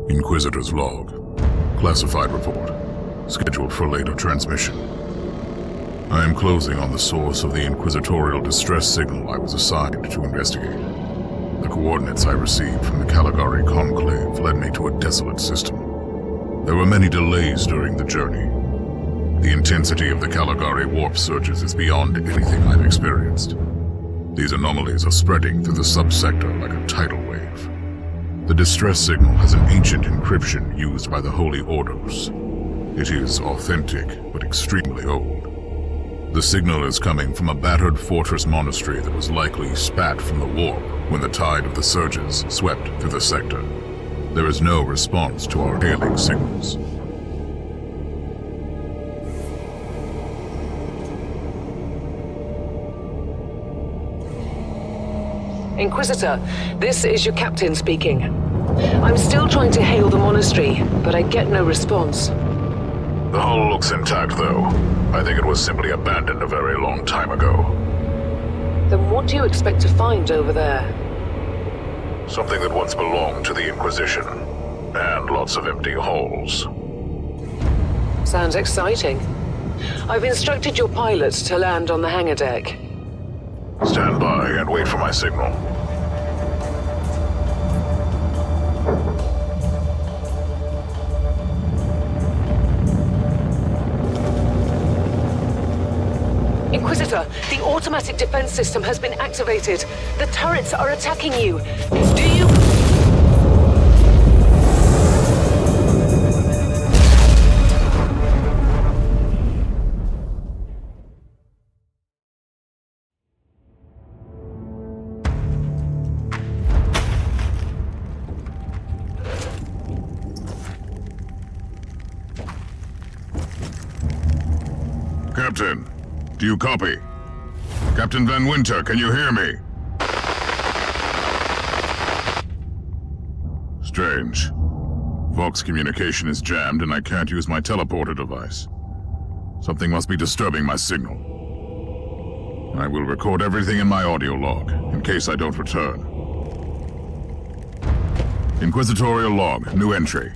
Inquisitor's log. Classified report. Scheduled for later transmission. I am closing on the source of the inquisitorial distress signal I was assigned to investigate. The coordinates I received from the Caligari Conclave led me to a desolate system. There were many delays during the journey. The intensity of the Caligari warp surges is beyond anything I've experienced. These anomalies are spreading through the subsector like a tidal wave. The distress signal has an ancient encryption used by the Holy Orders. It is authentic, but extremely old. The signal is coming from a battered fortress monastery that was likely spat from the warp when the tide of the surges swept through the sector. There is no response to our hailing signals. Inquisitor, this is your captain speaking. I'm still trying to hail the monastery, but I get no response. The hull looks intact, though. I think it was simply abandoned a very long time ago. Then what do you expect to find over there? Something that once belonged to the Inquisition, and lots of empty halls. Sounds exciting. I've instructed your pilots to land on the hangar deck. Stand by and wait for my signal. Inquisitor, the automatic defense system has been activated. The turrets are attacking you. Do you... Captain, do you copy? Captain Van Winter, can you hear me? Strange. Vox communication is jammed and I can't use my teleporter device. Something must be disturbing my signal. I will record everything in my audio log, in case I don't return. Inquisitorial log, new entry.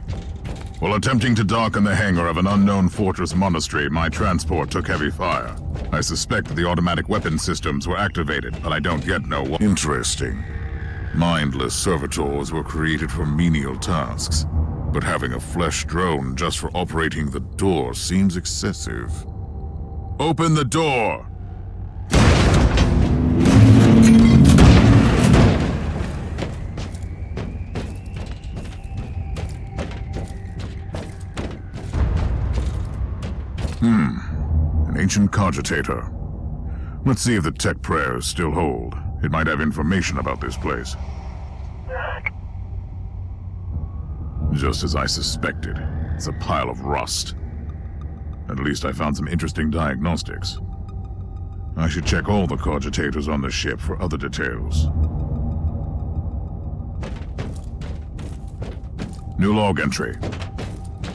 While attempting to dock in the hangar of an unknown fortress monastery, my transport took heavy fire. I suspect the automatic weapon systems were activated, but I don't yet know what. Interesting. Mindless servitors were created for menial tasks, but having a flesh drone just for operating the door seems excessive. Open the door! An ancient cogitator. Let's see if the tech prayers still hold. It might have information about this place. Just as I suspected. It's a pile of rust. At least I found some interesting diagnostics. I should check all the cogitators on the ship for other details. New log entry.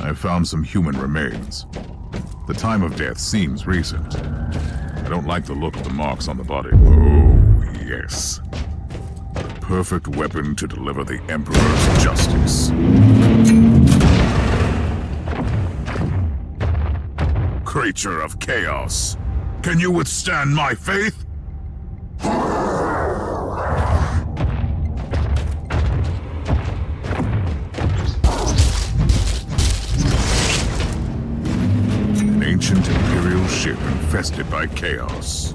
I found some human remains. The time of death seems recent. I don't like the look of the marks on the body. Oh, yes. The perfect weapon to deliver the Emperor's justice. Creature of chaos, can you withstand my faith? Ancient Imperial ship infested by chaos.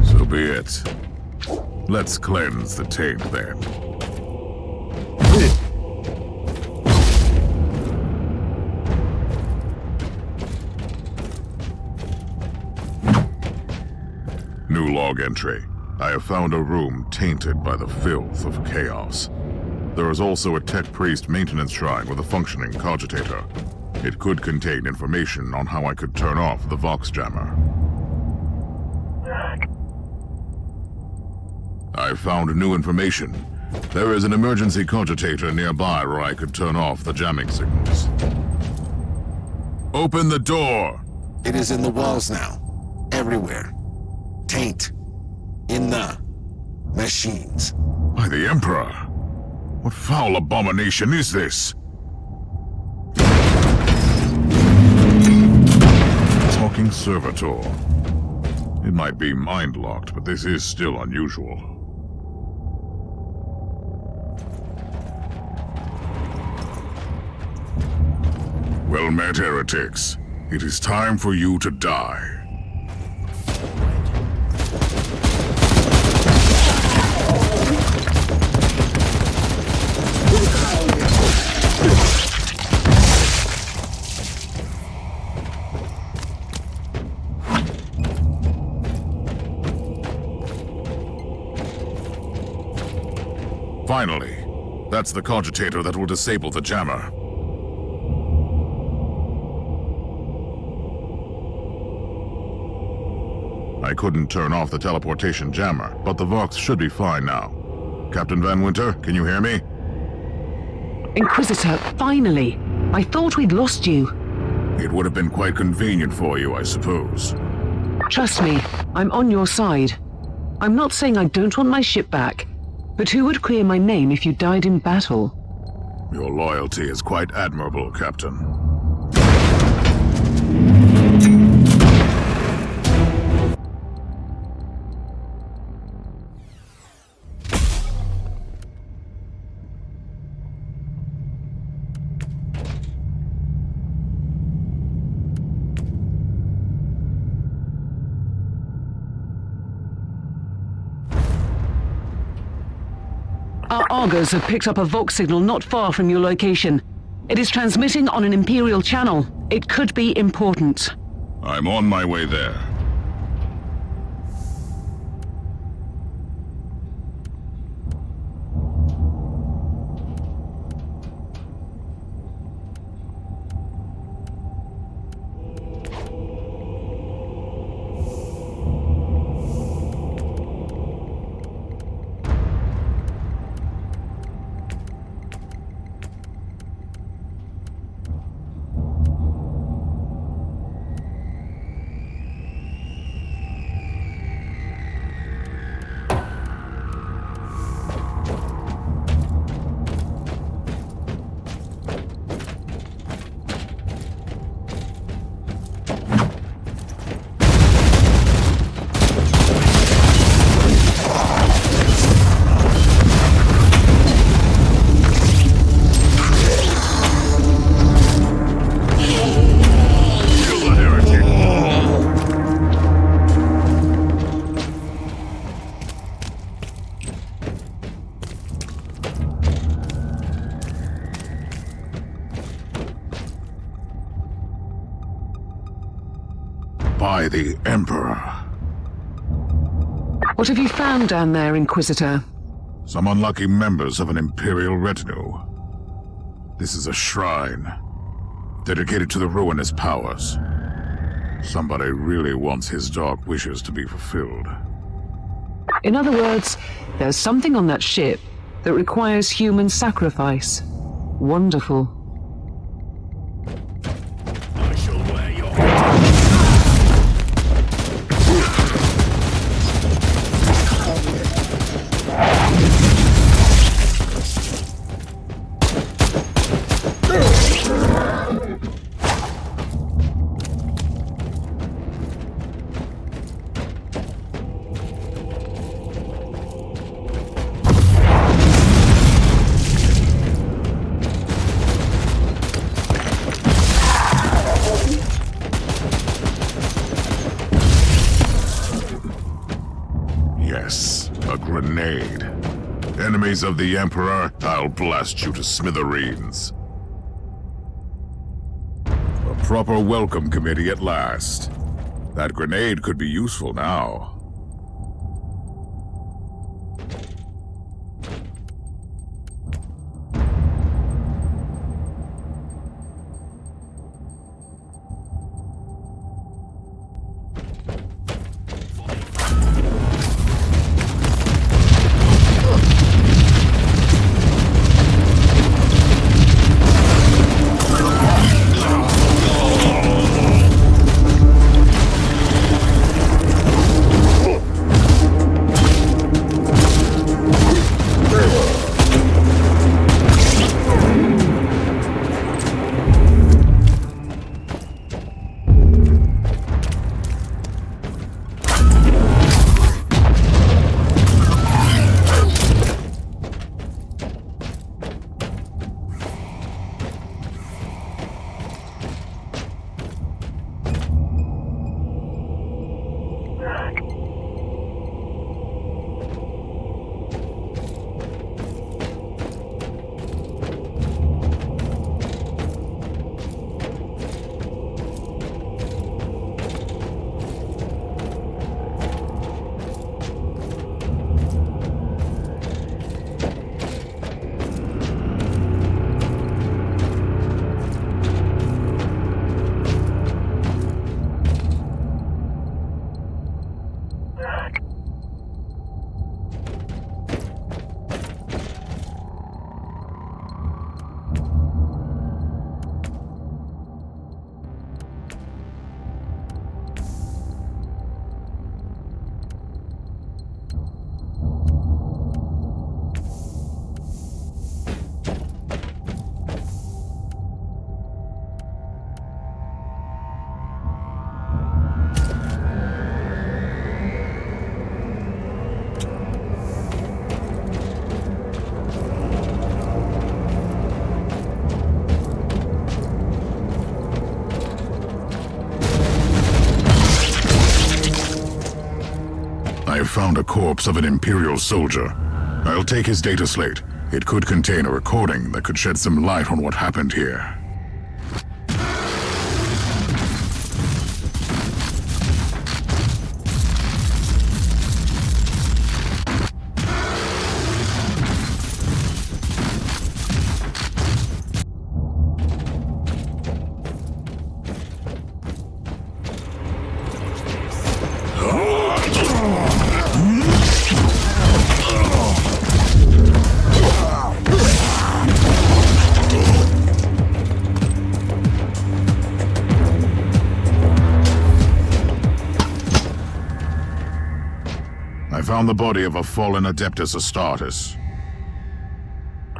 So be it. Let's cleanse the taint then. New log entry. I have found a room tainted by the filth of chaos. There is also a tech priest maintenance shrine with a functioning cogitator. It could contain information on how I could turn off the Vox jammer. I found new information. There is an emergency cogitator nearby where I could turn off the jamming signals. Open the door! It is in the walls now. Everywhere. Taint. In the machines. By the Emperor! What foul abomination is this? Talking servitor. It might be mind-locked, but this is still unusual. Well met, heretics. It is time for you to die. Finally, that's the cogitator that will disable the jammer. I couldn't turn off the teleportation jammer, but the Vox should be fine now. Captain Van Winter, can you hear me? Inquisitor, finally! I thought we'd lost you. It would have been quite convenient for you, I suppose. Trust me, I'm on your side. I'm not saying I don't want my ship back, but who would clear my name if you died in battle? Your loyalty is quite admirable, Captain. Our Argos have picked up a Vox signal not far from your location. It is transmitting on an Imperial channel. It could be important. I'm on my way there. By the Emperor. What have you found down there, Inquisitor? Some unlucky members of an Imperial retinue. This is a shrine, dedicated to the ruinous powers. Somebody really wants his dark wishes to be fulfilled. In other words, there's something on that ship that requires human sacrifice. Wonderful. I shall wear your... Yes, a grenade. Enemies of the Emperor, I'll blast you to smithereens. A proper welcome committee at last. That grenade could be useful now. found a corpse of an Imperial soldier. I'll take his data slate. It could contain a recording that could shed some light on what happened here. I found the body of a fallen Adeptus Astartes.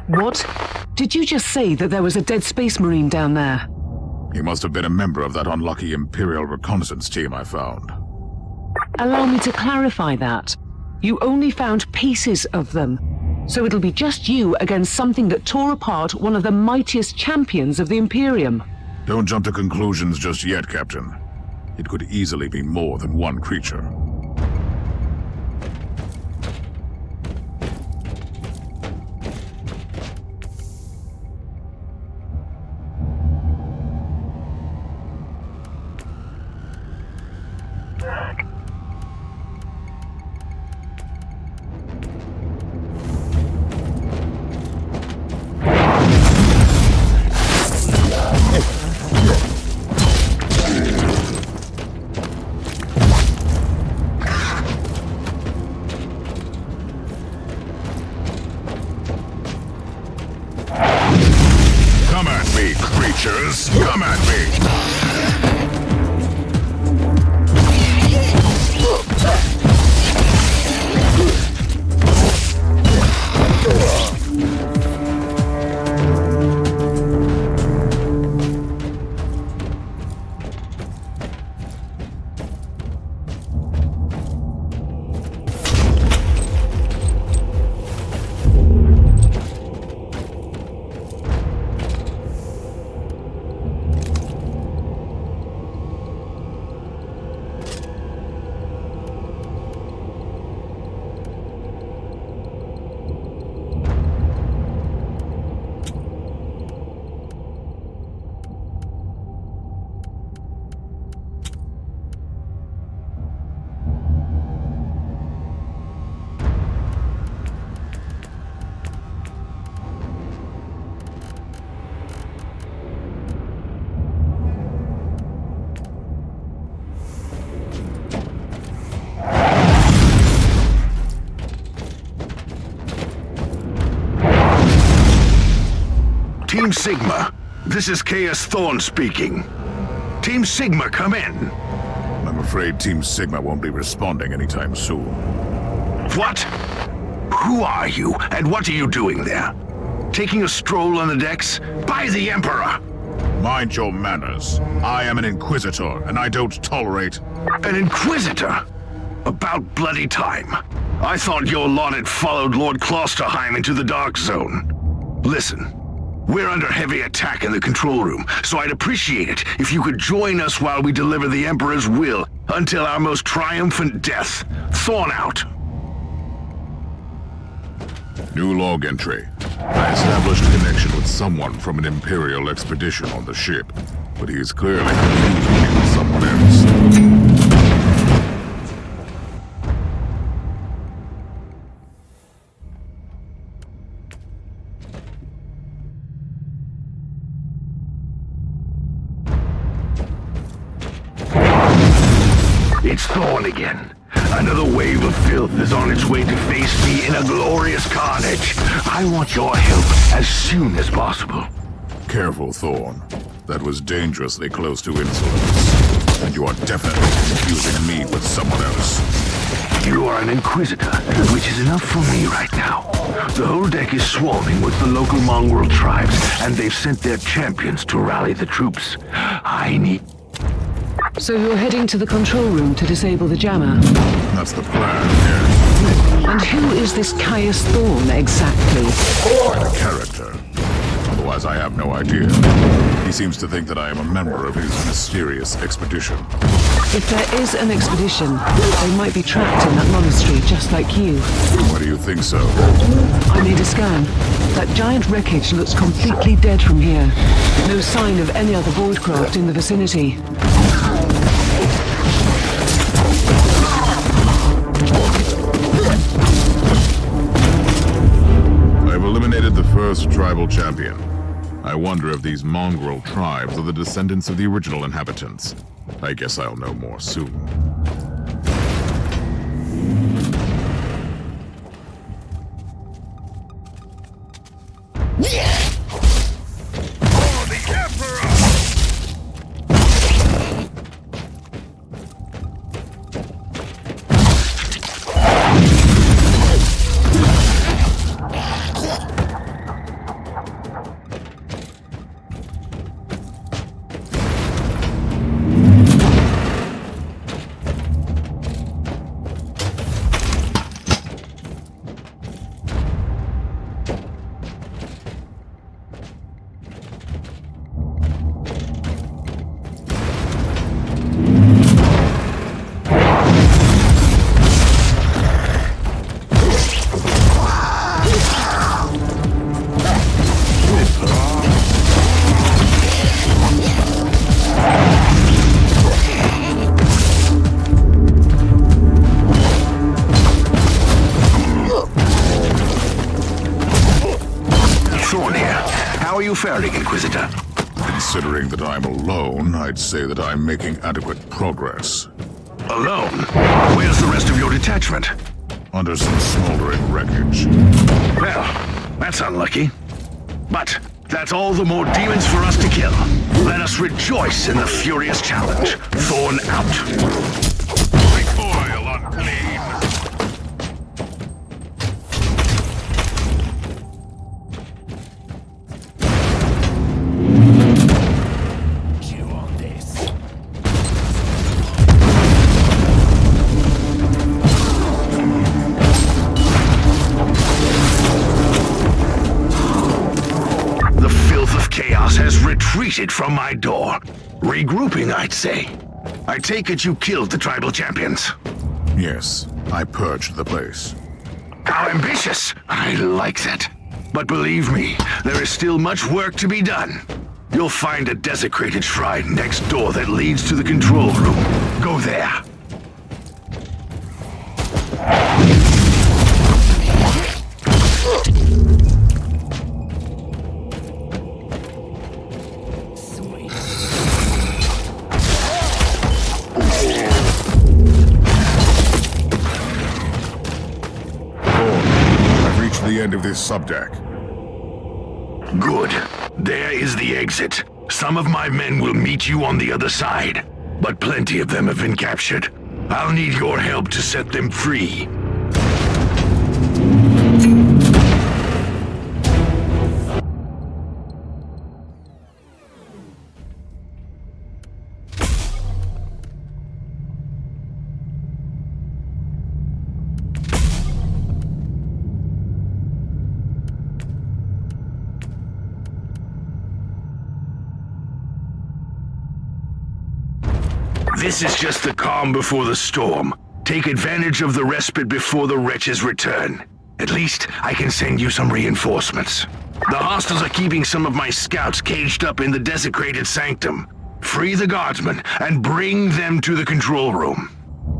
What? Did you just say that there was a dead space marine down there? He must have been a member of that unlucky Imperial reconnaissance team I found. Allow me to clarify that. You only found pieces of them. So it'll be just you against something that tore apart one of the mightiest champions of the Imperium. Don't jump to conclusions just yet, Captain. It could easily be more than one creature. Come at me, creatures! Come at me! Team Sigma, this is Chaos Thorn speaking. Team Sigma, come in. I'm afraid Team Sigma won't be responding anytime soon. What? Who are you, and what are you doing there? Taking a stroll on the decks? By the Emperor! Mind your manners. I am an Inquisitor, and I don't tolerate... An Inquisitor? About bloody time. I thought your lot had followed Lord Klosterheim into the Dark Zone. Listen, we're under heavy attack in the control room, so I'd appreciate it if you could join us while we deliver the Emperor's will until our most triumphant death. Thorn out. New log entry. I established a connection with someone from an Imperial expedition on the ship, but he is clearly confusing me with someone else. It's Thorn again. Another wave of filth is on its way to face me in a glorious carnage. I want your help as soon as possible. Careful, Thorn. That was dangerously close to insolence. And you are definitely confusing me with someone else. You are an Inquisitor, which is enough for me right now. The whole deck is swarming with the local mongrel tribes, and they've sent their champions to rally the troops. I need... So you're heading to the control room to disable the jammer? That's the plan, yes. And who is this Caius Thorn, exactly? A character. Otherwise, I have no idea. He seems to think that I am a member of his mysterious expedition. If there is an expedition, they might be trapped in that monastery just like you. Why do you think so? I made a scan. That giant wreckage looks completely dead from here. No sign of any other voidcraft in the vicinity. I've eliminated the first tribal champion. I wonder if these mongrel tribes are the descendants of the original inhabitants. I guess I'll know more soon. Faring, Inquisitor? Considering that I'm alone, I'd say that I'm making adequate progress. Alone? Where's the rest of your detachment? Under some smoldering wreckage. Well, that's unlucky. But that's all the more demons for us to kill. Let us rejoice in the furious challenge. Thorn out. Recoil unclean. Retreated from my door. Regrouping, I'd say. I take it you killed the tribal champions. Yes, I purged the place. How ambitious! I like that. But believe me, there is still much work to be done. You'll find a desecrated shrine next door that leads to the control room. Go there. The end of this subdeck. Good. There is the exit. Some of my men will meet you on the other side, but plenty of them have been captured. I'll need your help to set them free. This is just the calm before the storm. Take advantage of the respite before the wretches return. At least, I can send you some reinforcements. The hostiles are keeping some of my scouts caged up in the desecrated sanctum. Free the guardsmen and bring them to the control room.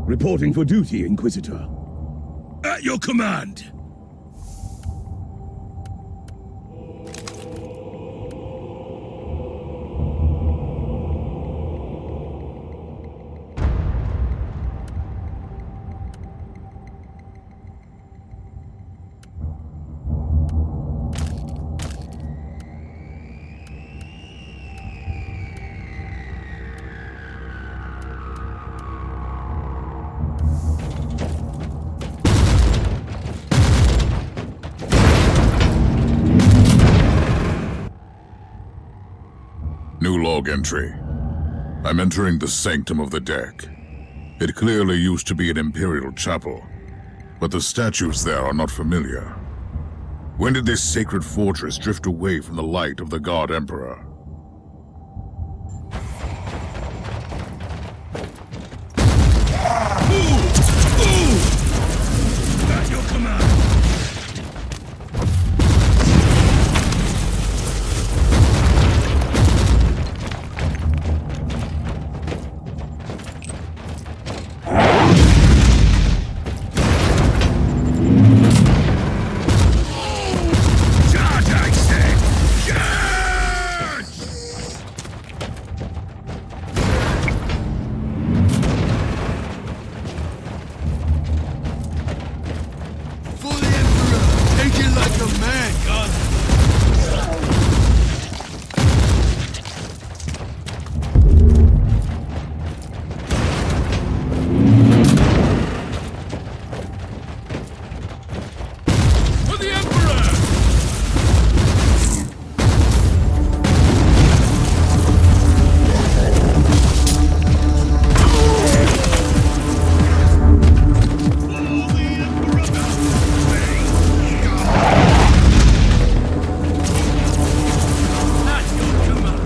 Reporting for duty, Inquisitor. At your command! New log entry. I'm entering the sanctum of the deck. It clearly used to be an Imperial chapel, but the statues there are not familiar. When did this sacred fortress drift away from the light of the God Emperor? At your command! Charge, I say! Charge! For the Emperor! Take it like a man, God! For the Emperor! At your command!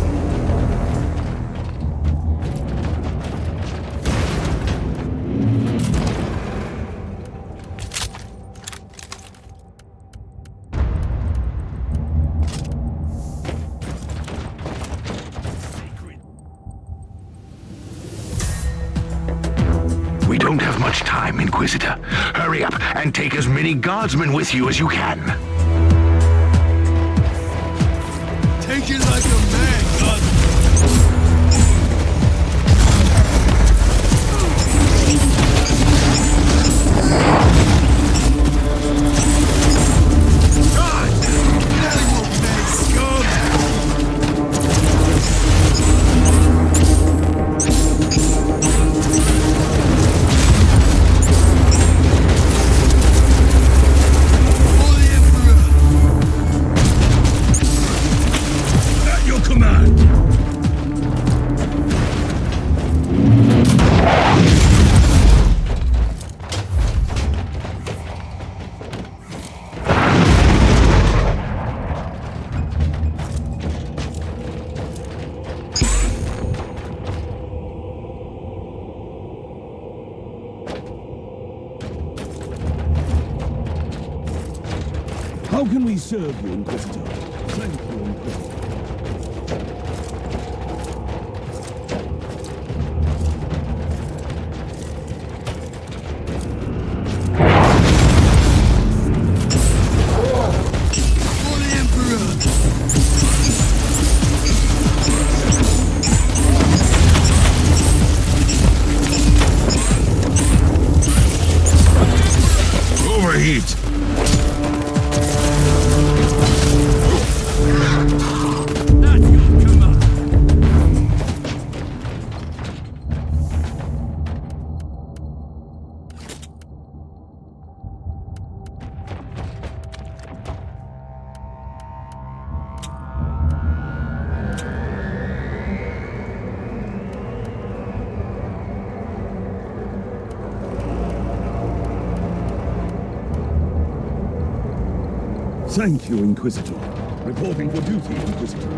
We don't have much time, Inquisitor. Hurry up and take as many guardsmen with you as you can. Take it like a man, God! God! Now you'll pay, scum! For the Emperor! At your command! How can we serve you, Inquisitor? Thank you, Inquisitor. For the Emperor! Overheat! At your command! Thank you, Inquisitor. Reporting for duty, Inquisitor.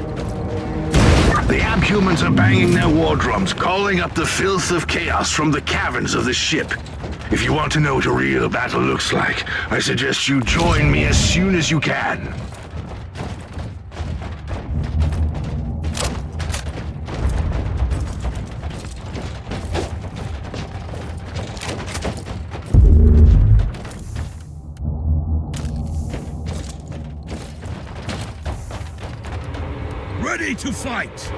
The abhumans are banging their war drums, calling up the filth of chaos from the caverns of the ship. If you want to know what a real battle looks like, I suggest you join me as soon as you can. Ready to fight!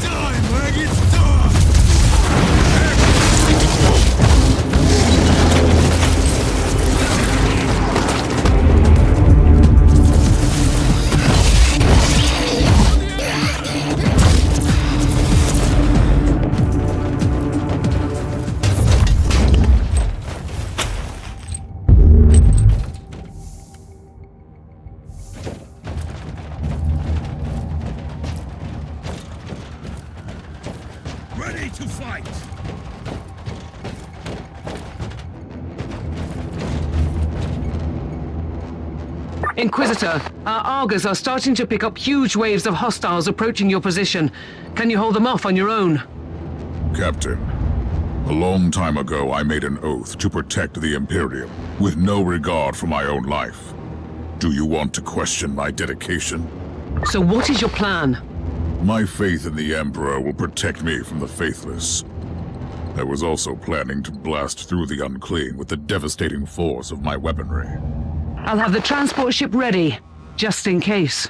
Die, maggots, die! to fight! Inquisitor, our Argers are starting to pick up huge waves of hostiles approaching your position. Can you hold them off on your own? Captain, a long time ago I made an oath to protect the Imperium, with no regard for my own life. Do you want to question my dedication? So what is your plan? My faith in the Emperor will protect me from the faithless. I was also planning to blast through the unclean with the devastating force of my weaponry. I'll have the transport ship ready, just in case.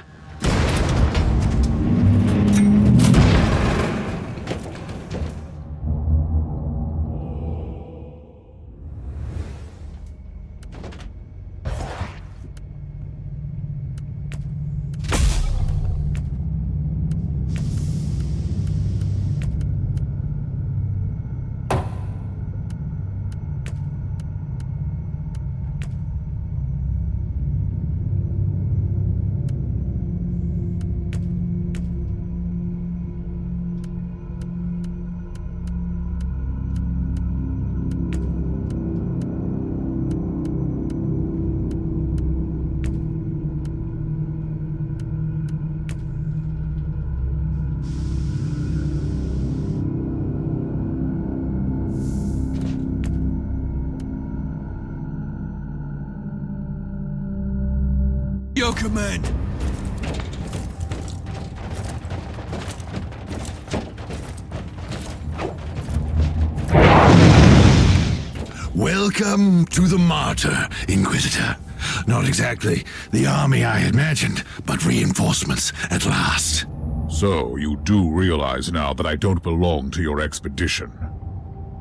Your command! Welcome to the Martyr, Inquisitor. Not exactly the army I had imagined, but reinforcements at last. So, you do realize now that I don't belong to your expedition?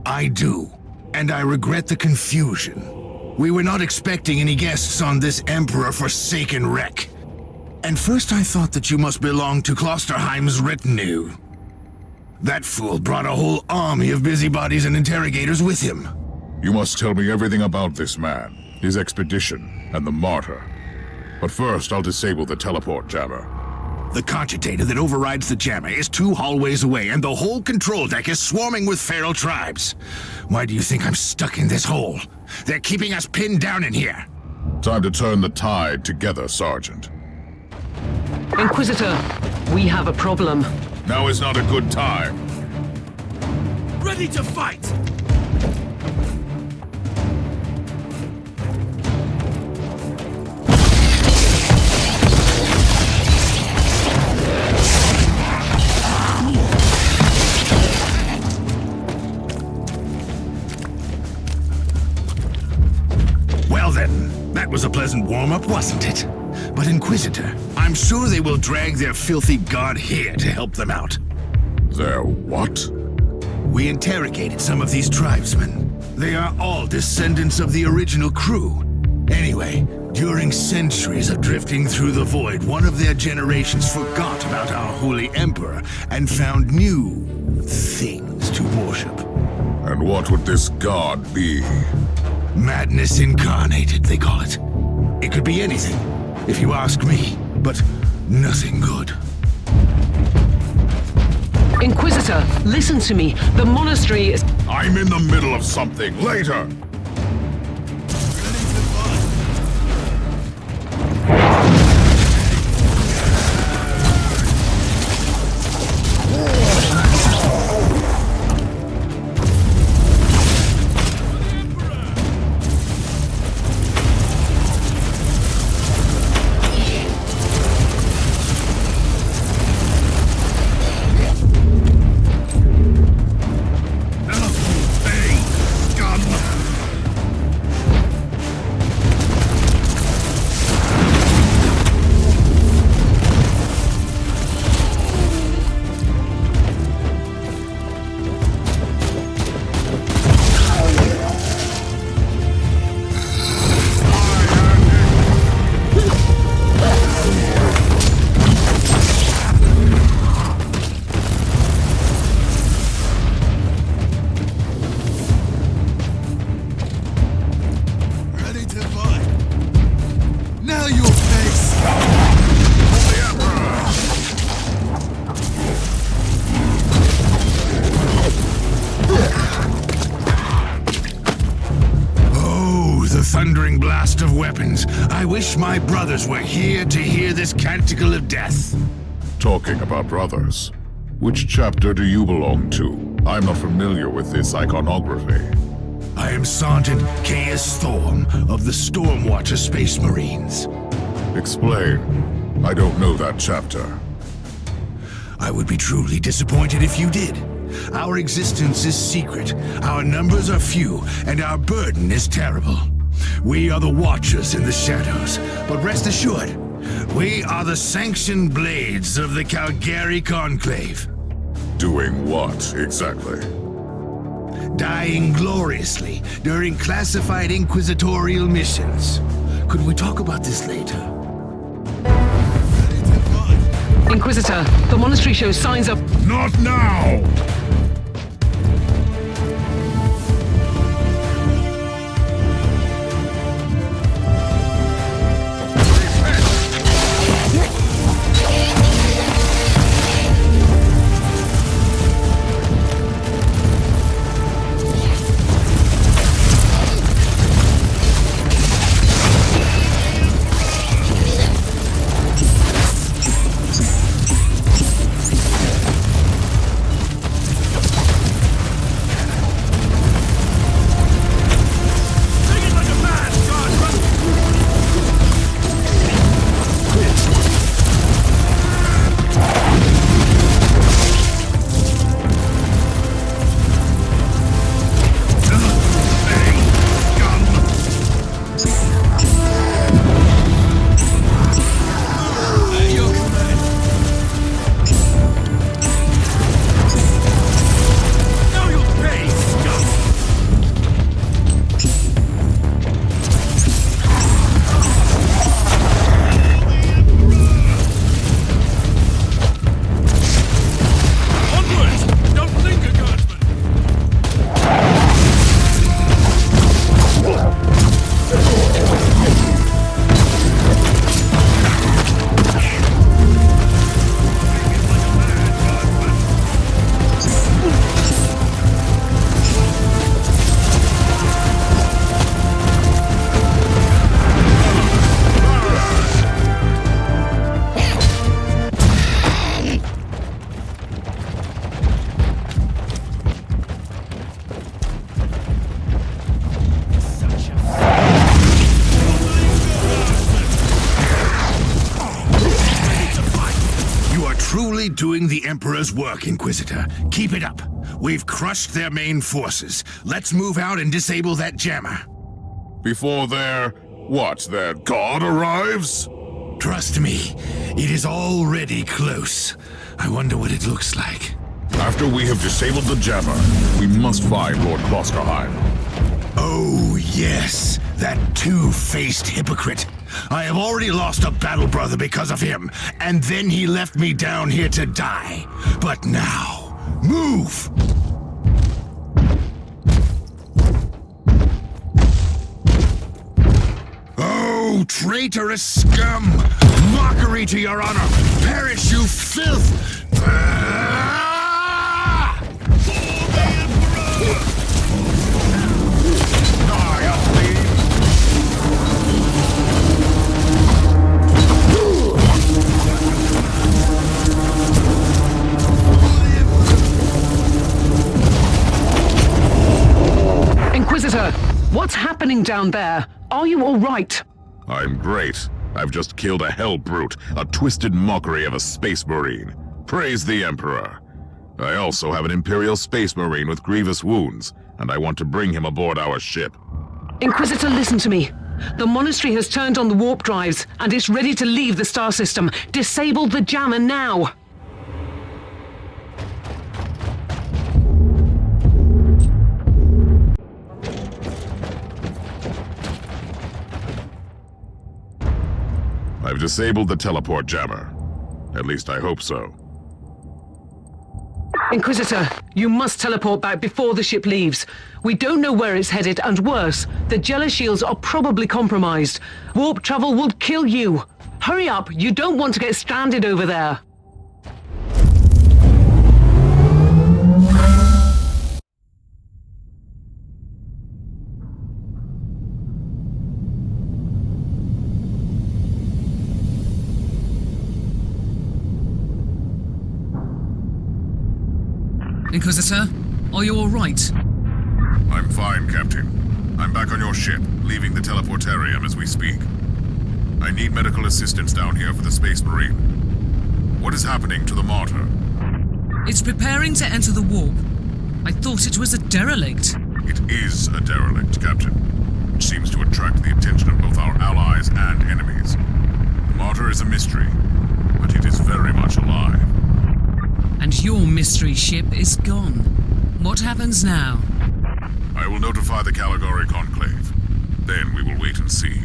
I do, and I regret the confusion. We were not expecting any guests on this Emperor-forsaken wreck. And first I thought that you must belong to Klosterheim's retinue. That fool brought a whole army of busybodies and interrogators with him. You must tell me everything about this man, his expedition, and the Martyr. But first, I'll disable the teleport jammer. The cogitator that overrides the jammer is 2 hallways away, and the whole control deck is swarming with feral tribes. Why do you think I'm stuck in this hole? They're keeping us pinned down in here. Time to turn the tide together, Sergeant. Inquisitor, we have a problem. Now is not a good time. Ready to fight! Well then, that was a pleasant warm-up, wasn't it? But Inquisitor, I'm sure they will drag their filthy god here to help them out. Their what? We interrogated some of these tribesmen. They are all descendants of the original crew. Anyway, during centuries of drifting through the void, one of their generations forgot about our holy emperor and found new things to worship. And what would this god be? Madness incarnated, they call it. It could be anything, if you ask me, but nothing good. Inquisitor, listen to me. The monastery is... I'm in the middle of something. Later! thundering blast of weapons. I wish my brothers were here to hear this canticle of death. Talking about brothers, which chapter do you belong to? I'm not familiar with this iconography. I am Sergeant Caius Thorm of the Stormwatcher Space Marines. Explain. I don't know that chapter. I would be truly disappointed if you did. Our existence is secret, our numbers are few, and our burden is terrible. We are the Watchers in the shadows, but rest assured, we are the sanctioned blades of the Calgary Conclave. Doing what, exactly? Dying gloriously during classified inquisitorial missions. Could we talk about this later? Inquisitor, the monastery shows signs of... Not now! Doing the Emperor's work, Inquisitor. Keep it up. We've crushed their main forces. Let's move out and disable that jammer. Before their god arrives? Trust me, it is already close. I wonder what it looks like. After we have disabled the jammer, we must find Lord Klosterheim. Oh, yes. That two-faced hypocrite. I have already lost a battle brother because of him, and then he left me down here to die. But now, move! Oh, traitorous scum! Mockery to your honor! Perish, you filth! Inquisitor, what's happening down there? Are you all right? I'm great. I've just killed a hell brute, a twisted mockery of a space marine. Praise the Emperor. I also have an Imperial space marine with grievous wounds, and I want to bring him aboard our ship. Inquisitor, listen to me. The monastery has turned on the warp drives, and it's ready to leave the star system. Disable the jammer now! I've disabled the teleport jammer. At least I hope so. Inquisitor, you must teleport back before the ship leaves. We don't know where it's headed, and worse, the Jella shields are probably compromised. Warp travel will kill you. Hurry up, you don't want to get stranded over there. Inquisitor, are you alright? I'm fine, Captain. I'm back on your ship, leaving the teleportarium as we speak. I need medical assistance down here for the Space Marine. What is happening to the Martyr? It's preparing to enter the warp. I thought it was a derelict. It is a derelict, Captain, which seems to attract the attention of both our allies and enemies. The Martyr is a mystery, but it is very much alive. And your mystery ship is gone. What happens now? I will notify the Cavalier Conclave. Then we will wait and see.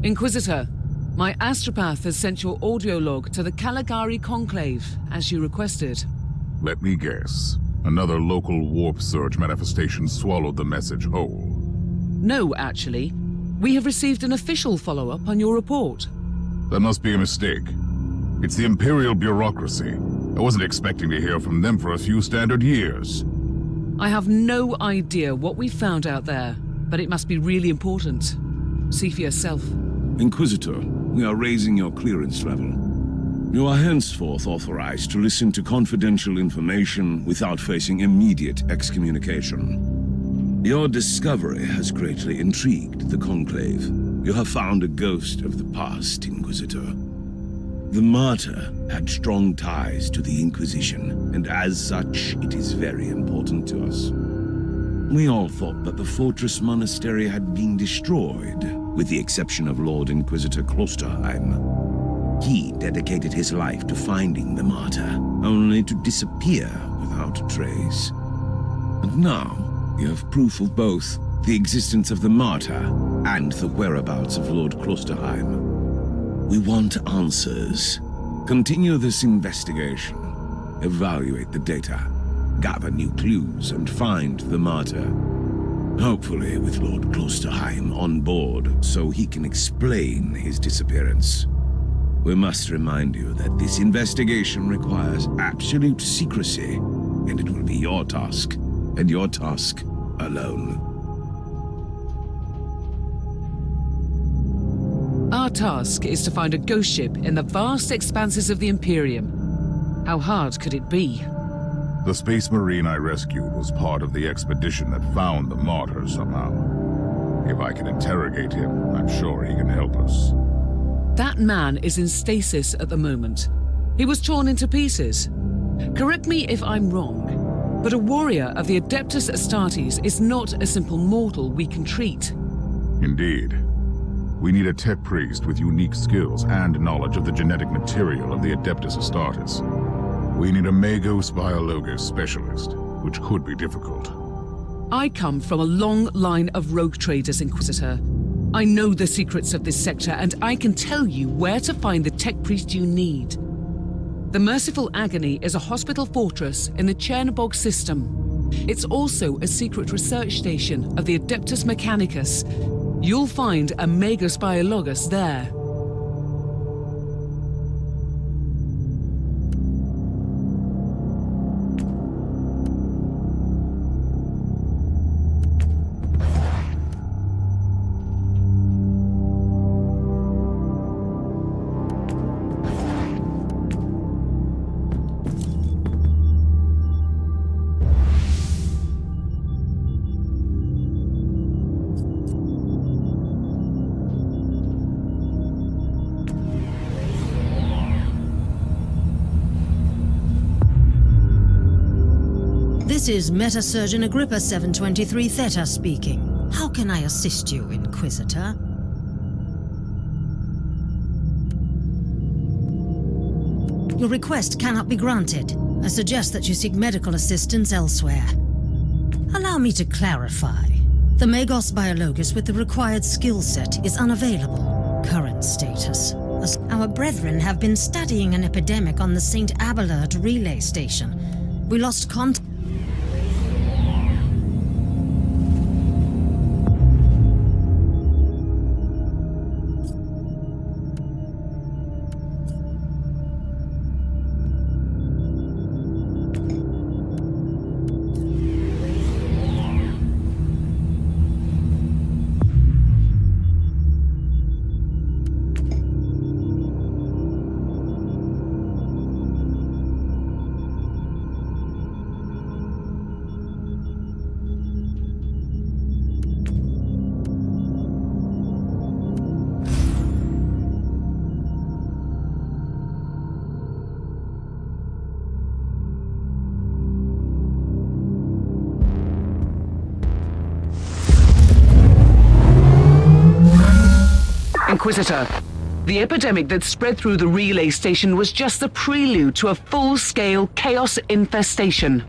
Inquisitor, my astropath has sent your audio log to the Cavalier Conclave, as you requested. Let me guess. Another local warp surge manifestation swallowed the message whole. No, actually. We have received an official follow-up on your report. That must be a mistake. It's the Imperial bureaucracy. I wasn't expecting to hear from them for a few standard years. I have no idea what we found out there, but it must be really important. See for yourself. Inquisitor, we are raising your clearance level. You are henceforth authorized to listen to confidential information without facing immediate excommunication. Your discovery has greatly intrigued the Conclave. You have found a ghost of the past, Inquisitor. The Martyr had strong ties to the Inquisition, and as such, it is very important to us. We all thought that the fortress monastery had been destroyed, with the exception of Lord Inquisitor Klosterheim. He dedicated his life to finding the Martyr, only to disappear without a trace. And now, you have proof of both the existence of the Martyr and the whereabouts of Lord Klosterheim. We want answers. Continue this investigation. Evaluate the data. Gather new clues and find the Martyr. Hopefully with Lord Klosterheim on board so he can explain his disappearance. We must remind you that this investigation requires absolute secrecy, and it will be your task, and your task alone. Our task is to find a ghost ship in the vast expanses of the Imperium. How hard could it be? The Space Marine I rescued was part of the expedition that found the Martyr somehow. If I can interrogate him, I'm sure he can help us. That man is in stasis at the moment. He was torn into pieces. Correct me if I'm wrong, but a warrior of the Adeptus Astartes is not a simple mortal we can treat. Indeed. We need a tech priest with unique skills and knowledge of the genetic material of the Adeptus Astartes. We need a Magos Biologos specialist, which could be difficult. I come from a long line of rogue traders, Inquisitor. I know the secrets of this sector, and I can tell you where to find the tech priest you need. The Merciful Agony is a hospital fortress in the Chernobog system. It's also a secret research station of the Adeptus Mechanicus. You'll find a Magos Biologos there. This is Meta-Surgeon Agrippa 723 Theta speaking. How can I assist you, Inquisitor? Your request cannot be granted. I suggest that you seek medical assistance elsewhere. Allow me to clarify. The Magos Biologos with the required skill set is unavailable. Current status. Our brethren have been studying an epidemic on the St. Abelard relay station. We lost contact. Inquisitor. The epidemic that spread through the relay station was just the prelude to a full-scale chaos infestation.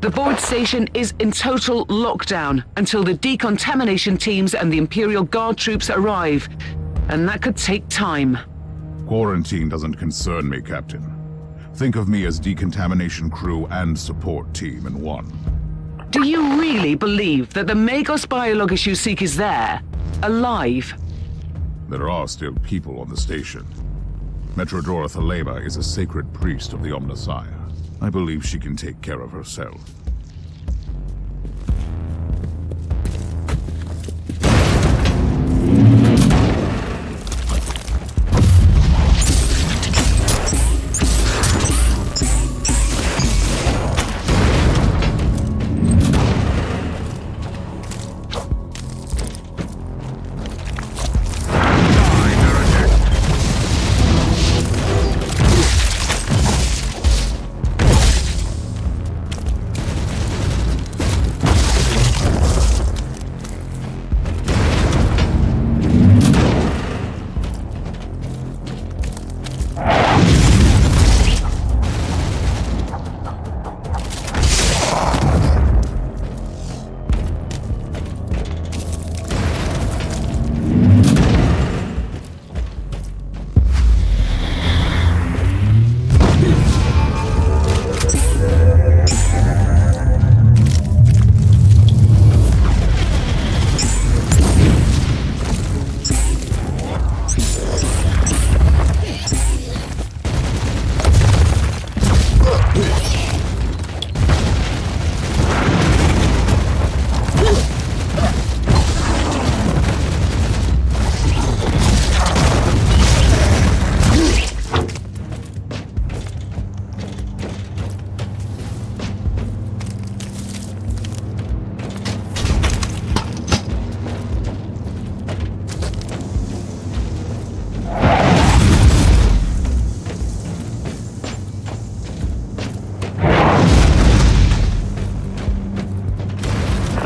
The Void Station is in total lockdown until the decontamination teams and the Imperial Guard troops arrive, and that could take time. Quarantine doesn't concern me, Captain. Think of me as decontamination crew and support team in one. Do you really believe that the Magos biologus you seek is there, alive? There are still people on the station. Metrodora Thaleba is a sacred priest of the Omnissiah. I believe she can take care of herself.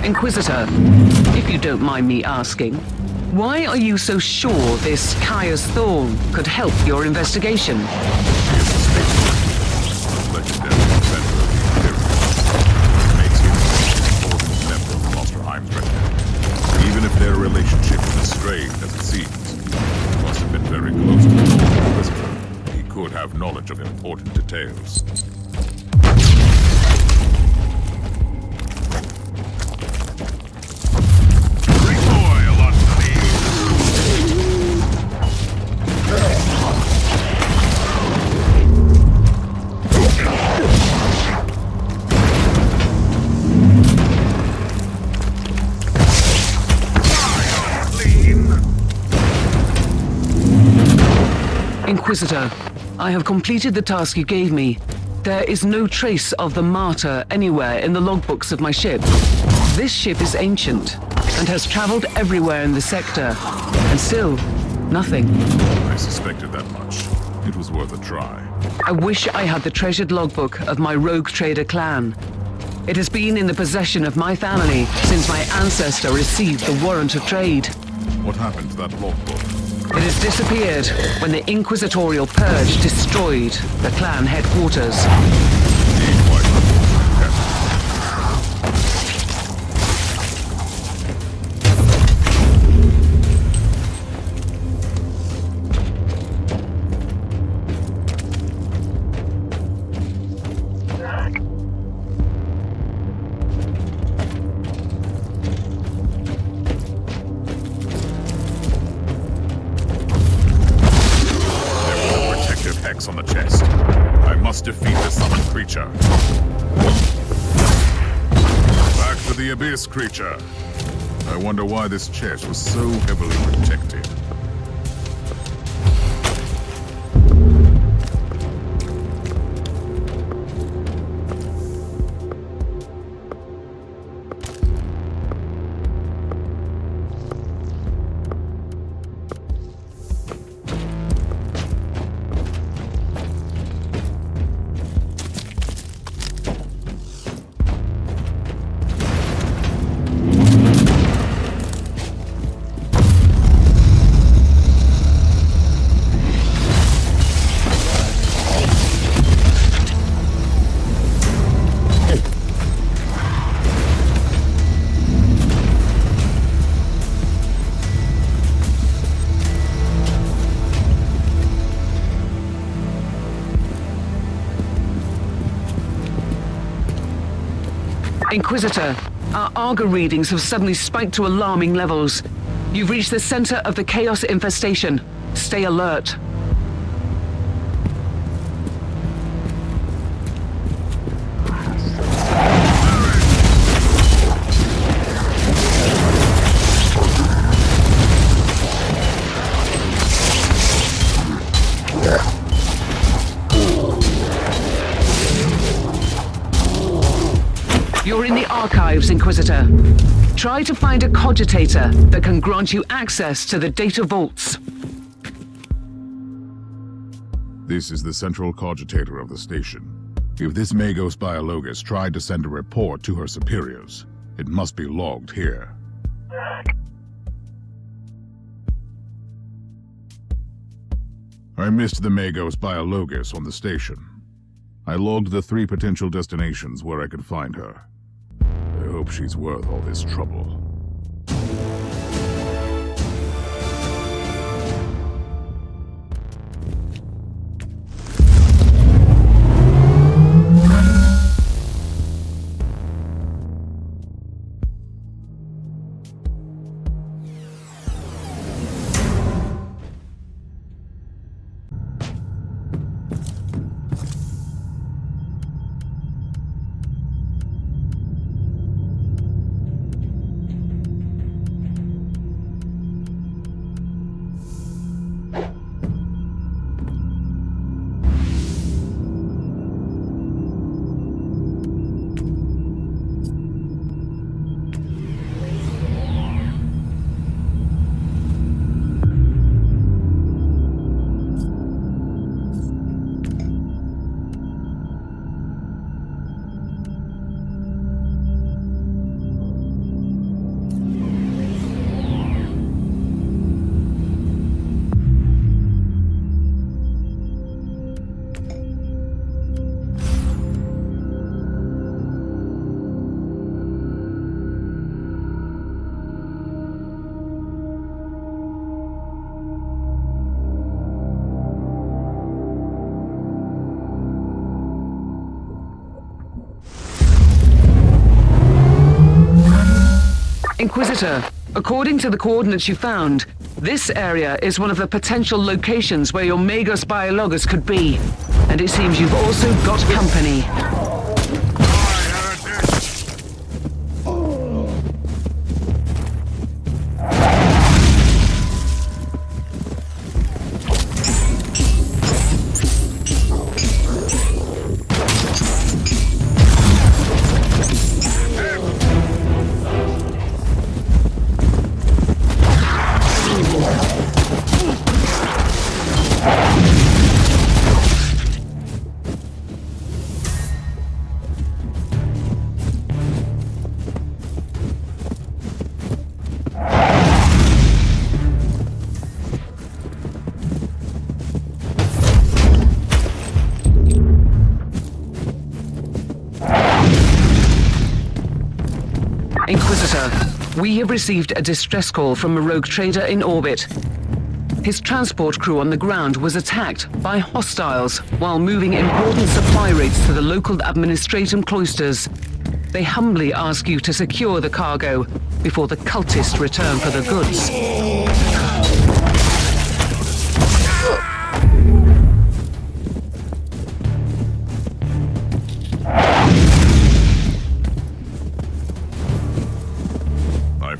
Inquisitor, if you don't mind me asking, why are you so sure this Caius Thorn could help your investigation? Even if their relationship is as strained as it seems, he must have been very close to the Lord Inquisitor. He could have knowledge of important details. Inquisitor, I have completed the task you gave me. There is no trace of the Martyr anywhere in the logbooks of my ship. This ship is ancient and has traveled everywhere in the sector, and still, nothing. I suspected that much. It was worth a try. I wish I had the treasured logbook of my rogue trader clan. It has been in the possession of my family since my ancestor received the warrant of trade. What happened to that logbook? It has disappeared when the Inquisitorial Purge destroyed the clan headquarters. On the chest. I must defeat the summoned creature. Back to the Abyss creature. I wonder why this chest was so heavily protected. Inquisitor, our Arga readings have suddenly spiked to alarming levels. You've reached the center of the chaos infestation. Stay alert. You're in the archives, Inquisitor. Try to find a cogitator that can grant you access to the data vaults. This is the central cogitator of the station. If this Magos Biologus tried to send a report to her superiors, it must be logged here. I missed the Magos Biologus on the station. I logged the 3 potential destinations where I could find her. I hope she's worth all this trouble. Inquisitor, according to the coordinates you found, this area is one of the potential locations where your Magos Biologus could be. And it seems you've also got company. Inquisitor, we have received a distress call from a rogue trader in orbit. His transport crew on the ground was attacked by hostiles while moving important supply rates to the local administratum cloisters. They humbly ask you to secure the cargo before the cultists return for the goods.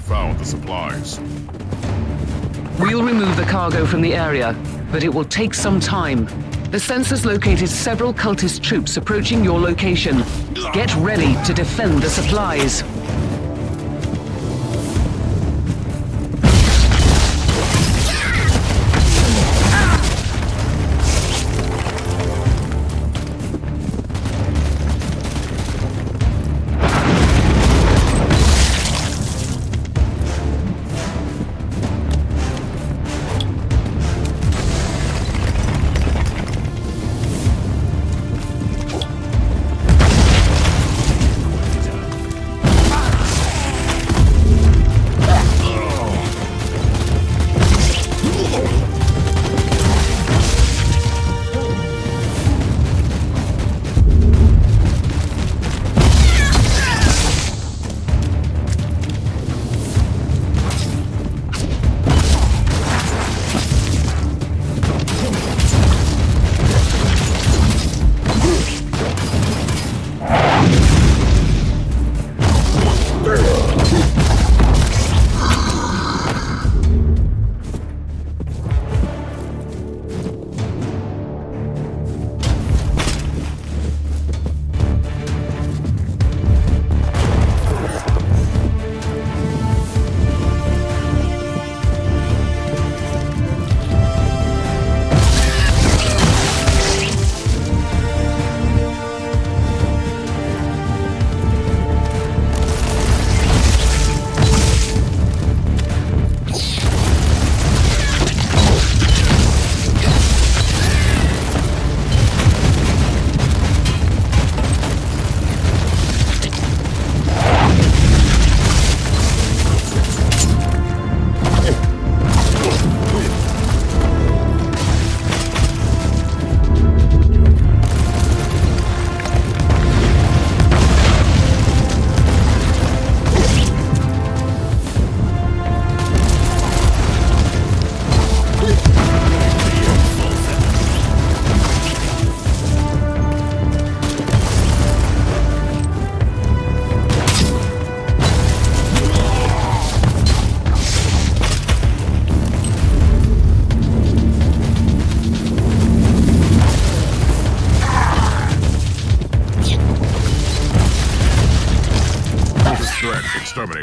Found the supplies. We'll remove the cargo from the area, but it will take some time. The census located several cultist troops approaching your location. Get ready to defend the supplies.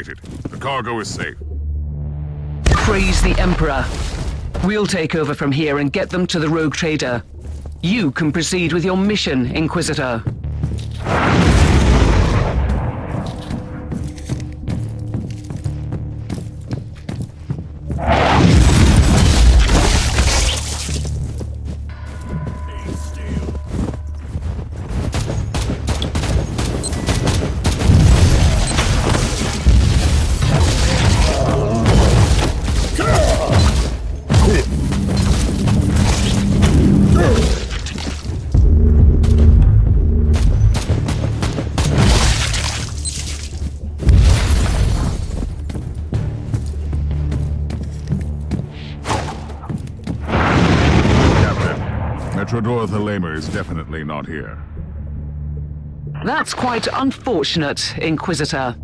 activated. The cargo is safe. Praise the Emperor. We'll take over from here and get them to the rogue trader. You can proceed with your mission, Inquisitor. Is definitely not here. That's quite unfortunate, Inquisitor.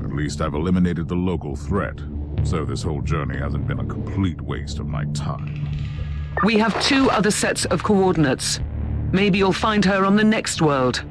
At least I've eliminated the local threat, so this whole journey hasn't been a complete waste of my time. We have 2 other sets of coordinates. Maybe you'll find her on the next world.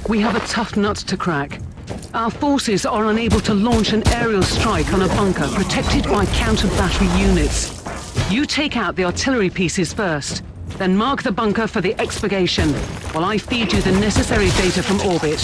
We have a tough nut to crack. Our forces are unable to launch an aerial strike on a bunker protected by counter-battery units. You take out the artillery pieces first, then mark the bunker for the expurgation, while I feed you the necessary data from orbit.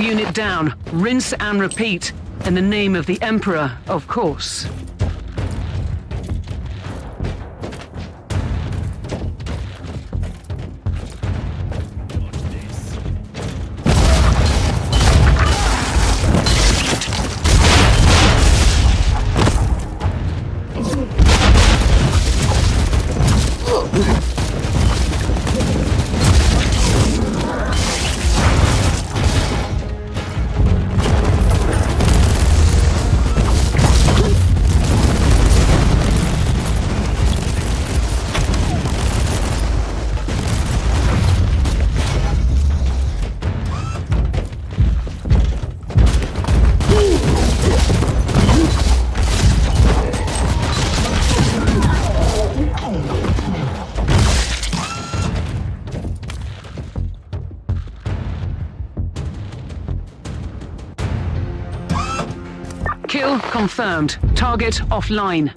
unit down. Rinse and repeat. In the name of the Emperor, of course. Kill confirmed. Target offline.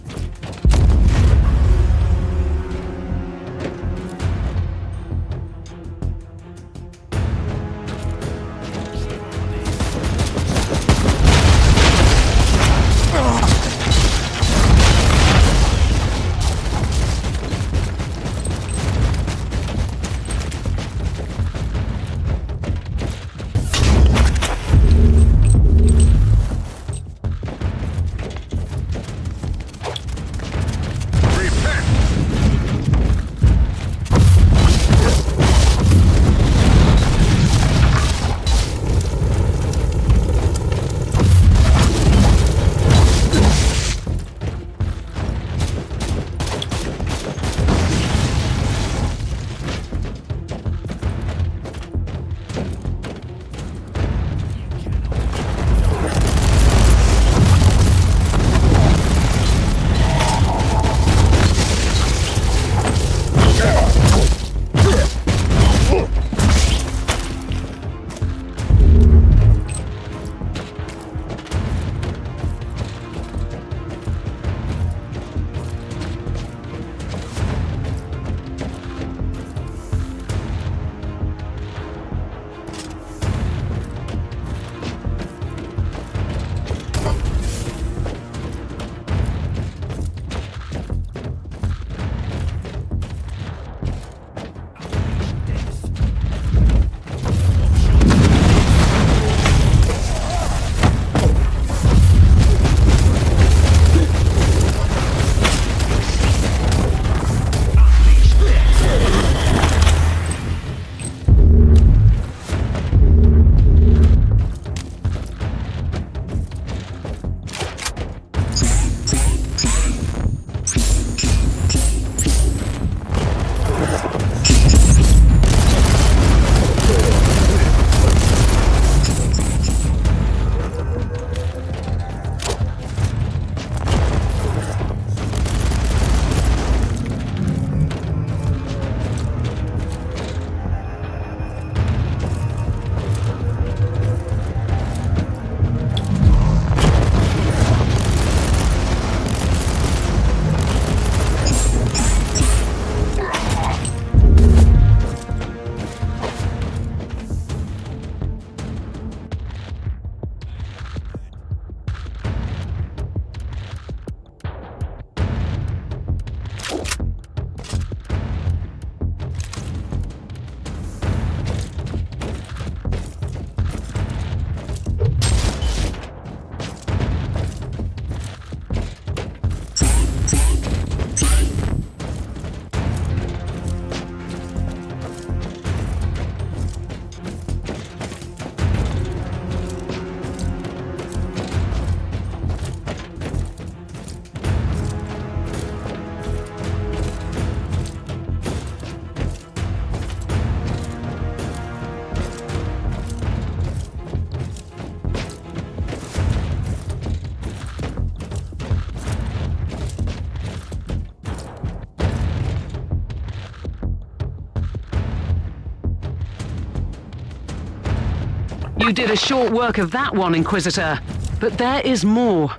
You did a short work of that one, Inquisitor. But there is more.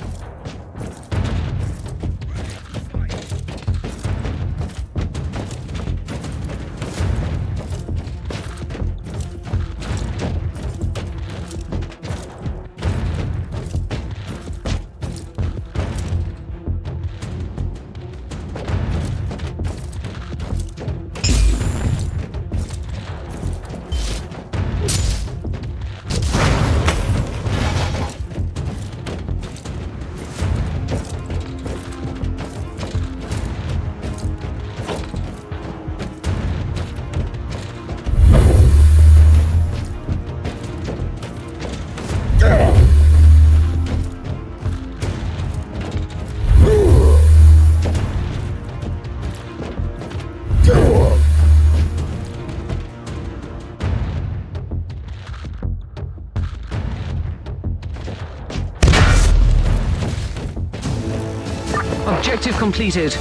Objective completed.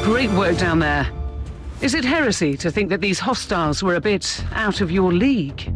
Great work down there. Is it heresy to think that these hostiles were a bit out of your league?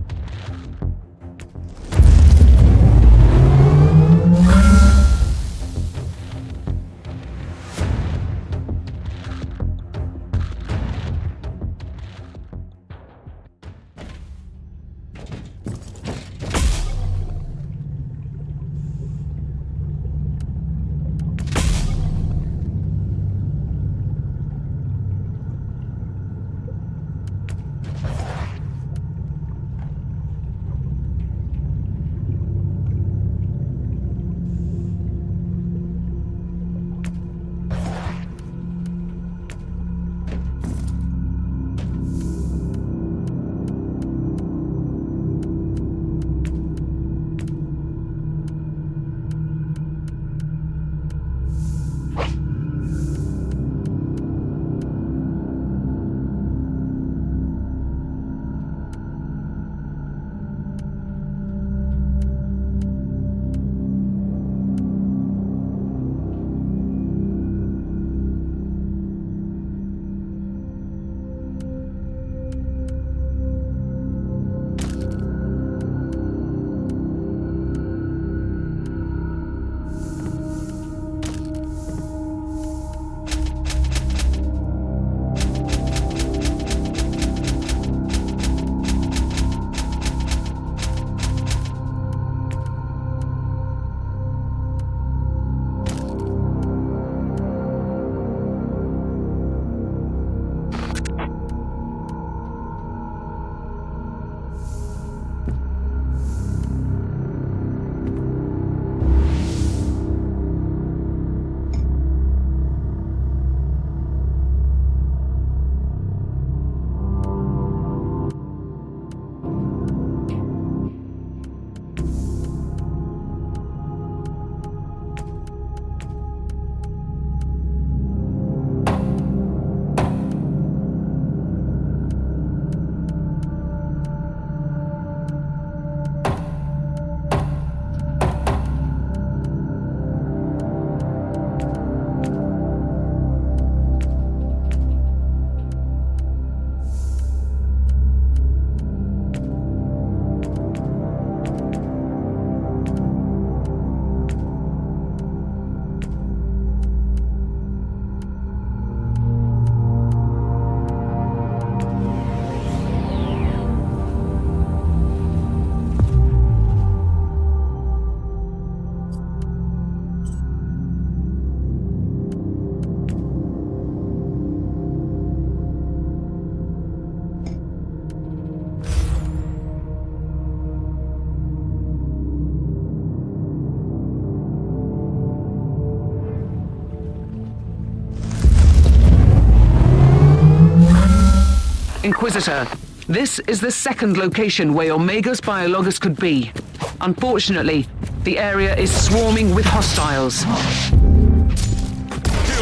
Inquisitor, this is the second location where your Magos Biologus could be. Unfortunately, the area is swarming with hostiles. Kill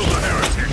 the heretic!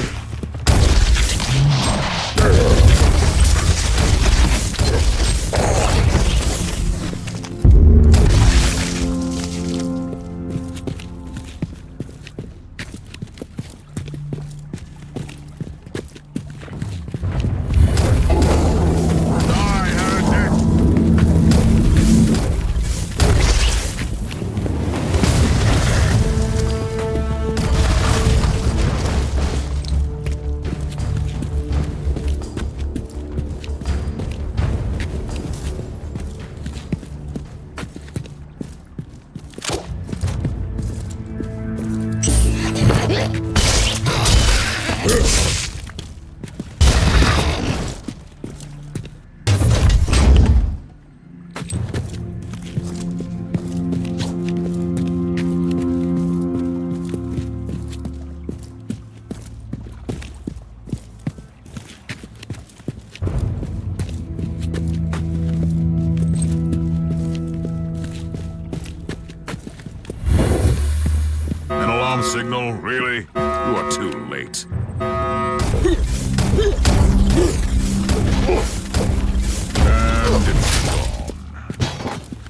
Signal, really? You are too late. And it's gone.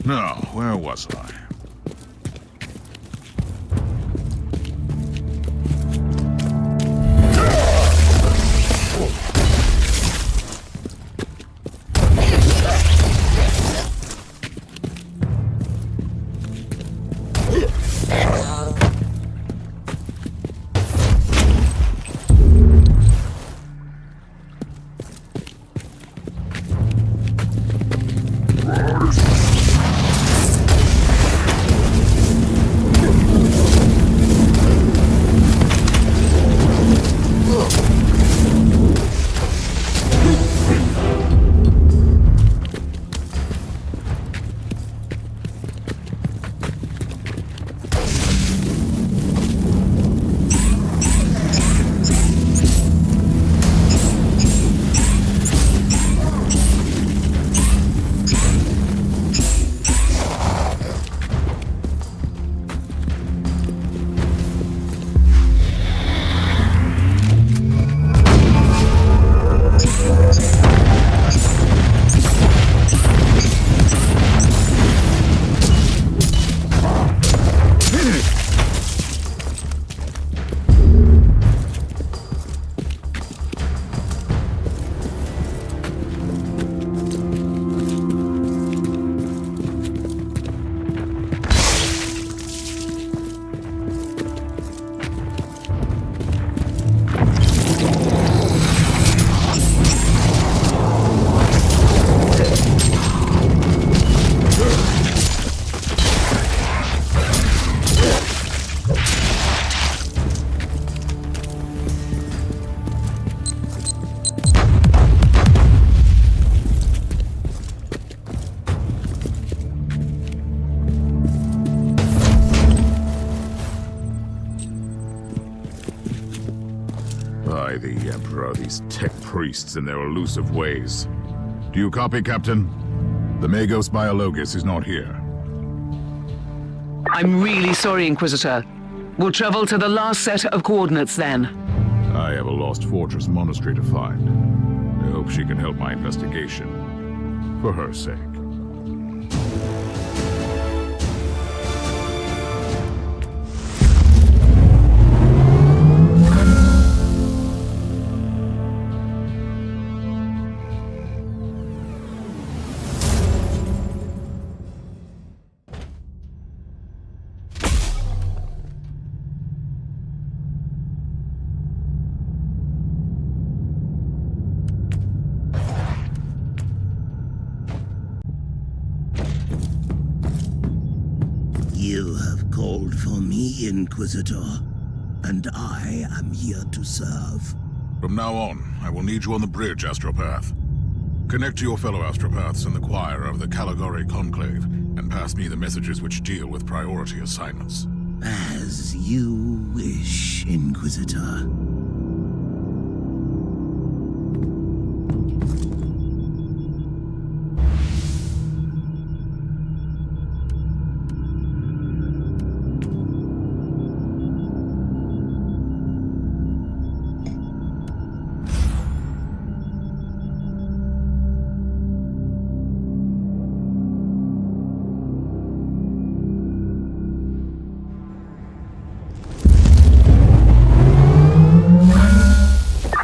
Now, where was I? By the Emperor, these tech priests and their elusive ways. Do you copy, Captain? The Magos Biologus is not here. I'm really sorry, Inquisitor. We'll travel to the last set of coordinates then. I have a lost fortress monastery to find. I hope she can help my investigation. For her sake. You have called for me, Inquisitor, and I am here to serve. From now on, I will need you on the bridge, Astropath. Connect to your fellow Astropaths in the choir of the Caligari Conclave, and pass me the messages which deal with priority assignments. As you wish, Inquisitor.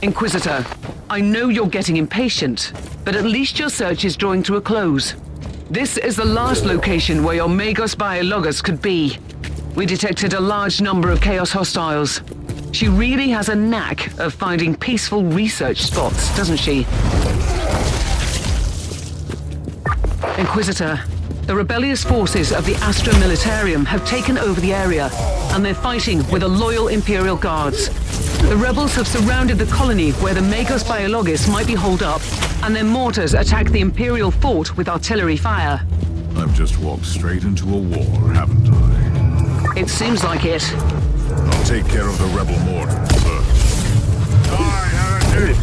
Inquisitor, I know you're getting impatient, but at least your search is drawing to a close. This is the last location where your Magos Biologus could be. We detected a large number of Chaos hostiles. She really has a knack of finding peaceful research spots, doesn't she? Inquisitor, the rebellious forces of the Astra Militarium have taken over the area, and they're fighting with the loyal Imperial Guards. The rebels have surrounded the colony where the Magos Biologus might be holed up, and their mortars attack the Imperial fort with artillery fire. I've just walked straight into a war, haven't I? It seems like it. I'll take care of the rebel mortars first. Die, heretic!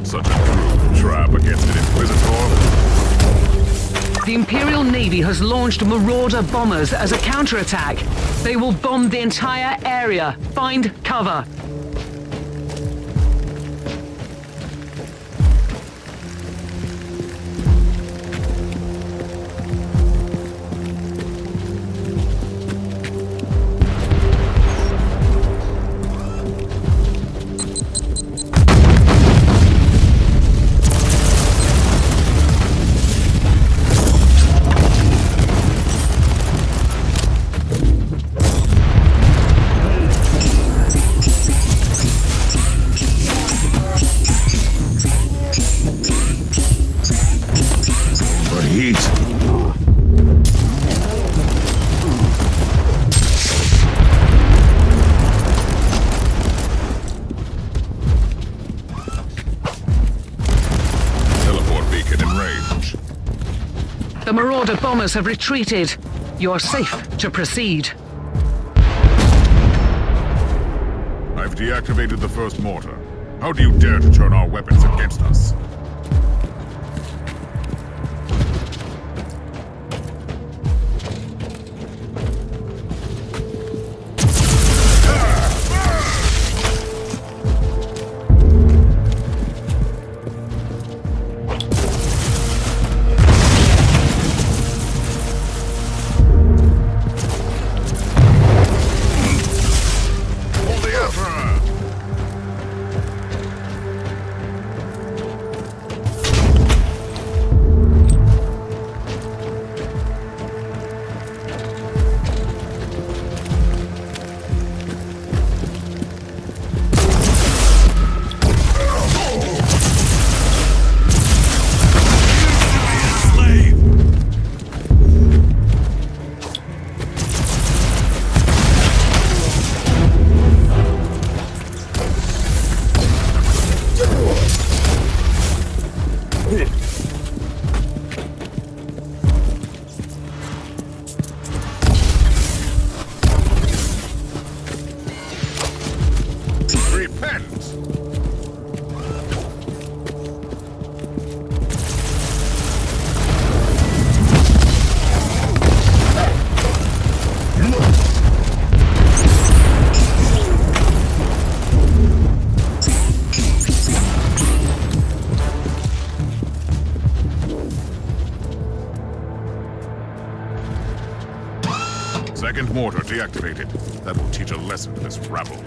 Such a cruel trap against an Inquisitor. The Imperial Navy has launched Marauder bombers as a counterattack. They will bomb the entire area. Find cover. The Marauder bombers have retreated. You are safe to proceed. I've deactivated the first mortar. How do you dare to turn our weapons against us? Repent! Second mortar deactivated. That will teach a lesson to this rabble.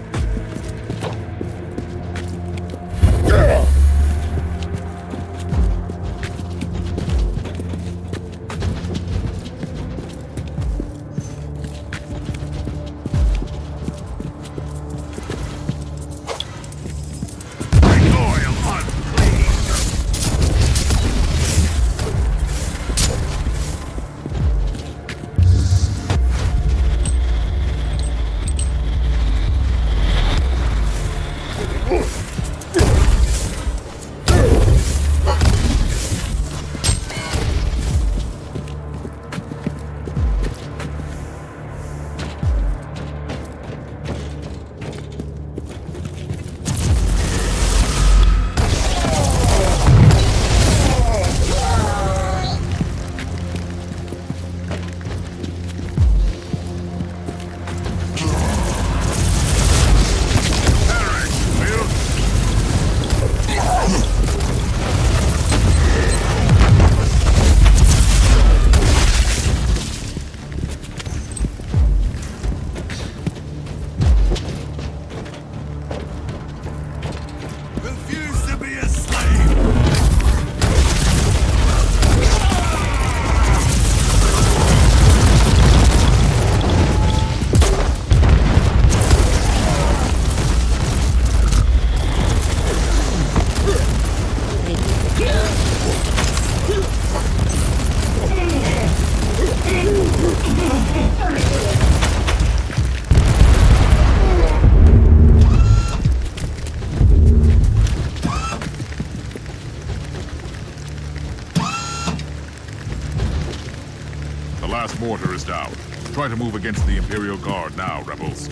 Mortar is down. Try to move against the Imperial Guard now, rebels.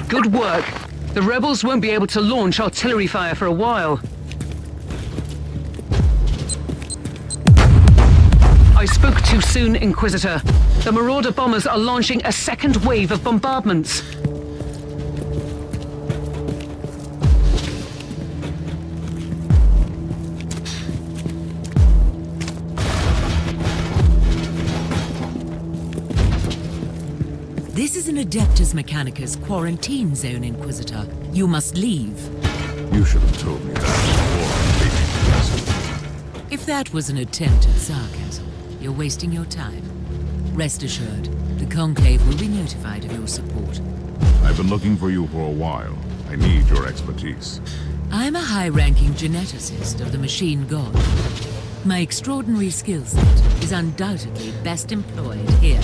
Good work. The rebels won't be able to launch artillery fire for a while. I spoke too soon, Inquisitor. The Marauder bombers are launching a second wave of bombardments. This is an Adeptus Mechanicus quarantine zone, Inquisitor. You must leave. You should have told me that before. If that was an attempt at sarcasm, you're wasting your time. Rest assured, the Conclave will be notified of your support. I've been looking for you for a while. I need your expertise. I'm a high-ranking geneticist of the Machine God. My extraordinary skill set is undoubtedly best employed here.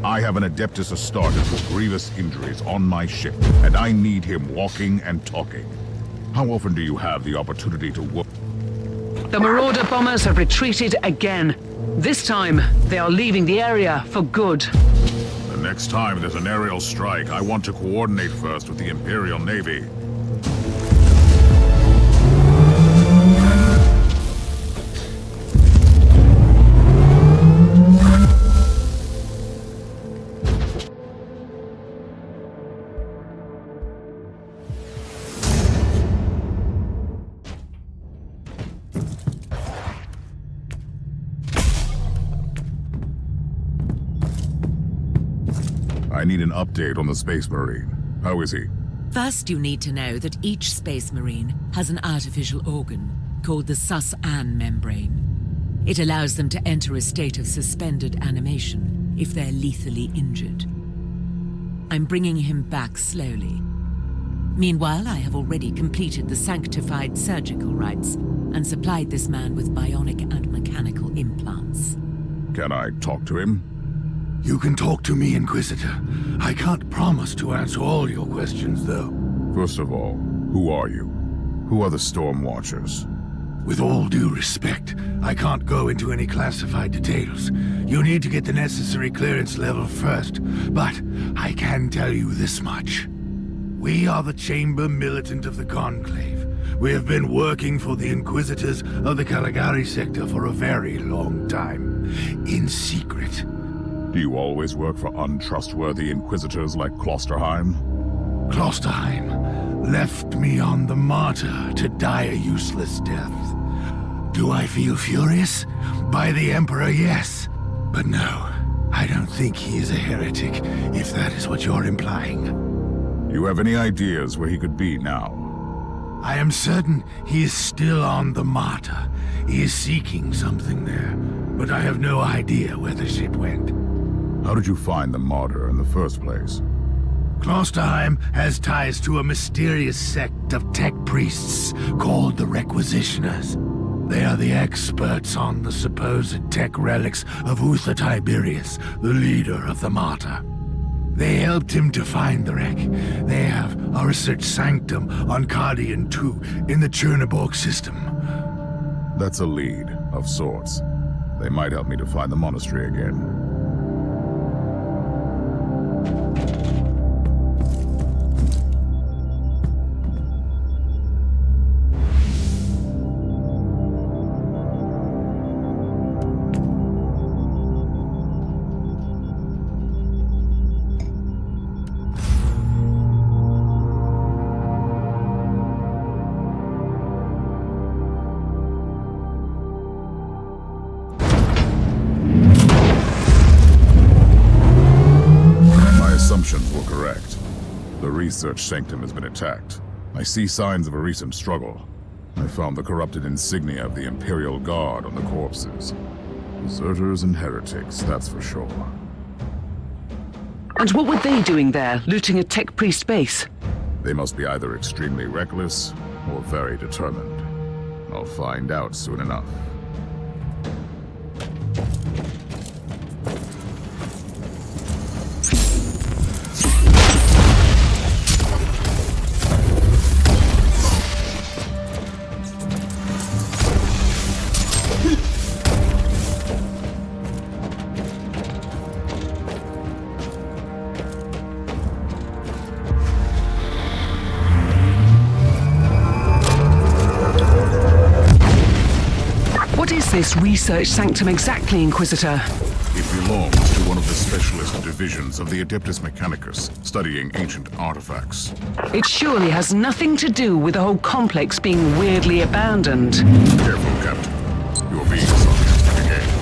I have an Adeptus Astartes with grievous injuries on my ship, and I need him walking and talking. How often do you have the opportunity to work? The Marauder bombers have retreated again. This time, they are leaving the area for good. The next time there's an aerial strike, I want to coordinate first with the Imperial Navy. I need an update on the Space Marine. How is he? First, you need to know that each Space Marine has an artificial organ called the Sus-An membrane. It allows them to enter a state of suspended animation if they're lethally injured. I'm bringing him back slowly. Meanwhile, I have already completed the sanctified surgical rites and supplied this man with bionic and mechanical implants. Can I talk to him? You can talk to me, Inquisitor. I can't promise to answer all your questions, though. First of all, who are you? Who are the Storm Watchers? With all due respect, I can't go into any classified details. You need to get the necessary clearance level first, but I can tell you this much. We are the Chamber Militant of the Conclave. We have been working for the Inquisitors of the Caligari sector for a very long time, in secret. Do you always work for untrustworthy Inquisitors like Klosterheim? Klosterheim left me on the Martyr to die a useless death. Do I feel furious? By the Emperor, yes. But no, I don't think he is a heretic, if that is what you're implying. Do you have any ideas where he could be now? I am certain he is still on the Martyr. He is seeking something there, but I have no idea where the ship went. How did you find the Martyr in the first place? Klosterheim has ties to a mysterious sect of tech priests called the Requisitioners. They are the experts on the supposed tech relics of Uther Tiberius, the leader of the Martyr. They helped him to find the wreck. They have a research sanctum on Cardian 2 in the Cherniborg system. That's a lead, of sorts. They might help me to find the monastery again. Were correct. The research sanctum has been attacked. I see signs of a recent struggle. I found the corrupted insignia of the Imperial Guard on the corpses. Deserters and heretics, that's for sure. And what were they doing there, looting a tech priest base? They must be either extremely reckless or very determined. I'll find out soon enough. This research sanctum exactly, Inquisitor? It belongs to one of the specialist divisions of the Adeptus Mechanicus, studying ancient artifacts. It surely has nothing to do with the whole complex being weirdly abandoned. Careful, Captain. You're being sarcastic again.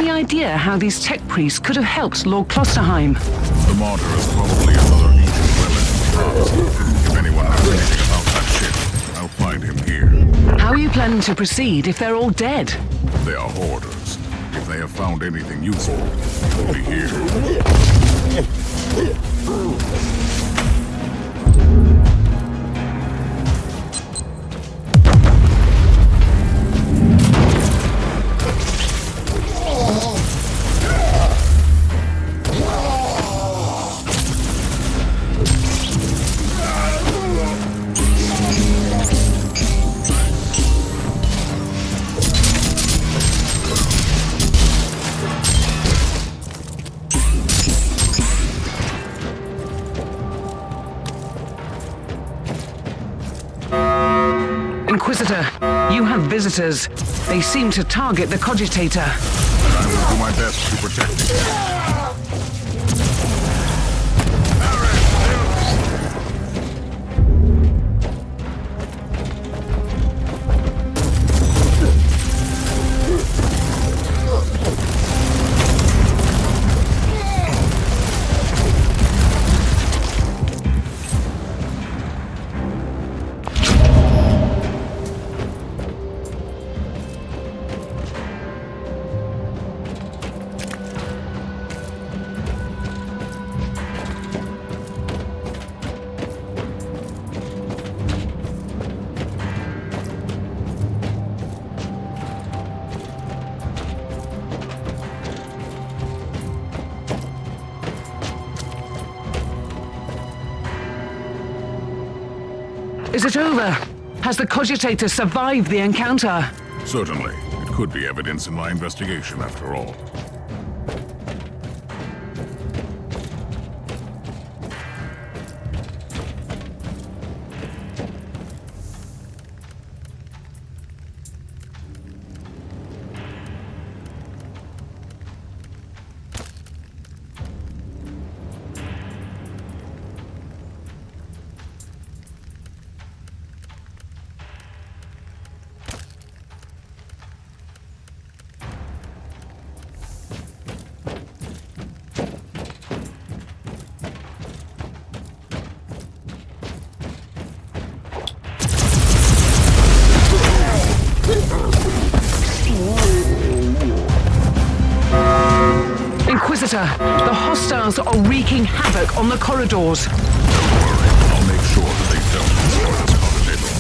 Idea how these tech priests could have helped Lord Klosterheim. The Martyr is probably another ancient relic. If anyone knows anything about that ship, I'll find him here. How are you planning to proceed if they're all dead? They are hoarders. If they have found anything useful, it will be here. Inquisitor, you have visitors. They seem to target the Cogitator. I will do my best to protect you. Is it over? Has the Cogitator survived the encounter? Certainly. It could be evidence in my investigation, after all. Inquisitor, the hostiles are wreaking havoc on the corridors. Don't worry, I'll make sure that they don't destroy this Cogitator.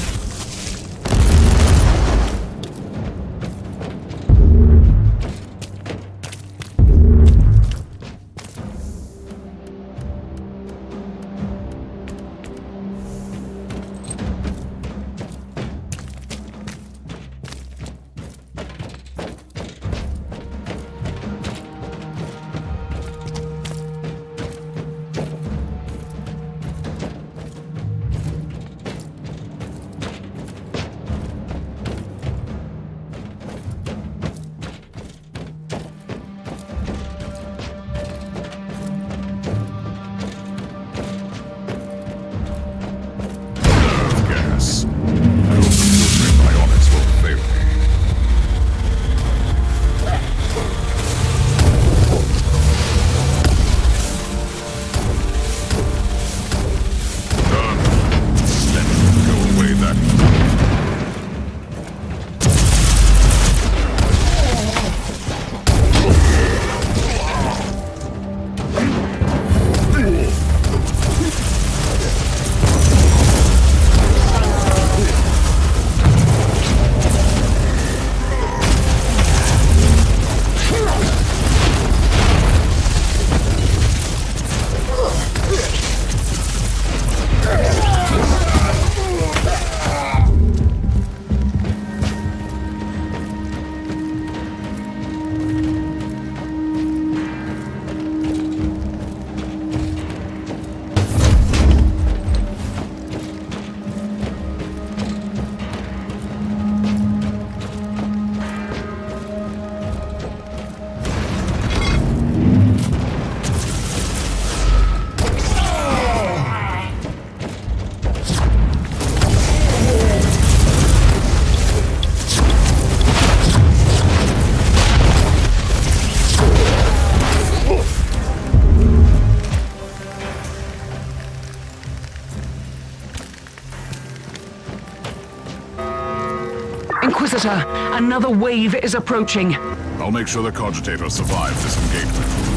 Inquisitor, another wave is approaching. I'll make sure the Cogitator survives this engagement.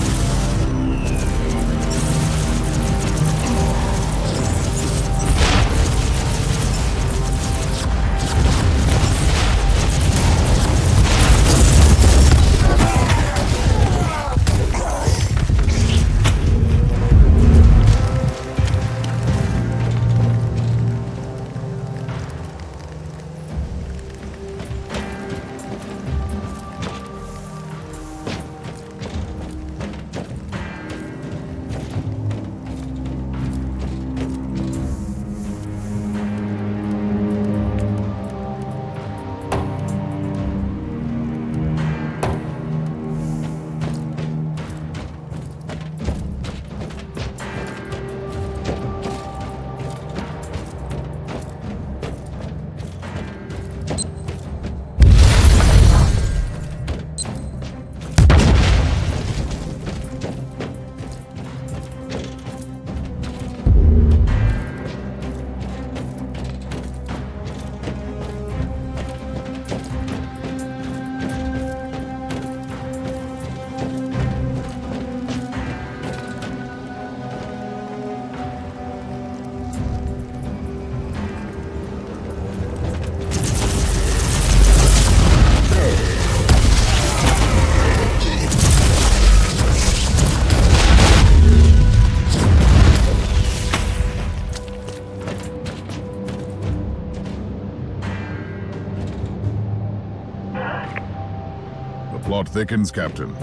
plot thickens, Captain.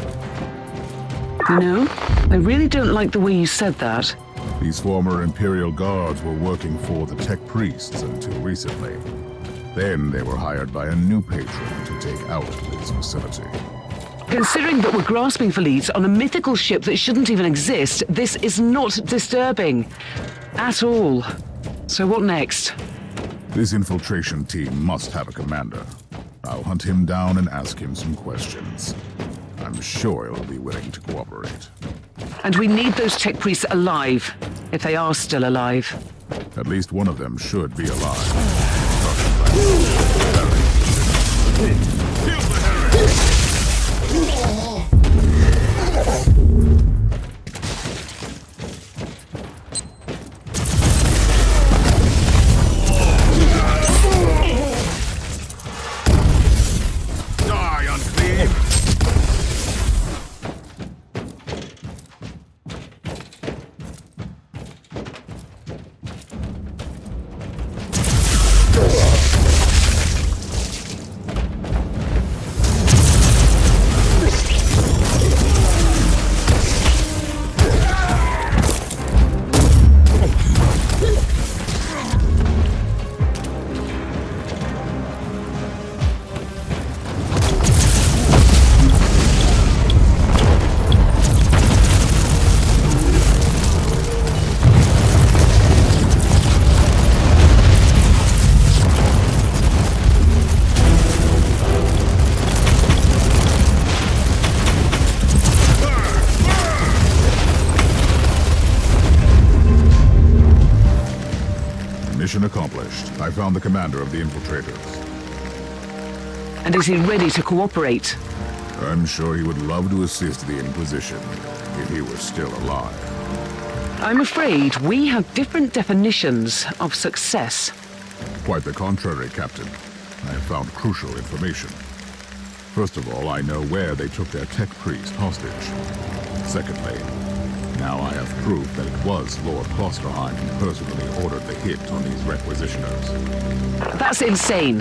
You know, I really don't like the way you said that. These former Imperial guards were working for the tech priests until recently. Then they were hired by a new patron to take out this facility. Considering that we're grasping for leads on a mythical ship that shouldn't even exist, this is not disturbing. At all. So what next? This infiltration team must have a commander. I'll hunt him down and ask him some questions. I'm sure he'll be willing to cooperate. And we need those tech priests alive, if they are still alive. At least one of them should be alive. Mission accomplished. I found the commander of the infiltrators. And is he ready to cooperate? I'm sure he would love to assist the Inquisition if he were still alive. I'm afraid we have different definitions of success. Quite the contrary, Captain. I have found crucial information. First of all, I know where they took their tech priest hostage. Secondly, now I have proof that it was Lord Klosterheim who personally ordered the hit on these requisitioners. That's insane.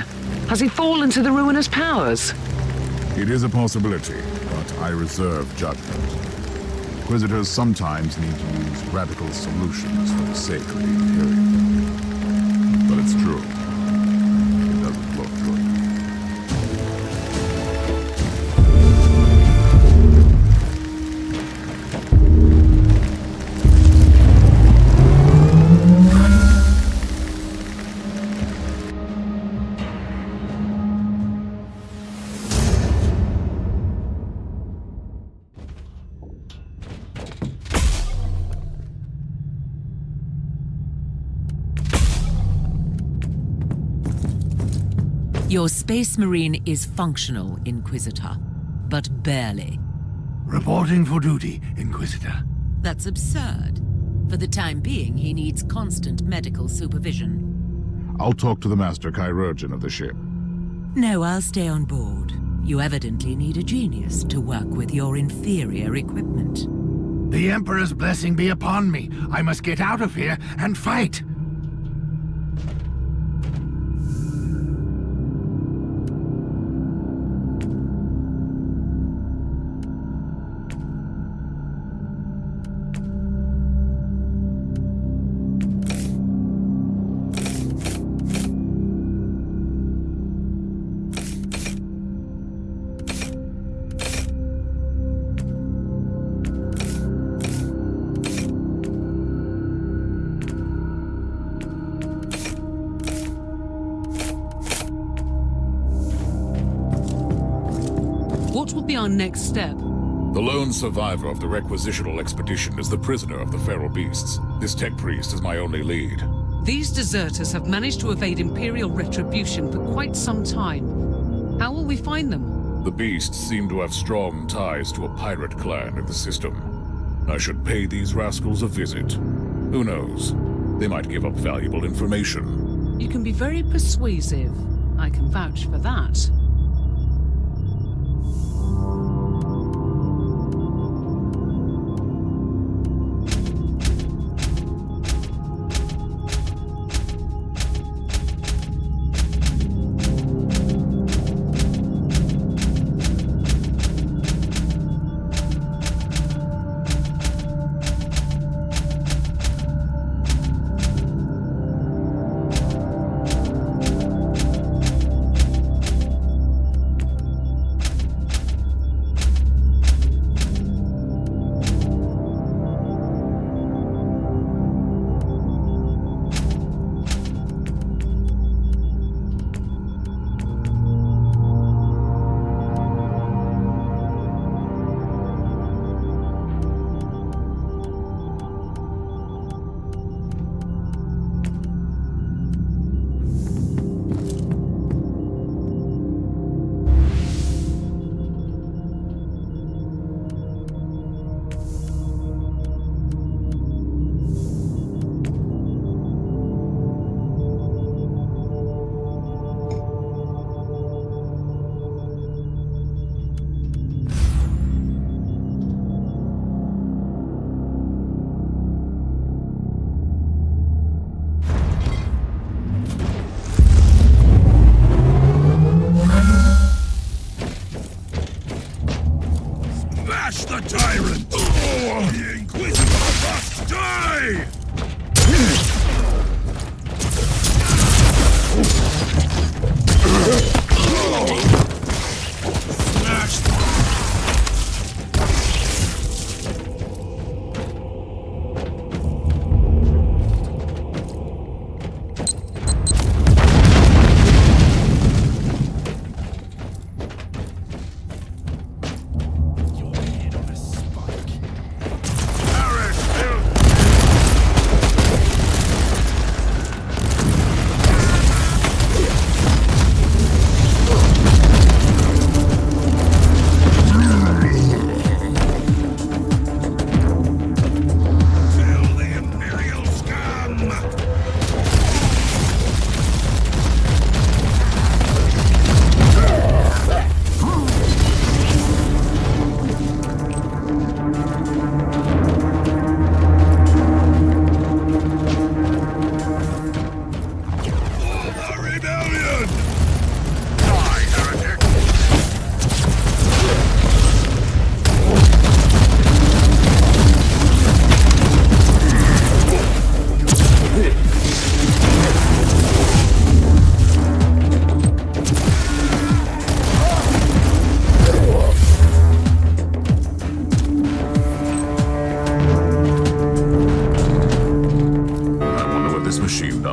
Has he fallen to the ruinous powers? It is a possibility, but I reserve judgment. Inquisitors sometimes need to use radical solutions for the sake of the Imperium. But it's true. It doesn't look good. Your Space Marine is functional, Inquisitor, but barely. Reporting for duty, Inquisitor. That's absurd. For the time being, he needs constant medical supervision. I'll talk to the Master Chirurgeon of the ship. No, I'll stay on board. You evidently need a genius to work with your inferior equipment. The Emperor's blessing be upon me. I must get out of here and fight. What will be our next step? The lone survivor of the requisitional expedition is the prisoner of the feral beasts. This tech priest is my only lead. These deserters have managed to evade Imperial retribution for quite some time. How will we find them? The beasts seem to have strong ties to a pirate clan in the system. I should pay these rascals a visit. Who knows? They might give up valuable information. You can be very persuasive. I can vouch for that.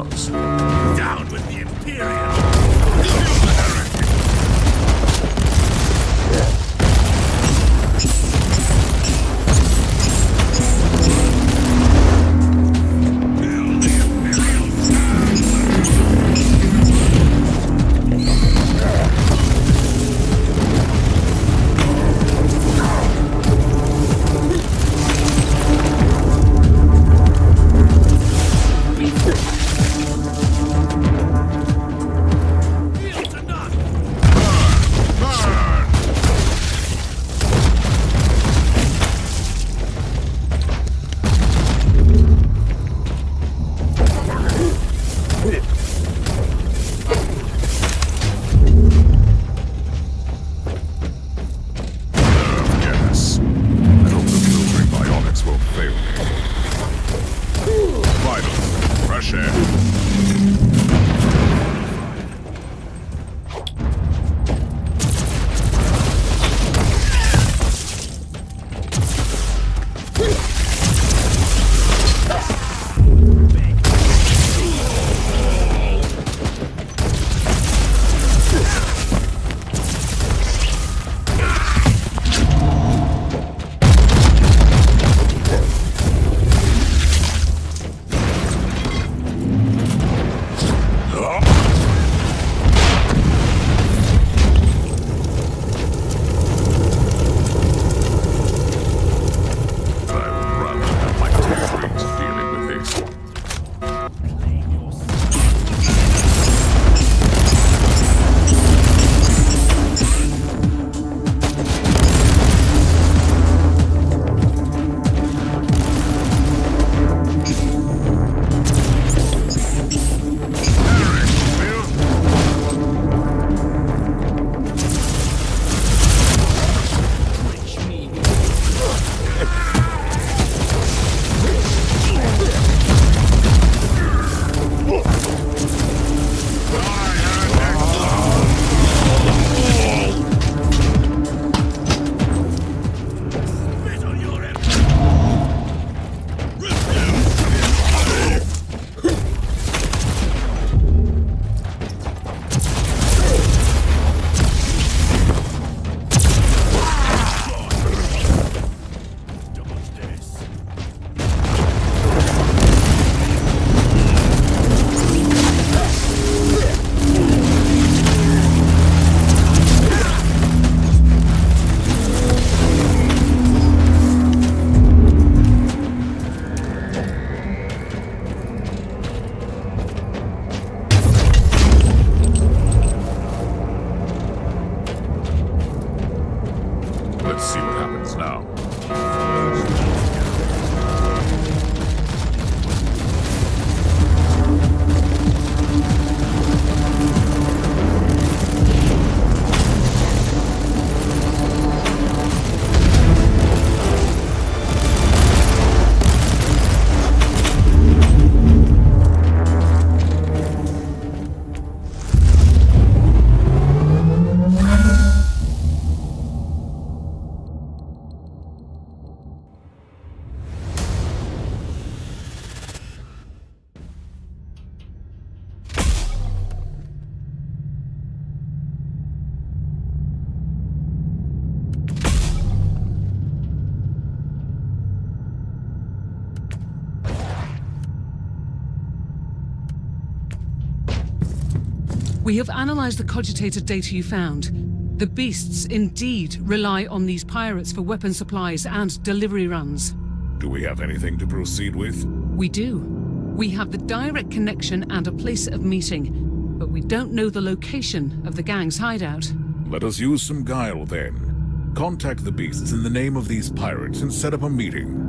gods. Down with the Imperium! We have analyzed the cogitated data you found. The beasts indeed rely on these pirates for weapon supplies and delivery runs. Do we have anything to proceed with? We do. We have the direct connection and a place of meeting, but we don't know the location of the gang's hideout. Let us use some guile then. Contact the beasts in the name of these pirates and set up a meeting.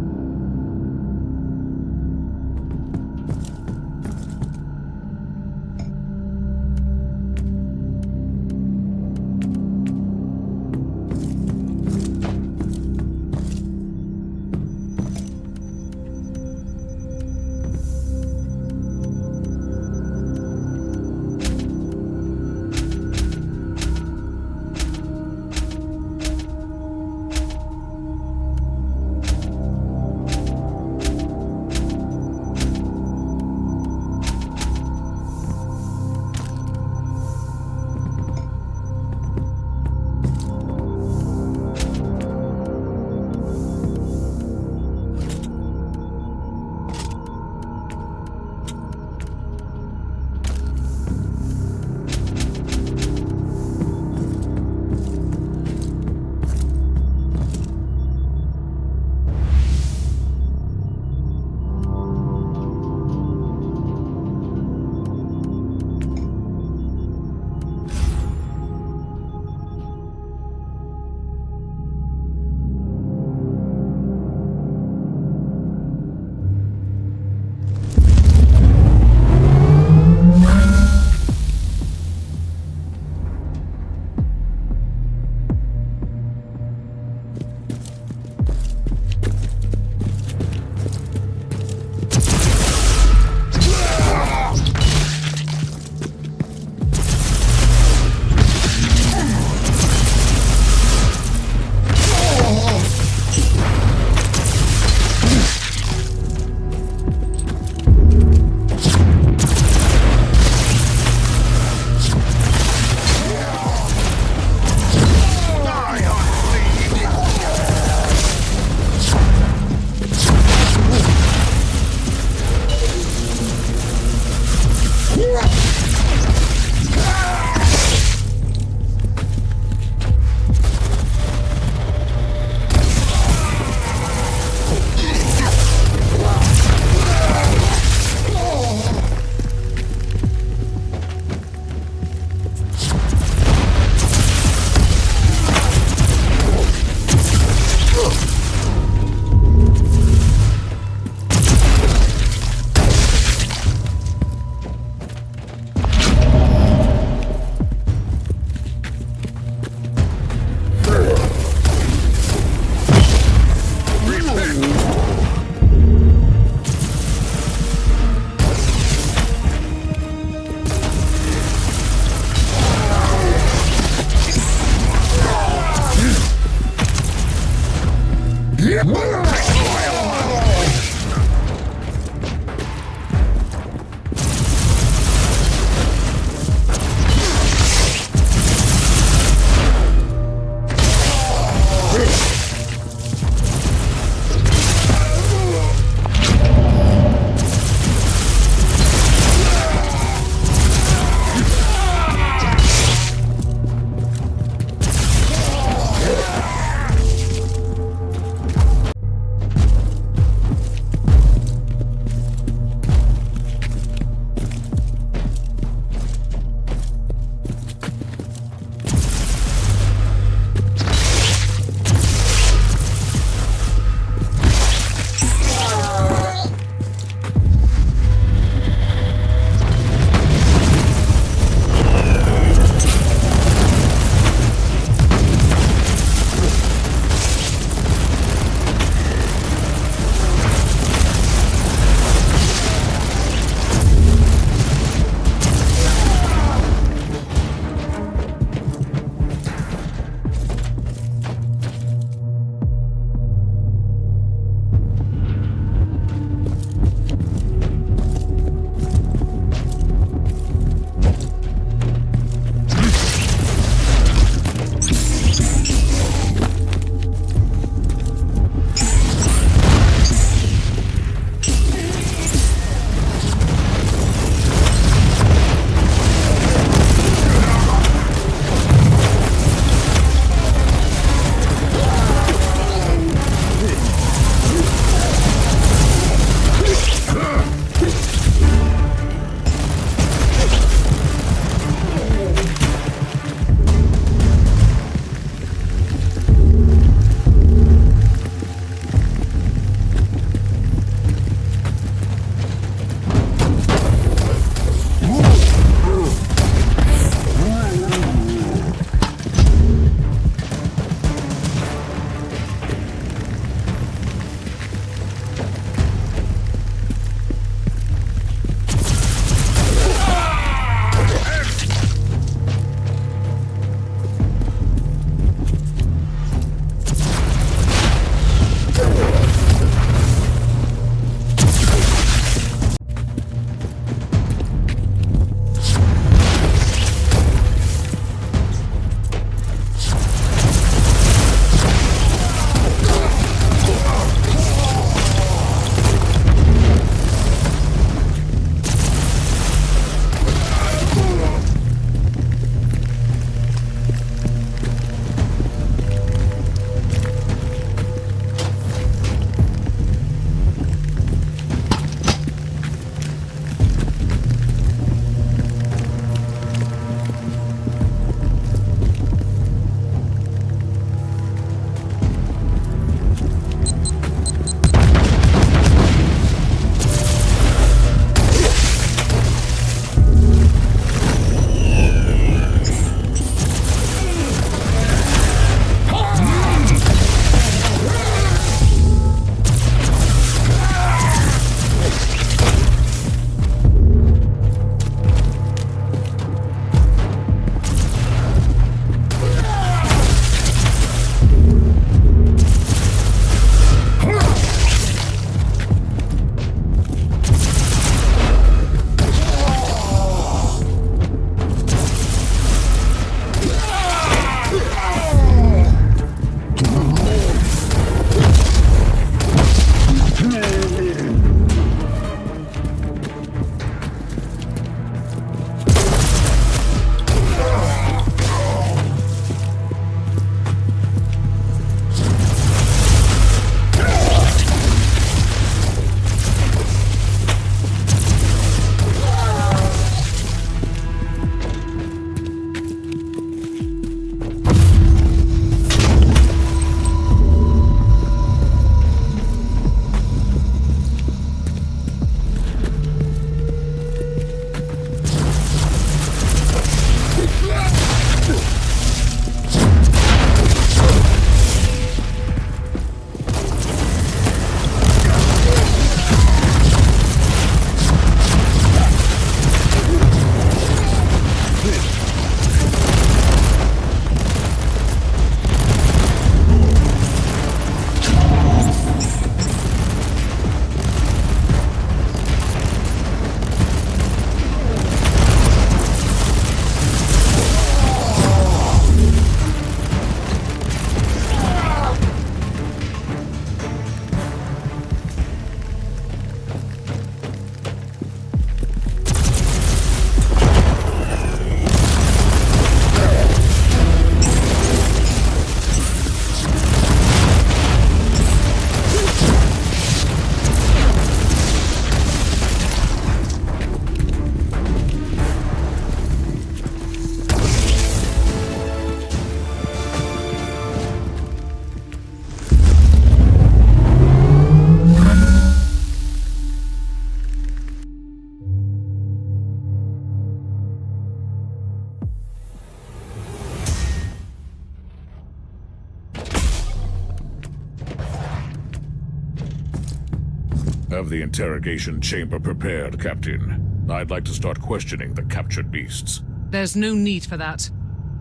have the interrogation chamber prepared, Captain. I'd like to start questioning the captured beasts. There's no need for that.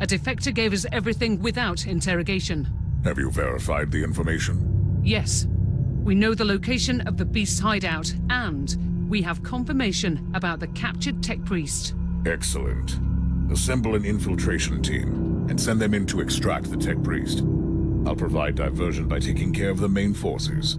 A defector gave us everything without interrogation. Have you verified the information? Yes. We know the location of the beast's hideout, and we have confirmation about the captured tech priest. Excellent. Assemble an infiltration team, and send them in to extract the tech priest. I'll provide diversion by taking care of the main forces.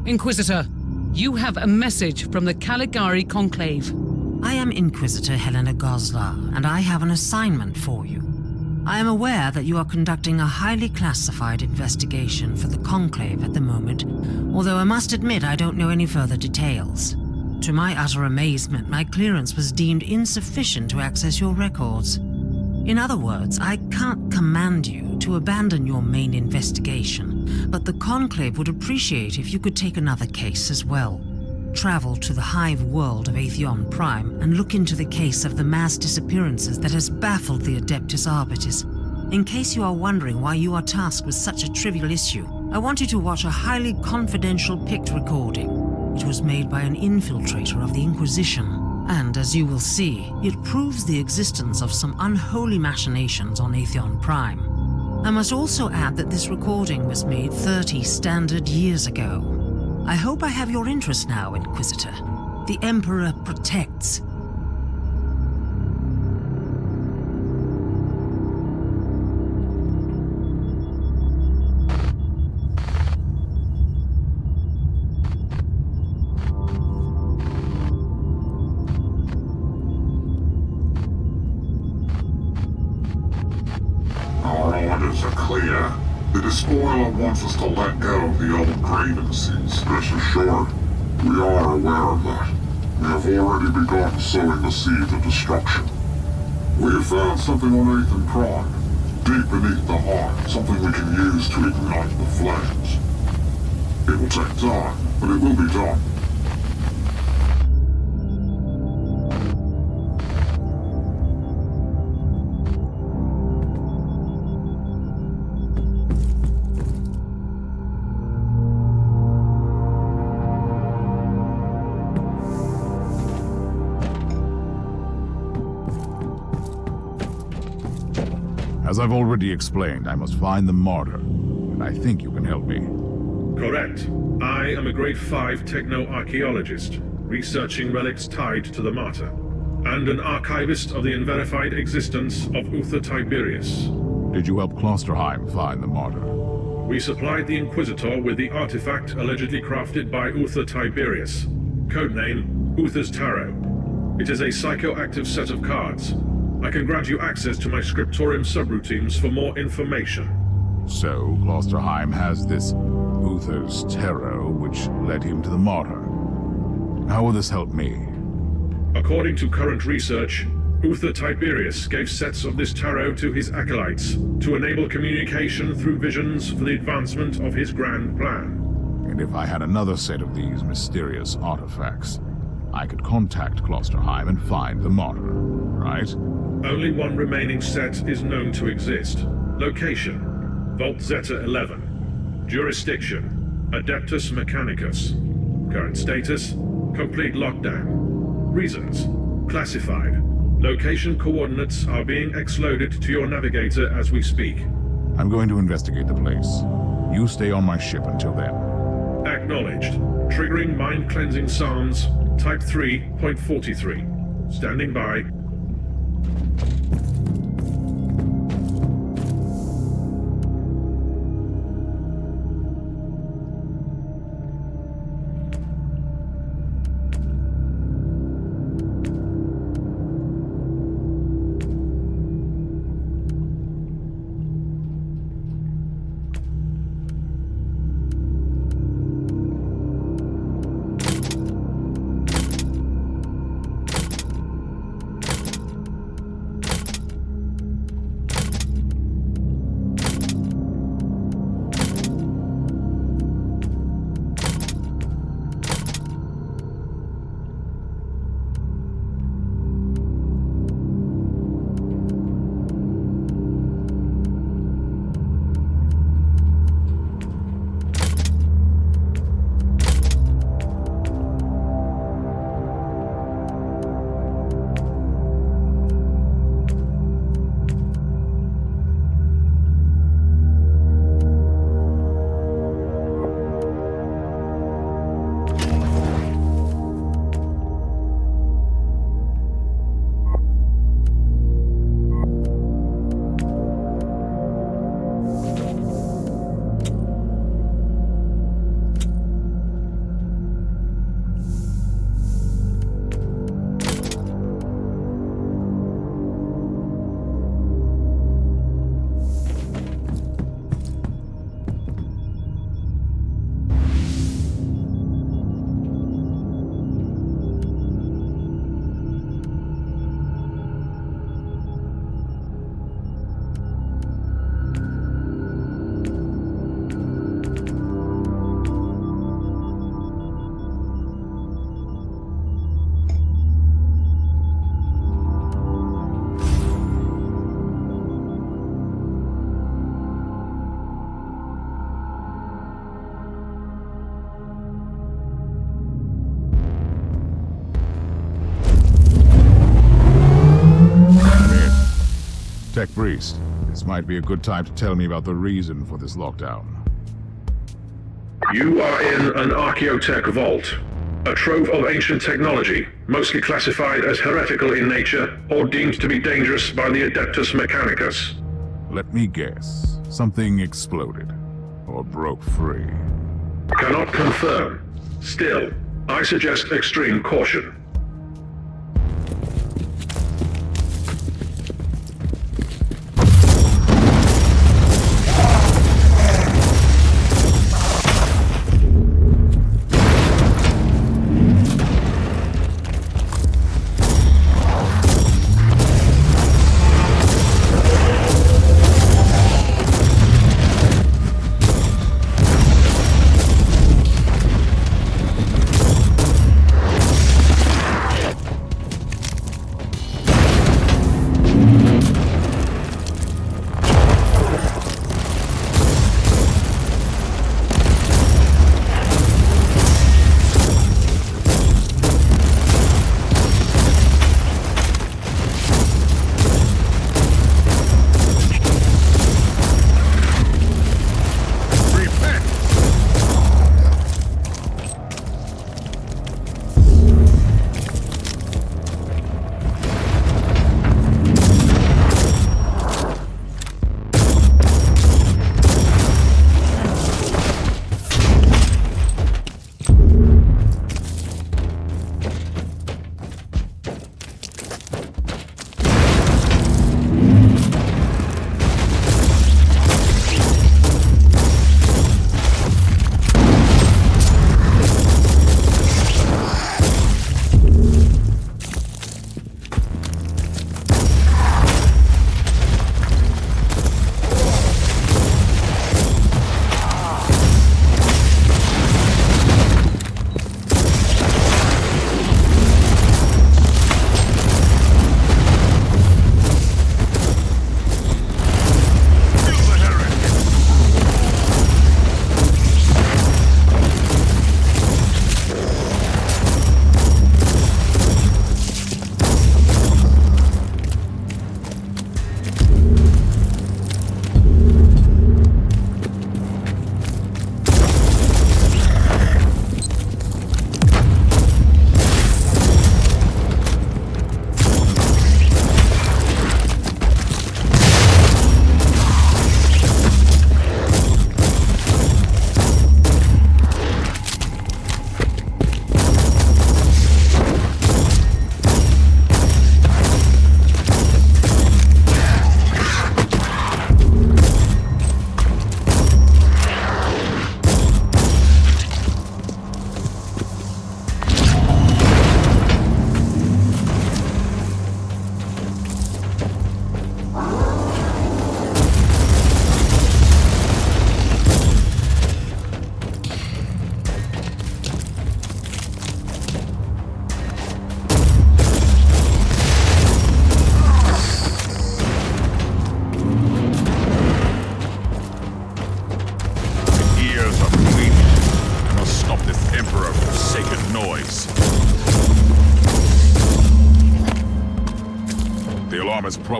Inquisitor, you have a message from the Caligari Conclave. I am Inquisitor Helena Goslar, and I have an assignment for you. I am aware that you are conducting a highly classified investigation for the Conclave at the moment, although I must admit I don't know any further details. To my utter amazement, my clearance was deemed insufficient to access your records. In other words, I can't command you to abandon your main investigation, but the Conclave would appreciate if you could take another case as well. Travel to the hive world of Atheon Prime and look into the case of the mass disappearances that has baffled the Adeptus Arbitis. In case you are wondering why you are tasked with such a trivial issue, I want you to watch a highly confidential picked recording. It was made by an infiltrator of the Inquisition. And as you will see, it proves the existence of some unholy machinations on Atheon Prime. I must also add that this recording was made 30 standard years ago. I hope I have your interest now, Inquisitor. The Emperor protects. The despoiler wants us to let go of the old grievances. Rest assured, we are aware of that. We have already begun sowing the seeds of destruction. We have found something on Atheon Prime, deep beneath the heart, something we can use to ignite the flames. It will take time, but it will be done. As I've already explained, I must find the Martyr, and I think you can help me. Correct. I am a Grade 5 techno-archaeologist, researching relics tied to the Martyr, and an archivist of the unverified existence of Uther Tiberius. Did you help Klosterheim find the Martyr? We supplied the Inquisitor with the artifact allegedly crafted by Uther Tiberius, codename Uther's Tarot. It is a psychoactive set of cards. I can grant you access to my scriptorium subroutines for more information. So, Klosterheim has this Uther's Tarot, which led him to the Martyr. How will this help me? According to current research, Uther Tiberius gave sets of this tarot to his acolytes to enable communication through visions for the advancement of his grand plan. And if I had another set of these mysterious artifacts, I could contact Klosterheim and find the Martyr, right? Only one remaining set is known to exist. Location: Vault Zeta 11. Jurisdiction: Adeptus Mechanicus. Current status: complete lockdown. Reasons: classified. Location coordinates are being exloaded to your navigator as we speak. I'm going to investigate the place. You stay on my ship until then. Acknowledged. Triggering mind-cleansing psalms, Type 3.43. Standing by. Tech Priest, this might be a good time to tell me about the reason for this lockdown. You are in an archaeotech vault. A trove of ancient technology, mostly classified as heretical in nature or deemed to be dangerous by the Adeptus Mechanicus. Let me guess. Something exploded. Or broke free. Cannot confirm. Still, I suggest extreme caution.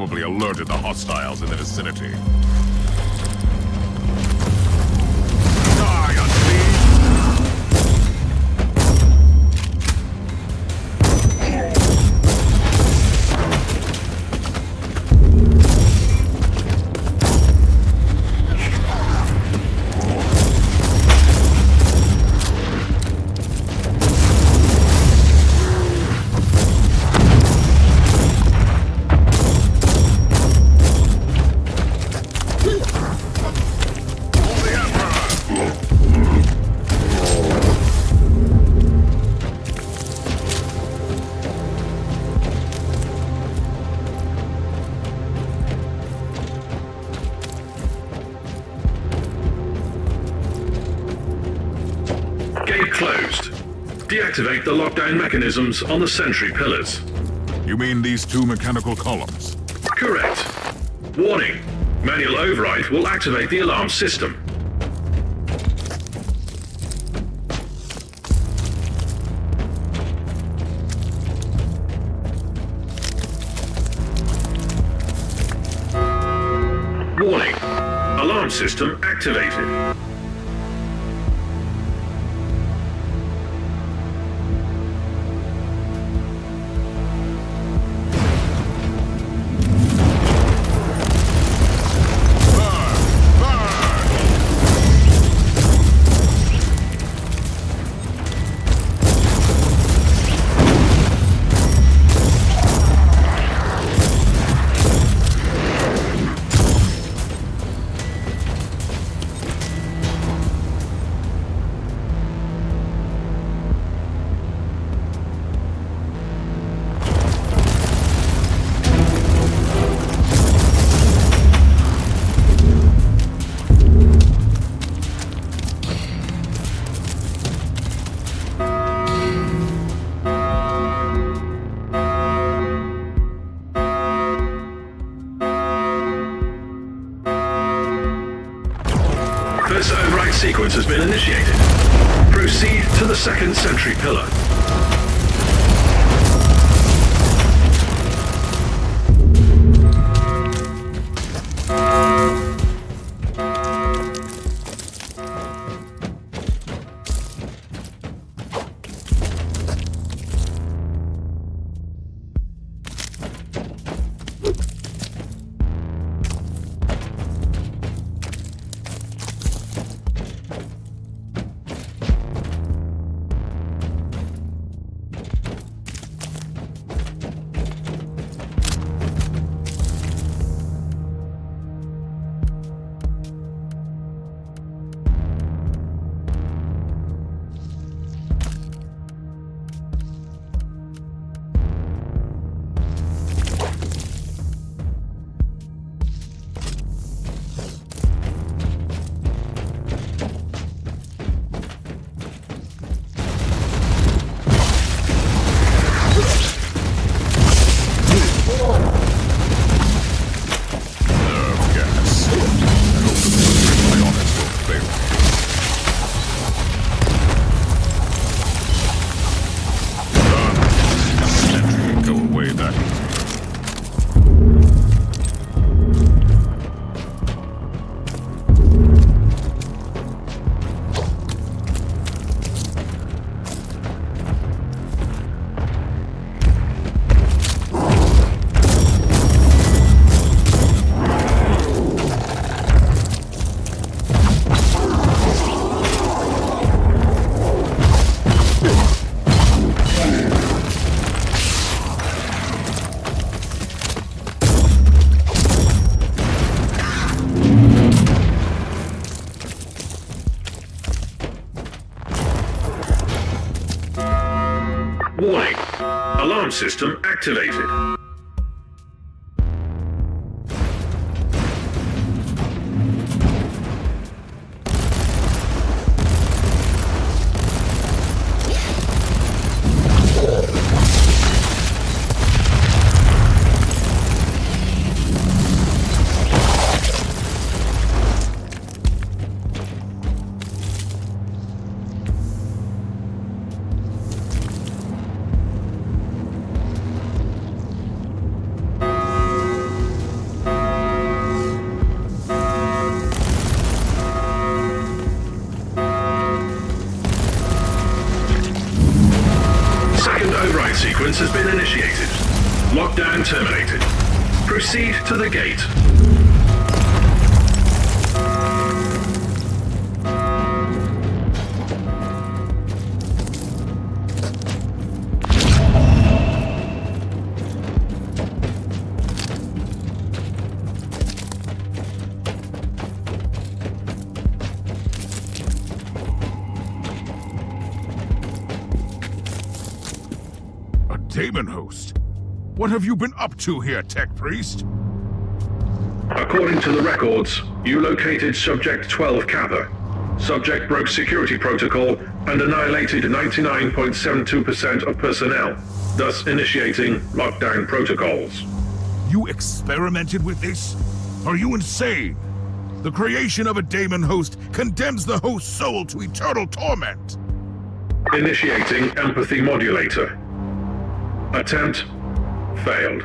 probably alerted the hostiles in the vicinity. Die, unleashed! Closed. Deactivate the lockdown mechanisms on the sentry pillars. You mean these two mechanical columns? Correct. Warning. Manual override will activate the alarm system. Warning. Alarm system activated. This override sequence has been initiated. Proceed to the second sentry pillar. Warning. Alarm system activated. to the gate. Demon host? What have you been up to here, Tech Priest? According to the records, you located Subject 12 Kappa. Subject broke security protocol and annihilated 99.72% of personnel, thus initiating lockdown protocols. You experimented with this? Are you insane? The creation of a demon host condemns the host's soul to eternal torment. Initiating empathy modulator. Attempt failed.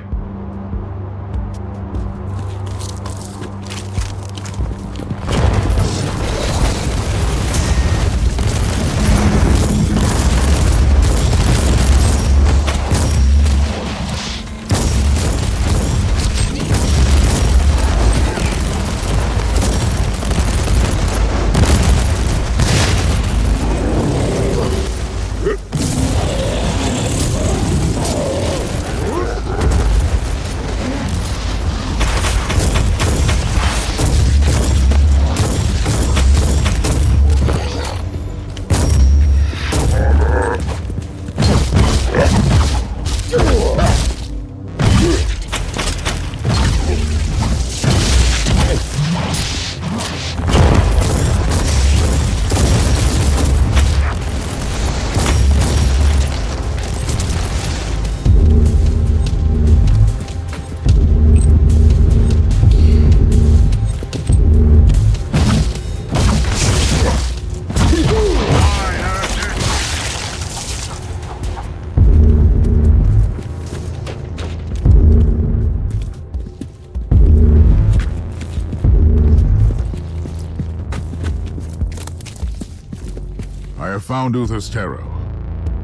Found Uther's Tarot.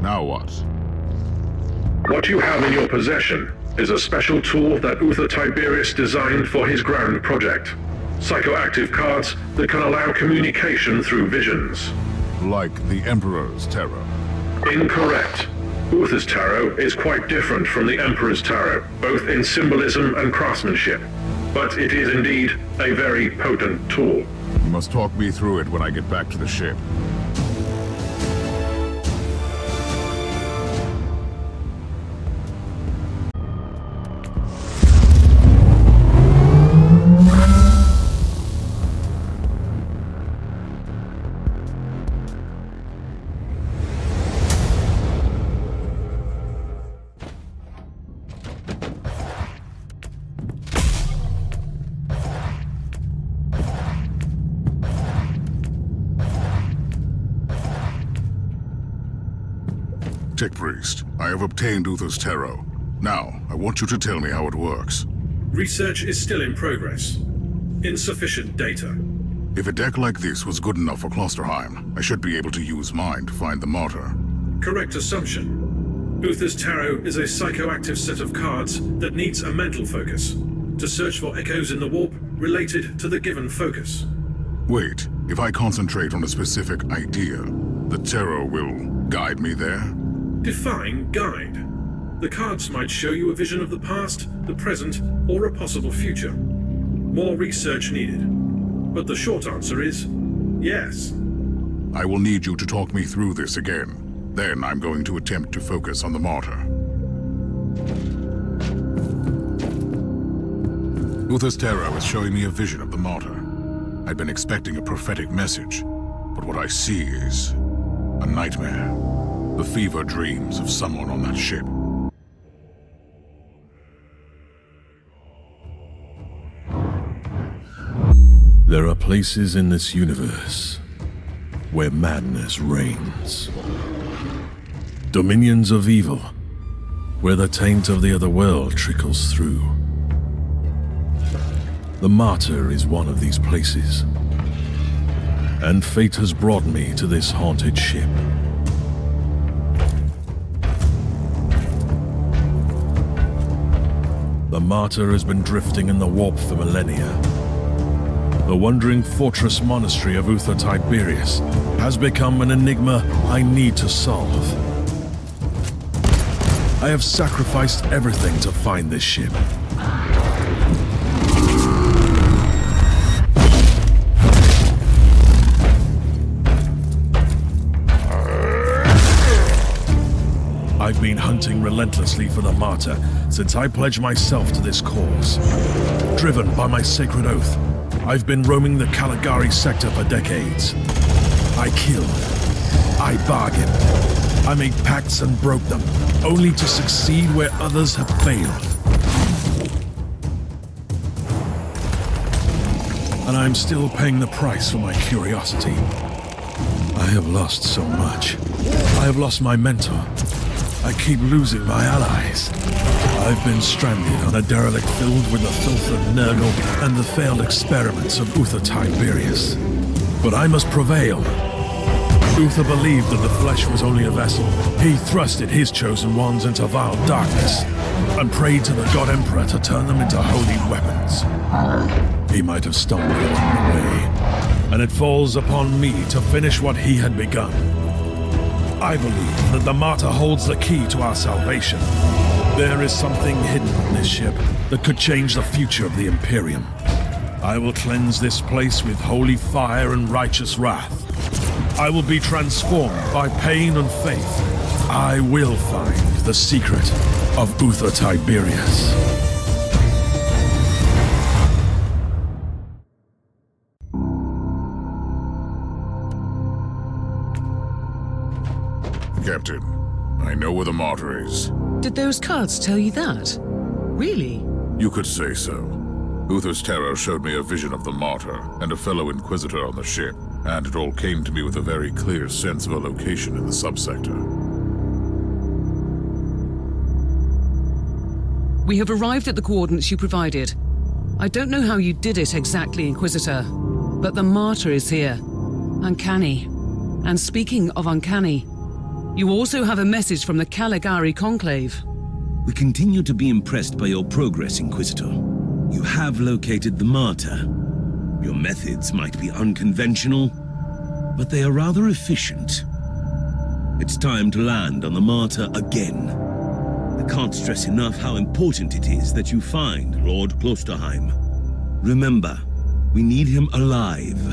Now what? What you have in your possession is a special tool that Uther Tiberius designed for his ground project. Psychoactive cards that can allow communication through visions. Like the Emperor's Tarot? Incorrect. Uther's Tarot is quite different from the Emperor's Tarot, both in symbolism and craftsmanship. But it is indeed a very potent tool. You must talk me through it when I get back to the ship. Tech Priest, I have obtained Uther's Tarot. Now, I want you to tell me how it works. Research is still in progress. Insufficient data. If a deck like this was good enough for Klosterheim, I should be able to use mine to find the Martyr. Correct assumption. Uther's Tarot is a psychoactive set of cards that needs a mental focus to search for echoes in the warp related to the given focus. Wait, if I concentrate on a specific idea, the Tarot will guide me there? Define guide. The cards might show you a vision of the past, the present, or a possible future. More research needed. But the short answer is yes. I will need you to talk me through this again. Then I'm going to attempt to focus on the Martyr. Uther's Tarot is showing me a vision of the Martyr. I'd been expecting a prophetic message, but what I see is a nightmare. The fever dreams of someone on that ship. There are places in this universe where madness reigns. Dominions of evil, where the taint of the other world trickles through. The Martyr is one of these places, and fate has brought me to this haunted ship. The The Martyr has been drifting in the warp for millennia. The wandering fortress monastery of Uther Tiberius has become an enigma I need to solve. I have sacrificed everything to find this ship. I've been hunting relentlessly for the Martyr since I pledged myself to this cause. Driven by my sacred oath, I've been roaming the Caligari sector for decades. I killed. I bargained. I made pacts and broke them, only to succeed where others have failed. And I'm still paying the price for my curiosity. I have lost so much. I have lost my mentor. I keep losing my allies. I've been stranded on a derelict filled with the filth of Nurgle and the failed experiments of Uther Tiberius. But I must prevail. Uther believed that the flesh was only a vessel. He thrusted his chosen ones into vile darkness and prayed to the God Emperor to turn them into holy weapons. He might have stumbled along the way, and it falls upon me to finish what he had begun. I believe that the Martyr holds the key to our salvation. There is something hidden on this ship that could change the future of the Imperium. I will cleanse this place with holy fire and righteous wrath. I will be transformed by pain and faith. I will find the secret of Uther Tiberius. Captain, I know where the Martyr is. Did those cards tell you that? Really? You could say so. Uther's terror showed me a vision of the Martyr and a fellow Inquisitor on the ship, and it all came to me with a very clear sense of a location in the subsector. We have arrived at the coordinates you provided. I don't know how you did it exactly, Inquisitor, but the Martyr is here. Uncanny. And speaking of uncanny, you also have a message from the Caligari Conclave. We continue to be impressed by your progress, Inquisitor. You have located the Martyr. Your methods might be unconventional, but they are rather efficient. It's time to land on the Martyr again. I can't stress enough how important it is that you find Lord Klosterheim. Remember, we need him alive,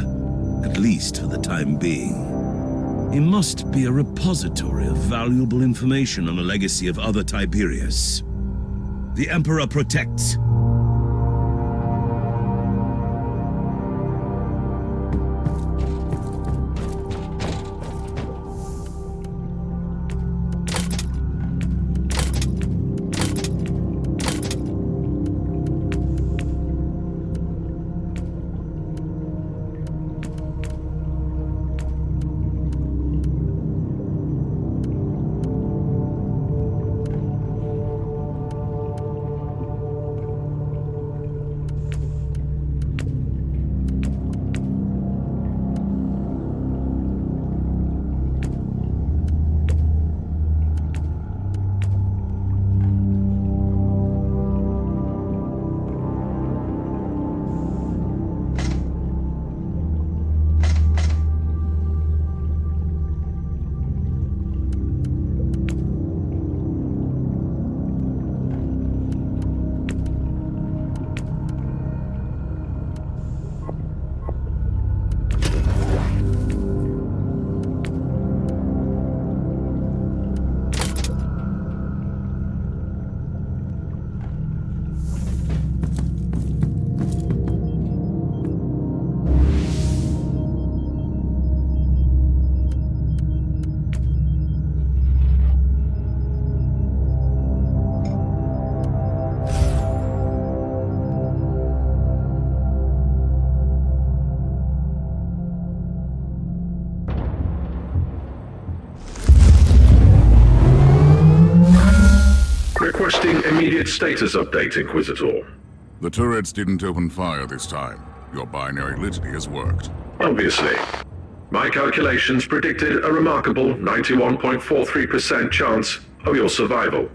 at least for the time being. He must be a repository of valuable information on the legacy of other Tiberius. The Emperor protects. Requesting immediate status update, Inquisitor. The turrets didn't open fire this time. Your binary litany has worked. Obviously. My calculations predicted a remarkable 91.43% chance of your survival.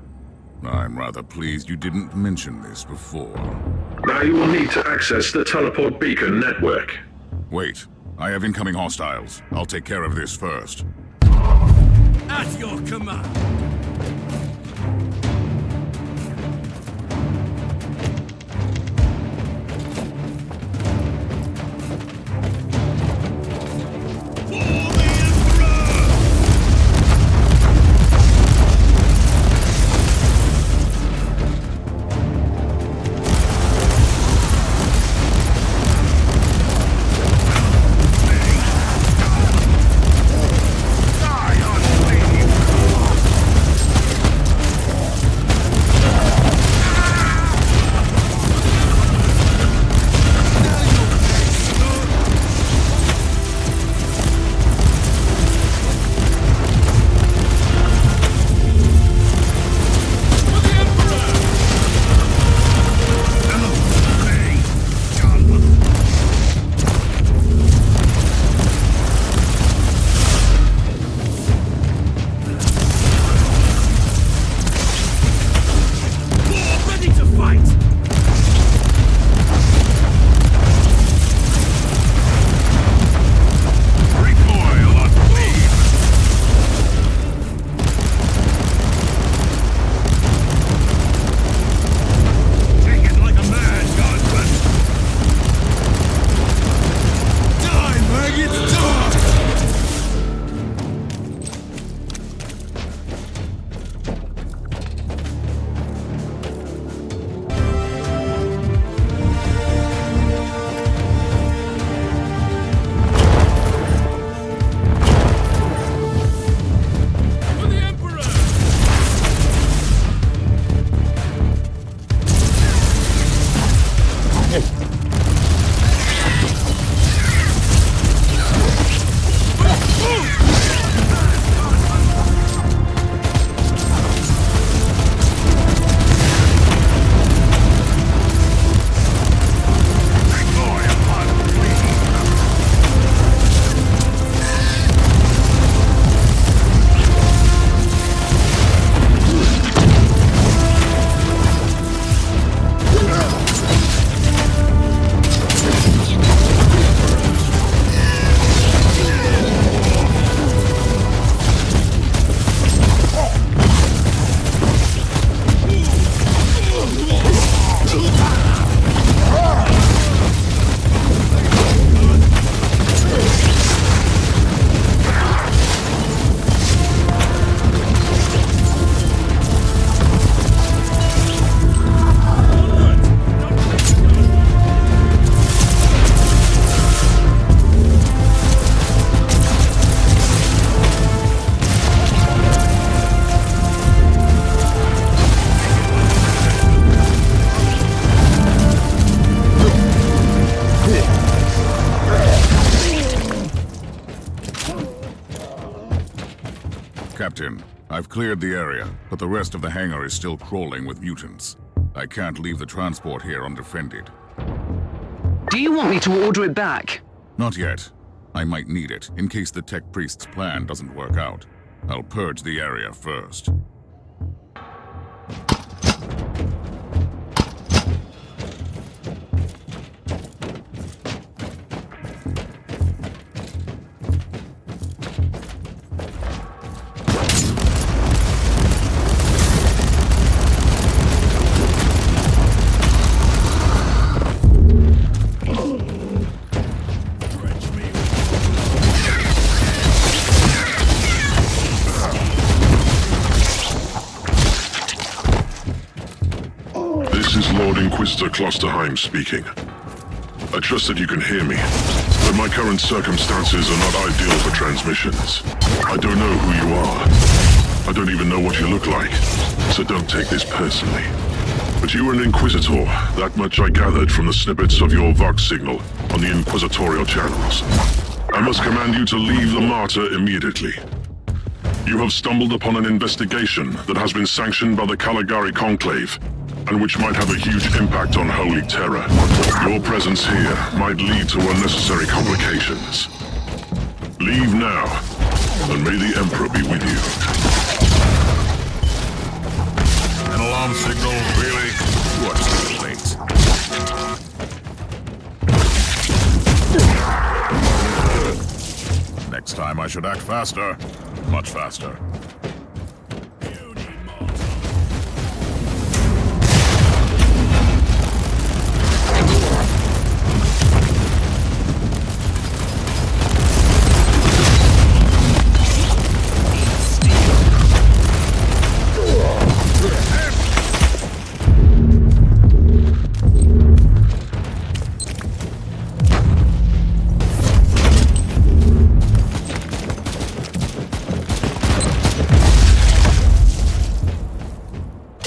I'm rather pleased you didn't mention this before. Now you will need to access the teleport beacon network. Wait, I have incoming hostiles. I'll take care of this first. At your command! Captain, I've cleared the area, but the rest of the hangar is still crawling with mutants. I can't leave the transport here undefended. Do you want me to order it back? Not yet. I might need it, in case the Tech Priest's plan doesn't work out. I'll purge the area first. Inquisitor Klosterheim speaking. I trust that you can hear me, but my current circumstances are not ideal for transmissions. I don't know who you are. I don't even know what you look like, so don't take this personally. But you were an Inquisitor, that much I gathered from the snippets of your Vox signal on the Inquisitorial channels. I must command you to leave the Martyr immediately. You have stumbled upon an investigation that has been sanctioned by the Caligari Conclave, and which might have a huge impact on Holy Terror. Your presence here might lead to unnecessary complications. Leave now, and may the Emperor be with you. An alarm signal, really? What's too late? Next time I should act faster. Much faster.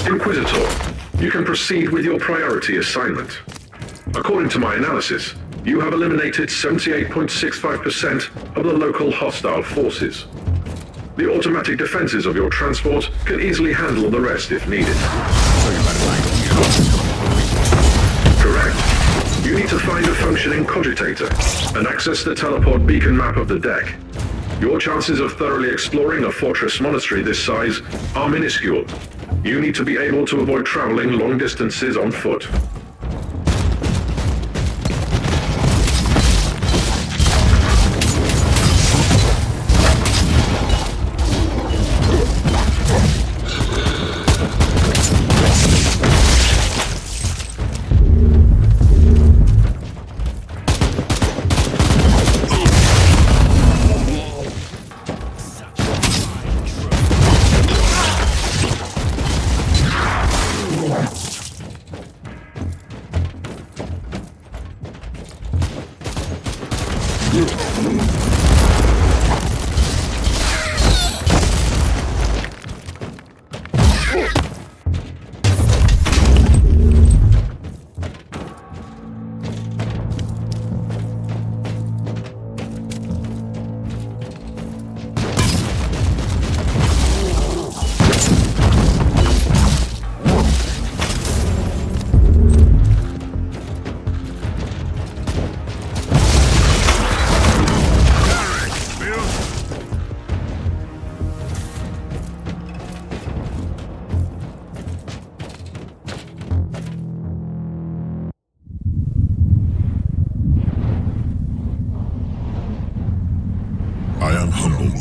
Inquisitor, you can proceed with your priority assignment. According to my analysis, you have eliminated 78.65% of the local hostile forces. The automatic defenses of your transport can easily handle the rest if needed. Correct. You need to find a functioning cogitator and access the teleport beacon map of the deck. Your chances of thoroughly exploring a fortress monastery this size are minuscule. You need to be able to avoid traveling long distances on foot.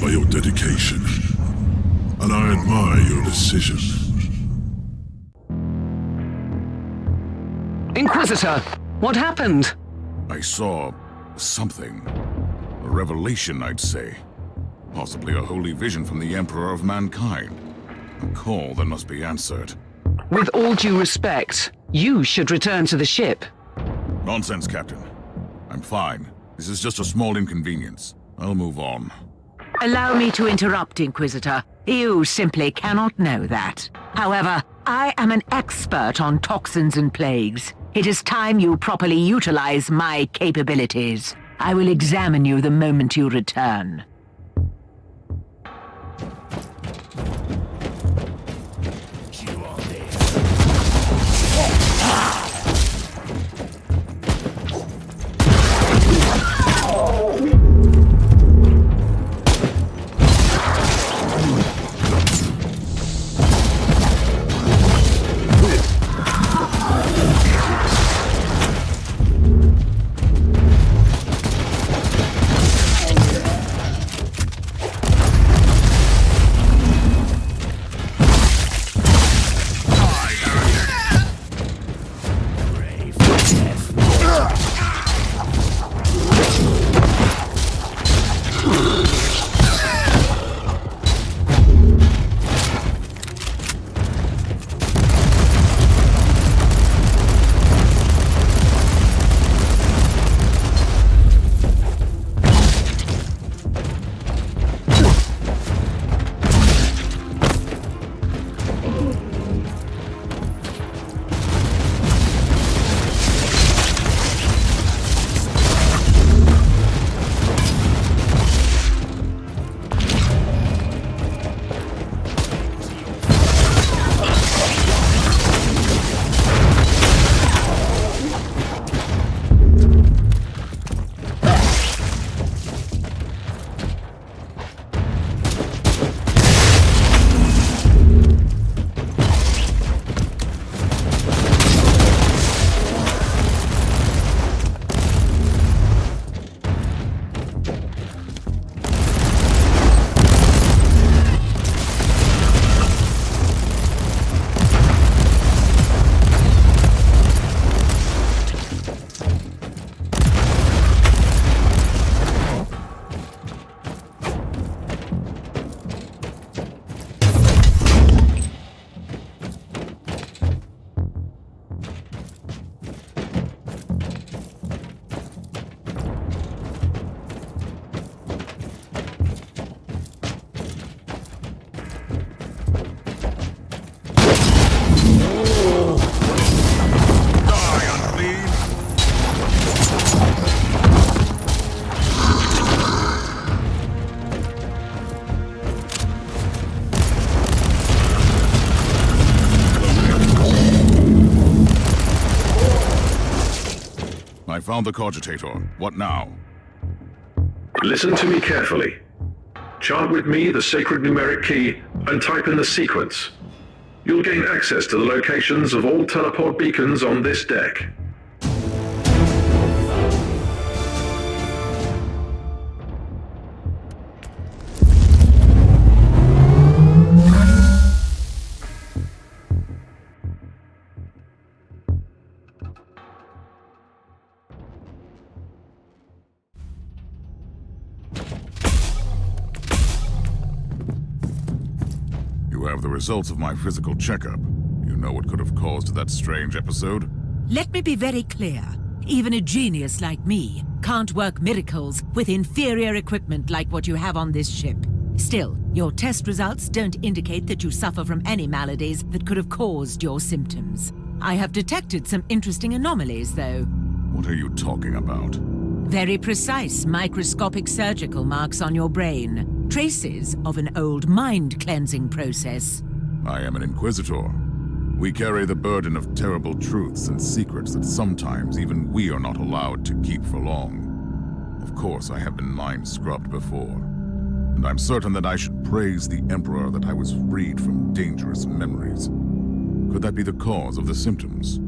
By your dedication, and I admire your decision. Inquisitor, what happened? I saw something. A revelation, I'd say. Possibly a holy vision from the Emperor of Mankind. A call that must be answered. With all due respect, you should return to the ship. Nonsense, Captain. I'm fine. This is just a small inconvenience. I'll move on. Allow me to interrupt, Inquisitor. You simply cannot know that. However, I am an expert on toxins and plagues. It is time you properly utilize my capabilities. I will examine you the moment you return. found the cogitator. What now? Listen to me carefully. Chant with me the sacred numeric key and type in the sequence. You'll gain access to the locations of all teleport beacons on this deck. You have the results of my physical checkup. You know what could have caused that strange episode? Let me be very clear. Even a genius like me can't work miracles with inferior equipment like what you have on this ship. Still, your test results don't indicate that you suffer from any maladies that could have caused your symptoms. I have detected some interesting anomalies, though. What are you talking about? Very precise microscopic surgical marks on your brain. Traces of an old mind-cleansing process. I am an Inquisitor. We carry the burden of terrible truths and secrets that sometimes even we are not allowed to keep for long. Of course, I have been mind-scrubbed before. And I'm certain that I should praise the Emperor that I was freed from dangerous memories. Could that be the cause of the symptoms?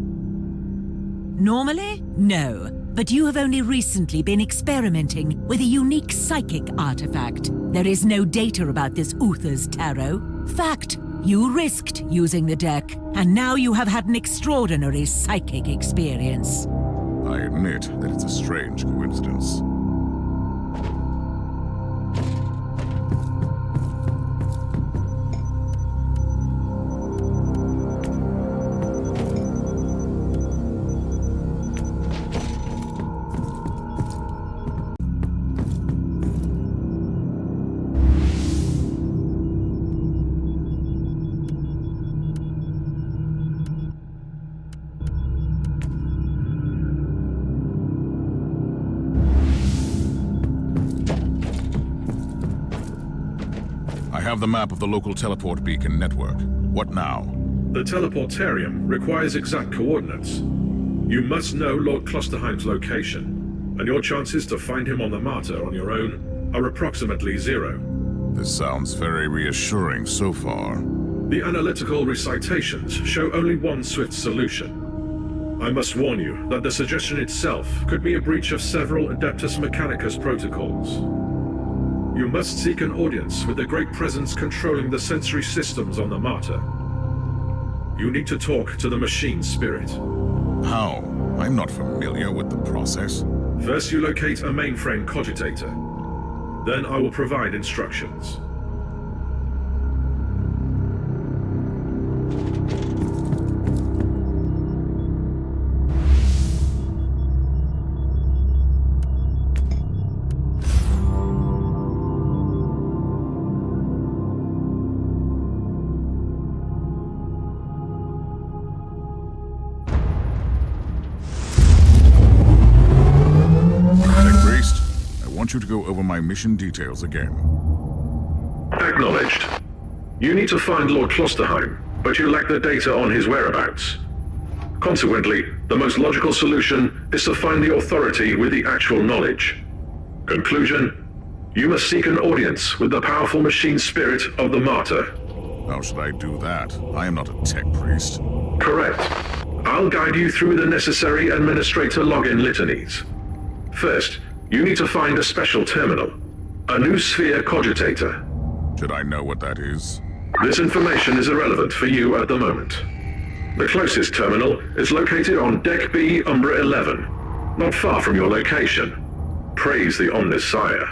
Normally, no. But you have only recently been experimenting with a unique psychic artifact. There is no data about this Uther's tarot. Fact, you risked using the deck, and now you have had an extraordinary psychic experience. I admit that it's a strange coincidence. I have the map of the local teleport beacon network. What now? The teleportarium requires exact coordinates. You must know Lord Klosterheim's location, and your chances to find him on the Martyr on your own are approximately 0. This sounds very reassuring so far. The analytical recitations show only one swift solution. I must warn you that the suggestion itself could be a breach of several Adeptus Mechanicus protocols. You must seek an audience with the Great Presence controlling the sensory systems on the Martyr. You need to talk to the machine spirit. How? I'm not familiar with the process. First you locate a mainframe cogitator. Then I will provide instructions. I want you to go over my mission details again. Acknowledged. You need to find Lord Klosterheim, but you lack the data on his whereabouts. Consequently, the most logical solution is to find the authority with the actual knowledge. Conclusion: you must seek an audience with the powerful machine spirit of the Martyr. How should I do that? I am not a tech priest. Correct. I'll guide you through the necessary administrator login litanies. First, you need to find a special terminal, a new sphere cogitator. Should I know what that is? This information is irrelevant for you at the moment. The closest terminal is located on Deck B, Umbra 11, not far from your location. Praise the Omnis Sire.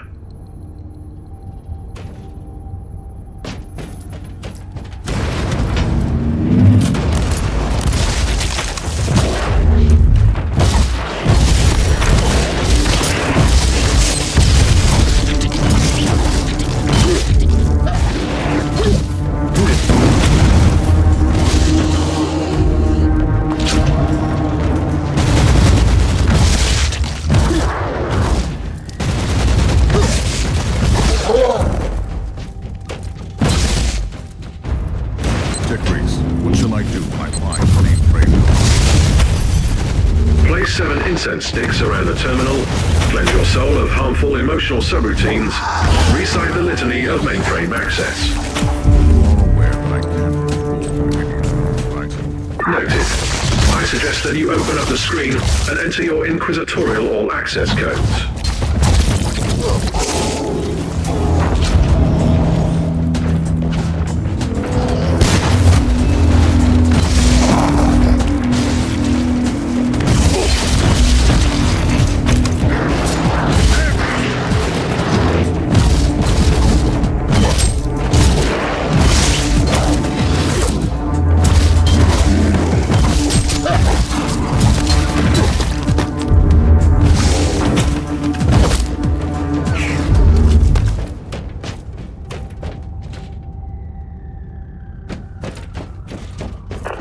incense sticks around the terminal, cleanse your soul of harmful emotional subroutines, recite the litany of mainframe access. Noted. I suggest that you open up the screen and enter your Inquisitorial all-access codes.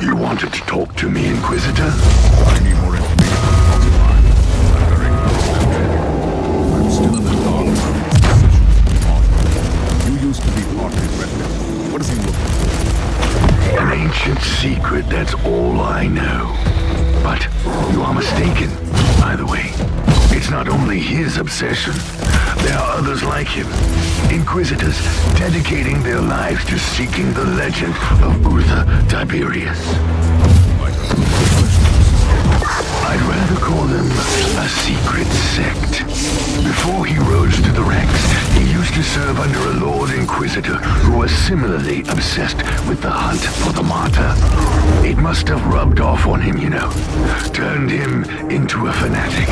You wanted to talk to me, Inquisitor? I need more information on the line. I'm very close to Imperium. I'm still in the dark about his decision to Martyr. You used to be Martyr's resident. What does he look like? An ancient secret, that's all I know. But you are mistaken, by the way. It's not only his obsession. There are others like him. Inquisitors dedicating their lives to seeking the legend of Uther Tiberius. I'd rather call them a secret sect. Before he rose to the ranks, he used to serve under a Lord Inquisitor who was similarly obsessed with the hunt for the Martyr. It must have rubbed off on him, you know. Turned him into a fanatic.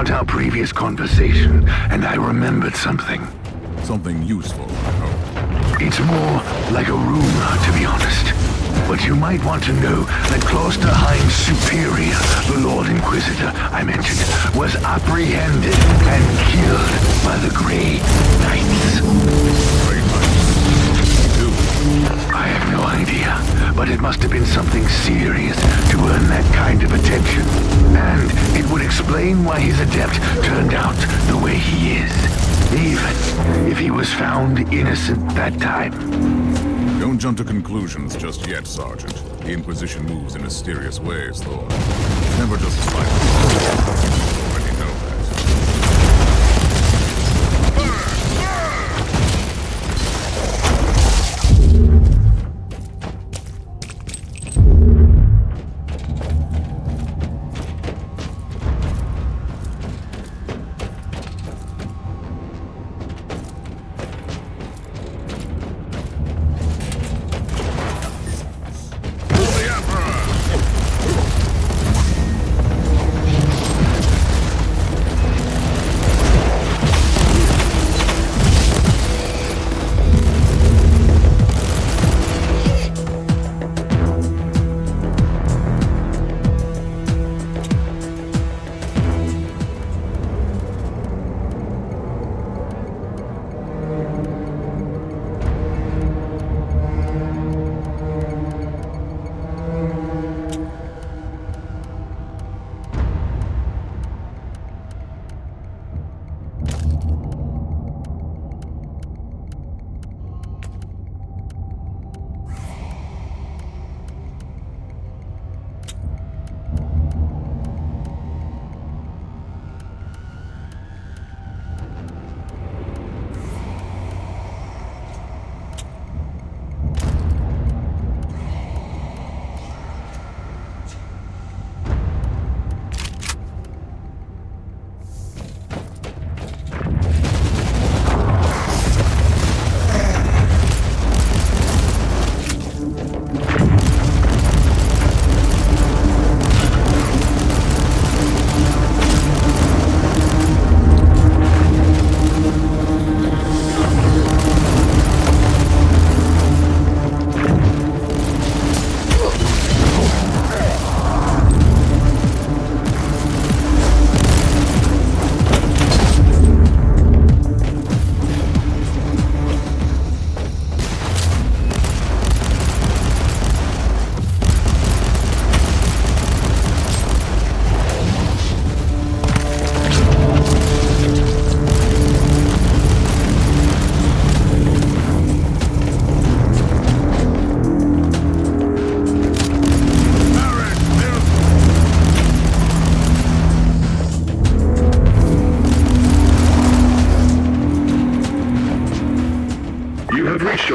about our previous conversation, and I remembered something. Something useful, I hope. It's more like a rumor, to be honest. But you might want to know that Klosterheim's superior, the Lord Inquisitor I mentioned, was apprehended and killed by the Grey Knights. Grey Knights? Who? I have no idea, but it must have been something serious to earn that kind of attention. And it would explain why his adept turned out the way he is. Even if he was found innocent that time. Don't jump to conclusions just yet, Sergeant. The Inquisition moves in mysterious ways, Thor. Never just a slight. You already know that.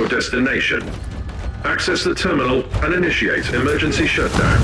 Destination. Access the terminal and initiate emergency shutdown.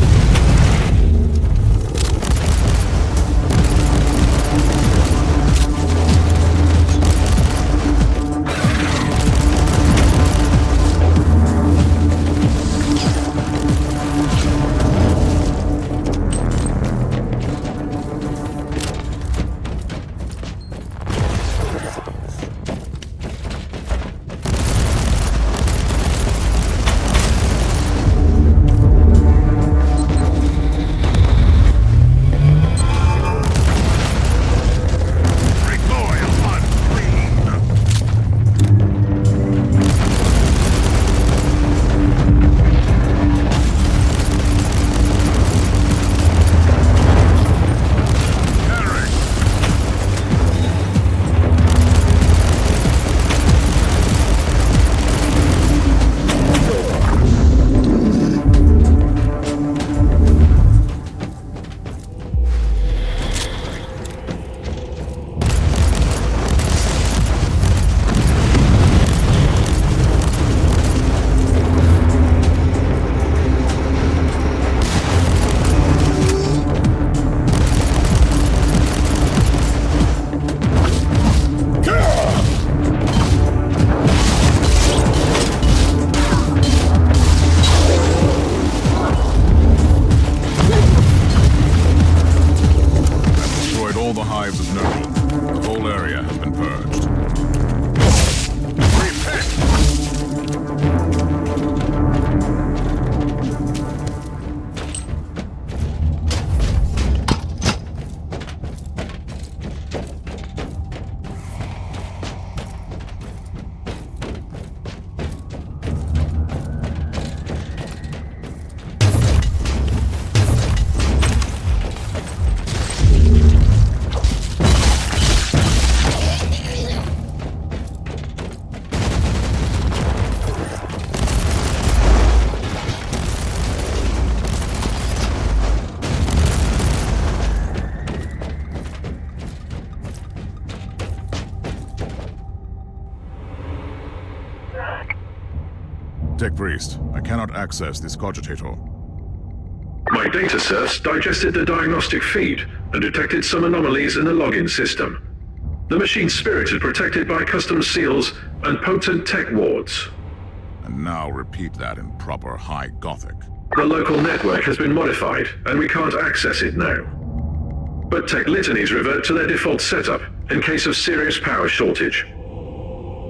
Tech Priest, I cannot access this cogitator. My data serfs digested the diagnostic feed and detected some anomalies in the login system. The machine's spirit is protected by custom seals and potent tech wards. And now repeat that in proper High Gothic. The local network has been modified, and we can't access it now. But tech litanies revert to their default setup in case of serious power shortage.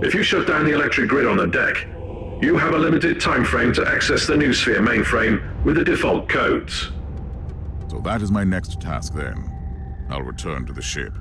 If you shut down the electric grid on the deck, you have a limited time frame to access the new Sphere mainframe with the default codes. So that is my next task then. I'll return to the ship.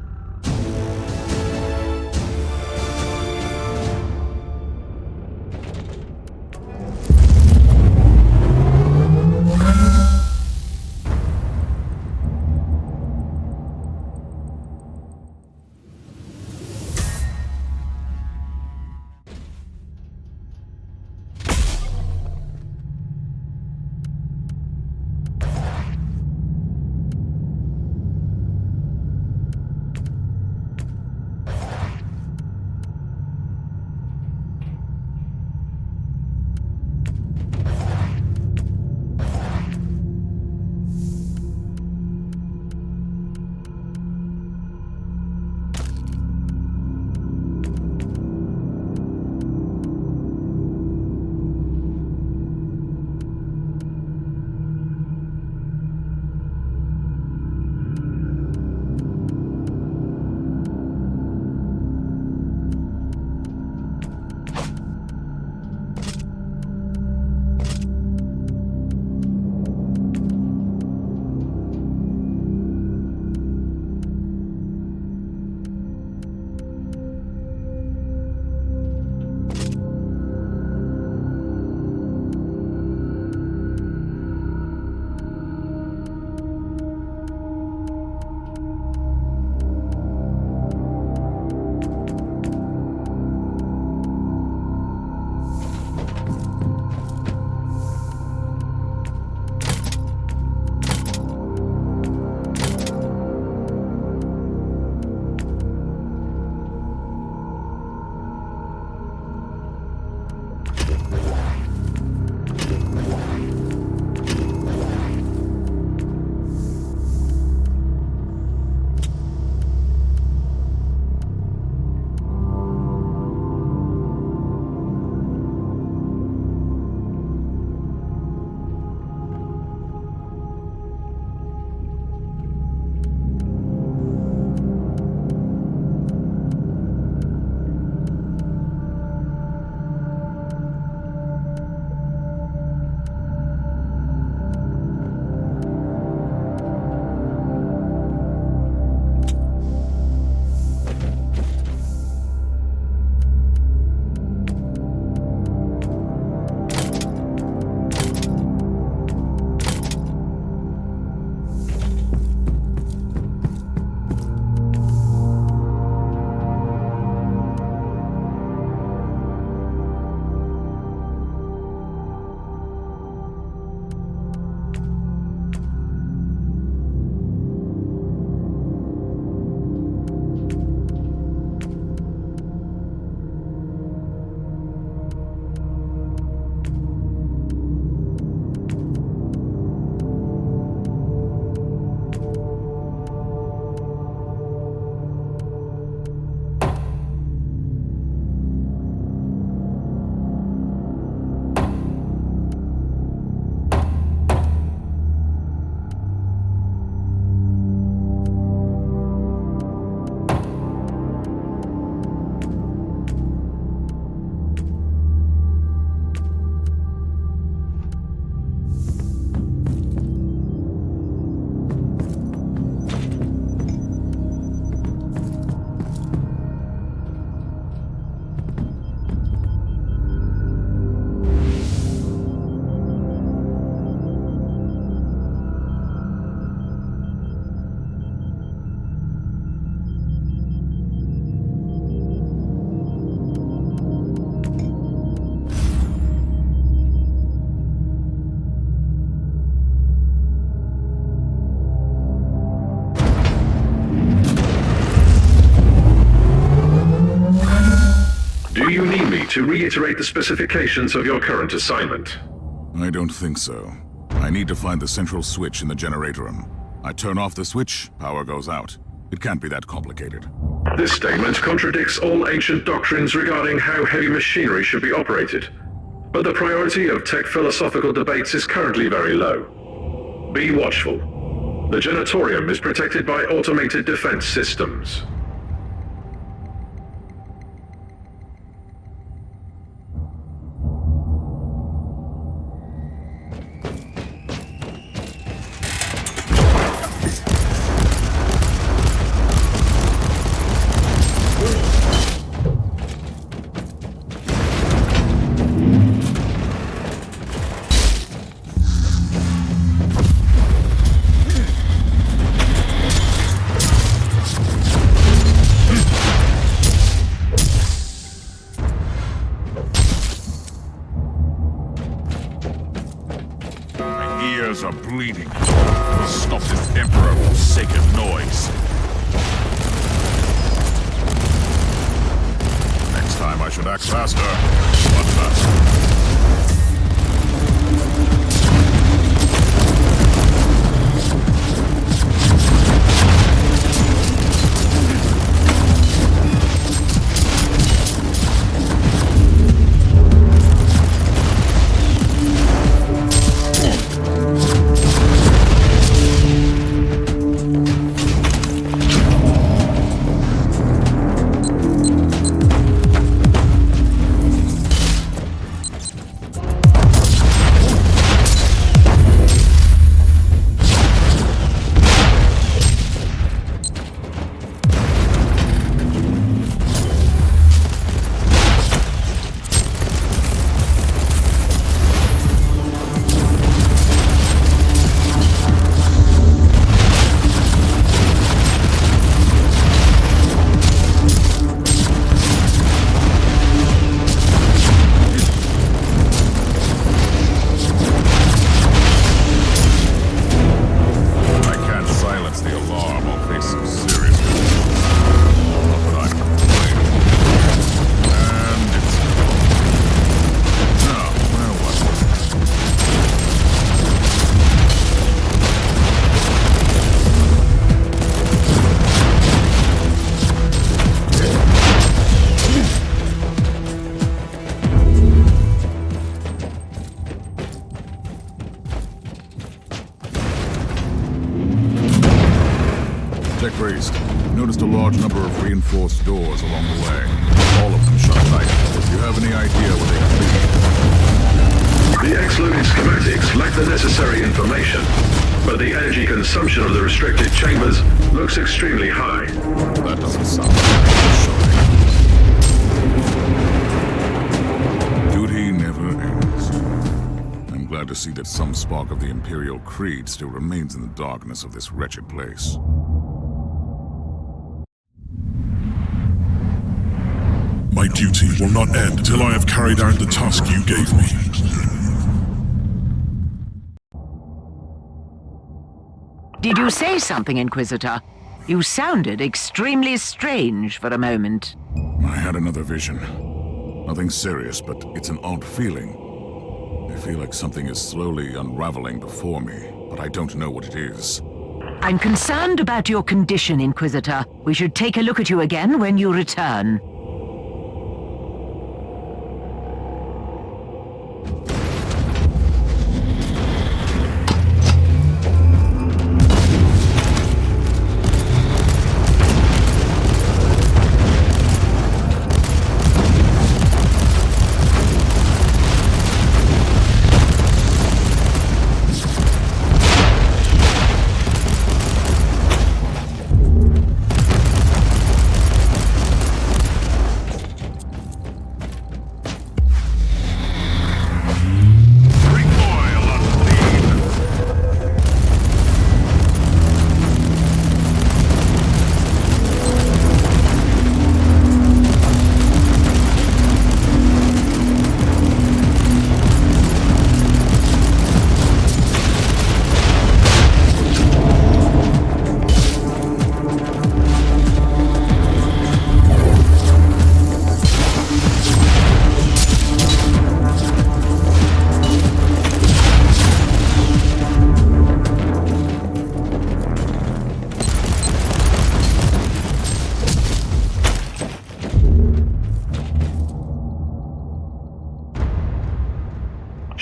Do you need me to reiterate the specifications of your current assignment? I don't think so. I need to find the central switch in the generator room. I turn off the switch, power goes out. It can't be that complicated. This statement contradicts all ancient doctrines regarding how heavy machinery should be operated. But the priority of tech philosophical debates is currently very low. Be watchful. The Genatorium is protected by automated defense systems. Are bleeding. Stop this Emperor for sake of noise. Next time I should act faster. But faster. Noticed a large number of reinforced doors along the way. All of them shut tight. Do you have any idea where they could be? The X-loaded schematics lack the necessary information, but the energy consumption of the restricted chambers looks extremely high. That doesn't sound like duty never ends. I'm glad to see that some spark of the Imperial creed still remains in the darkness of this wretched place. My duty will not end till I have carried out the task you gave me. Did you say something, Inquisitor? You sounded extremely strange for a moment. I had another vision. Nothing serious, but it's an odd feeling. I feel like something is slowly unraveling before me, but I don't know what it is. I'm concerned about your condition, Inquisitor. We should take a look at you again when you return.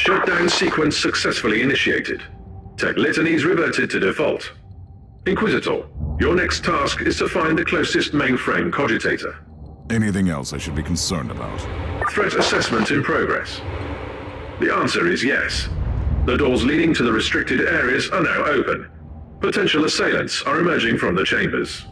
Shutdown sequence successfully initiated. Tech litanies reverted to default. Inquisitor, your next task is to find the closest mainframe cogitator. Anything else I should be concerned about? Threat assessment in progress. The answer is yes. The doors leading to the restricted areas are now open. Potential assailants are emerging from the chambers.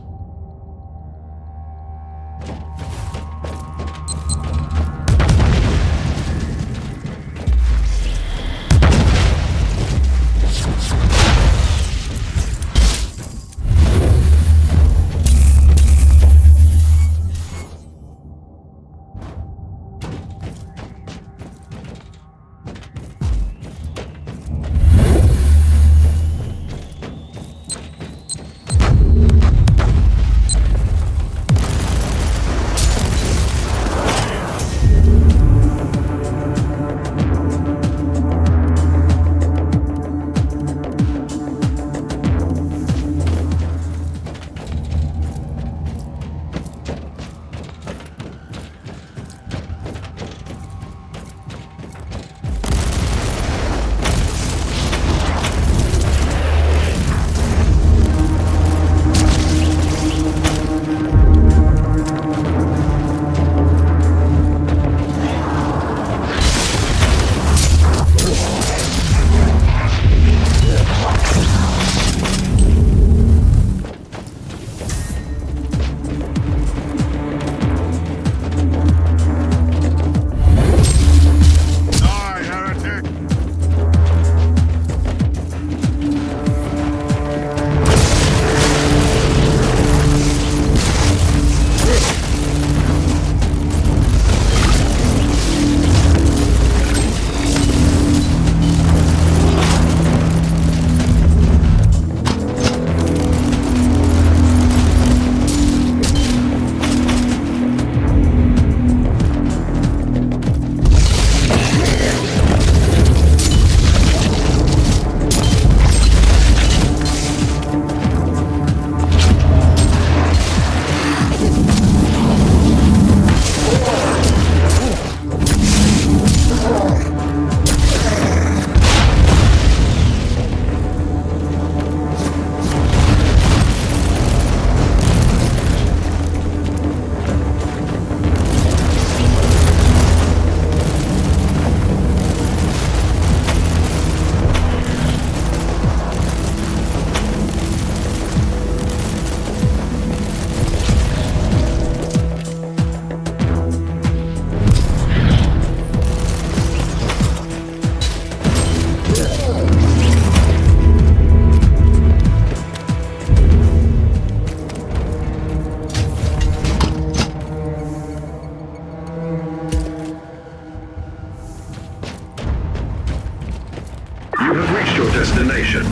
destination.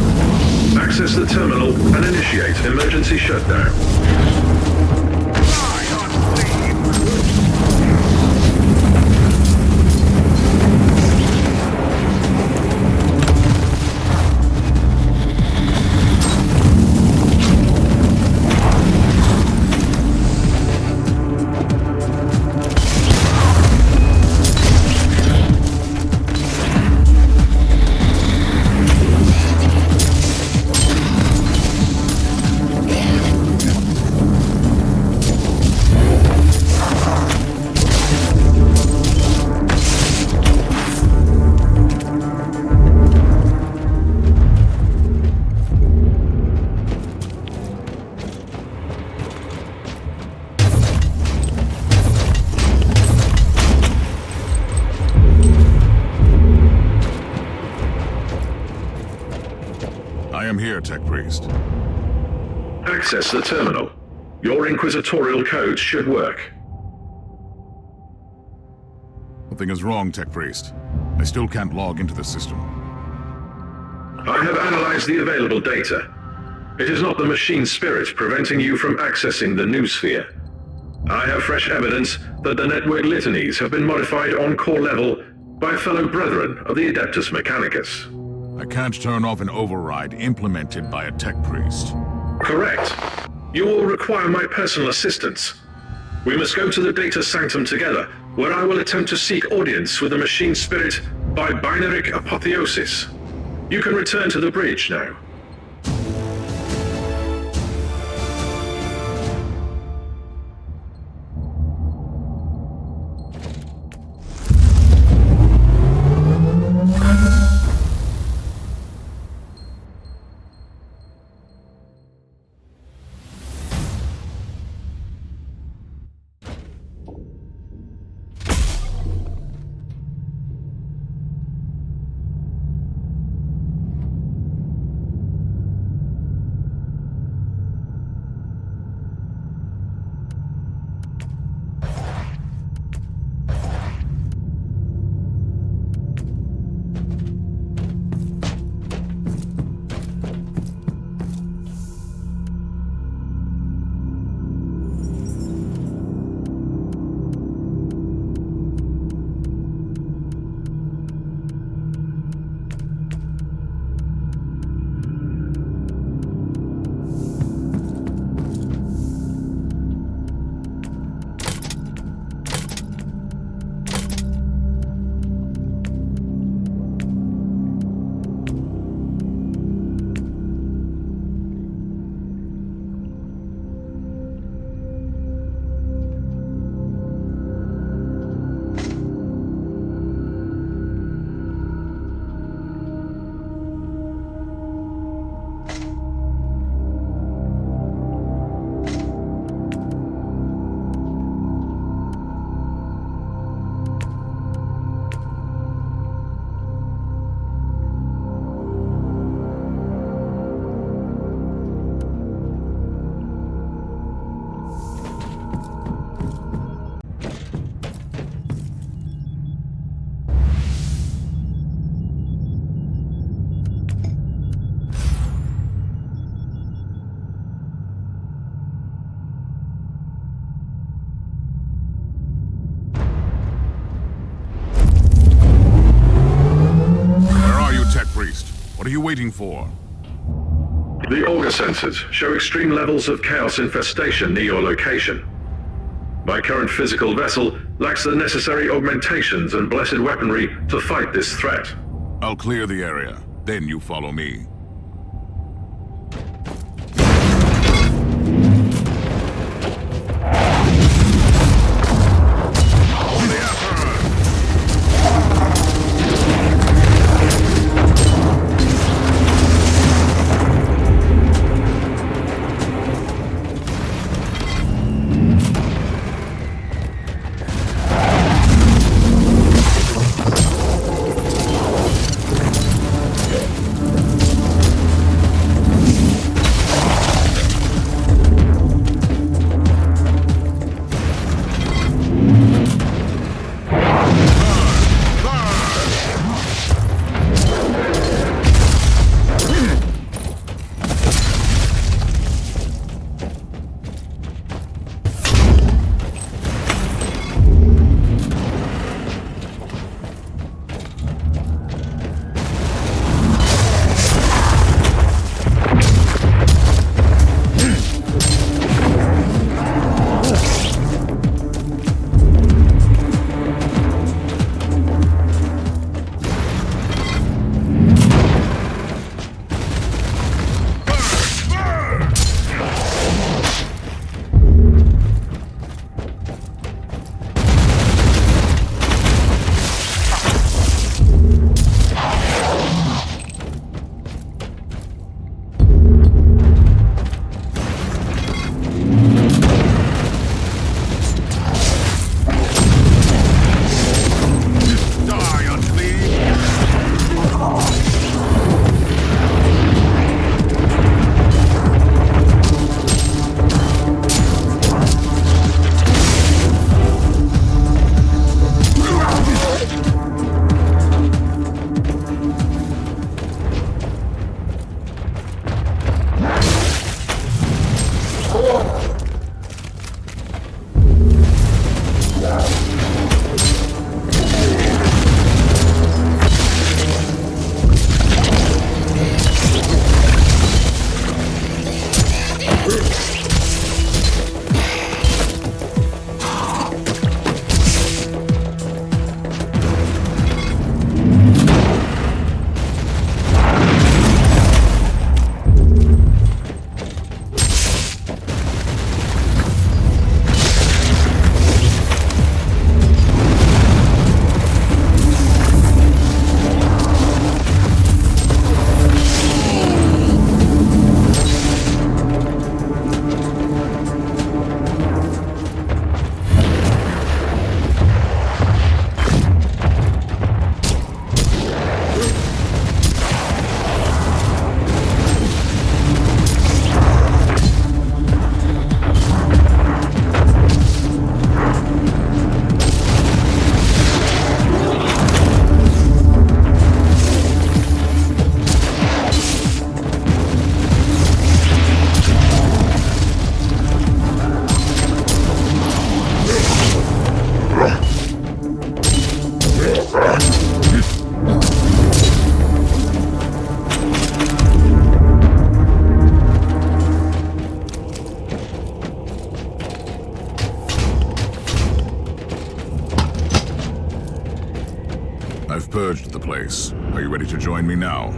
Access the terminal and initiate emergency shutdown. I am here, Tech Priest. Access the terminal. Your inquisitorial codes should work. Nothing is wrong, Tech Priest. I still can't log into the system. I have analyzed the available data. It is not the machine spirit preventing you from accessing the new sphere. I have fresh evidence that the network litanies have been modified on core level by fellow brethren of the Adeptus Mechanicus. I can't turn off an override implemented by a Tech Priest. Correct. You will require my personal assistance. We must go to the data sanctum together, where I will attempt to seek audience with the machine spirit by binary apotheosis. You can return to the bridge now. What are you waiting for? The auger sensors show extreme levels of chaos infestation near your location. My current physical vessel lacks the necessary augmentations and blessed weaponry to fight this threat. I'll clear the area, then you follow me. I've purged the place. Are you ready to join me now?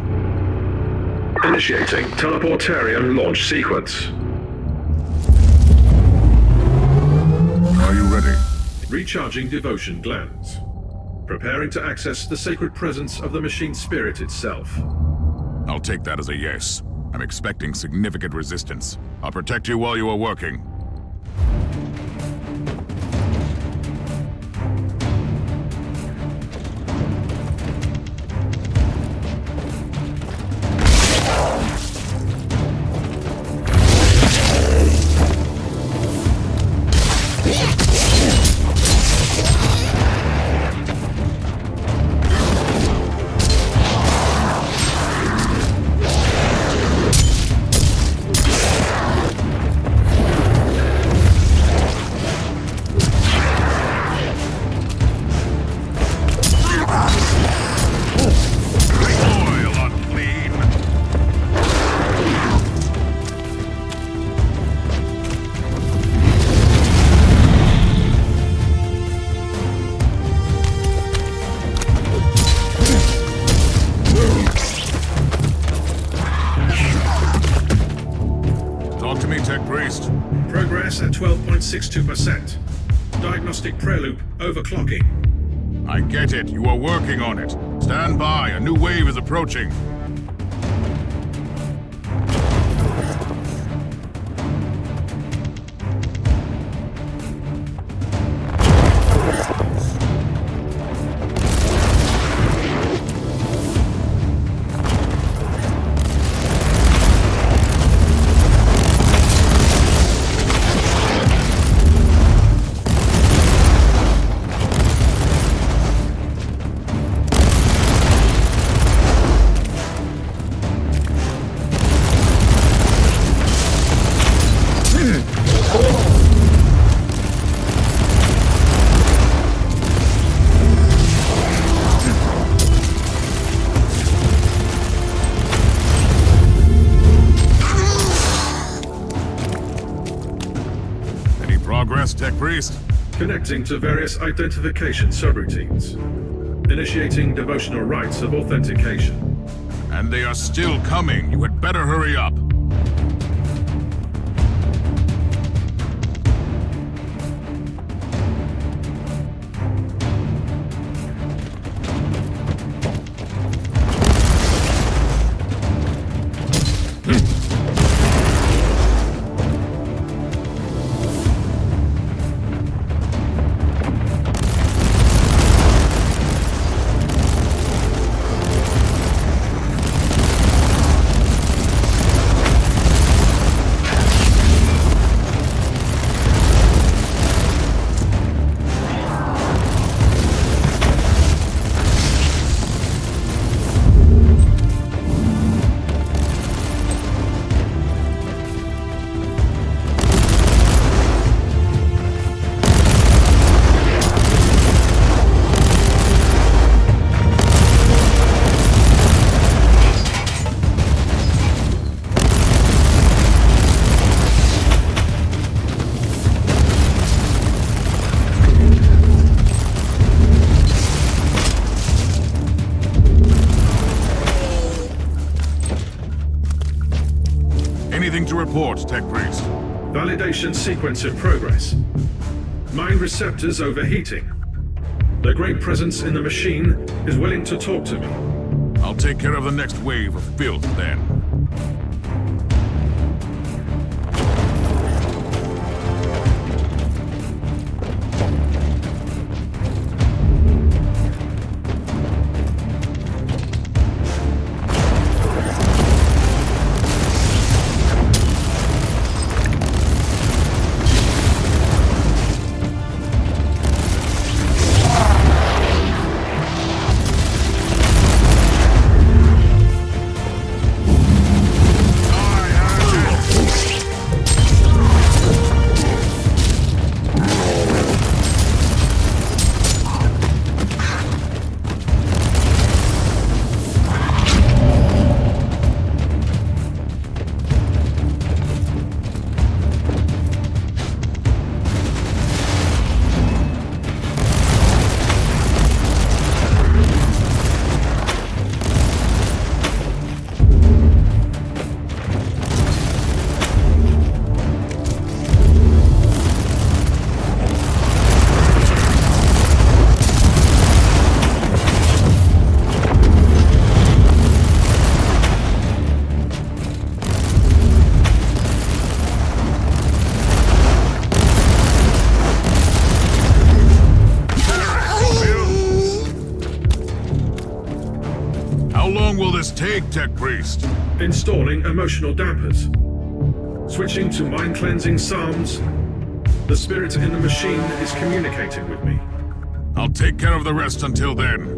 Initiating teleportarian launch sequence. Are you ready? Recharging devotion glands. Preparing to access the sacred presence of the machine spirit itself. I'll take that as a yes. I'm expecting significant resistance. I'll protect you while you are working. Progress at 12.62%. Diagnostic preloop overclocking. I get it. You are working on it. Stand by. A new wave is approaching. Tech Priest? Connecting to various identification subroutines. Initiating devotional rites of authentication. And they are still coming. You had better hurry up. Anything to report, Tech Priest? Validation sequence in progress. Mind receptors overheating. The great presence in the machine is willing to talk to me. I'll take care of the next wave of filth then. long will this take, Tech Priest? Installing emotional dampers. Switching to mind-cleansing psalms. The spirit in the machine is communicating with me. I'll take care of the rest until then.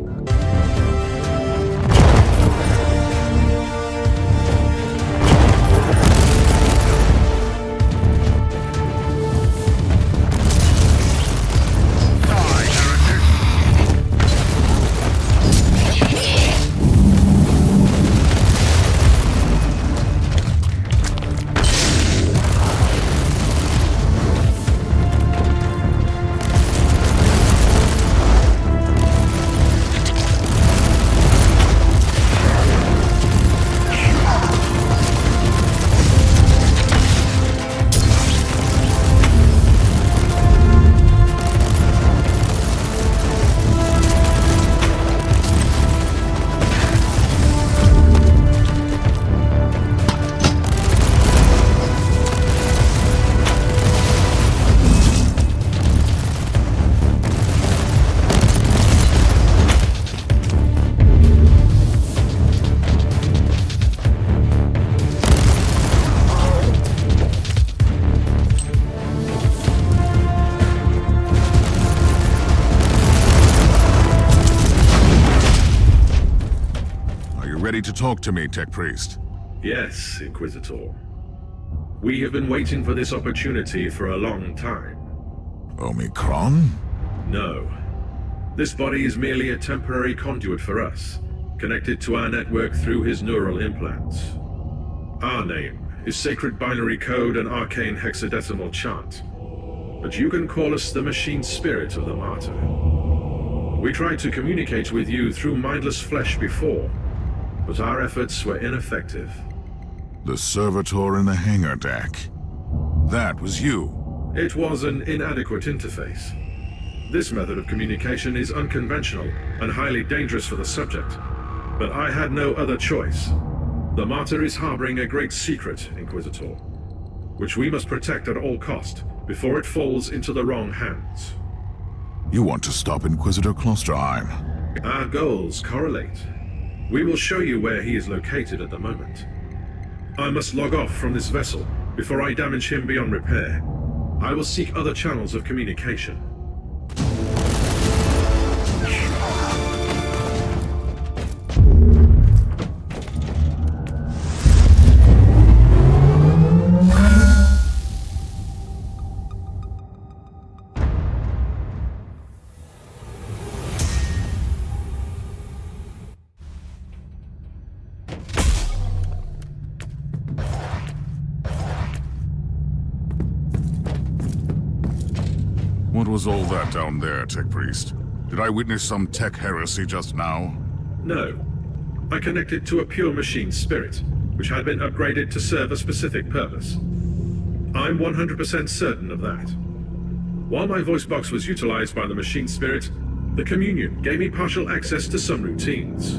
Ready to talk to me, Tech Priest? Yes, Inquisitor. We have been waiting for this opportunity for a long time. Omicron? No. This body is merely a temporary conduit for us, connected to our network through his neural implants. Our name is Sacred Binary Code and Arcane Hexadecimal Chant, but you can call us the Machine Spirit of the Martyr. We tried to communicate with you through mindless flesh before, but our efforts were ineffective. The servitor in the hangar deck. That was you. It was an inadequate interface. This method of communication is unconventional and highly dangerous for the subject, but I had no other choice. The Martyr is harboring a great secret, Inquisitor, which we must protect at all cost before it falls into the wrong hands. You want to stop Inquisitor Klosterheim? Our goals correlate. We will show you where he is located at the moment. I must log off from this vessel before I damage him beyond repair. I will seek other channels of communication. What was all that down there, Tech Priest? Did I witness some tech heresy just now? No. I connected to a pure machine spirit, which had been upgraded to serve a specific purpose. I'm 100% certain of that. While my voice box was utilized by the machine spirit, the communion gave me partial access to some routines.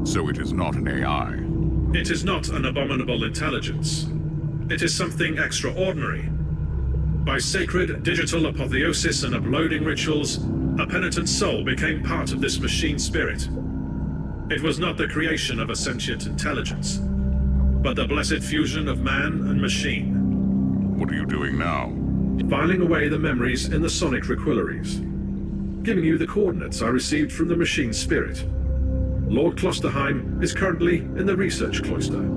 So it is not an AI? It is not an abominable intelligence. It is something extraordinary. By sacred digital apotheosis and uploading rituals, a penitent soul became part of this machine spirit. It was not the creation of a sentient intelligence, but the blessed fusion of man and machine. What are you doing now? Filing away the memories in the sonic reliquaries. Giving you the coordinates I received from the machine spirit. Lord Klosterheim is currently in the research cloister.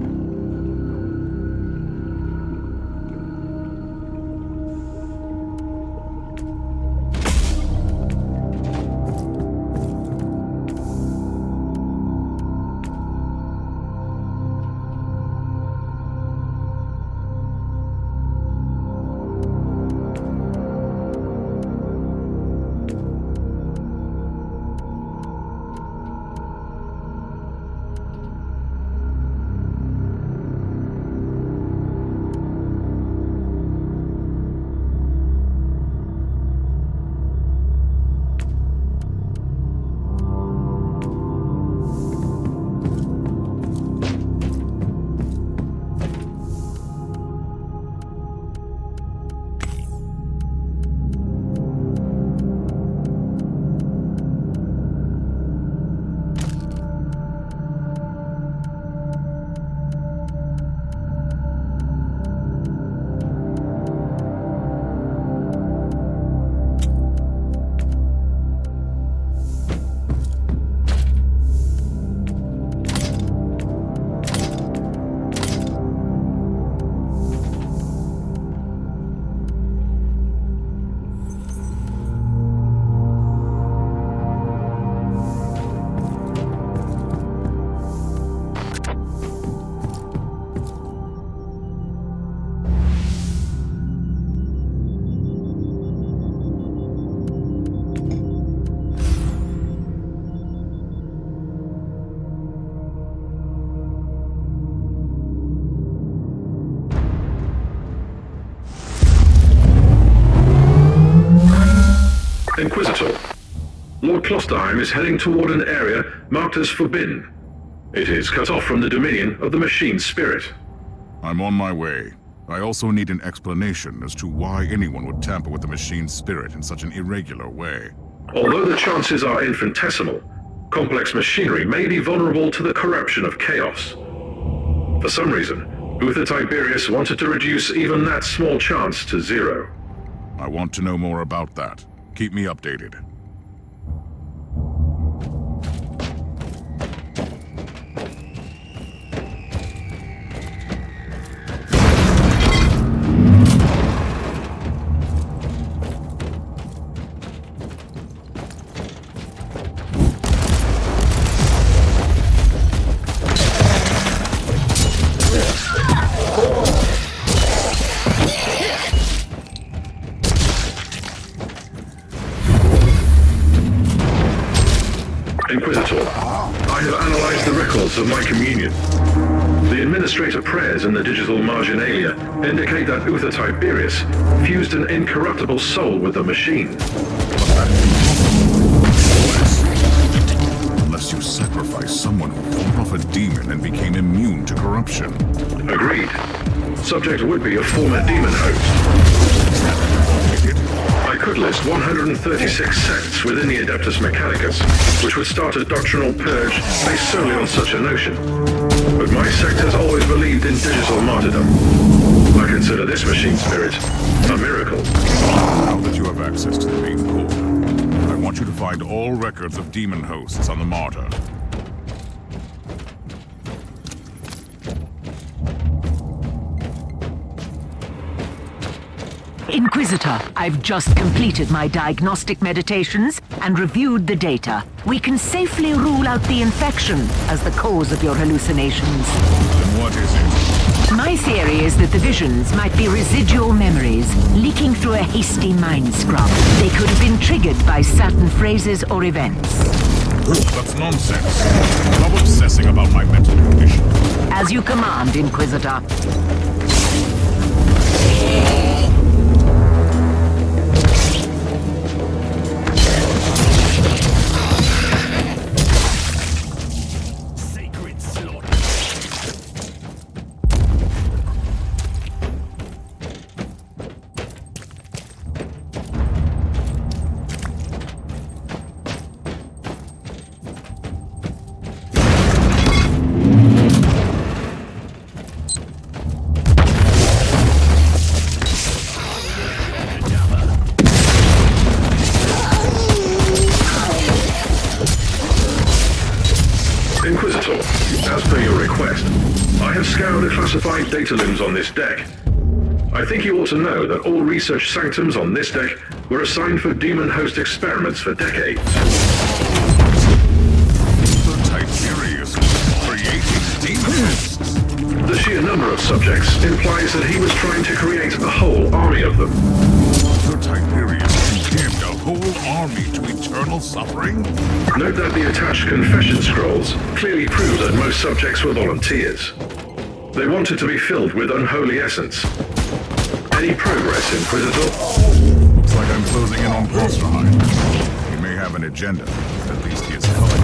Lord Klosterheim is heading toward an area marked as forbidden. It is cut off from the dominion of the machine spirit. I'm on my way. I also need an explanation as to why anyone would tamper with the machine spirit in such an irregular way. Although the chances are infinitesimal, complex machinery may be vulnerable to the corruption of chaos. For some reason, Uther Tiberius wanted to reduce even that small chance to zero. I want to know more about that. Keep me updated. Inquisitor, I have analyzed the records of my communion. The administrator prayers in the digital marginalia indicate that Uther Tiberius fused an incorruptible soul with the machine. Unless you sacrifice someone who fought off a demon and became immune to corruption. Agreed. Subject would be a former demon host. I could list 136 sects within the Adeptus Mechanicus, which would start a doctrinal purge based solely on such a notion. But my sect has always believed in digital martyrdom. I consider this machine spirit a miracle. Now that you have access to the main core, I want you to find all records of demon hosts on the Martyr. Inquisitor, I've just completed my diagnostic meditations and reviewed the data. We can safely rule out the infection as the cause of your hallucinations. Then what is it? My theory is that the visions might be residual memories leaking through a hasty mind scrub. They could have been triggered by certain phrases or events. That's nonsense. Stop obsessing about my mental condition. As you command, Inquisitor. Inquisitor, as per your request, I have scoured the classified data looms on this deck. I think you ought to know that all research sanctums on this deck were assigned for demon host experiments for decades. The Tiberius was creating demon hosts. The sheer number of subjects implies that he was trying to create a whole army of them. The Tiberius condemned a whole army to eternal suffering? Note that the attached confession scrolls clearly prove that most subjects were volunteers. They wanted to be filled with unholy essence. Any progress, Inquisitor? Looks like I'm closing in on Klosterheim. He may have an agenda. At least he is coming.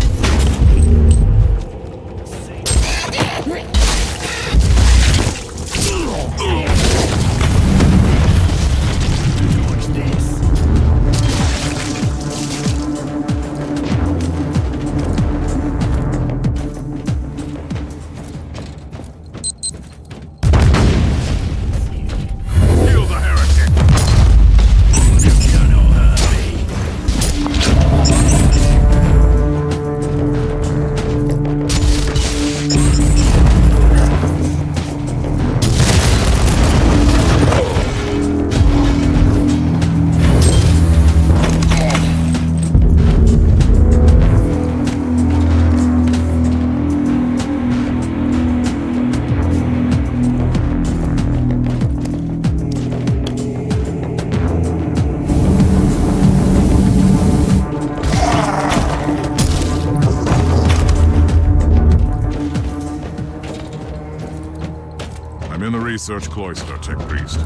I'm in the research cloister, Tech Priest.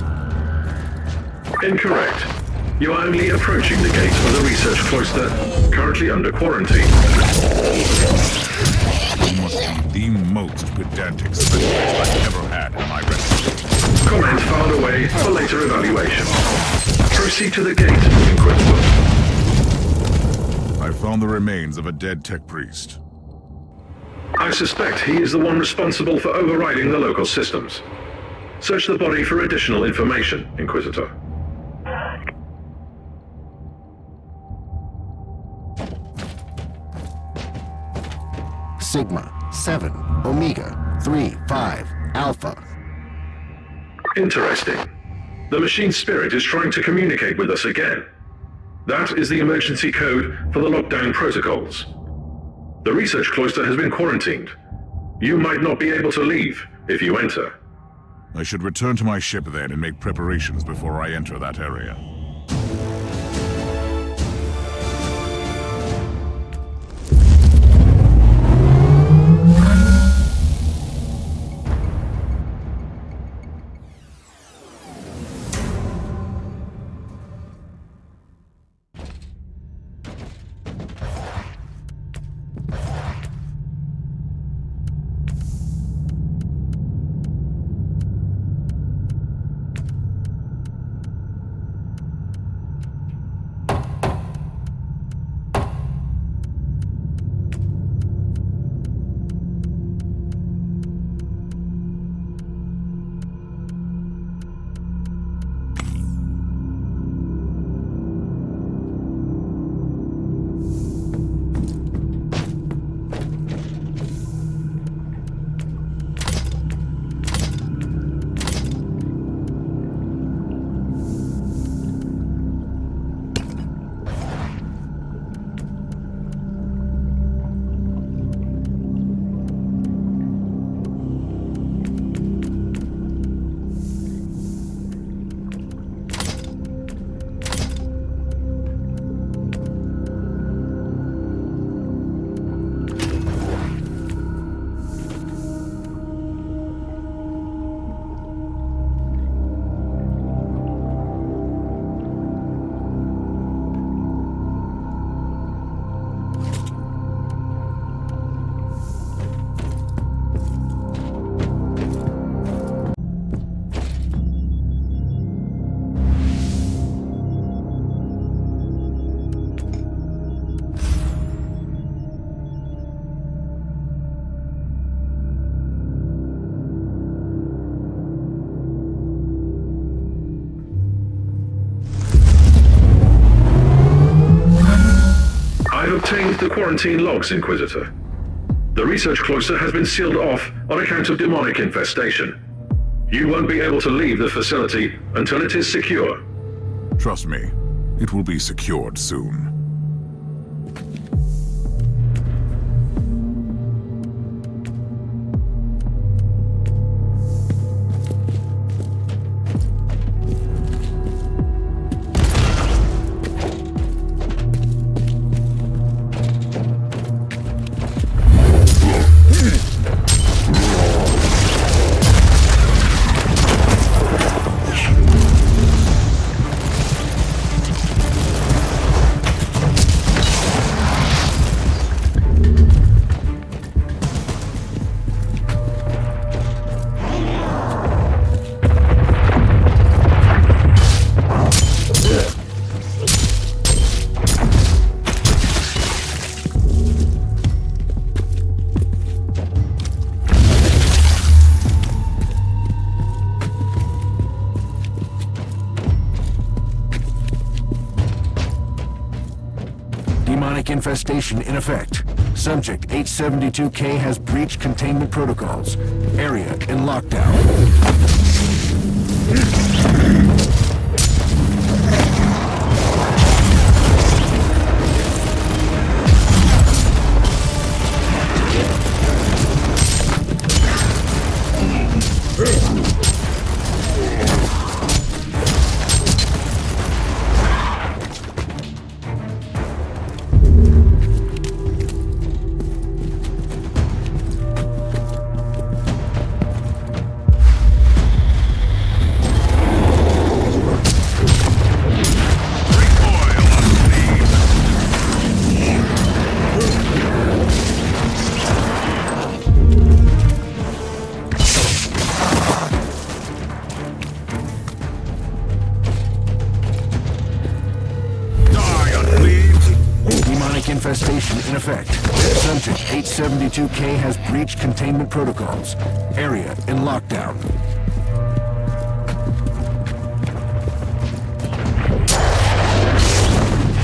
Incorrect. You are only approaching the gate of the research cloister, currently under quarantine. You must be the most pedantic specialist I've ever had in my rescue. Comment filed away for later evaluation. Proceed to the gate, Inquisitor. I found the remains of a dead tech priest. I suspect he is the one responsible for overriding the local systems. Search the body for additional information, Inquisitor. Sigma 7 Omega 3 5 Alpha. Interesting. The machine spirit is trying to communicate with us again. That is the emergency code for the lockdown protocols. The research cloister has been quarantined. You might not be able to leave if you enter. I should return to my ship then and make preparations before I enter that area. Obtained the quarantine logs, Inquisitor. The research cloister has been sealed off on account of demonic infestation. You won't be able to leave the facility until it is secure. Trust me, it will be secured soon. Infestation in effect. Subject H-72K has breached containment protocols. Area in lockdown. infestation in effect. Subject 872K has breached containment protocols. Area in lockdown.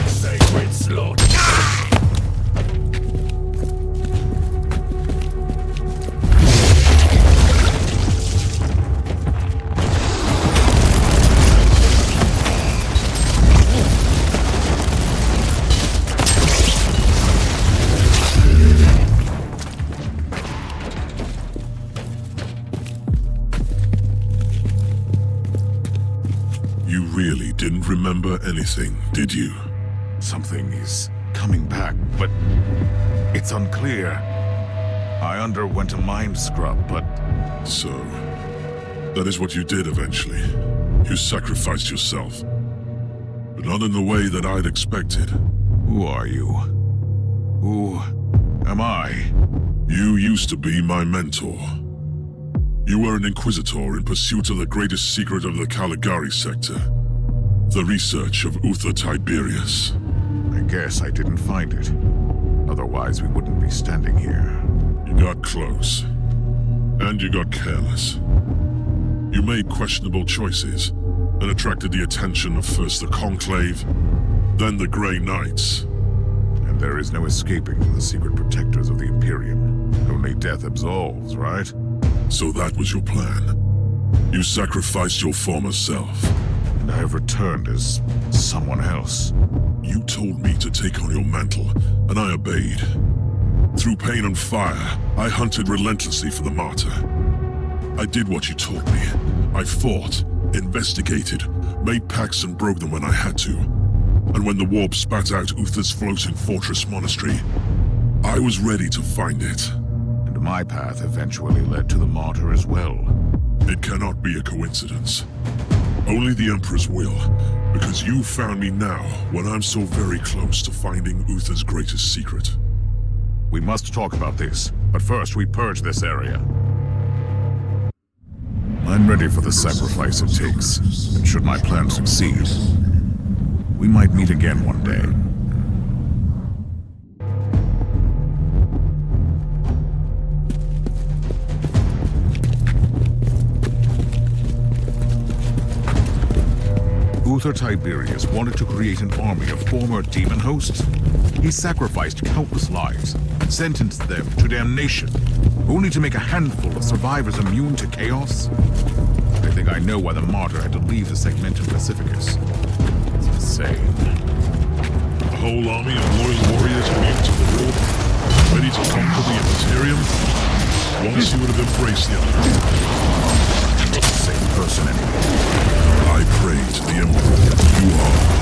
Sacred slaughter. You really didn't remember anything, did you? Something is coming back, but it's unclear. I underwent a mind scrub, but... So, that is what you did eventually. You sacrificed yourself. But not in the way that I'd expected. Who are you? Who am I? You used to be my mentor. You were an Inquisitor in pursuit of the greatest secret of the Caligari sector. The research of Uther Tiberius. I guess I didn't find it. Otherwise, we wouldn't be standing here. You got close. And you got careless. You made questionable choices, and attracted the attention of first the Conclave, then the Grey Knights. And there is no escaping from the secret protectors of the Imperium. Only death absolves, right? So that was your plan. You sacrificed your former self. And I have returned as someone else. You told me to take on your mantle, and I obeyed. Through pain and fire, I hunted relentlessly for the Martyr. I did what you told me. I fought, investigated, made pacts and broke them when I had to. And when the warp spat out Uther's floating fortress monastery, I was ready to find it. And my path eventually led to the Martyr as well. It cannot be a coincidence. Only the Emperor's will, because you found me now when I'm so very close to finding Uther's greatest secret. We must talk about this, but first we purge this area. I'm ready for the sacrifice it takes, and should my plan succeed, we might meet again one day. Uther Tiberius wanted to create an army of former demon hosts. He sacrificed countless lives, sentenced them to damnation, only to make a handful of survivors immune to chaos. I think I know why the Martyr had to leave the segmented Pacificus. It's insane. A whole army of loyal warriors immune to the war, ready to conquer the Imperium. Once you would have embraced the Underhive. Not the same person anymore. I pray to the Emperor. You are.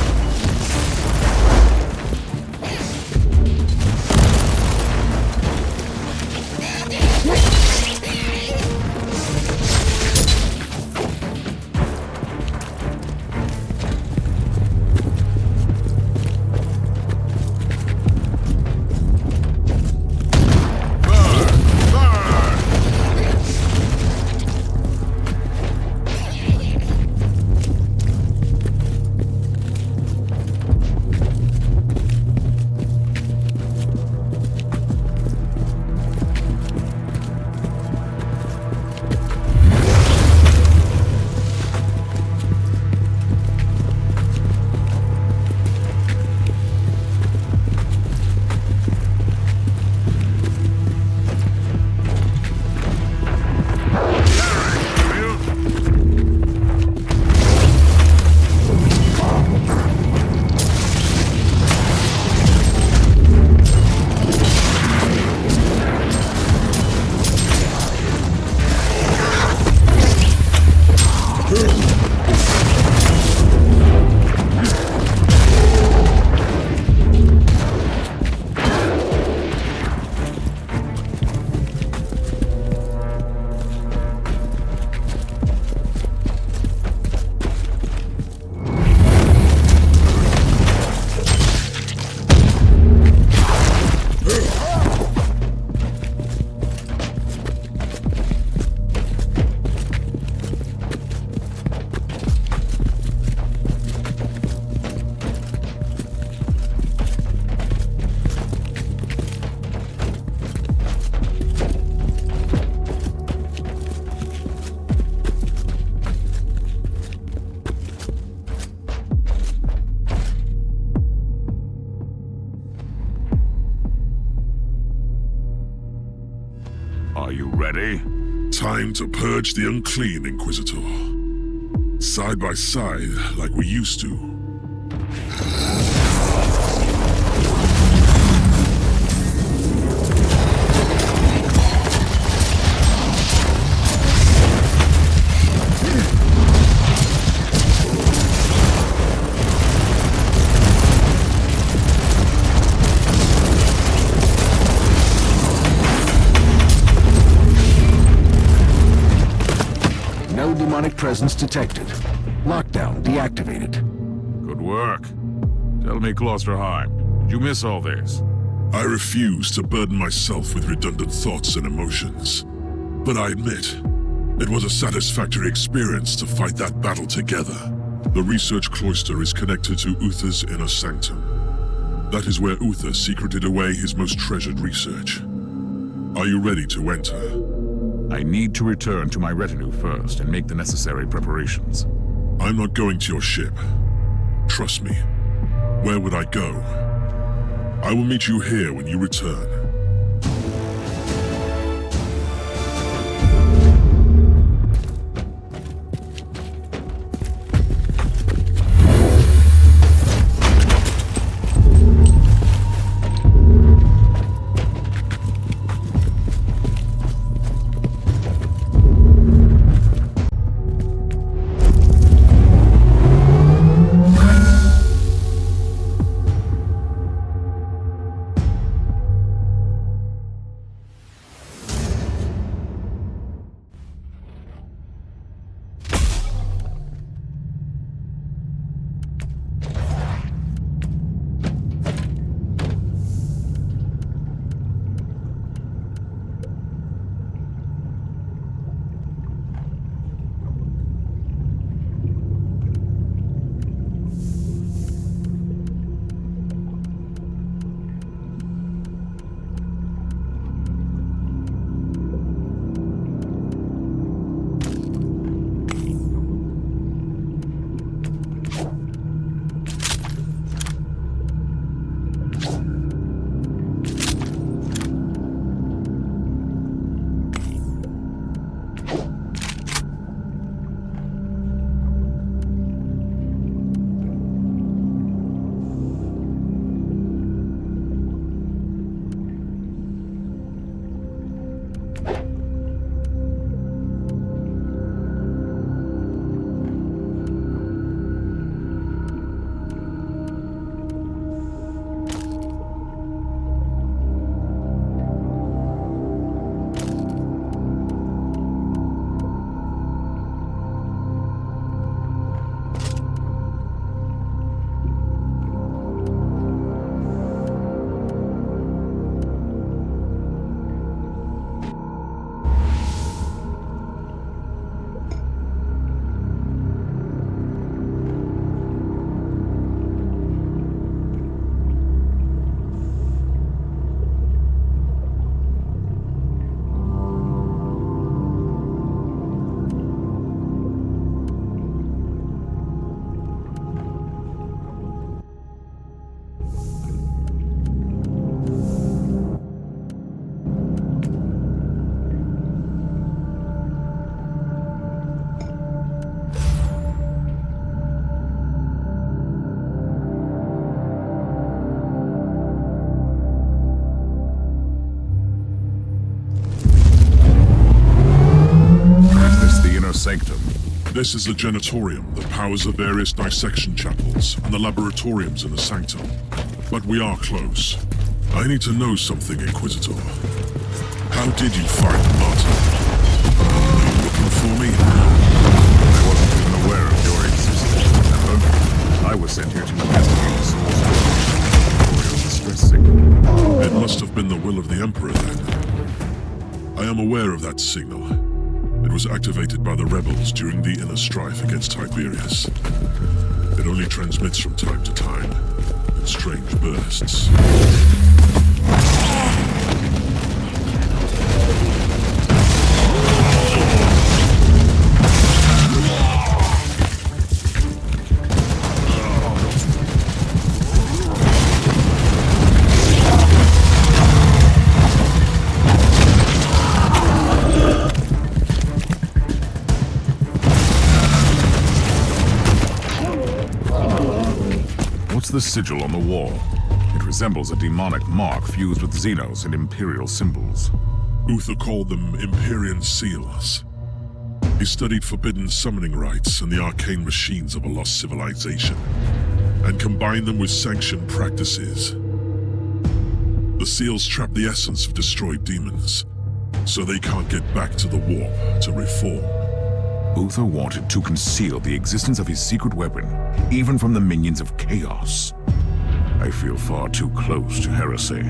Are you ready? Time to purge the unclean, Inquisitor. Side by side, like we used to. No demonic presence detected. Lockdown deactivated. Good work. Tell me, Klosterheim, did you miss all this? I refuse to burden myself with redundant thoughts and emotions. But I admit, it was a satisfactory experience to fight that battle together. The research cloister is connected to Uther's inner sanctum. That is where Uther secreted away his most treasured research. Are you ready to enter? I need to return to my retinue first and make the necessary preparations. I'm not going to your ship. Trust me. Where would I go? I will meet you here when you return. Sanctum. This is the Genitorium that powers the various dissection chapels and the laboratoriums in the Sanctum. But we are close. I need to know something, Inquisitor. How did you find the Martyr? Are you looking for me? I wasn't even aware of your existence, remember? I was sent here to investigate the source of Aureus' distress signal. It must have been the will of the Emperor, then. I am aware of that signal. It was activated by the rebels during the inner strife against Tiberius. It only transmits from time to time, in strange bursts. That's the sigil on the wall. It resembles a demonic mark fused with Xenos and Imperial symbols. Uther called them Imperium seals. He studied forbidden summoning rites and the arcane machines of a lost civilization, and combined them with sanctioned practices. The seals trap the essence of destroyed demons, so they can't get back to the warp to reform. Uther wanted to conceal the existence of his secret weapon, even from the minions of chaos. I feel far too close to heresy.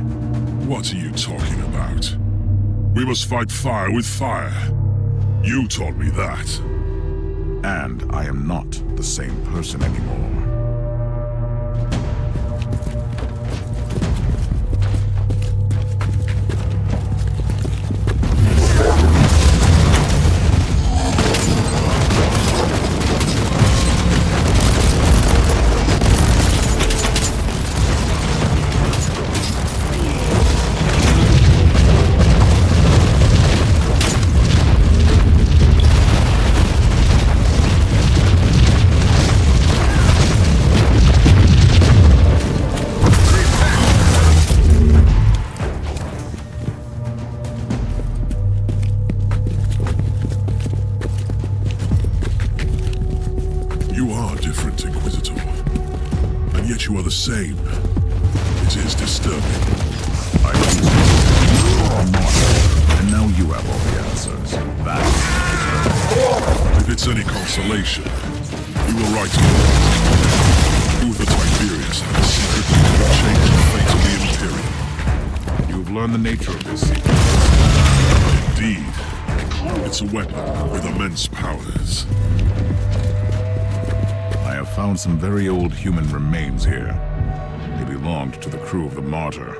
What are you talking about? We must fight fire with fire. You taught me that. And I am not the same person anymore. Same. It is disturbing. I was Martyr, and now you have all the answers. If it's any consolation, we will write to you. Uther Tiberius had a secret that could change the fate of the Imperium. You've learned the nature of this secret. Indeed. It's a weapon with immense powers. I have found some very old human remains here. They belonged to the crew of the Martyr.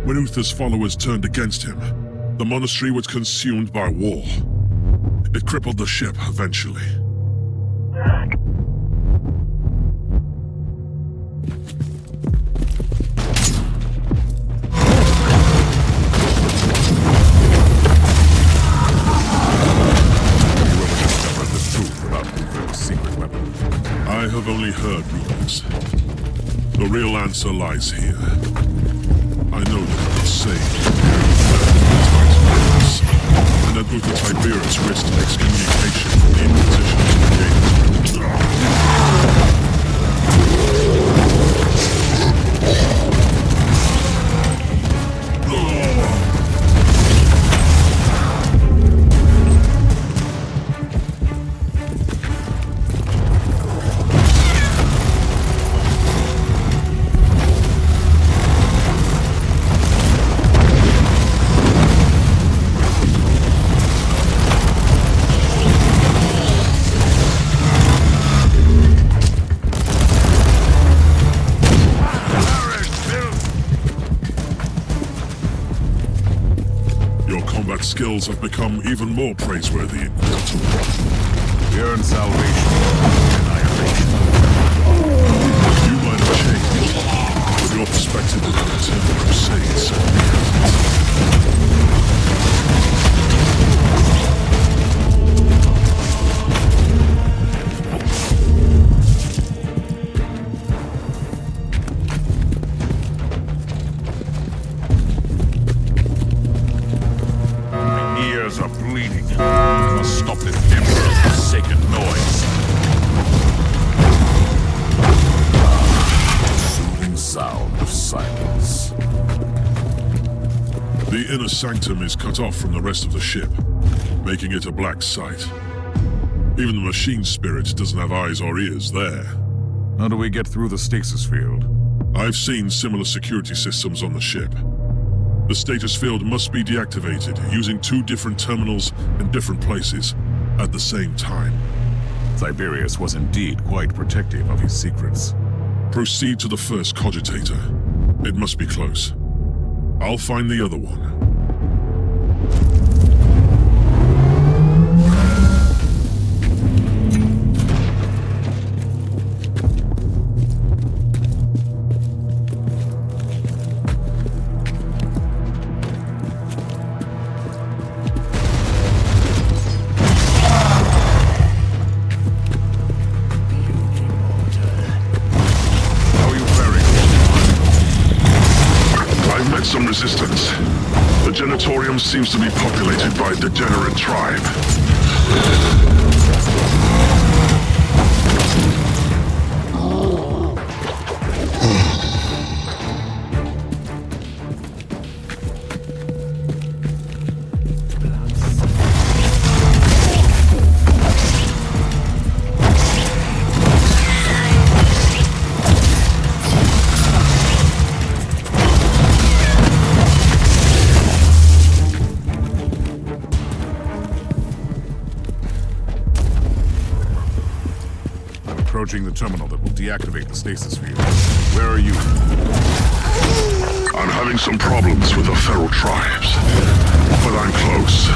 When Uther's followers turned against him, the monastery was consumed by war. It crippled the ship eventually. I have only heard rumors. The real answer lies here. I know that it was saved and that Uther Tiberius risked excommunication from the Inquisition to gain skills have become even more praiseworthy, Inquisitor. We earn salvation, annihilation. You might have changed, but your perspective of the eternal crusades sanctum is cut off from the rest of the ship, making it a black site. Even the machine spirit doesn't have eyes or ears there. How do we get through the stasis field? I've seen similar security systems on the ship. The status field must be deactivated using 2 different terminals in different places at the same time. Tiberius was indeed quite protective of his secrets. Proceed to the first cogitator. It must be close. I'll find the other one. How are you faring? identified some resistance. The genitorium seems to be populated by a degenerate tribe. Approaching the terminal that will deactivate the stasis field. Where are you? I'm having some problems with the feral tribes, but I'm close.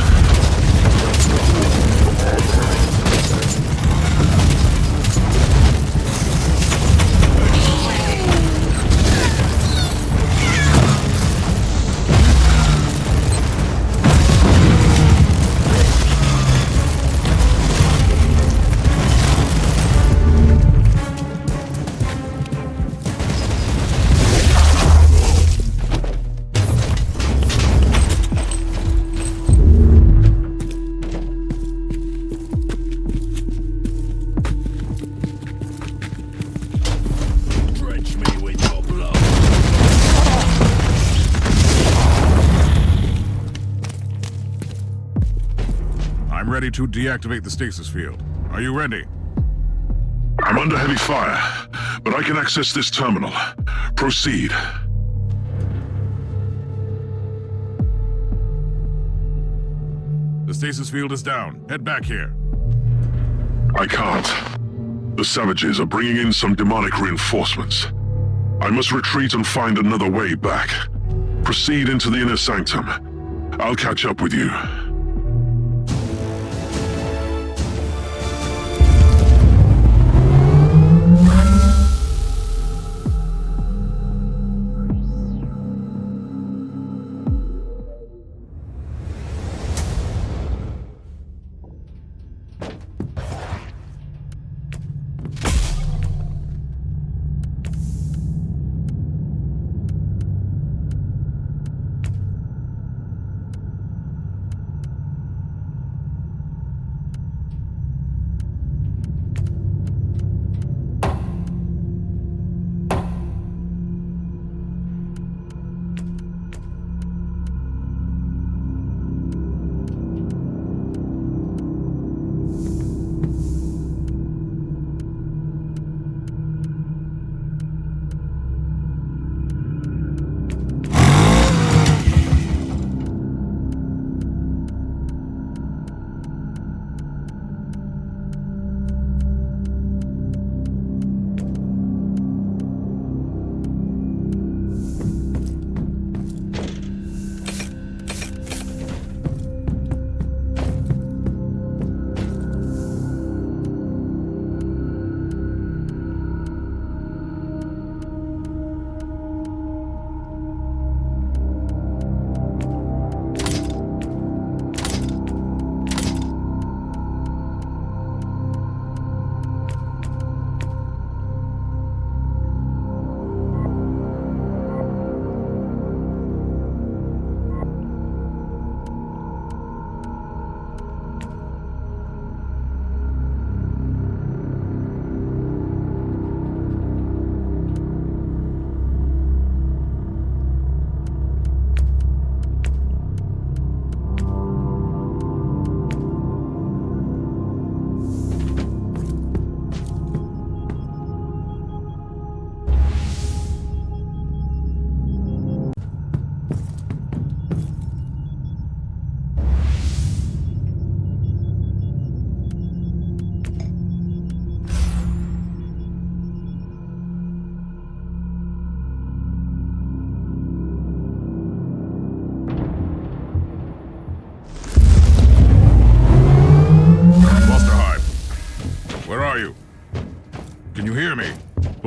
Ready to deactivate the stasis field. Are you ready? I'm under heavy fire, but I can access this terminal. Proceed. The stasis field is down. Head back here. I can't. The savages are bringing in some demonic reinforcements. I must retreat and find another way back. Proceed into the inner sanctum. I'll catch up with you.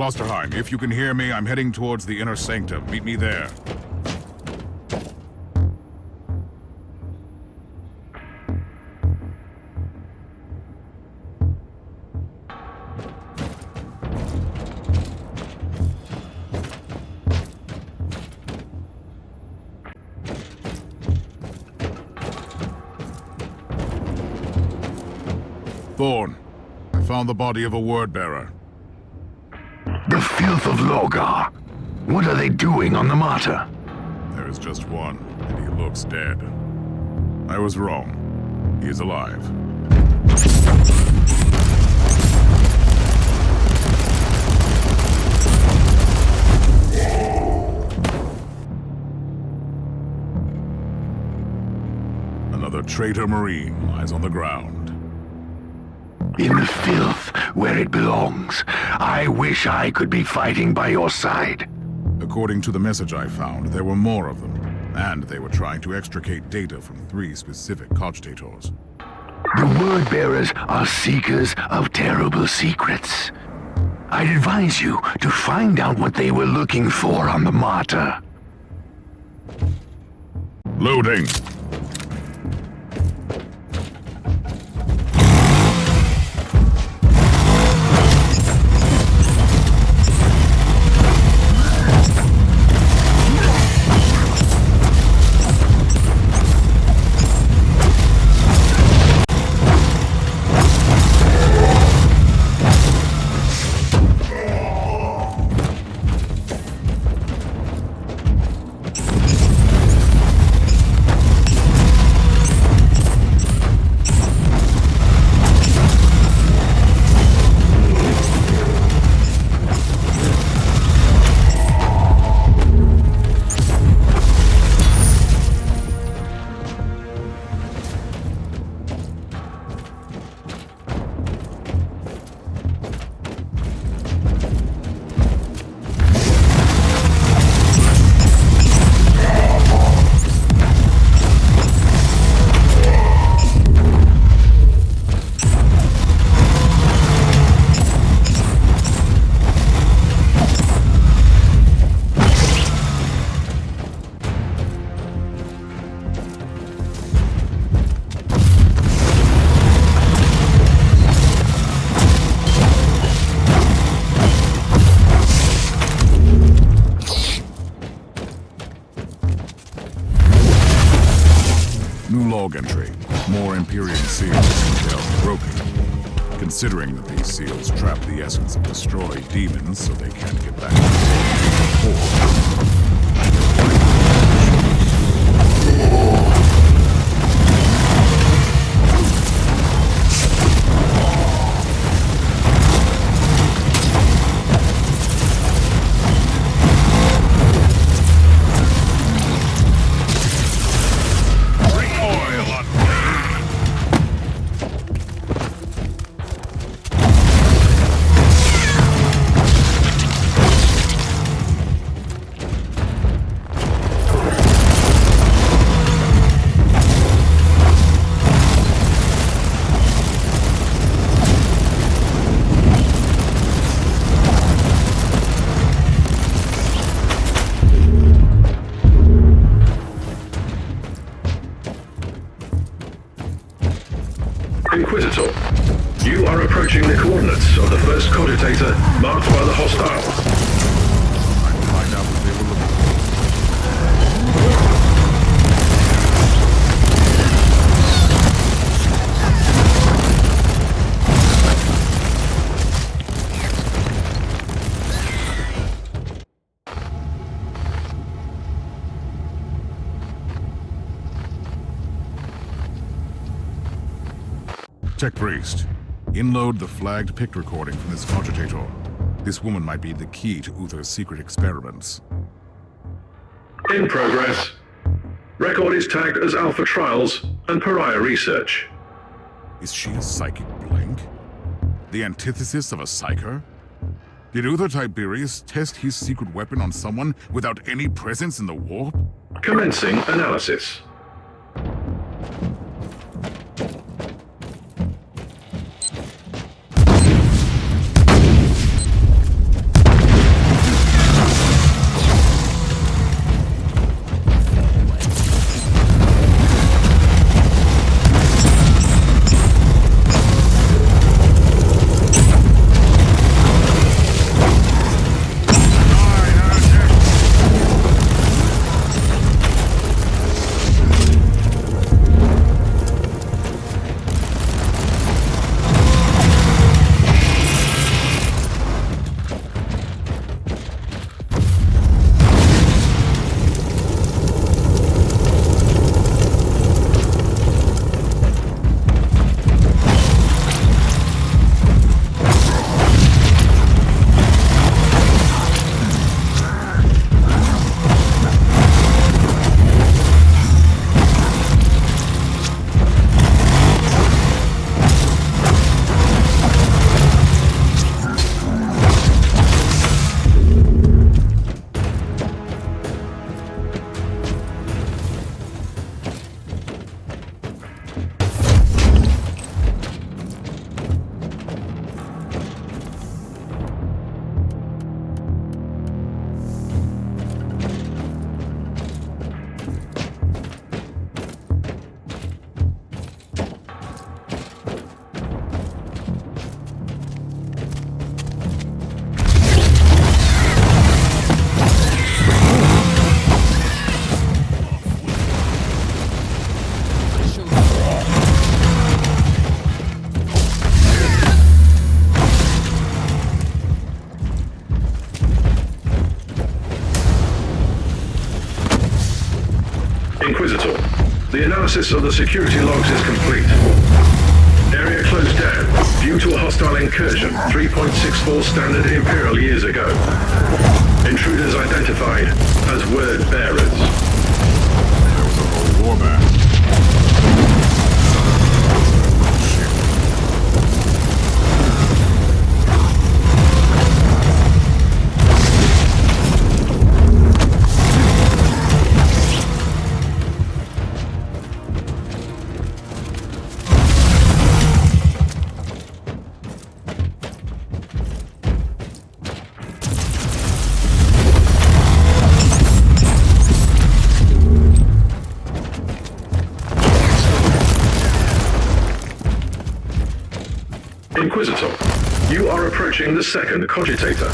Klosterheim, if you can hear me, I'm heading towards the inner sanctum. Meet me there. Thorn, I found the body of a word-bearer. The filth of Logar. What are they doing on the Martyr? There is just one, and he looks dead. I was wrong. He is alive. Another traitor Marine lies on the ground. In the filth, where it belongs. I wish I could be fighting by your side. According to the message I found, there were more of them, and they were trying to extricate data from 3 specific cogitators. The word-bearers are seekers of terrible secrets. I'd advise you to find out what they were looking for on the Martyr. Loading! Entry. More Imperium seals detailed broken. Considering that these seals trap the essence of destroyed demons so they can't get back to the Inquisitor, you are approaching the coordinates of the first cogitator marked by the hostiles. I'd find out what they were looking for. Tech Priest, inload the flagged pict recording from this cogitator. This woman might be the key to Uther's secret experiments. In progress. Record is tagged as Alpha Trials and Pariah Research. Is she a psychic blank? The antithesis of a psyker? Did Uther Tiberius test his secret weapon on someone without any presence in the warp? Commencing analysis. Inquisitor, the analysis of the security logs is complete. Area closed down due to a hostile incursion 3.64 standard Imperial years ago. Intruders identified as word bearers. There was a whole warband. Inquisitor, you are approaching the second cogitator.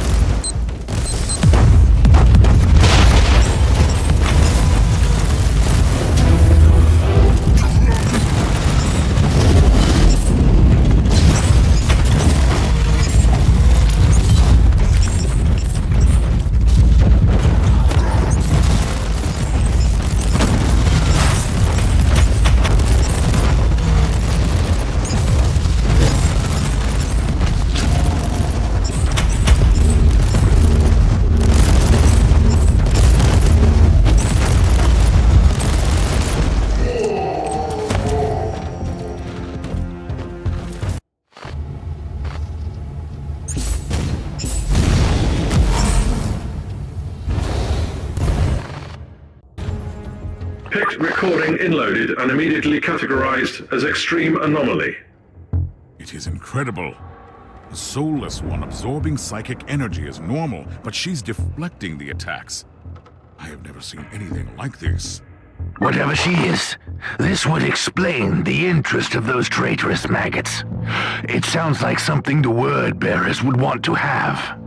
Picked recording inloaded and immediately categorized as extreme anomaly. It is incredible. The soulless one absorbing psychic energy is normal, but she's deflecting the attacks. I have never seen anything like this. Whatever she is, this would explain the interest of those traitorous maggots. It sounds like something the word bearers would want to have.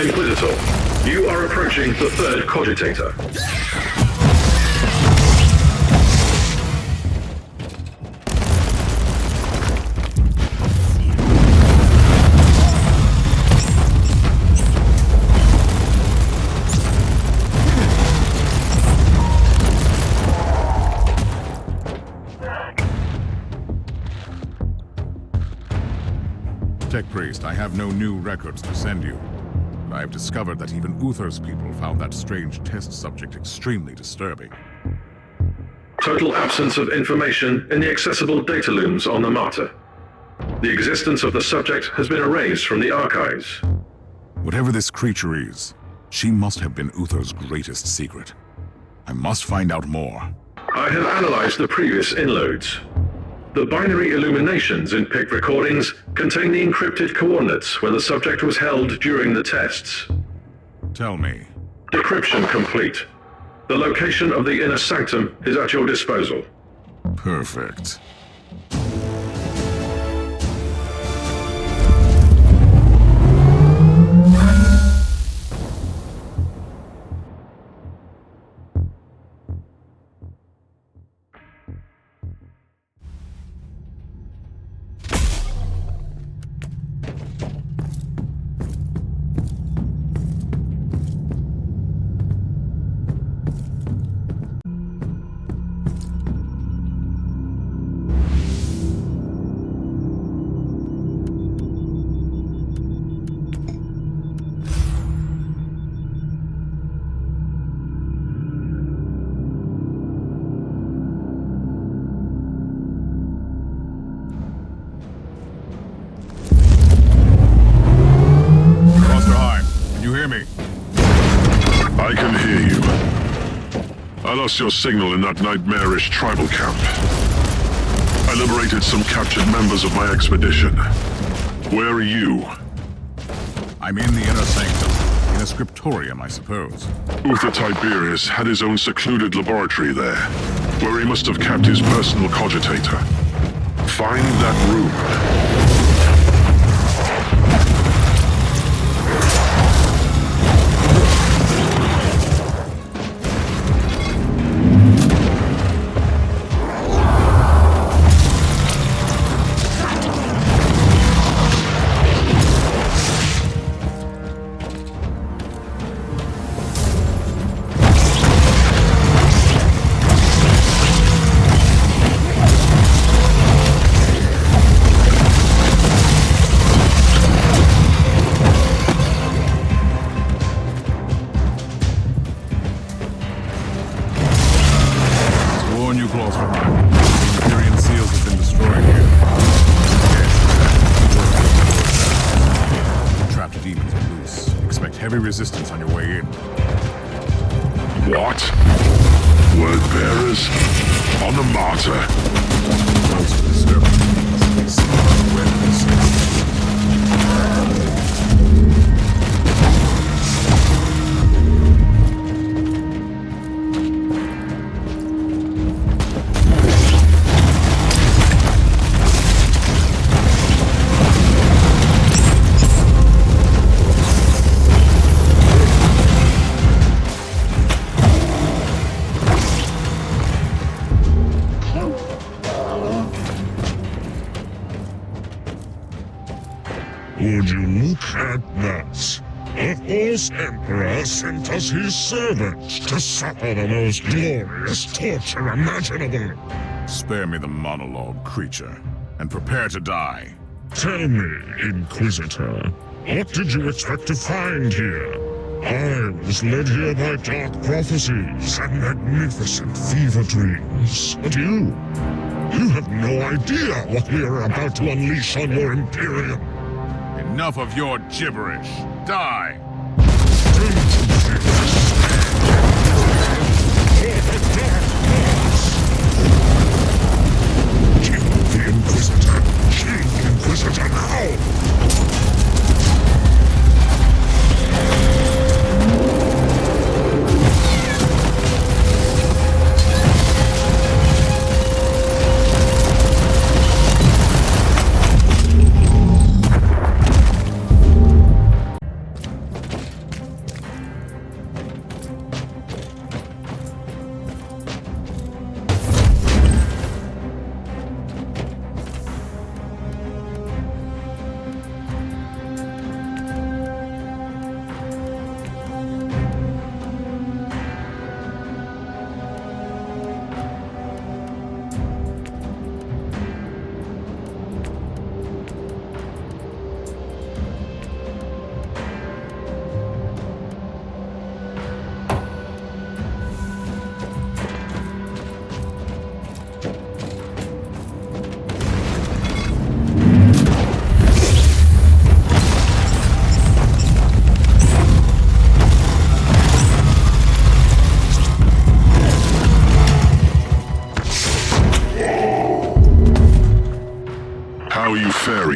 Inquisitor, you are approaching the third cogitator. Tech Priest, I have no new records to send you. I have discovered that even Uther's people found that strange test subject extremely disturbing. Total absence of information in the accessible data looms on the Martyr. The existence of the subject has been erased from the archives. Whatever this creature is, she must have been Uther's greatest secret. I must find out more. I have analyzed the previous inloads. The binary illuminations in PIC recordings contain the encrypted coordinates where the subject was held during the tests. Tell me. Decryption complete. The location of the inner sanctum is at your disposal. Perfect. I can hear you. I lost your signal in that nightmarish tribal camp. I liberated some captured members of my expedition. Where are you? I'm in the inner sanctum. In a scriptorium, I suppose. Uther Tiberius had his own secluded laboratory there, where he must have kept his personal cogitator. Find that room. Resistance on your way in. What? Word bearers? On the Martyr? Those who disturb Would you look at that? The false Emperor sent us his servants to suffer the most glorious torture imaginable. Spare me the monologue, creature, and prepare to die. Tell me, Inquisitor, what did you expect to find here? I was led here by dark prophecies and magnificent fever dreams. But you have no idea what we are about to unleash on your Imperium. Enough of your gibberish. Die! Kill the Inquisitor! Kill the Inquisitor now!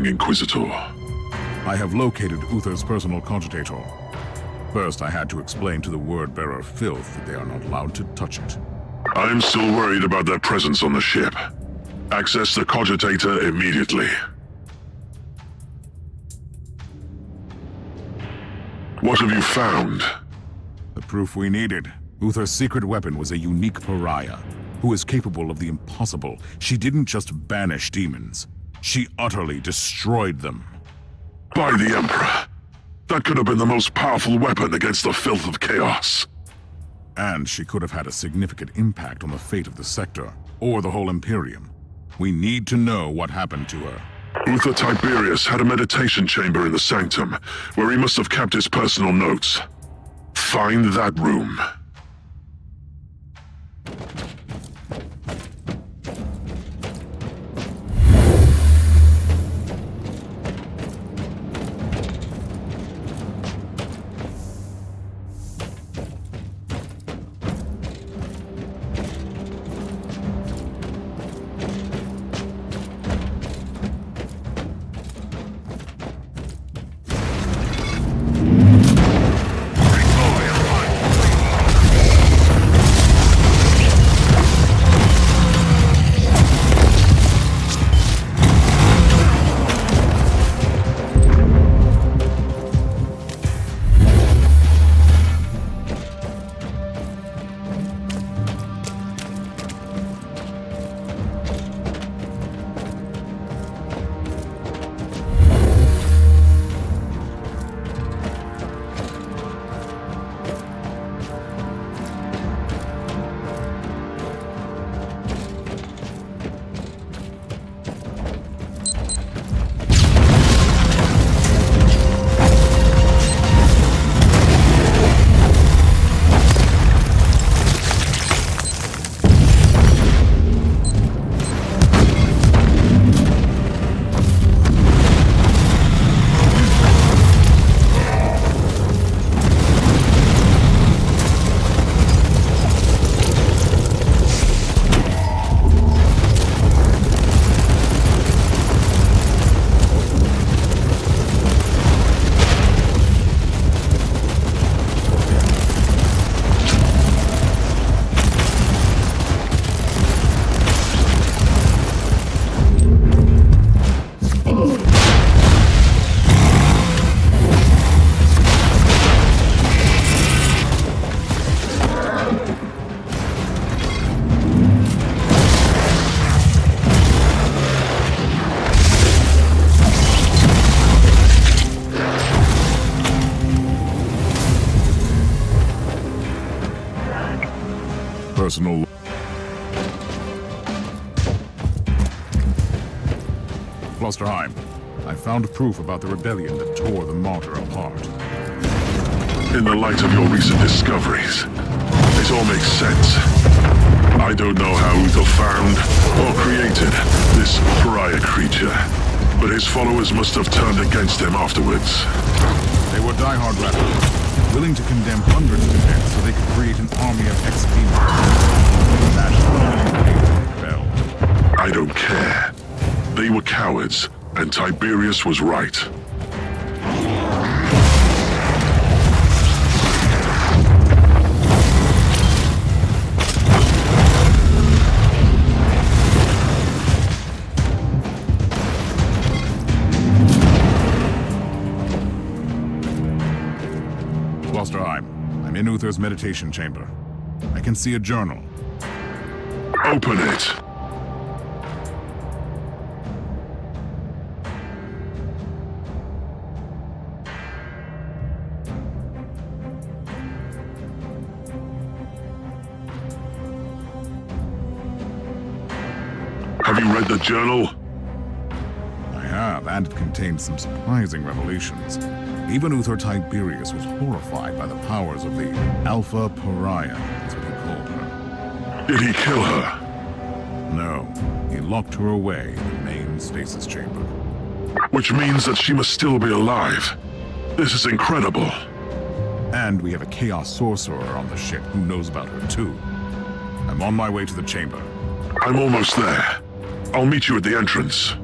doing, Inquisitor? I have located Uther's personal cogitator. First, I had to explain to the word-bearer Filth that they are not allowed to touch it. I'm still worried about their presence on the ship. Access the cogitator immediately. What have you found? The proof we needed. Uther's secret weapon was a unique Pariah, who is capable of the impossible. She didn't just banish demons. She utterly destroyed them. By the Emperor! That could have been the most powerful weapon against the filth of chaos. And she could have had a significant impact on the fate of the sector, or the whole Imperium. We need to know what happened to her. Uther Tiberius had a meditation chamber in the sanctum, where he must have kept his personal notes. Find that room. Personal. Klosterheim, I found proof about the rebellion that tore the Martyr apart. In the light of your recent discoveries, it all makes sense. I don't know how Uther found or created this Pariah creature, but his followers must have turned against him afterwards. They were diehard rebels, willing to condemn hundreds to death so they could create an army of ex-demons. That's why they rebelled. I don't care. They were cowards, and Tiberius was right. Klosterheim, I'm in Uther's meditation chamber. I can see a journal. Open it! Have you read the journal? I have, and it contained some surprising revelations. Even Uther Tiberius was horrified by the powers of the Alpha Pariah, is what he called her. Did he kill her? No, he locked her away in the main stasis chamber. Which means that she must still be alive. This is incredible. And we have a Chaos Sorcerer on the ship who knows about her too. I'm on my way to the chamber. I'm almost there. I'll meet you at the entrance.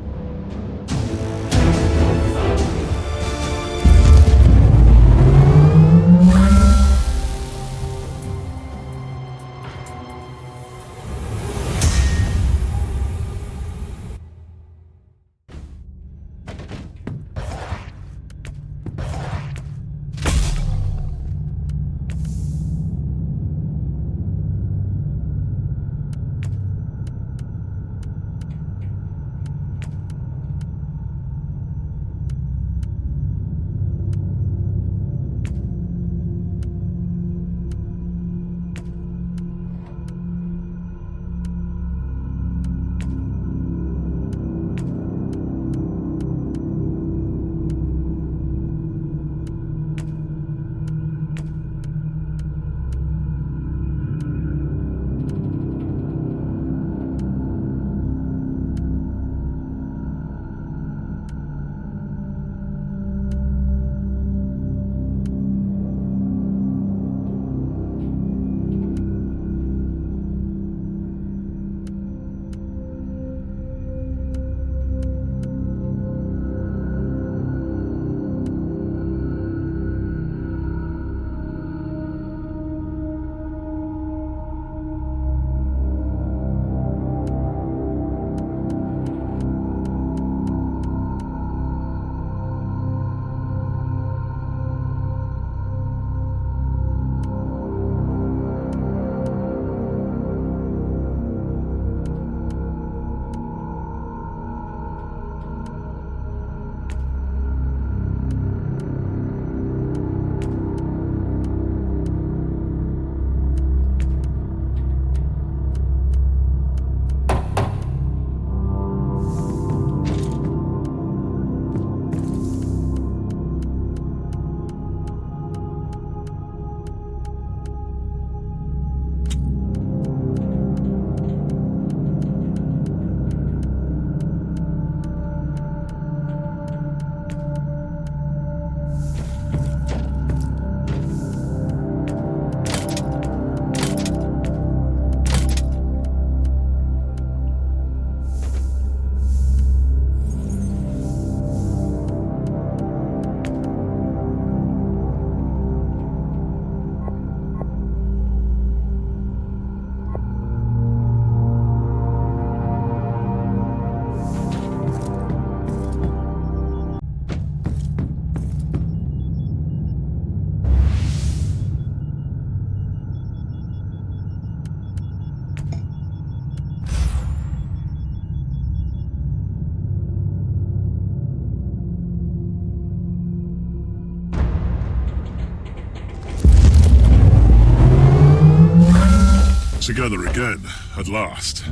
together again, at last.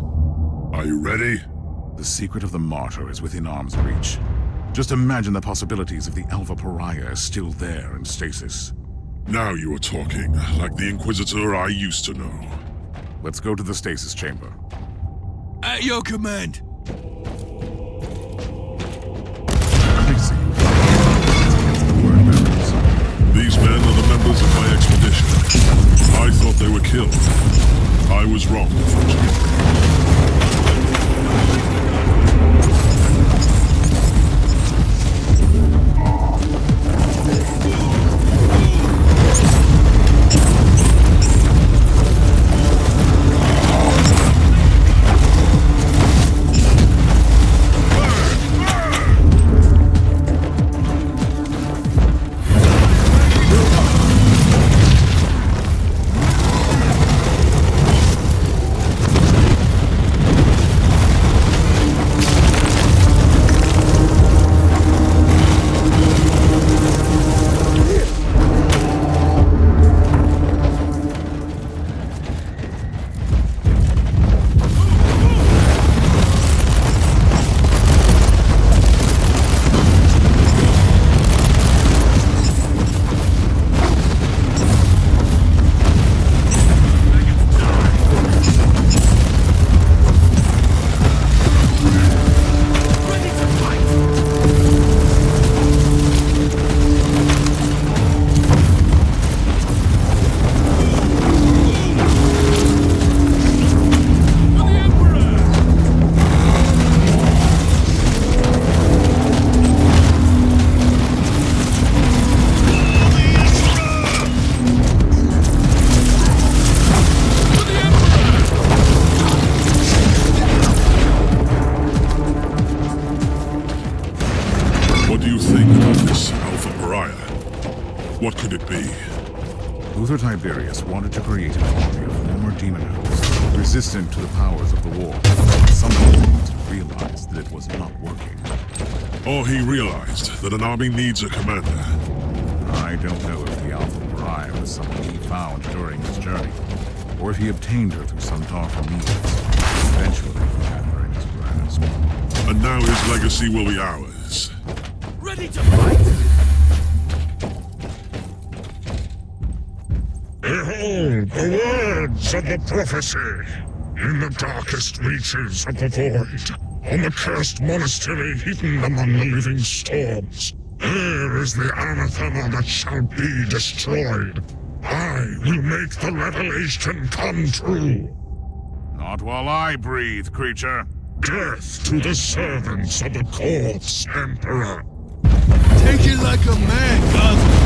Are you ready? The secret of the Martyr is within arm's reach. Just imagine the possibilities if the Alpha Pariah is still there in stasis. Now you are talking, like the Inquisitor I used to know. Let's go to the stasis chamber. At your command. These men are the members of my expedition. I thought they were killed. I was wrong, unfortunately. What could it be? Luther Tiberius wanted to create an army of former demon hosts, resistant to the powers of the war. Some moment realized that it was not working. Or he realized that an army needs a commander. I don't know if the Alpha Pariah was someone he found during his journey, or if he obtained her through some darker means. Eventually, he had her in his grasp. And now his legacy will be ours. Ready to fight! Behold the words of the prophecy! In the darkest reaches of the void, on the cursed monastery hidden among the living storms, there is the anathema that shall be destroyed. I will make the revelation come true. Not while I breathe, creature. Death to the servants of the corpse emperor. Take it like a man, Cosmo.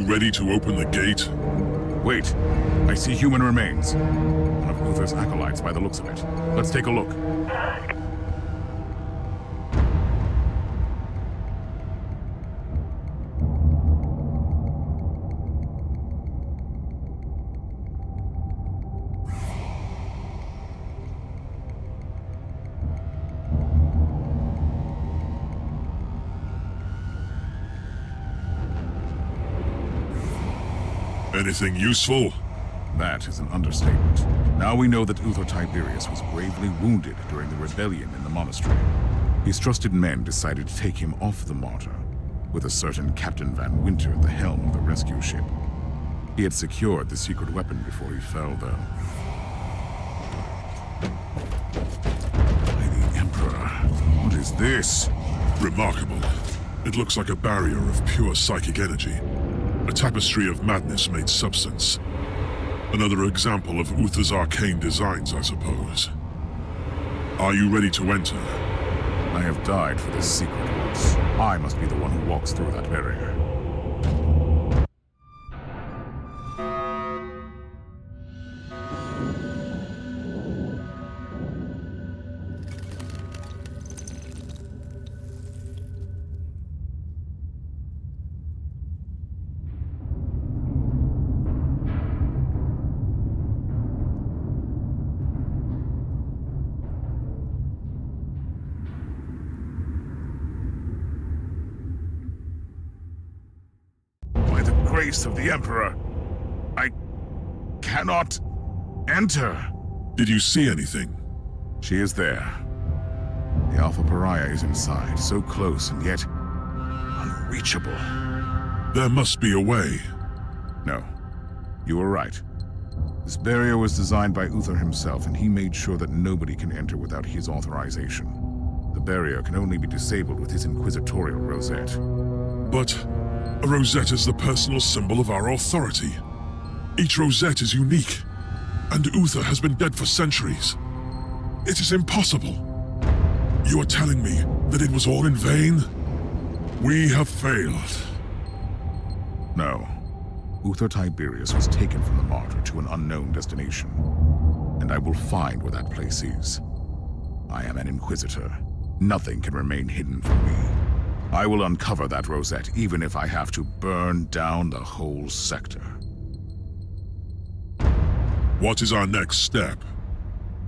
ready to open the gate? Wait. I see human remains. One of Uther's acolytes by the looks of it. Let's take a look. Anything useful? That is an understatement. Now we know that Uther Tiberius was gravely wounded during the rebellion in the monastery. His trusted men decided to take him off the Martyr, with a certain Captain Van Winter at the helm of the rescue ship. He had secured the secret weapon before he fell, though. By the Emperor, what is this? Remarkable. It looks like a barrier of pure psychic energy. A tapestry of madness-made substance. Another example of Uther's arcane designs, I suppose. Are you ready to enter? I have died for this secret once. I must be the one who walks through that barrier. Grace of the Emperor, I cannot enter. Did you see anything? She is there. The Alpha Pariah is inside, so close and yet unreachable. There must be a way. No, you were right. This barrier was designed by Uther himself, and he made sure that nobody can enter without his authorization. The barrier can only be disabled with his inquisitorial rosette. But a rosette is the personal symbol of our authority. Each rosette is unique, and Uther has been dead for centuries. It is impossible. You are telling me that it was all in vain? We have failed. No. Uther Tiberius was taken from the Martyr to an unknown destination, and I will find where that place is. I am an Inquisitor. Nothing can remain hidden from me. I will uncover that rosette, even if I have to burn down the whole sector. What is our next step?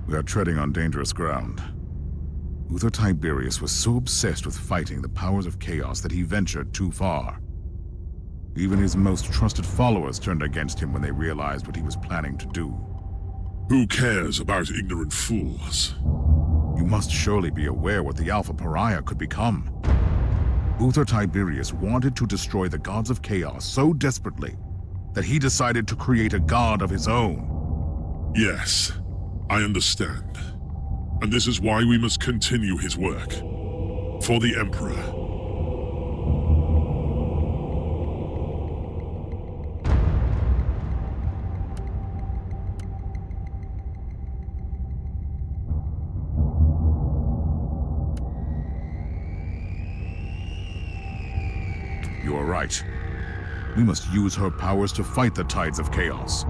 We are treading on dangerous ground. Uther Tiberius was so obsessed with fighting the powers of chaos that he ventured too far. Even his most trusted followers turned against him when they realized what he was planning to do. Who cares about ignorant fools? You must surely be aware what the Alpha Pariah could become. Uther Tiberius wanted to destroy the gods of chaos so desperately that he decided to create a god of his own. Yes, I understand. And this is why we must continue his work. For the Emperor. You are right. We must use her powers to fight the tides of chaos.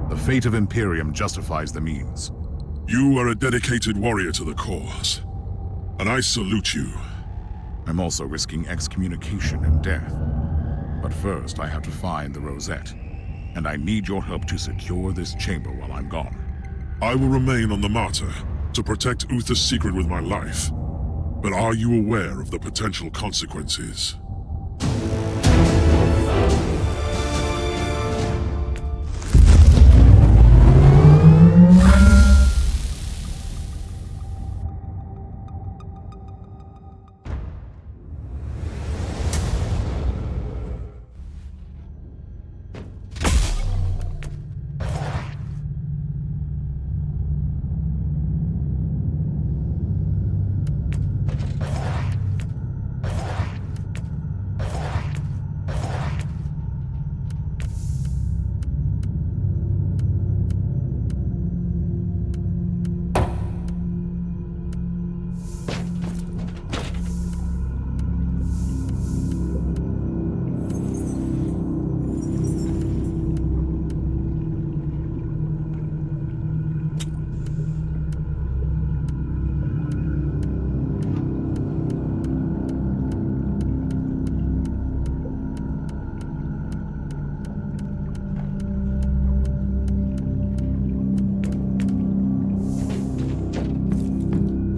The fate of Imperium justifies the means. You are a dedicated warrior to the cause, and I salute you. I'm also risking excommunication and death. But first, I have to find the rosette, and I need your help to secure this chamber while I'm gone. I will remain on the Martyr to protect Uther's secret with my life. But are you aware of the potential consequences?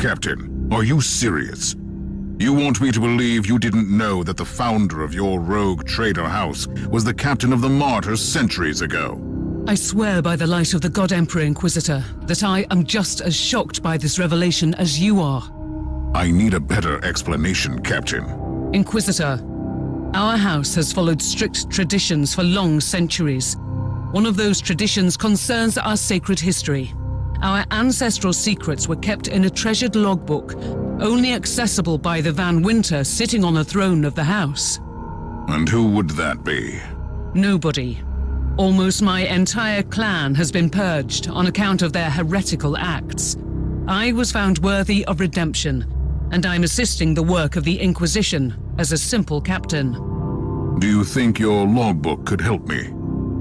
Captain. Are you serious? You want me to believe you didn't know that the founder of your rogue trader house was the captain of the Martyr centuries ago? I swear by the light of the God Emperor Inquisitor that I am just as shocked by this revelation as you are. I need a better explanation, Captain. Inquisitor, our house has followed strict traditions for long centuries. One of those traditions concerns our sacred history. Our ancestral secrets were kept in a treasured logbook, only accessible by the Van Winter sitting on the throne of the house. And who would that be? Nobody. Almost my entire clan has been purged on account of their heretical acts. I was found worthy of redemption, and I'm assisting the work of the Inquisition as a simple captain. Do you think your logbook could help me?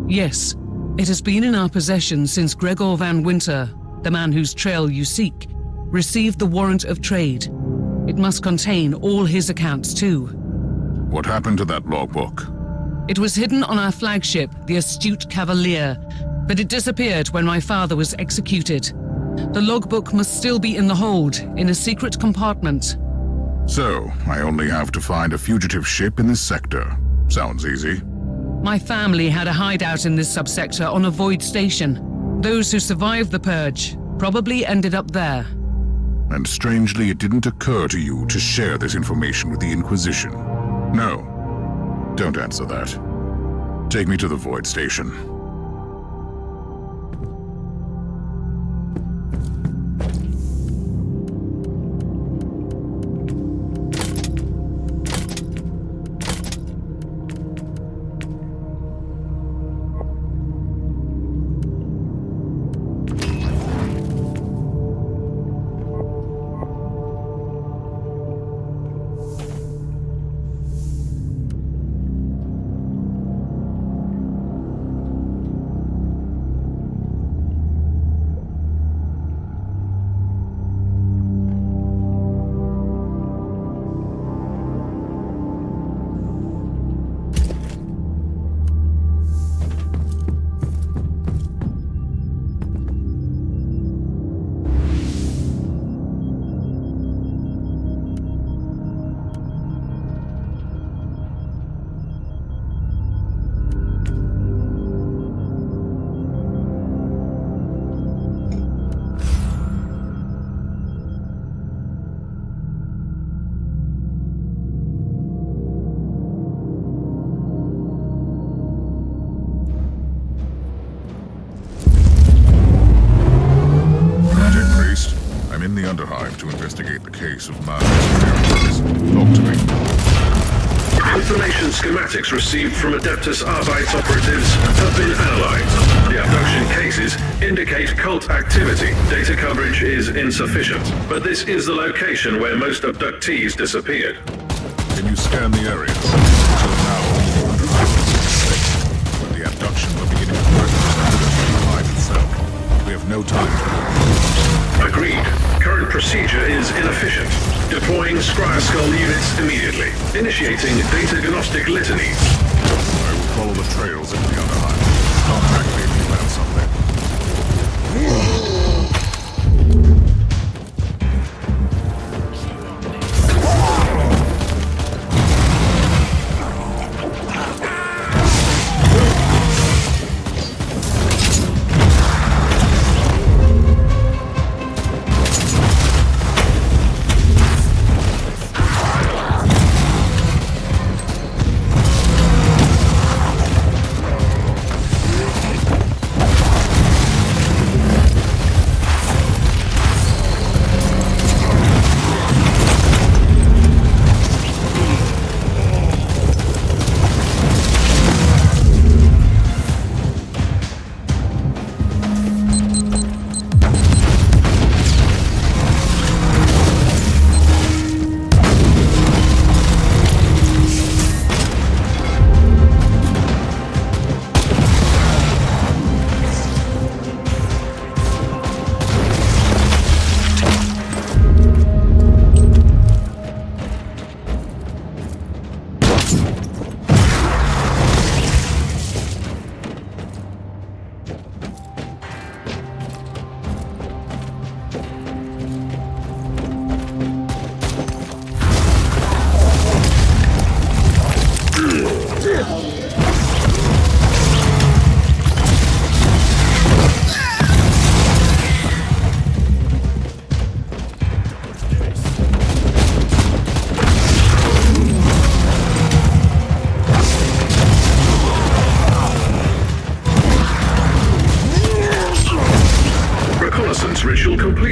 Yes. It has been in our possession since Gregor Van Winter, the man whose trail you seek, received the warrant of trade. It must contain all his accounts too. What happened to that logbook? It was hidden on our flagship, the astute Cavalier, but it disappeared when my father was executed. The logbook must still be in the hold, in a secret compartment. So, I only have to find a fugitive ship in this sector. Sounds easy. My family had a hideout in this subsector on a void station. Those who survived the purge probably ended up there. And strangely, it didn't occur to you to share this information with the Inquisition. No. Don't answer that. Take me to the void station. Underhive to investigate the case of Martyr. Talk to me. Information schematics received from Adeptus Arbites operatives have been analyzed. The abduction cases indicate cult activity. Data coverage is insufficient, but this is the location where most abductees disappeared. Can you scan the area? Until now, when the abductions are beginning to threaten itself. We have no time. Agreed. Current procedure is inefficient. Deploying Scryer Skull units immediately. Initiating data gnostic litany. I will follow the trails into the Underhive. Contact me if you found something.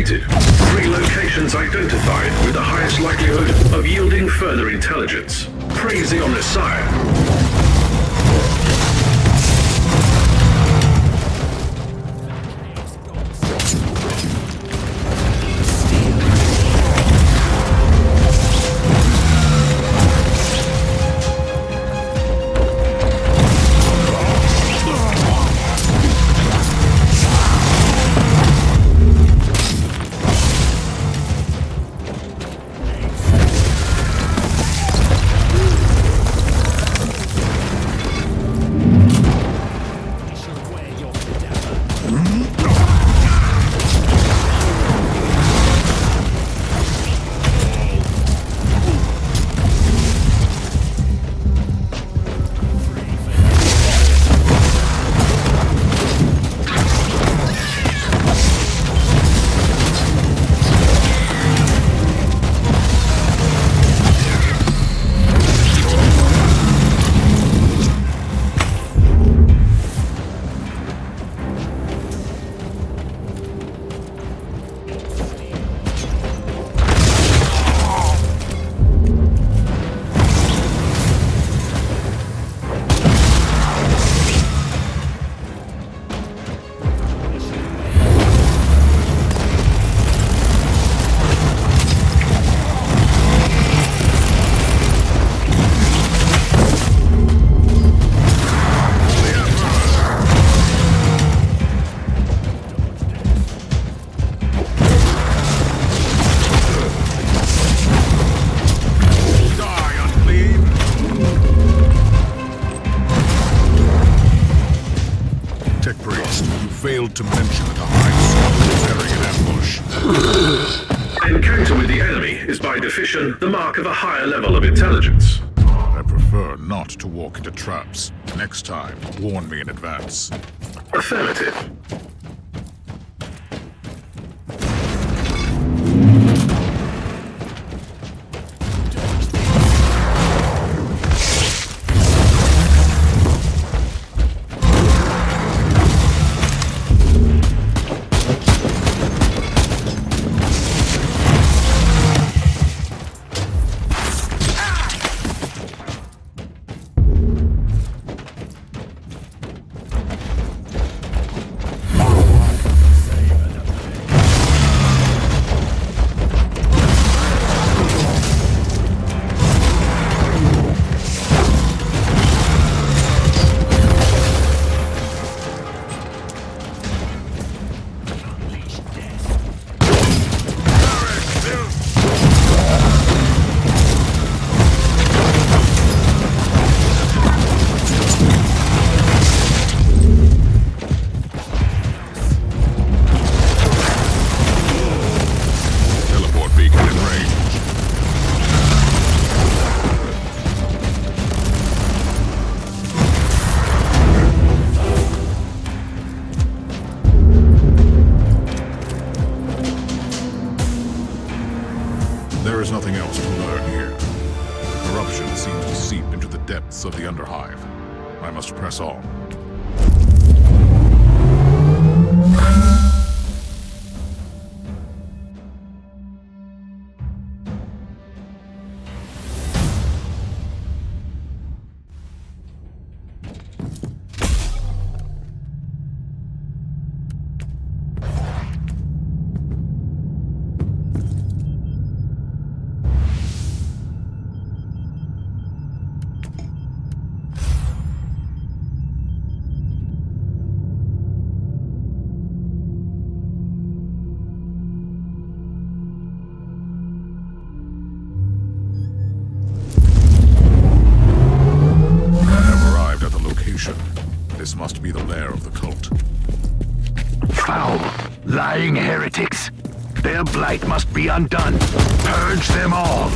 completed. 3 locations identified with the highest likelihood of yielding further intelligence. Praise the Omnissiah. To mention that the Hive is preparing an ambush. Encounter with the enemy is by definition the mark of a higher level of intelligence. I prefer not to walk into traps. Next time, warn me in advance. Affirmative. There is nothing else to learn here. Corruption seems to seep into the depths of the Underhive. I must press on. This must be the lair of the cult. Foul, lying heretics. Their blight must be undone. Purge them all.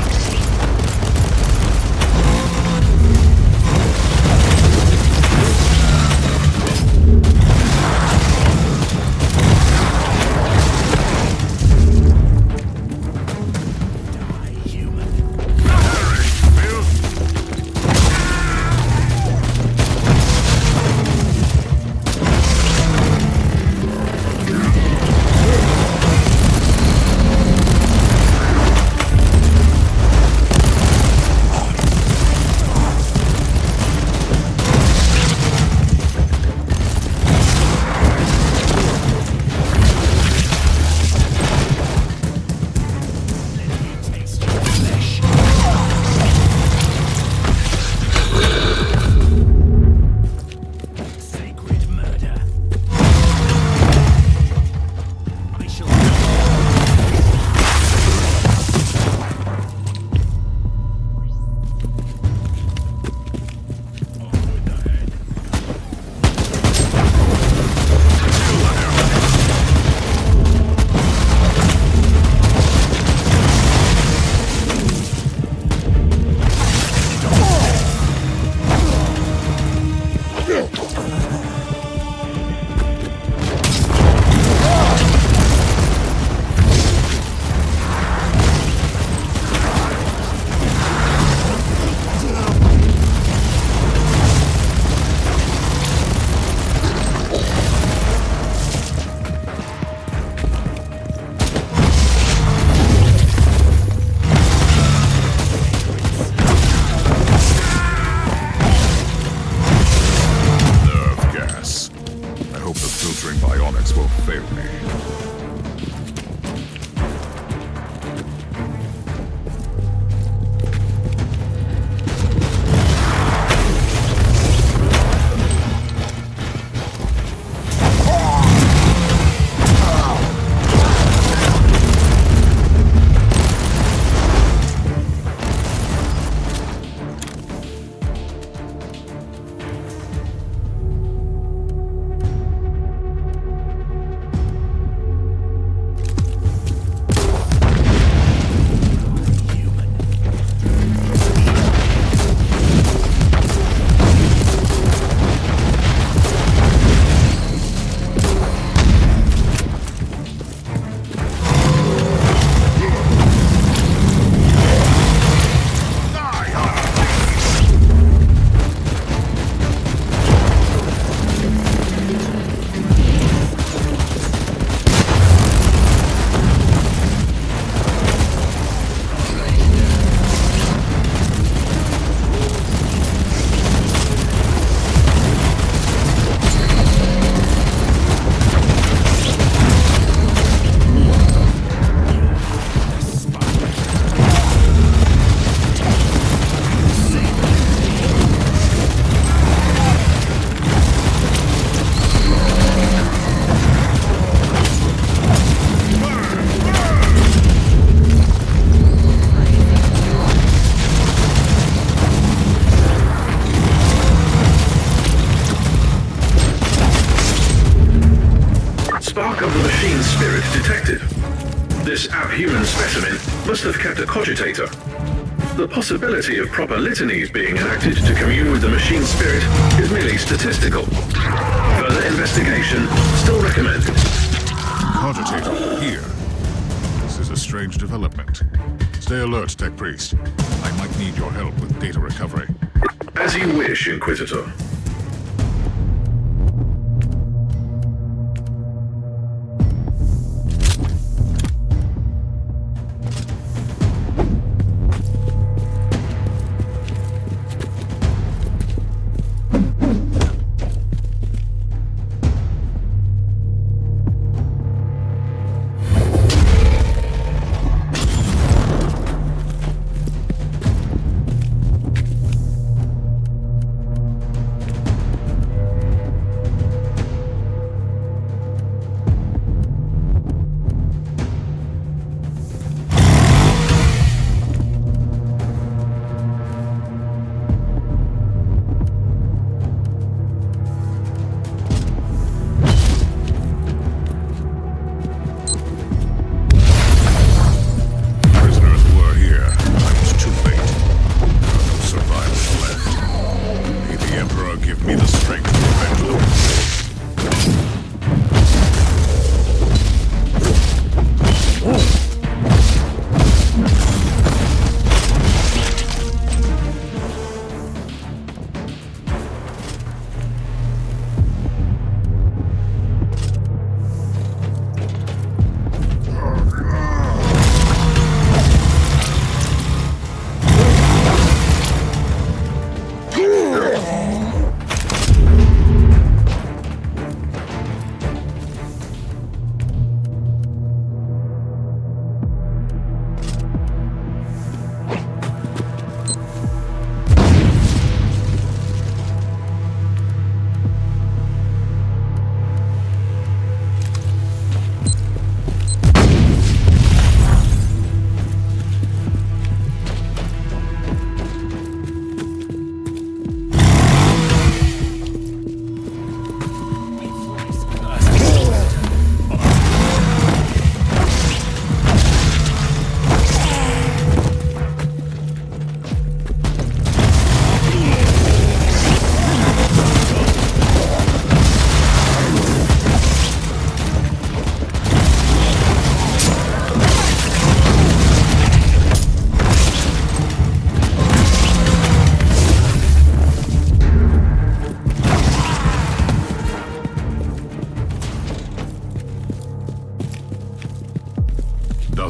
hope the filtering bionics won't fail me. Human specimen must have kept a cogitator. The possibility of proper litanies being enacted to commune with the machine spirit is merely statistical. Further investigation still recommended. Cogitator, here. This is a strange development. Stay alert, Tech Priest. I might need your help with data recovery. As you wish, Inquisitor.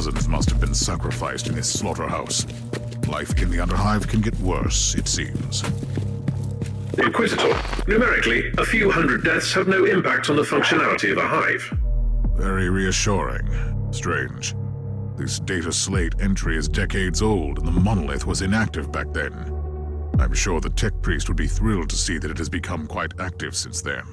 Dozens must have been sacrificed in this slaughterhouse. Life in the Underhive can get worse, it seems. Inquisitor, numerically, a few hundred deaths have no impact on the functionality of a hive. Very reassuring. Strange. This data slate entry is decades old, and the monolith was inactive back then. I'm sure the tech priest would be thrilled to see that it has become quite active since then.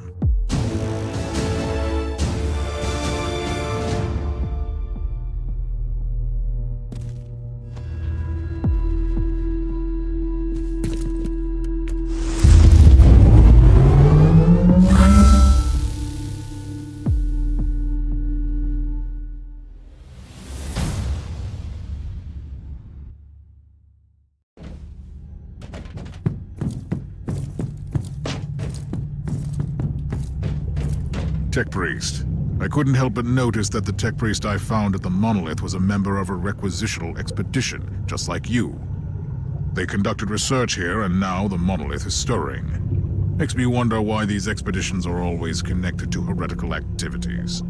Tech priest. I couldn't help but notice that the tech priest I found at the monolith was a member of a requisitional expedition, just like you. They conducted research here, and now the monolith is stirring. Makes me wonder why these expeditions are always connected to heretical activities.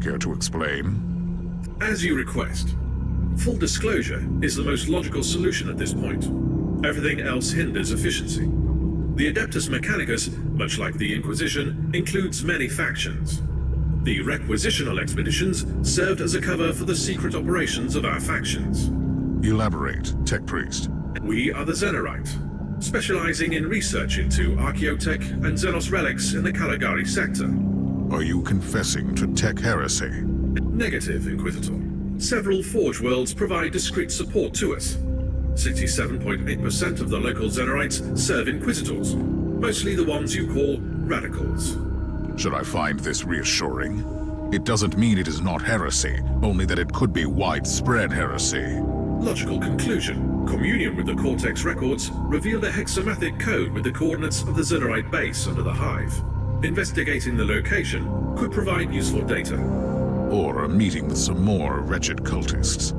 Care to explain? As you request. Full disclosure is the most logical solution at this point. Everything else hinders efficiency. The Adeptus Mechanicus, much like the Inquisition, includes many factions. The requisitional expeditions served as a cover for the secret operations of our factions. Elaborate, tech priest. We are the Xenorite, specializing in research into archaeotech and Xenos relics in the Caligari sector. Are you confessing to tech heresy? Negative, Inquisitor. Several Forge worlds provide discreet support to us. 67.8% of the local Xenorites serve Inquisitors, mostly the ones you call radicals. Should I find this reassuring? It doesn't mean it is not heresy, only that it could be widespread heresy. Logical conclusion. Communion with the Cortex records revealed a hexamathic code with the coordinates of the Xenorite base under the Hive. Investigating the location could provide useful data. Or a meeting with some more wretched cultists.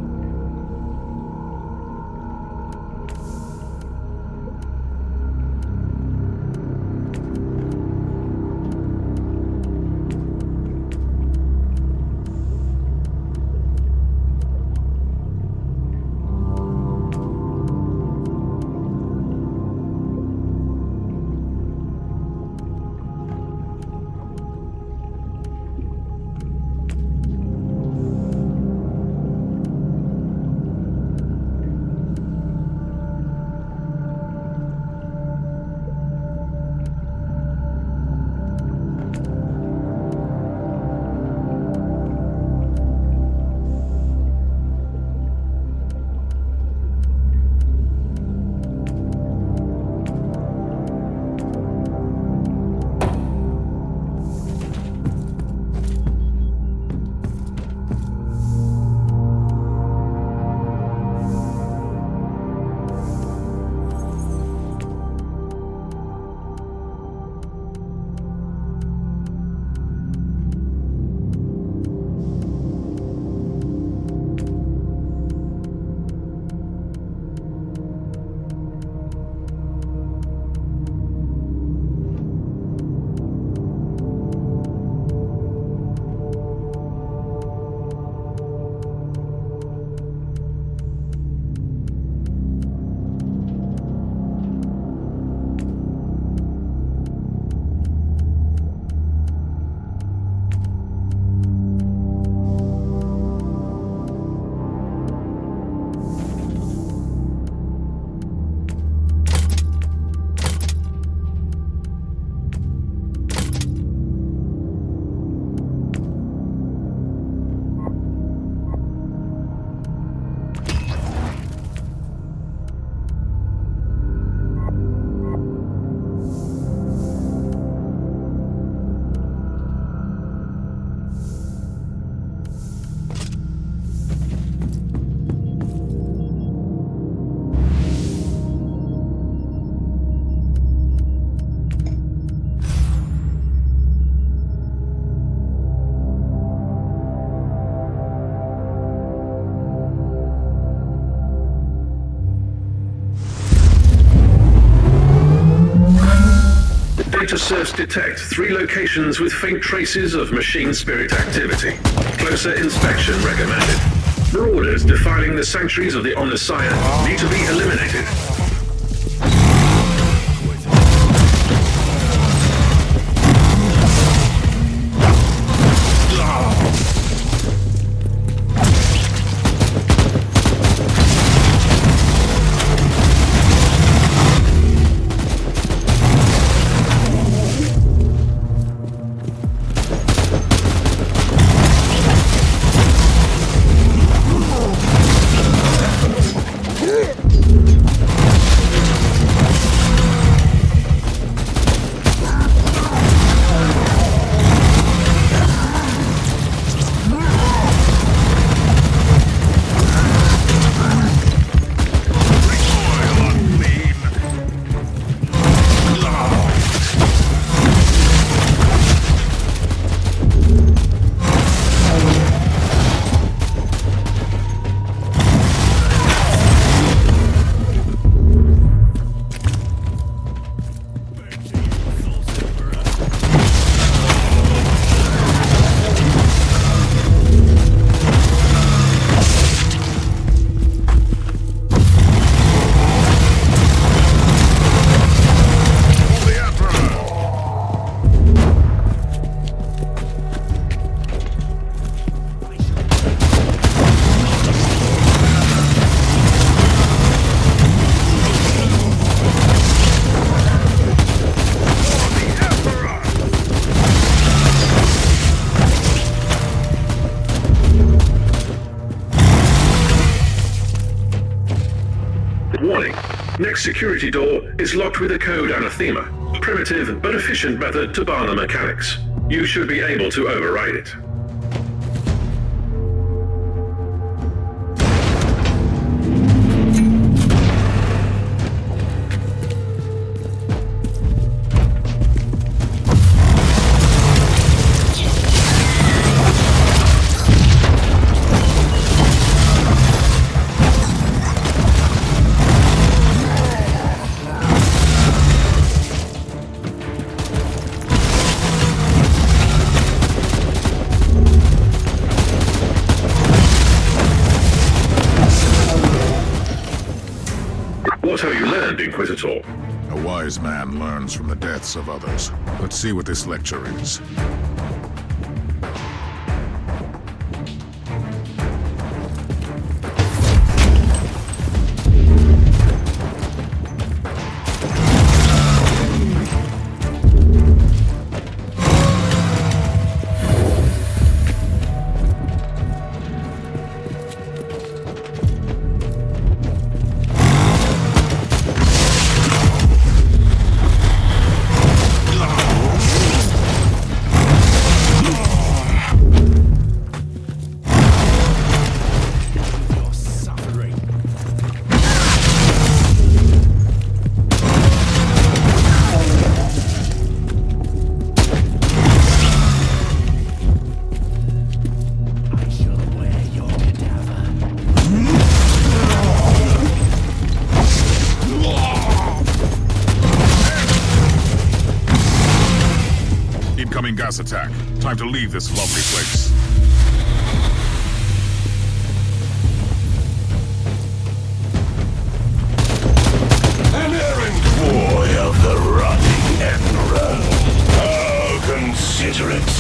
Data serves detect 3 locations with faint traces of machine spirit activity. Closer inspection recommended. Marauders defiling the sanctuaries of the Omnissiah need to be eliminated. Next security door is locked with a code anathema, a primitive but efficient method to bar the mechanics. You should be able to override it. What have you learned, Inquisitor? A wise man learns from the deaths of others. Let's see what this lecture is. Incoming gas attack. Time to leave this lovely place. An errand boy of the rotting Emperor. Oh, consider it.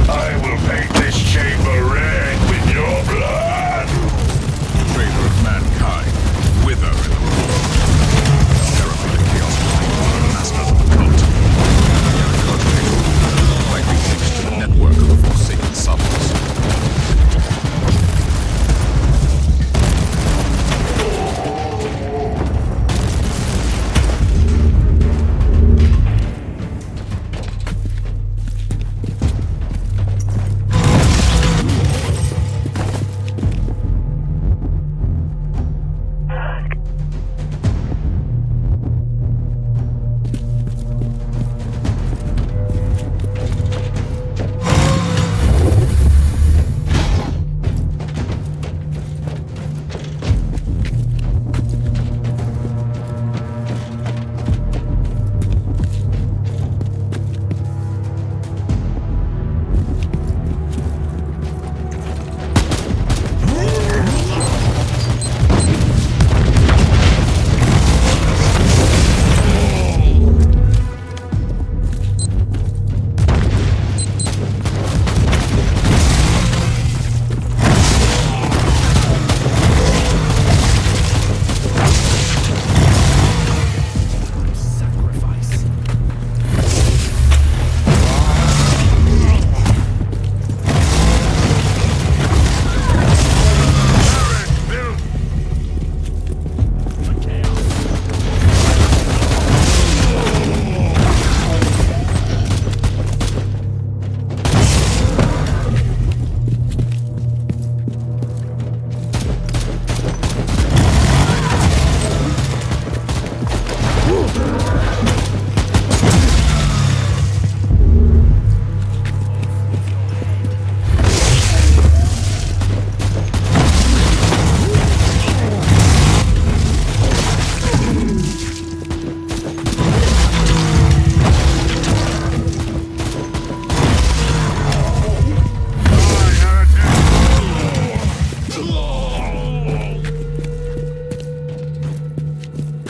I will paint this chamber red with your blood. Traitor of mankind. Wither in the world. Terrifying chaos behind masters of the cult. Likely thanks to the network of the Forsaken Summons.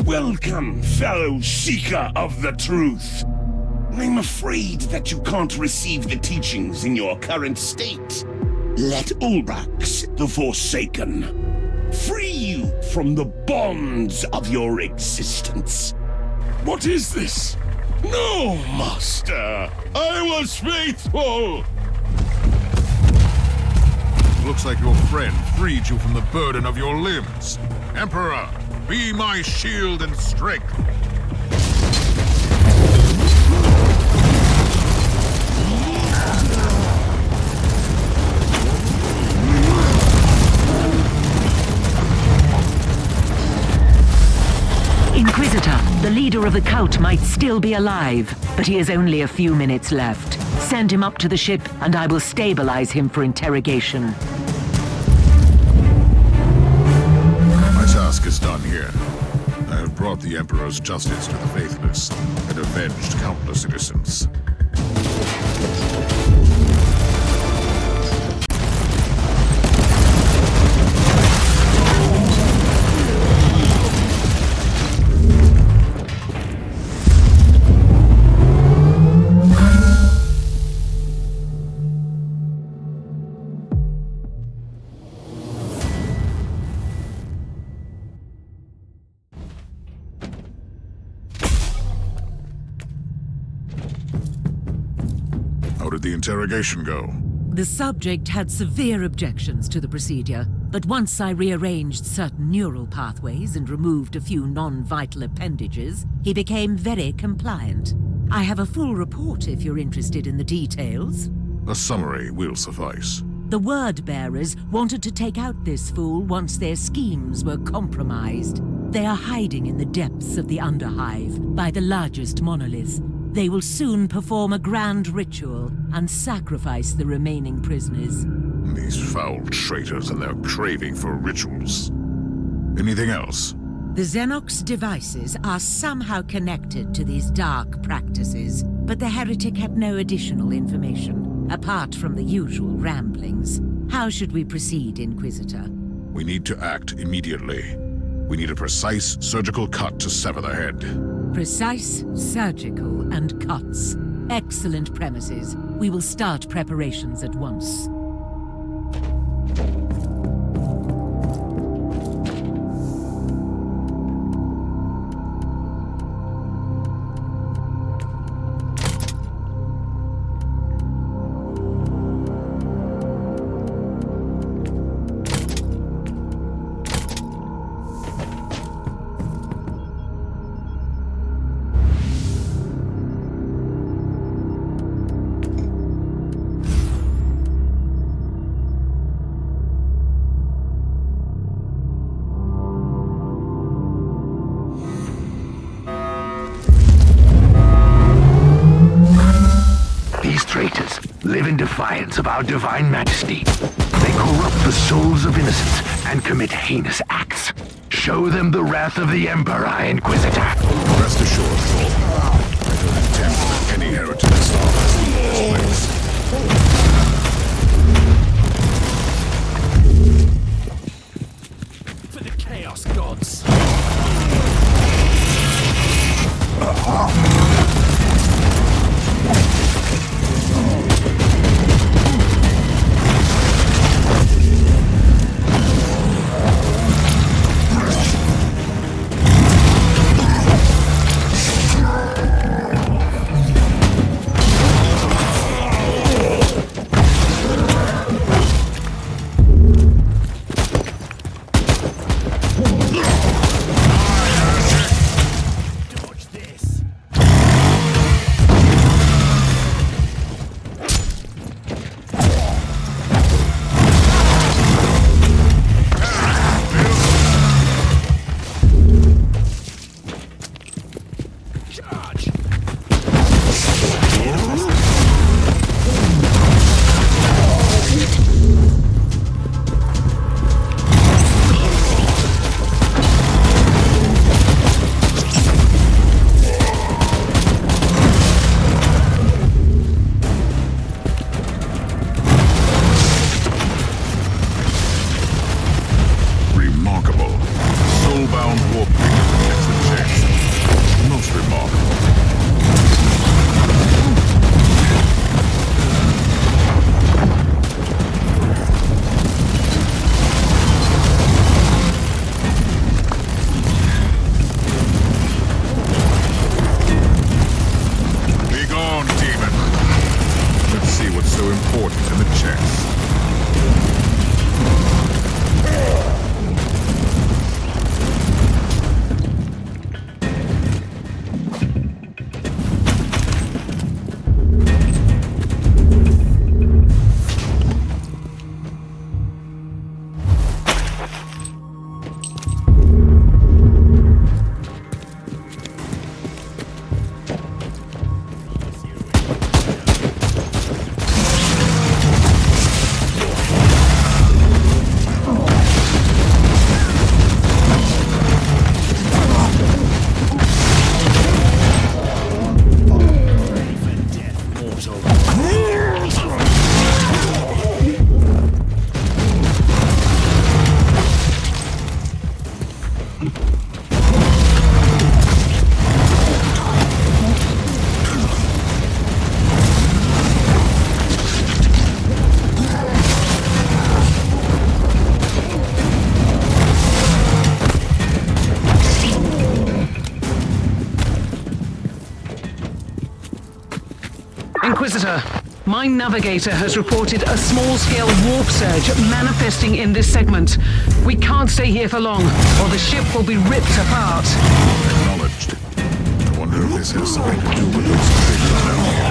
Welcome, fellow seeker of the truth. I'm afraid that you can't receive the teachings in your current state. Let Ulbrax, the Forsaken, free you from the bonds of your existence. What is this? No, Master! I was faithful! Looks like your friend freed you from the burden of your limbs. Emperor, be my shield and strength. Inquisitor, the leader of the cult might still be alive, but he has only a few minutes left. Send him up to the ship, and I will stabilize him for interrogation. My task is done here. I have brought the Emperor's justice to the faithless and avenged countless innocents. How did the interrogation go? The subject had severe objections to the procedure, but once I rearranged certain neural pathways and removed a few non-vital appendages, he became very compliant. I have a full report if you're interested in the details. A summary will suffice. The word-bearers wanted to take out this fool once their schemes were compromised. They are hiding in the depths of the Underhive, by the largest monolith. They will soon perform a grand ritual and sacrifice the remaining prisoners. These foul traitors and their craving for rituals. Anything else? The Xenox devices are somehow connected to these dark practices, but the heretic had no additional information, apart from the usual ramblings. How should we proceed, Inquisitor? We need to act immediately. We need a precise surgical cut to sever the head. Precise, surgical, and cuts. Excellent premises. We will start preparations at once. Live in defiance of our divine majesty. They corrupt the souls of innocents and commit heinous acts. Show them the wrath of the Emperor, Inquisitor. Rest assured, Thor. I don't intend to let any heretics harm us in this place. For the Chaos Gods. My navigator has reported a small-scale warp surge manifesting in this segment. We can't stay here for long, or the ship will be ripped apart. Acknowledged. I wonder if this has something to do with those traitors down here.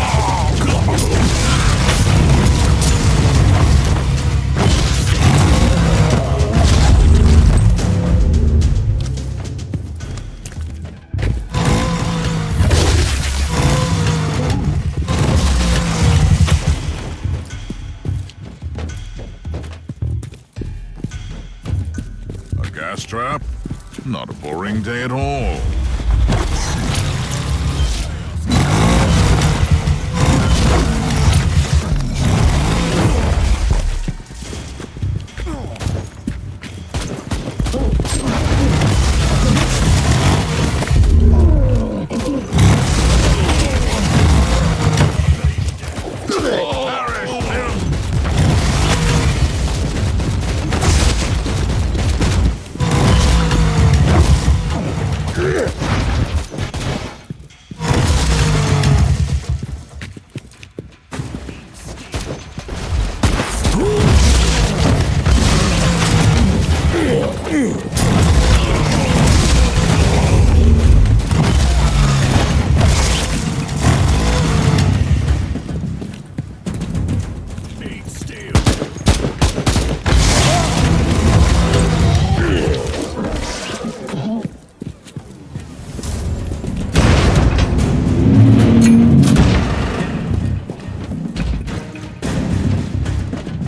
Gas trap? Not a boring day at all.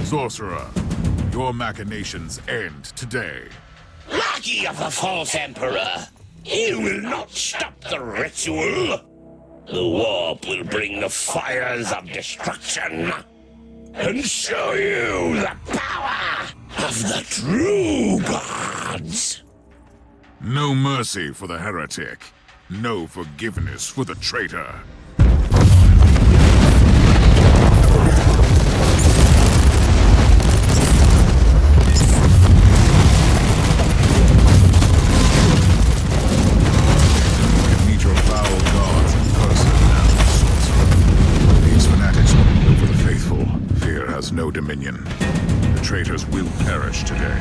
Sorcerer, your machinations end today. Lackey of the false emperor! You will not stop the ritual! The warp will bring the fires of destruction and show you the power of the true gods! No mercy for the heretic. No forgiveness for the traitor. No dominion. The traitors will perish today.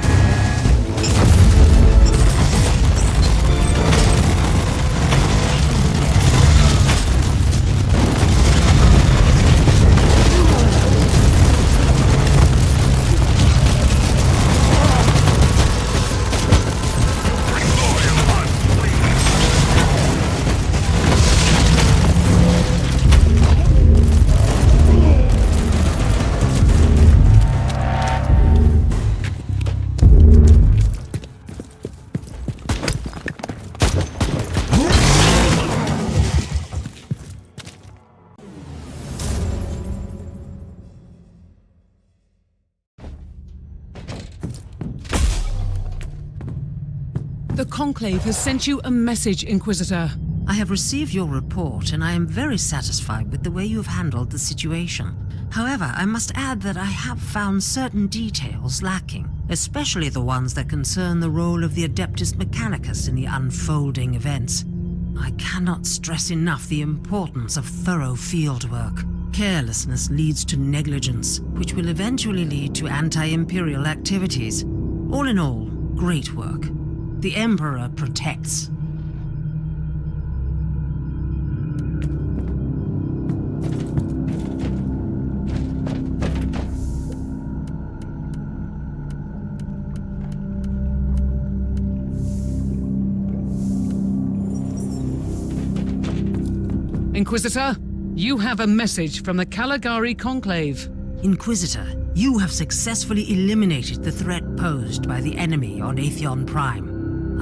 The Conclave has sent you a message, Inquisitor. I have received your report, and I am very satisfied with the way you have handled the situation. However, I must add that I have found certain details lacking, especially the ones that concern the role of the Adeptus Mechanicus in the unfolding events. I cannot stress enough the importance of thorough fieldwork. Carelessness leads to negligence, which will eventually lead to anti-Imperial activities. All in all, great work. The Emperor protects. Inquisitor, you have a message from the Caligari Conclave. Inquisitor, you have successfully eliminated the threat posed by the enemy on Atheon Prime.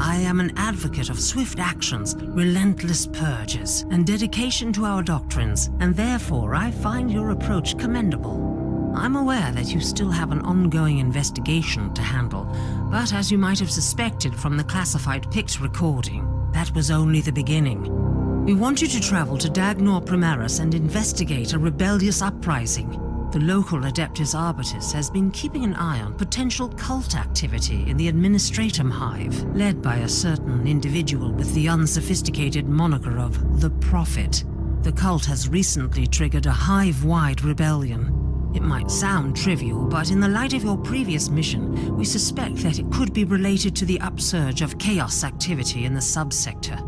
I am an advocate of swift actions, relentless purges, and dedication to our doctrines, and therefore I find your approach commendable. I'm aware that you still have an ongoing investigation to handle, but as you might have suspected from the classified Pict recording, that was only the beginning. We want you to travel to Dagnor Primaris and investigate a rebellious uprising. The local Adeptus Arbitus has been keeping an eye on potential cult activity in the Administratum Hive, led by a certain individual with the unsophisticated moniker of the Prophet. The cult has recently triggered a hive-wide rebellion. It might sound trivial, but in the light of your previous mission, we suspect that it could be related to the upsurge of chaos activity in the subsector.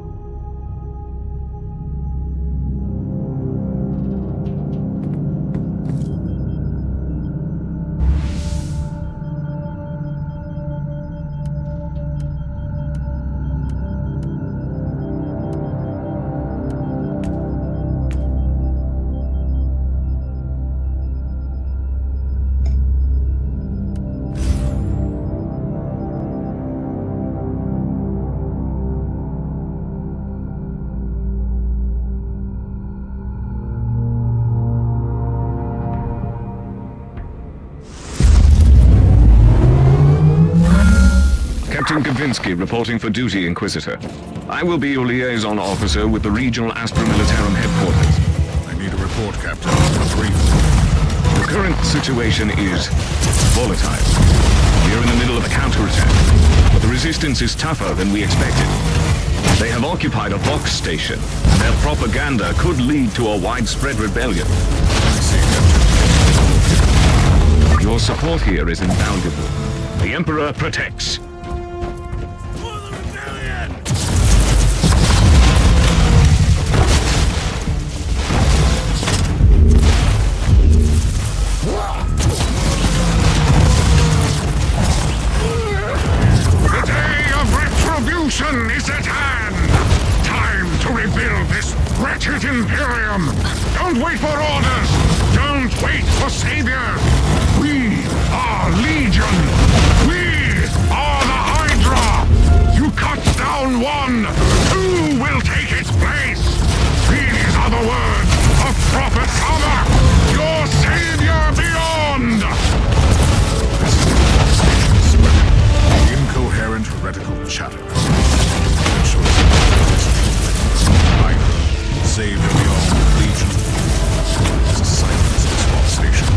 Captain Kavinsky reporting for duty, Inquisitor. I will be your liaison officer with the regional Astra Militarum headquarters. I need a report, Captain. Brief. The current situation is volatile. We are in the middle of a counterattack, but the resistance is tougher than we expected. They have occupied a Vox station, and their propaganda could lead to a widespread rebellion. Your support here is invaluable. The Emperor protects. Is at hand! Time to rebuild this wretched Imperium! Don't wait for orders! Don't wait for saviors! We are Legion! We are the Hydra! You cut down one, two will take its place! These are the words of Prophet Summer, your savior beyond! Incoherent heretical chatter. Save every all Legion. There's a silence in this small station.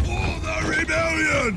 For the rebellion!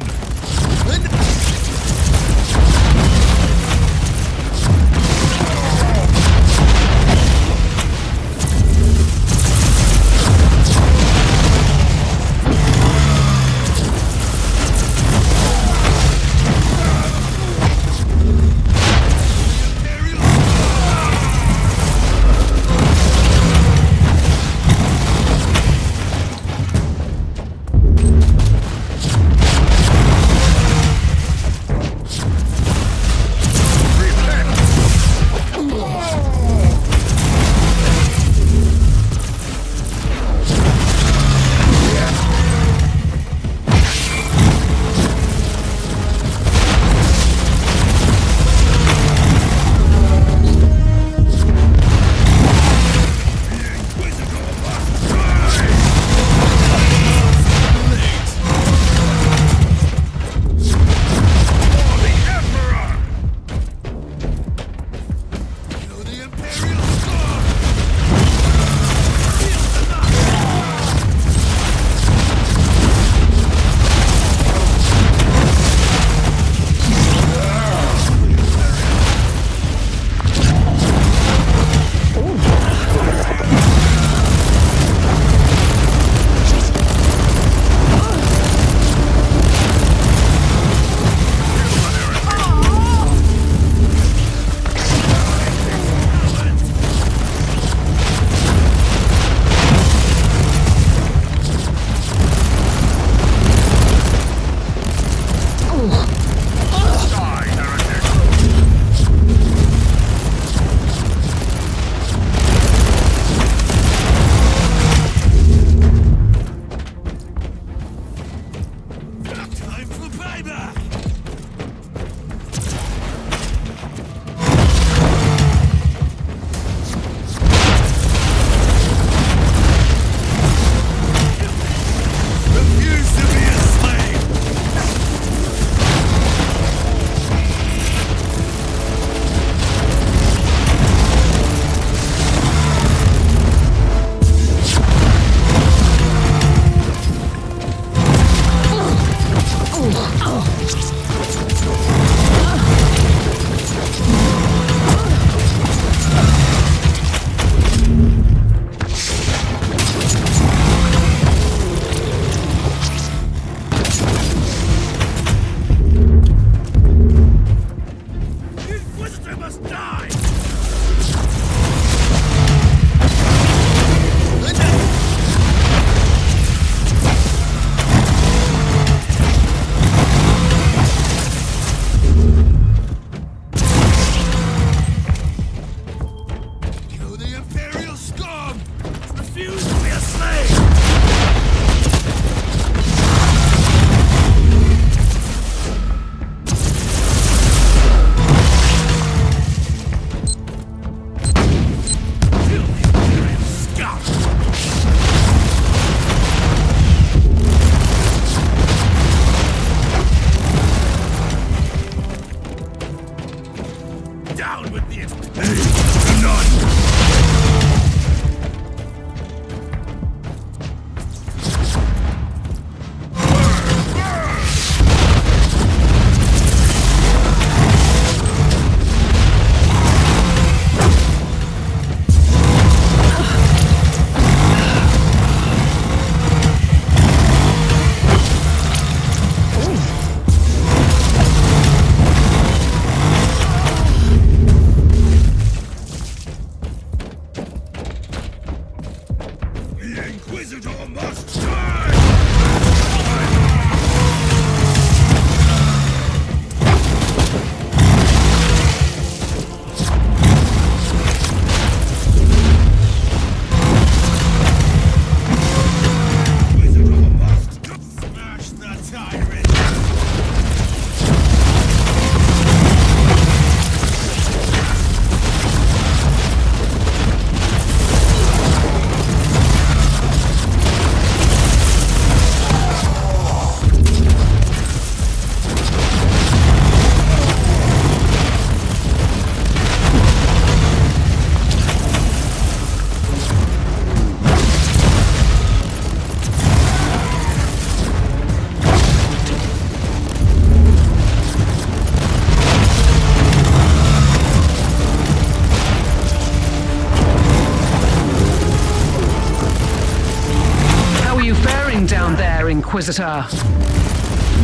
Inquisitor.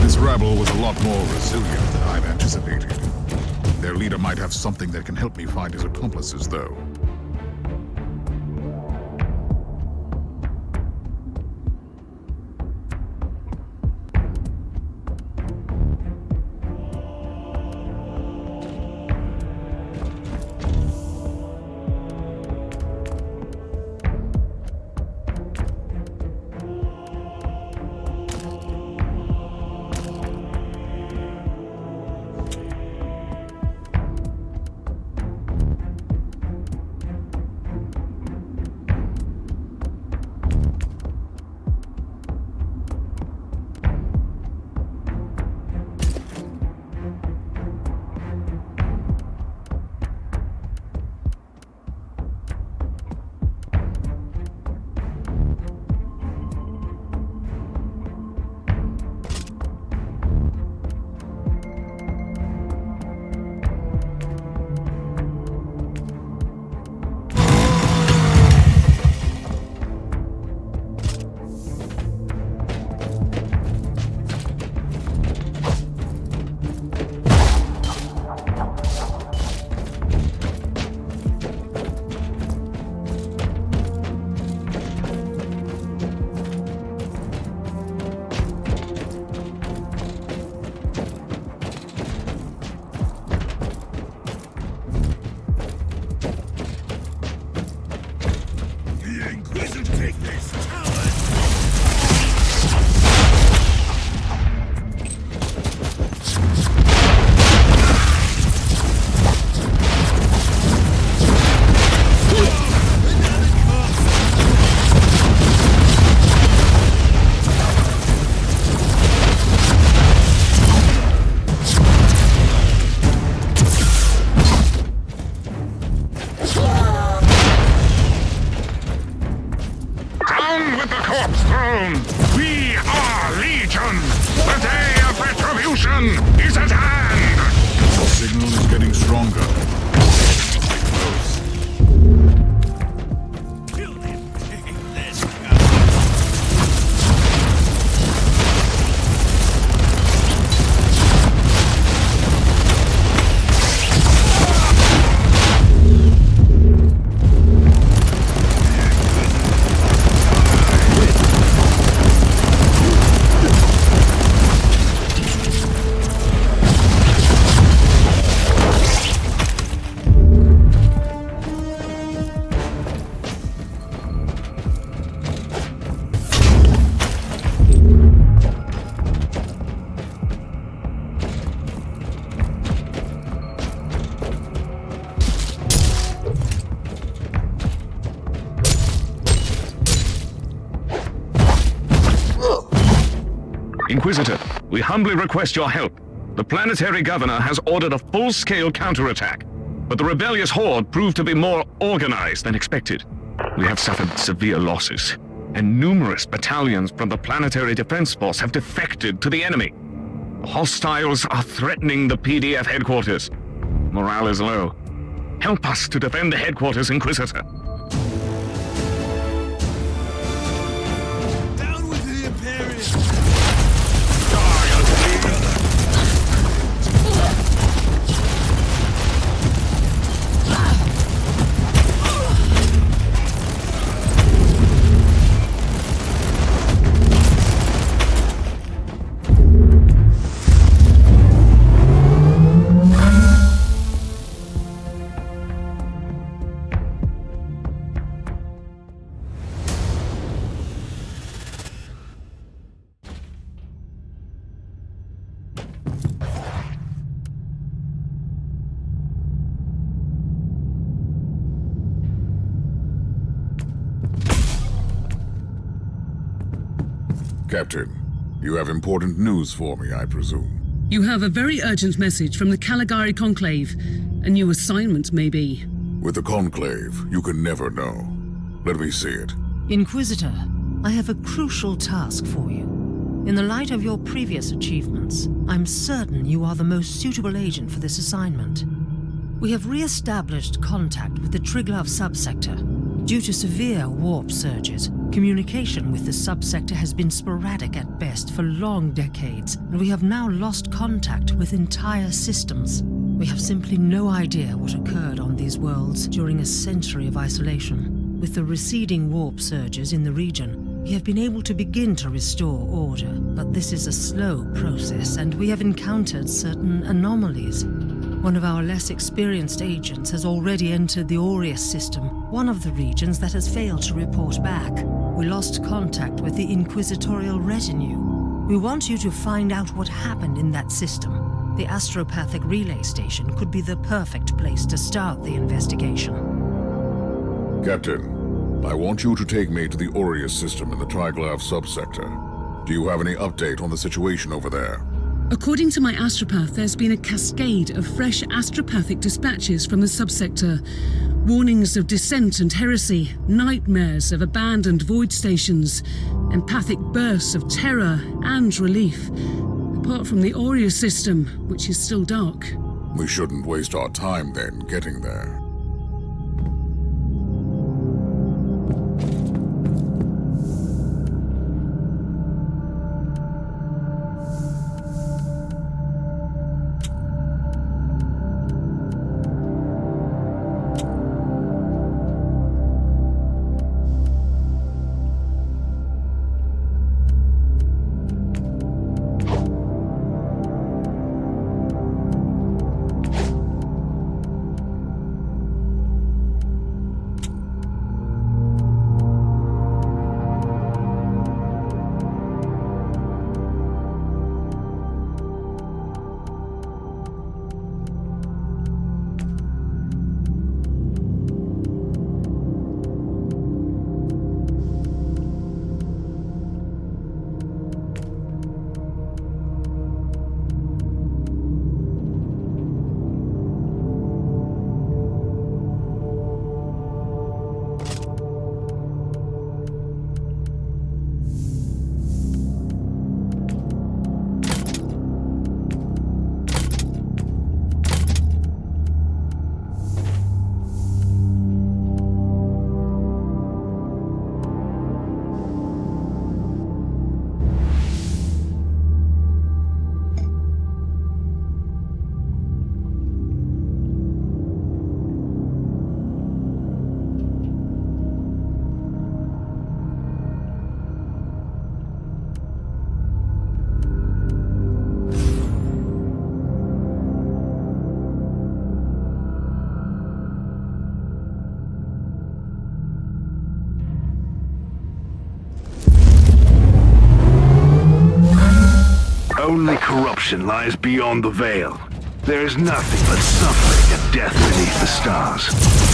This rebel was a lot more resilient than I'd anticipated. Their leader might have something that can help me find his accomplices, though. Inquisitor, we humbly request your help. The planetary governor has ordered a full-scale counterattack, but the rebellious horde proved to be more organized than expected. We have suffered severe losses, and numerous battalions from the Planetary Defense Force have defected to the enemy. The hostiles are threatening the PDF headquarters. Morale is low. Help us to defend the headquarters, Inquisitor. Down with the Imperium! Captain, you have important news for me, I presume. You have a very urgent message from the Caligari Conclave. A new assignment, maybe. With the Conclave, you can never know. Let me see it. Inquisitor, I have a crucial task for you. In the light of your previous achievements, I'm certain you are the most suitable agent for this assignment. We have re-established contact with the Triglav subsector. Due to severe warp surges, Communication with the subsector has been sporadic at best for long decades, and we have now lost contact with entire systems. We have simply no idea what occurred on these worlds during a century of isolation. With the receding warp surges in the region, we have been able to begin to restore order, but this is a slow process, and we have encountered certain anomalies. One of our less experienced agents has already entered the Aureus system, one of the regions that has failed to report back. We lost contact with the Inquisitorial retinue. We want you to find out what happened in that system. The astropathic relay station could be the perfect place to start the investigation. Captain, I want you to take me to the Aureus system in the Triglav subsector. Do you have any update on the situation over there? According to my astropath, there's been a cascade of fresh astropathic dispatches from the subsector. Warnings of dissent and heresy, nightmares of abandoned void stations, empathic bursts of terror and relief. Apart from the Aureus system, which is still dark. We shouldn't waste our time then getting there. Only corruption lies beyond the veil. There is nothing but suffering and death beneath the stars.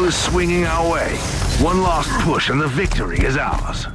is swinging our way. One last push and the victory is ours.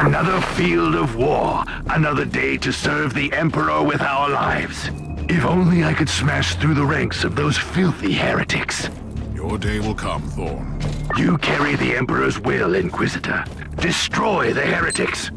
Another field of war. Another day to serve the Emperor with our lives. If only I could smash through the ranks of those filthy heretics. Your day will come, Thorn. You carry the Emperor's will, Inquisitor. Destroy the heretics.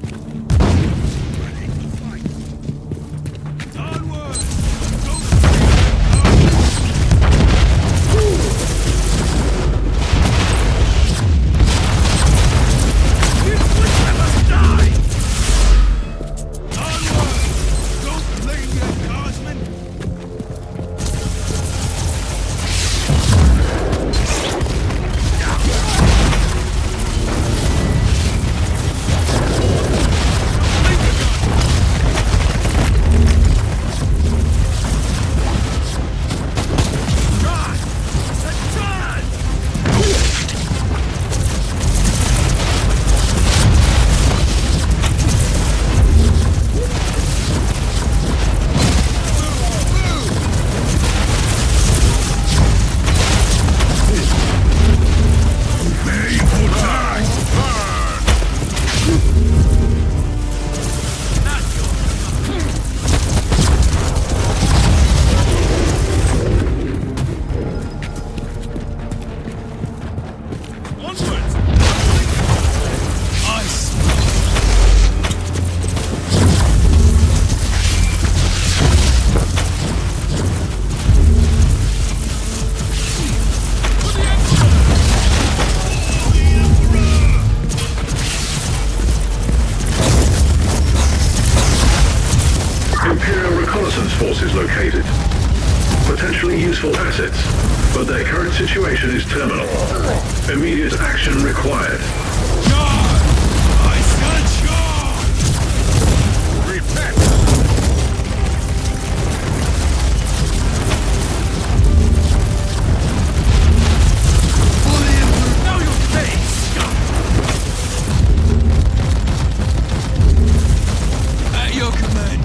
forces located. Potentially useful assets, but their current situation is terminal. Immediate action required. Charge! I said charge! Repent! Know your face! At your command.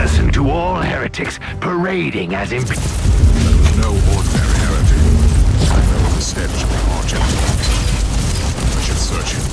lesson to all heretics parading as That was no ordinary heretic. I know the stench of the argent. I should search him.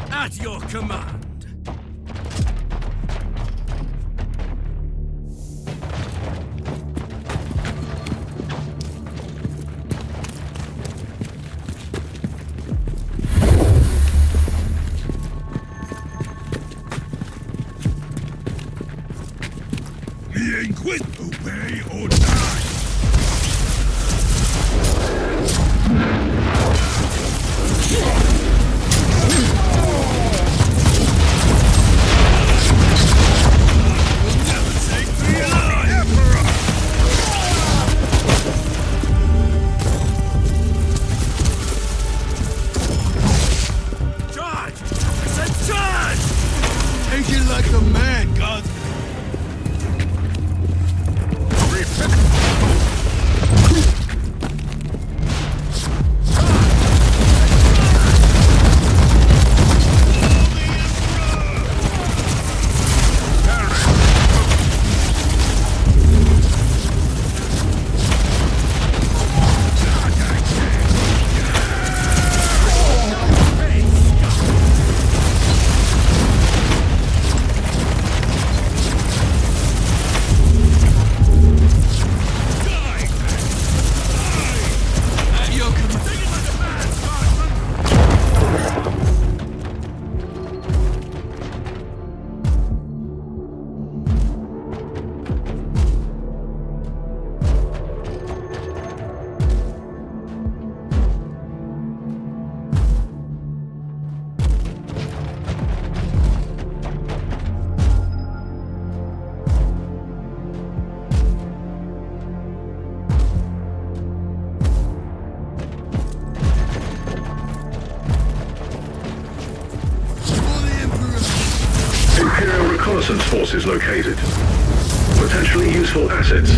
At your command. The Inquisitor, obey or die! Charge! I said charge! Take it like a man, God! Imperial reconnaissance forces located. Potentially useful assets,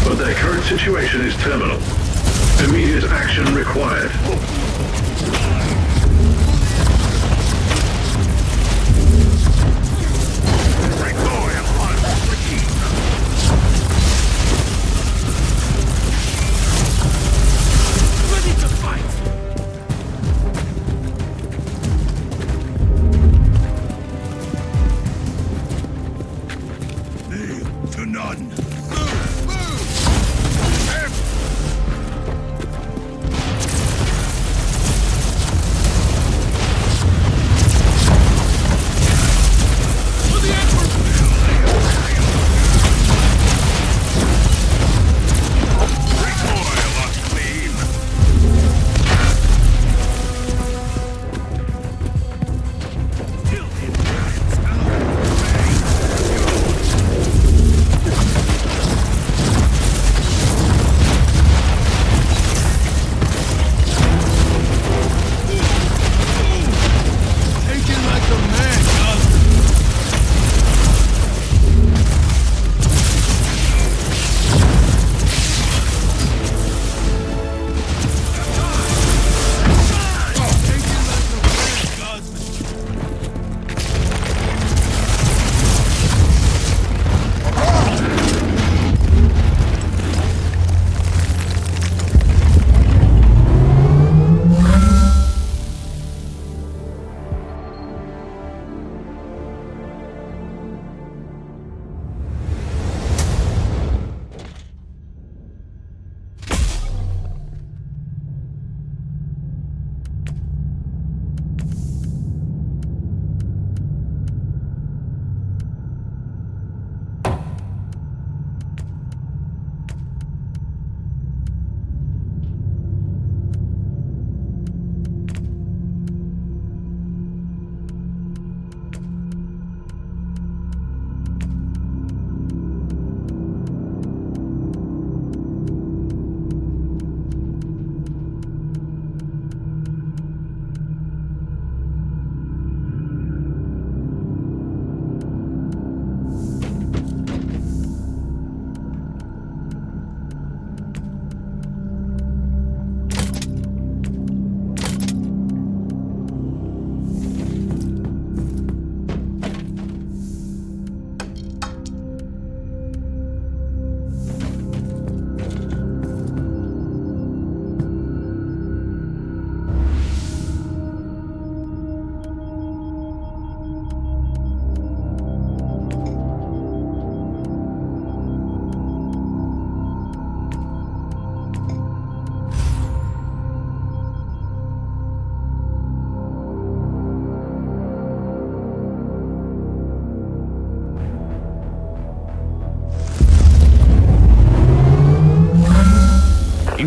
but their current situation is terminal. Immediate action required. Ready to fight! To none.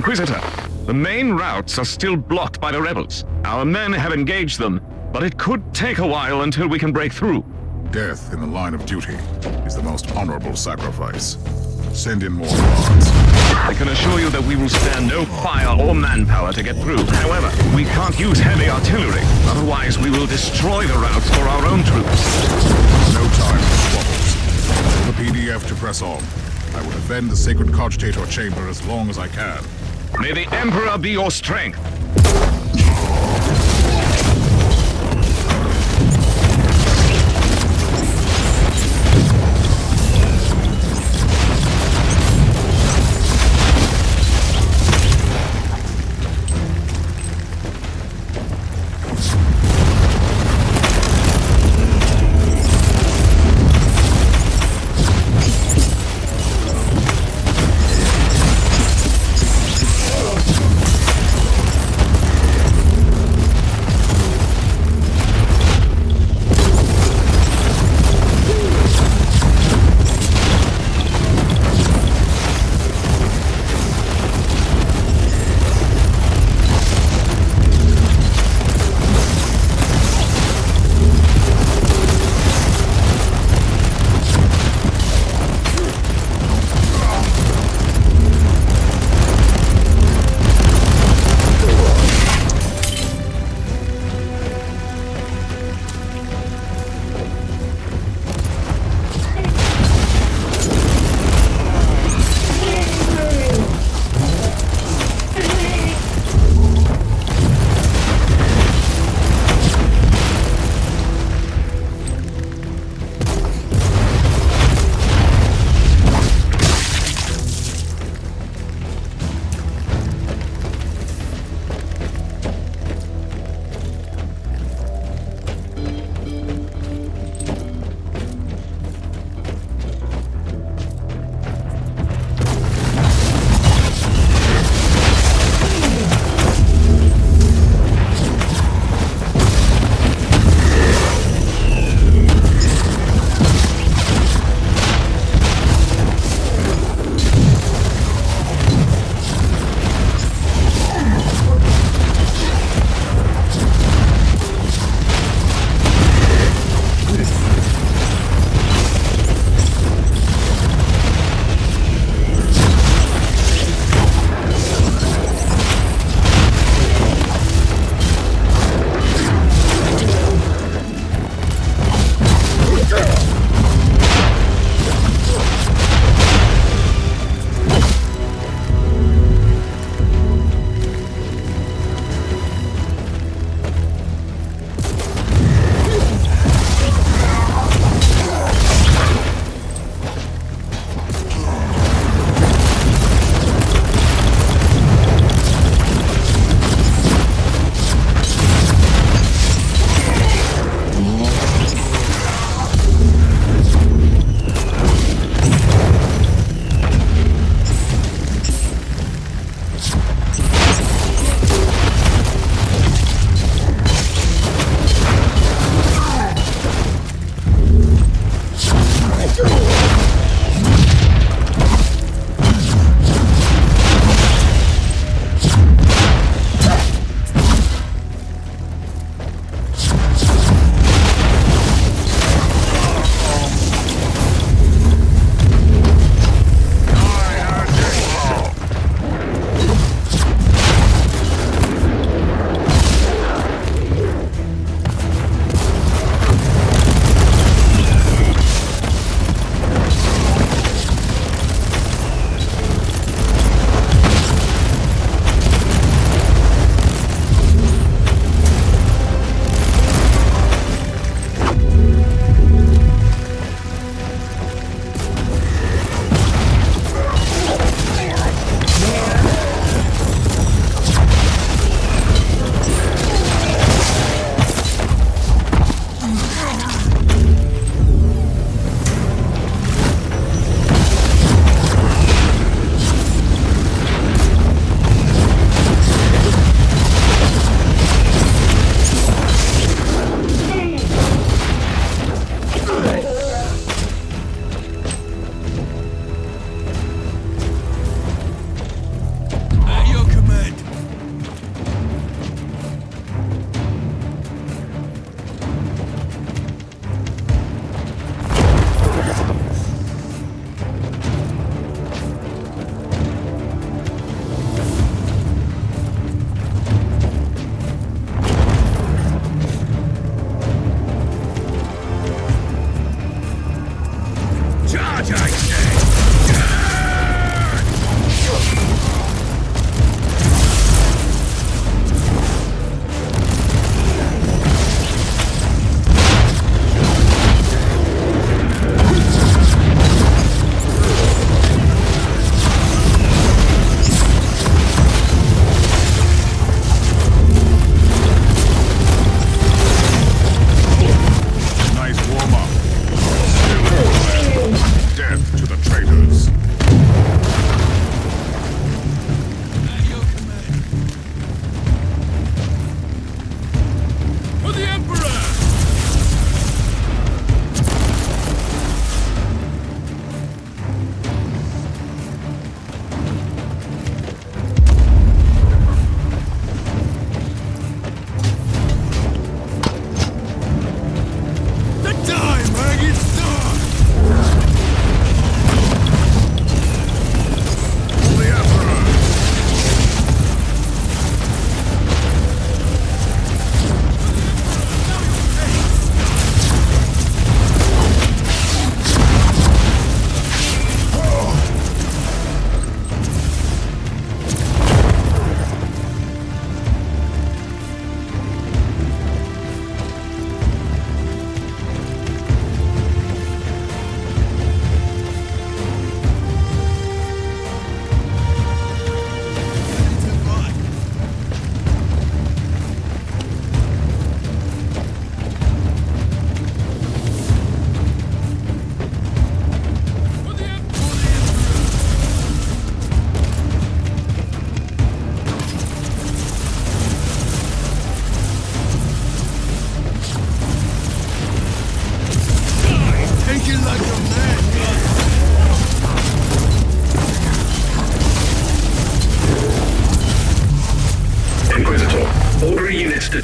Inquisitor. The main routes are still blocked by the rebels. Our men have engaged them, but it could take a while until we can break through. Death in the line of duty is the most honorable sacrifice. Send in more guards. I can assure you that we will spare no fire or manpower to get through. However, we can't use heavy artillery. Otherwise, we will destroy the routes for our own troops. No time for squabbles. Tell the PDF to press on. I will defend the sacred cogitator chamber as long as I can. May the Emperor be your strength.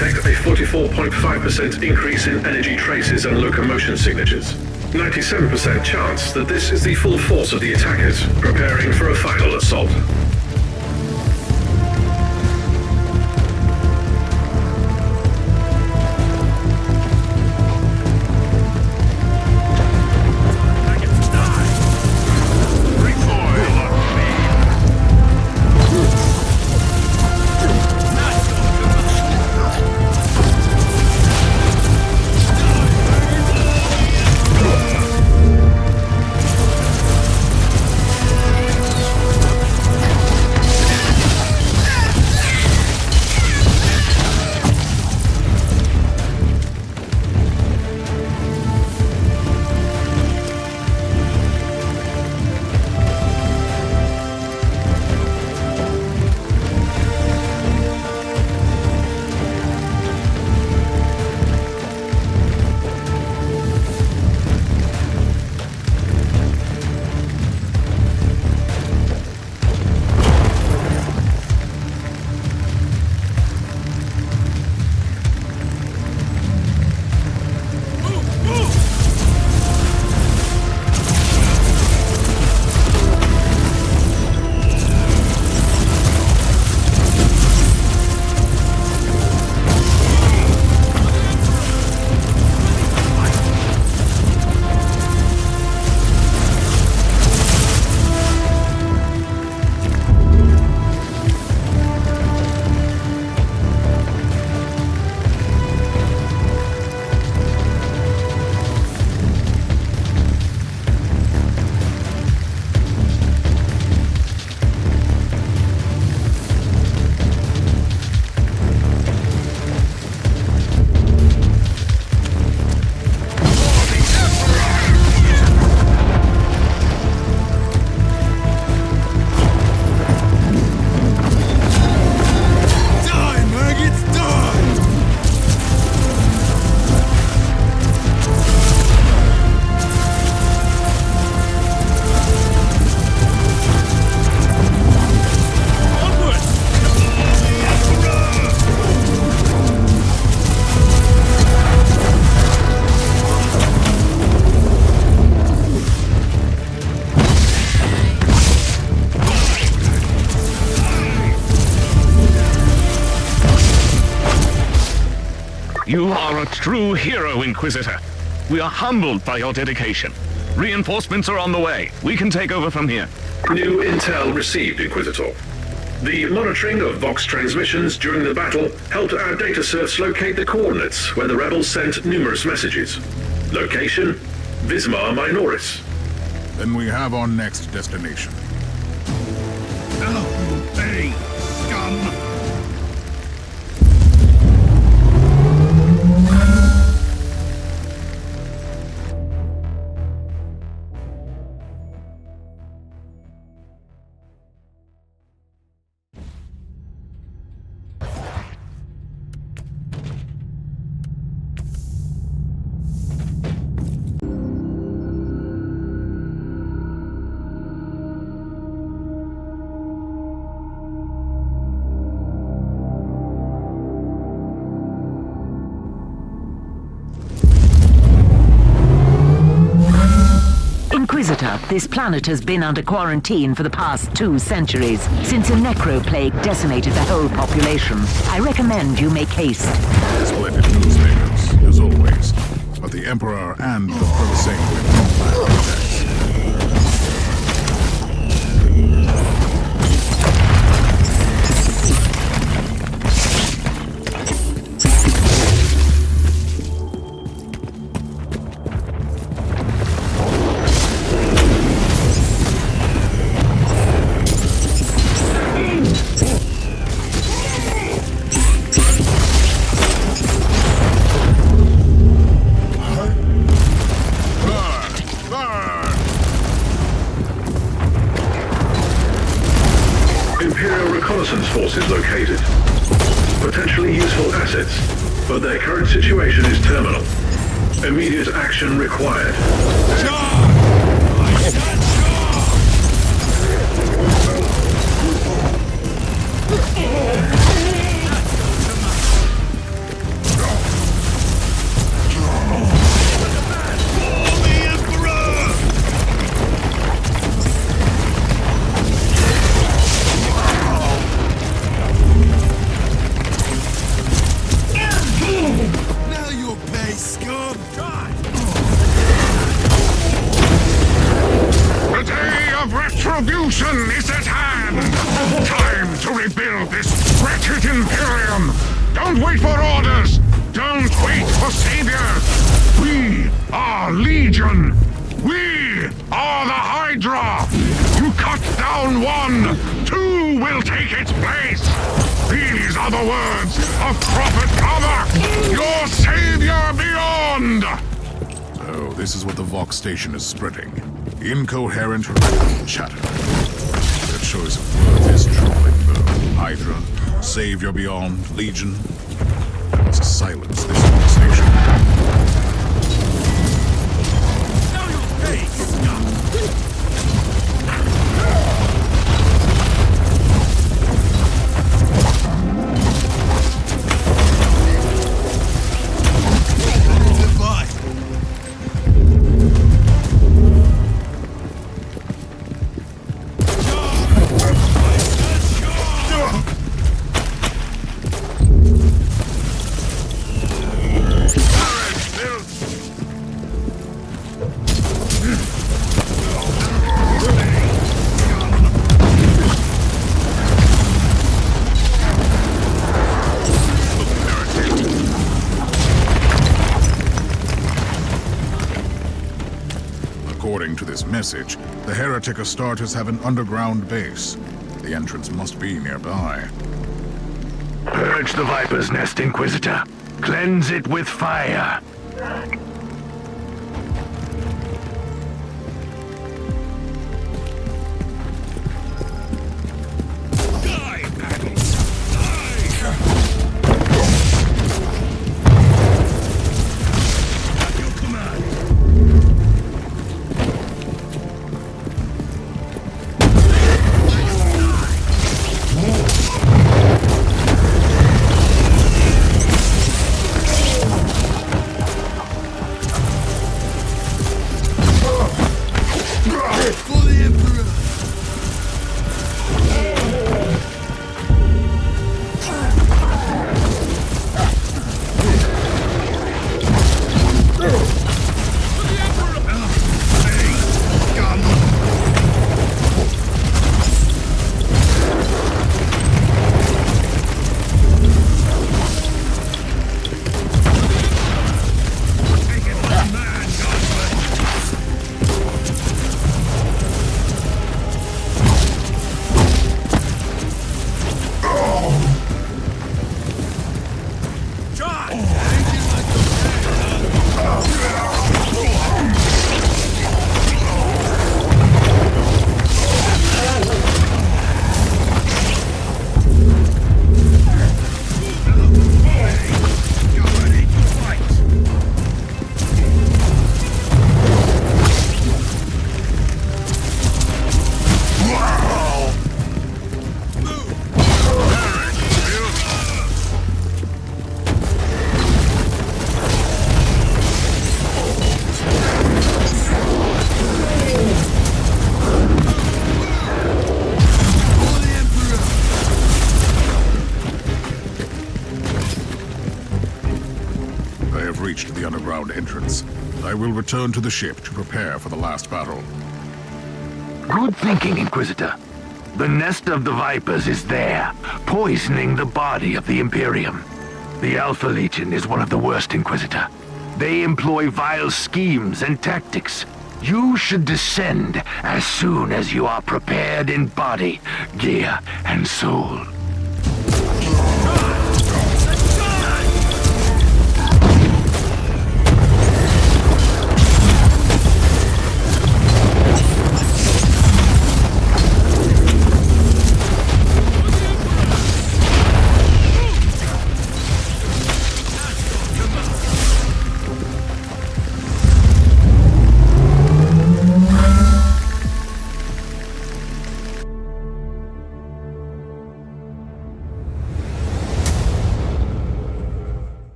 detect a 44.5% increase in energy traces and locomotion signatures. 97% chance that this is the full force of the attackers, preparing for a final assault. You are a true hero, Inquisitor. We are humbled by your dedication. Reinforcements are on the way. We can take over from here. New intel received, Inquisitor. The monitoring of Vox transmissions during the battle helped our data serfs locate the coordinates where the rebels sent numerous messages. Location: Vismar Minoris. Then we have our next destination. Oh, hey, scum! Inquisitor, this planet has been under quarantine for the past 2 centuries, since a necro-plague decimated the whole population. I recommend you make haste. Splendid news, makers, as always. But the Emperor and the Pro-Sanguine don't plan attacks. Forces located. Potentially useful assets, but their current situation is terminal. Immediate action required. for saviors! We are Legion! We are the Hydra! You cut down one, two will take its place! These are the words of Prophet Kavak, your savior beyond! So, this is what the Vox station is spreading. Incoherent rhetorical chatter. Their choice of words is troubling, though. Hydra, Savior Beyond, Legion. I must silence this Vox station. According to this message, the Heretic Astartes have an underground base. The entrance must be nearby. Purge the Viper's Nest, Inquisitor. Cleanse it with fire. Reached the underground entrance. I will return to the ship to prepare for the last battle. Good thinking, Inquisitor. The nest of the Vipers is there, poisoning the body of the Imperium. The Alpha Legion is one of the worst, Inquisitor. They employ vile schemes and tactics. You should descend as soon as you are prepared in body, gear, and soul.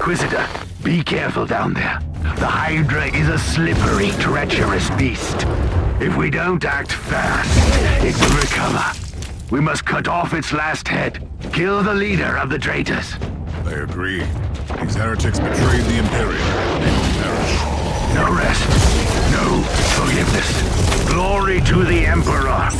Inquisitor, be careful down there. The Hydra is a slippery, treacherous beast. If we don't act fast, it will recover. We must cut off its last head. Kill the leader of the traitors. I agree. These heretics betrayed the Imperium. They will perish. No rest. No forgiveness. Glory to the Emperor.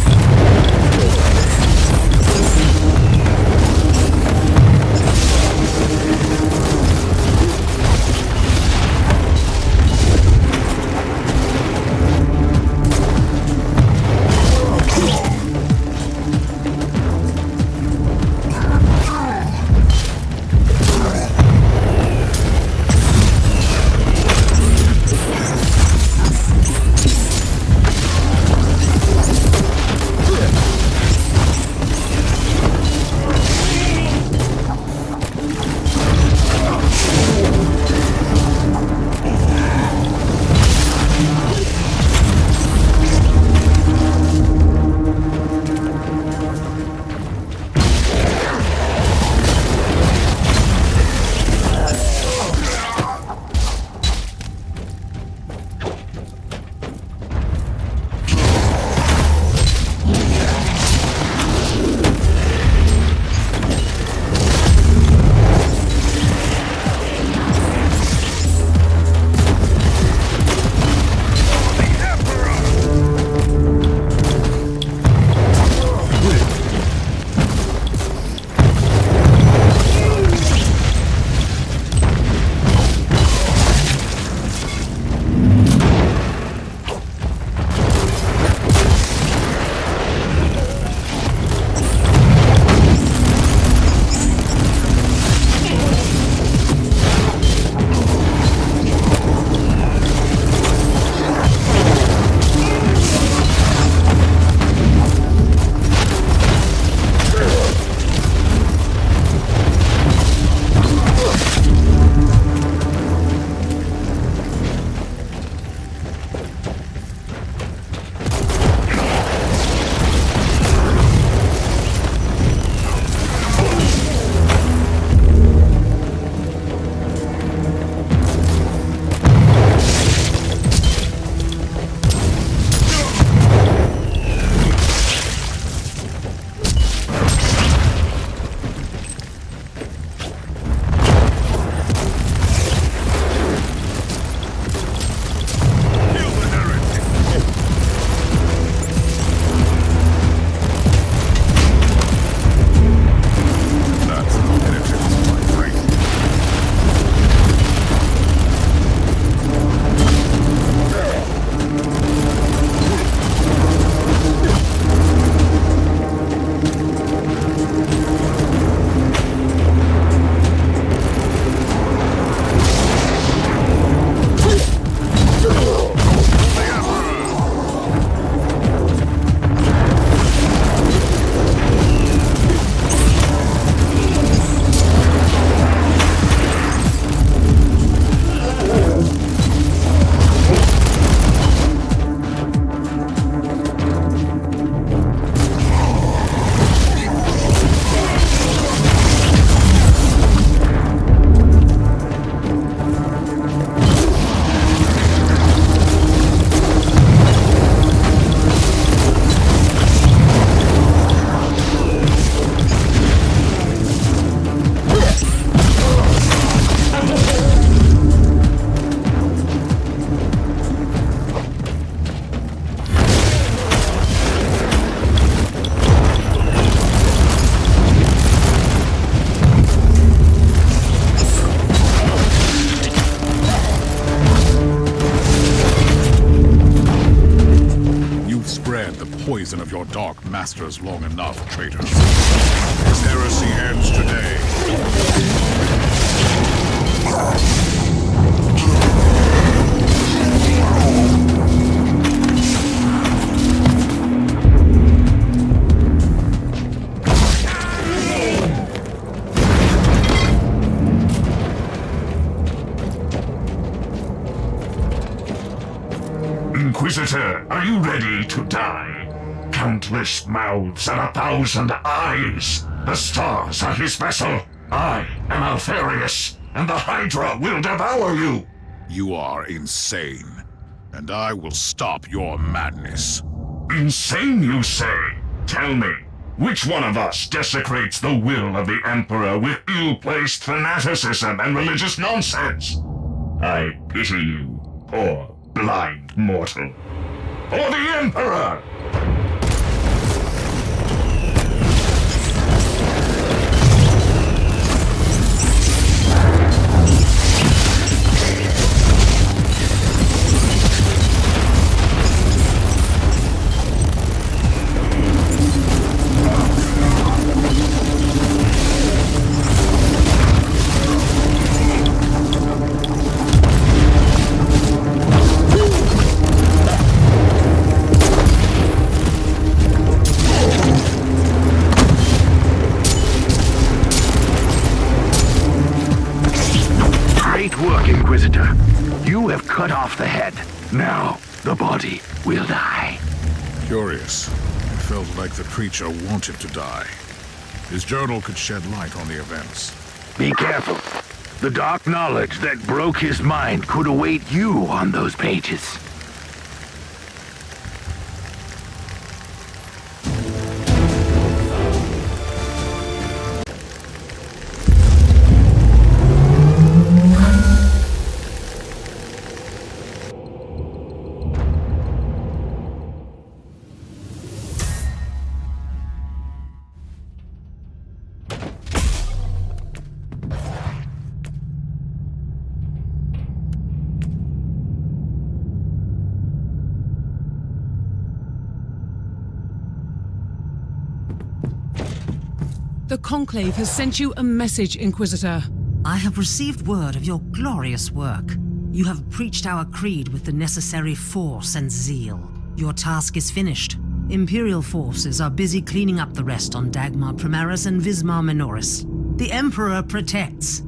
poison of your dark masters long enough, traitors. This heresy ends today. Inquisitor, are you ready to die? Countless mouths and 1,000 eyes. The stars are his vessel. I am Aureus, and the Hydra will devour you! You are insane, and I will stop your madness. Insane, you say? Tell me, which one of us desecrates the will of the Emperor with ill-placed fanaticism and religious nonsense? I pity you, poor blind mortal. For the Emperor! Inquisitor, you have cut off the head. Now, the body will die. Curious. It felt like the creature wanted to die. His journal could shed light on the events. Be careful. The dark knowledge that broke his mind could await you on those pages. The Conclave has sent you a message, Inquisitor. I have received word of your glorious work. You have preached our creed with the necessary force and zeal. Your task is finished. Imperial forces are busy cleaning up the rest on Dagnor Primaris and Vismar Minoris. The Emperor protects.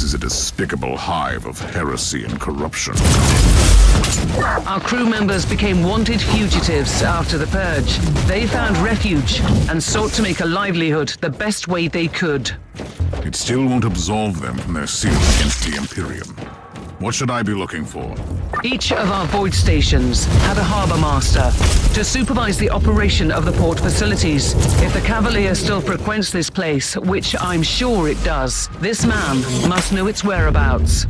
Is a despicable hive of heresy and corruption. Our crew members became wanted fugitives after the purge. They found refuge and sought to make a livelihood the best way they could. It still won't absolve them from their sin against the Imperium. What should I be looking for? Each of our void stations have a harbor master to supervise the operation of the port facilities. If the Cavalier still frequents this place, which I'm sure it does, this man must know its whereabouts.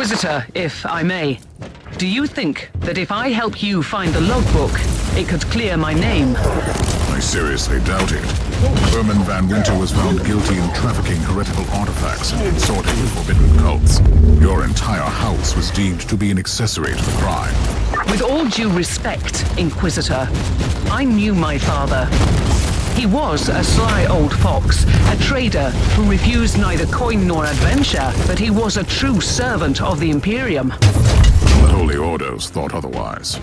Inquisitor, if I may, do you think that if I help you find the logbook, it could clear my name? I seriously doubt it. Herman Van Winter was found guilty in trafficking heretical artifacts and consorting with forbidden cults. Your entire house was deemed to be an accessory to the crime. With all due respect, Inquisitor, I knew my father. He was a sly old fox, a trader who refused neither coin nor adventure, but he was a true servant of the Imperium. The Holy Orders thought otherwise.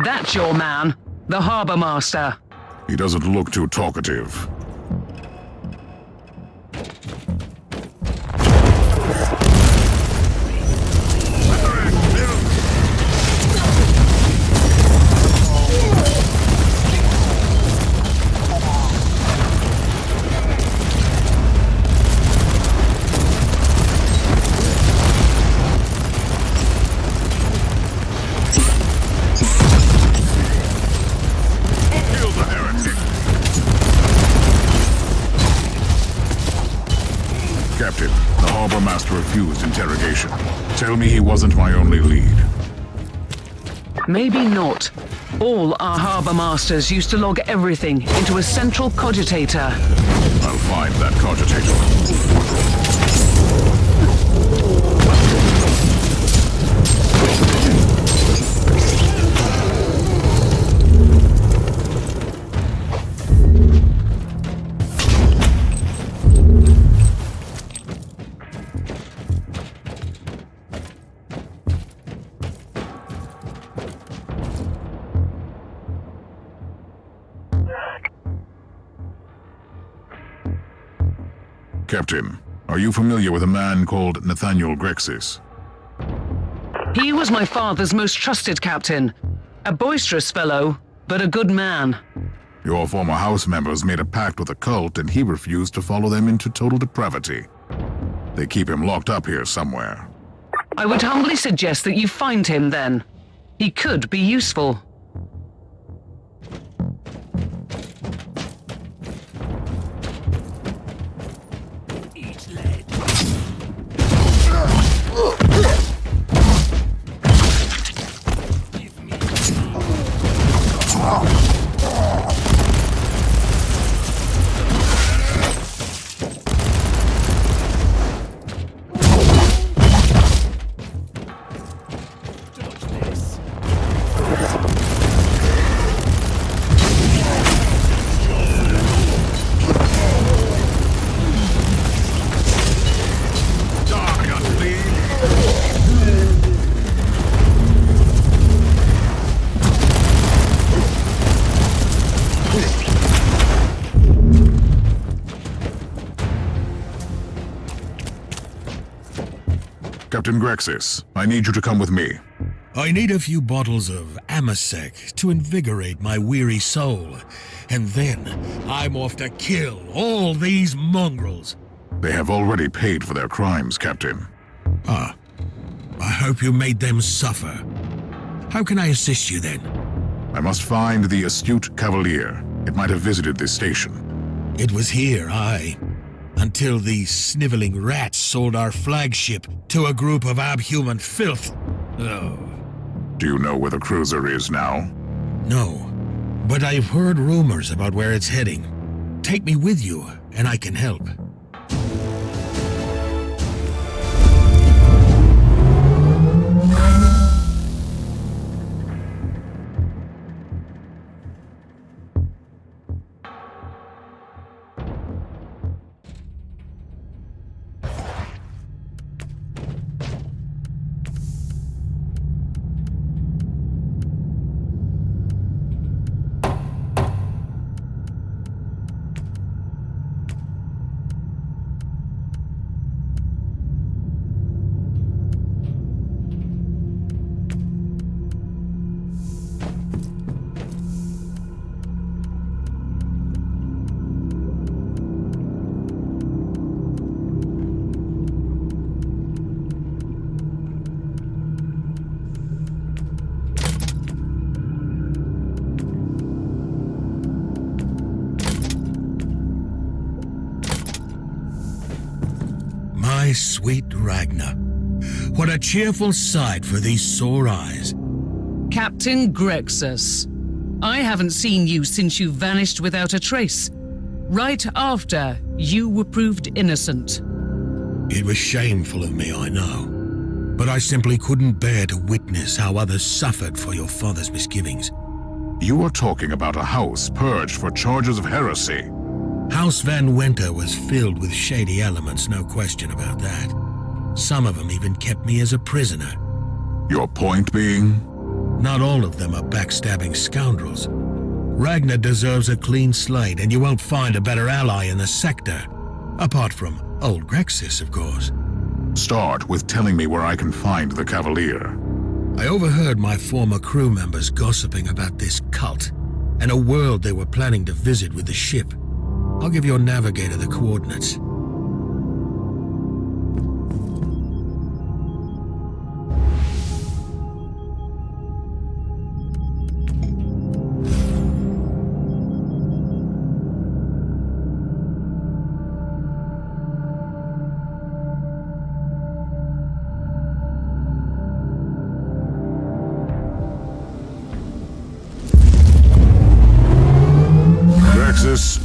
That's your man, the Harbor Master. He doesn't look too talkative. Captain, the Harbor Master refused interrogation. Tell me he wasn't my only lead. Maybe not. All our Harbor Masters used to log everything into a central cogitator. I'll find that cogitator. Captain, are you familiar with a man called Nathaniel Grexis? He was my father's most trusted captain. A boisterous fellow, but a good man. Your former house members made a pact with a cult and he refused to follow them into total depravity. They keep him locked up here somewhere. I would humbly suggest that you find him then. He could be useful. Captain Grexis, I need you to come with me. I need a few bottles of Amasec to invigorate my weary soul. And then I'm off to kill all these mongrels. They have already paid for their crimes, Captain. Ah. I hope you made them suffer. How can I assist you then? I must find the astute Cavalier. It might have visited this station. It was here, aye. Until these sniveling rats sold our flagship to a group of abhuman filth. Oh. Do you know where the cruiser is now? No, but I've heard rumors about where it's heading. Take me with you, and I can help. Sweet Ragnar. What a cheerful sight for these sore eyes. Captain Grexis, I haven't seen you since you vanished without a trace. Right after you were proved innocent. It was shameful of me, I know. But I simply couldn't bear to witness how others suffered for your father's misgivings. You are talking about a house purged for charges of heresy. House Van Winter was filled with shady elements, no question about that. Some of them even kept me as a prisoner. Your point being? Not all of them are backstabbing scoundrels. Ragnar deserves a clean slate, and you won't find a better ally in the sector. Apart from old Grexis, of course. Start with telling me where I can find the Cavalier. I overheard my former crew members gossiping about this cult, and a world they were planning to visit with the ship. I'll give your navigator the coordinates.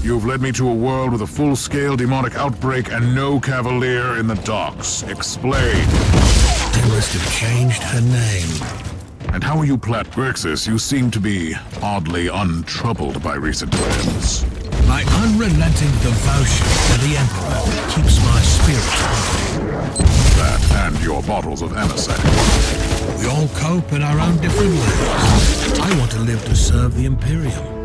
You've led me to a world with a full-scale demonic outbreak and no Cavalier in the docks. Explain. They must have changed her name. And how are you, Grexis? You seem to be oddly untroubled by recent events. My unrelenting devotion to the Emperor keeps my spirit high. That and your bottles of Amasec. We all cope in our own different ways. I want to live to serve the Imperium.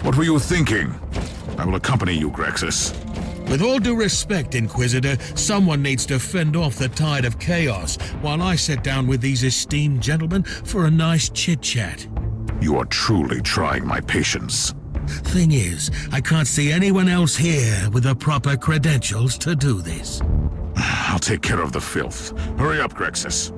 What were you thinking? I will accompany you, Grexis. With all due respect, Inquisitor, someone needs to fend off the tide of chaos while I sit down with these esteemed gentlemen for a nice chit-chat. You are truly trying my patience. Thing is, I can't see anyone else here with the proper credentials to do this. I'll take care of the filth. Hurry up, Grexis.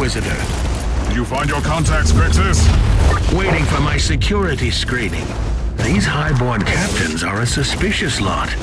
Did you find your contacts, Grexis? Waiting for my security screening. These highborn captains are a suspicious lot.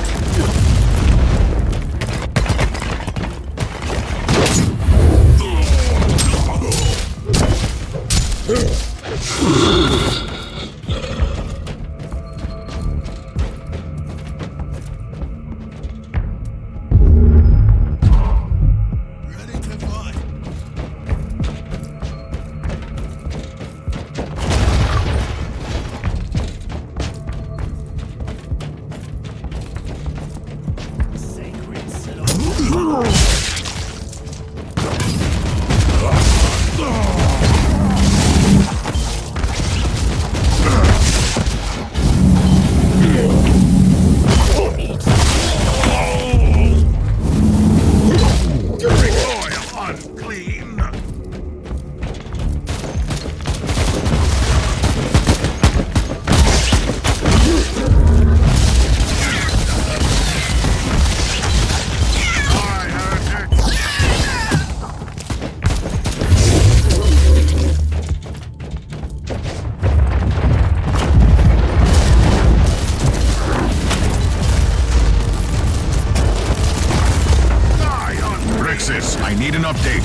I need an update.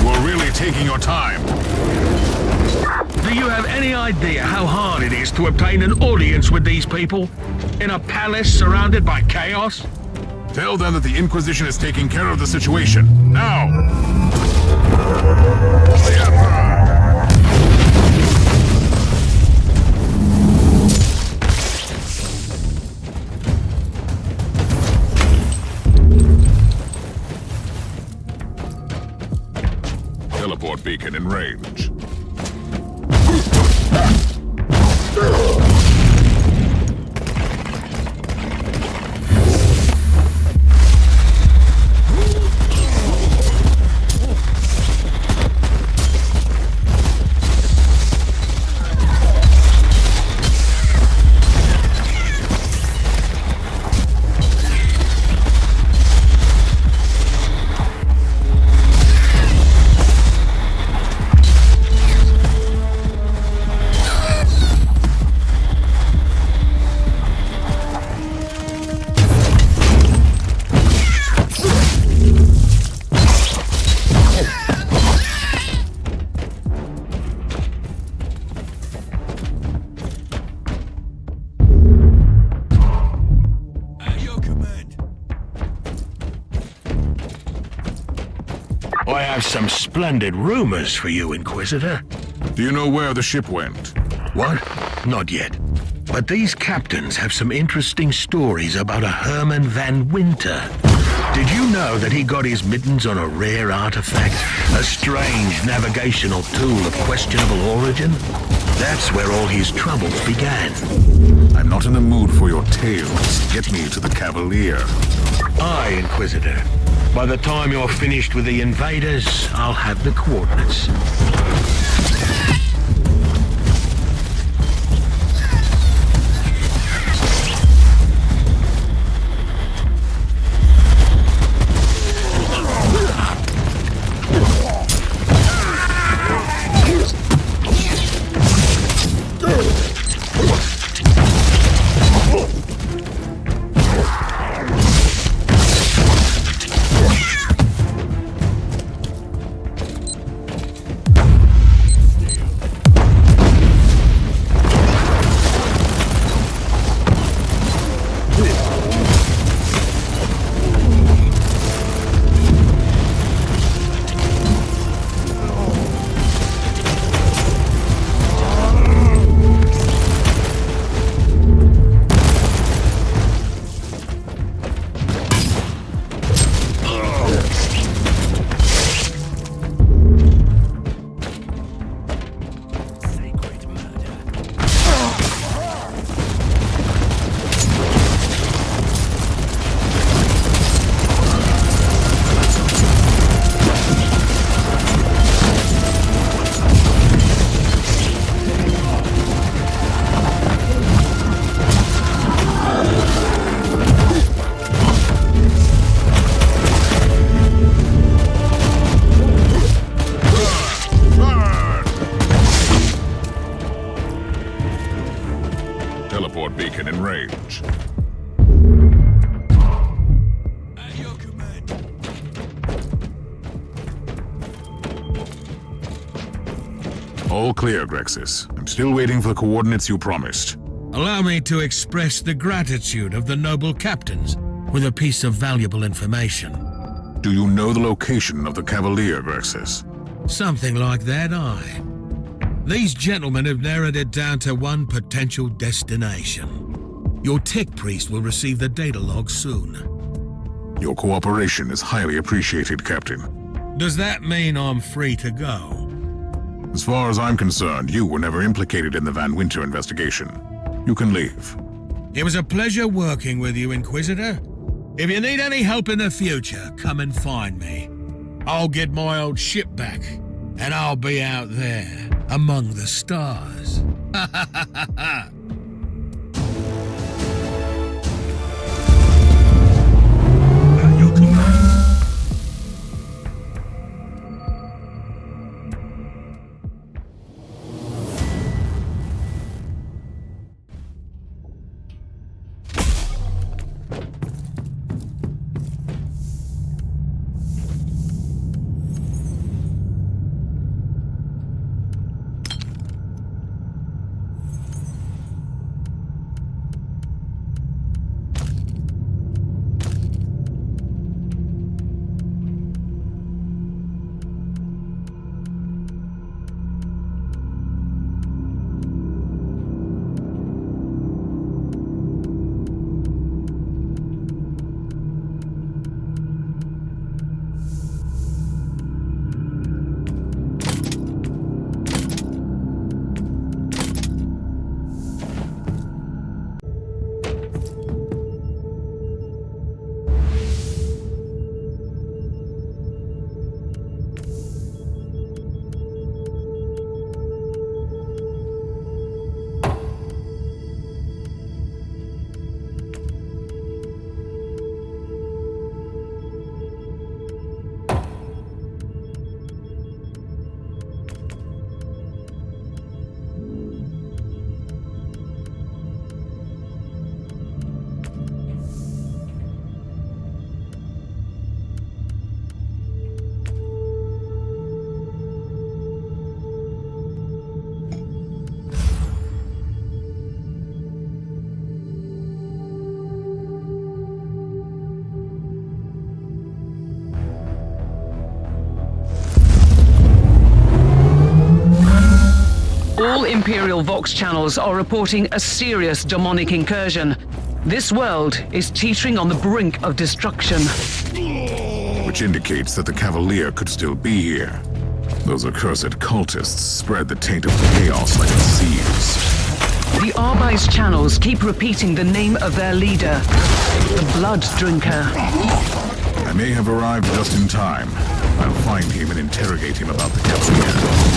We're really taking your time. Do you have any idea how hard it is to obtain an audience with these people? In a palace surrounded by chaos? Tell them that the Inquisition is taking care of the situation. Now! Teleport beacon in range. I have some splendid rumors for you, Inquisitor. Do you know where the ship went? What? Not yet. But these captains have some interesting stories about a Herman van Winter. Did you know that he got his mittens on a rare artifact? A strange navigational tool of questionable origin? That's where all his troubles began. I'm not in the mood for your tales. Get me to the Cavalier. Aye, Inquisitor. By the time you're finished with the invaders, I'll have the coordinates. All clear, Grexis. I'm still waiting for the coordinates you promised. Allow me to express the gratitude of the noble captains with a piece of valuable information. Do you know the location of the Cavalier, Grexis? Something like that, aye. These gentlemen have narrowed it down to one potential destination. Your tech priest will receive the data log soon. Your cooperation is highly appreciated, Captain. Does that mean I'm free to go? As far as I'm concerned, you were never implicated in the Van Winter investigation. You can leave. It was a pleasure working with you, Inquisitor. If you need any help in the future, come and find me. I'll get my old ship back, and I'll be out there, among the stars. Ha ha ha ha ha! All Imperial Vox channels are reporting a serious demonic incursion. This world is teetering on the brink of destruction. Which indicates that the Cavalier could still be here. Those accursed cultists spread the taint of chaos like seeds. The Arby's channels keep repeating the name of their leader, the Blood Drinker. That may have arrived just in time. I'll find him and interrogate him about the Cavalier.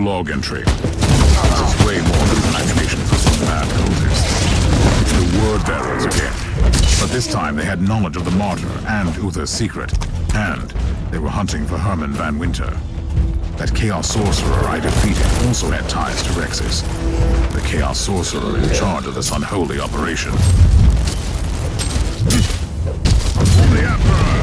Log entry. This is way more than an animation for some mad cultists. It's the word bearers again. But this time they had knowledge of the Martyr and Uther's secret. And they were hunting for Herman van Winter. That Chaos Sorcerer I defeated also had ties to Rexus. The Chaos Sorcerer in charge of this unholy operation. The Emperor!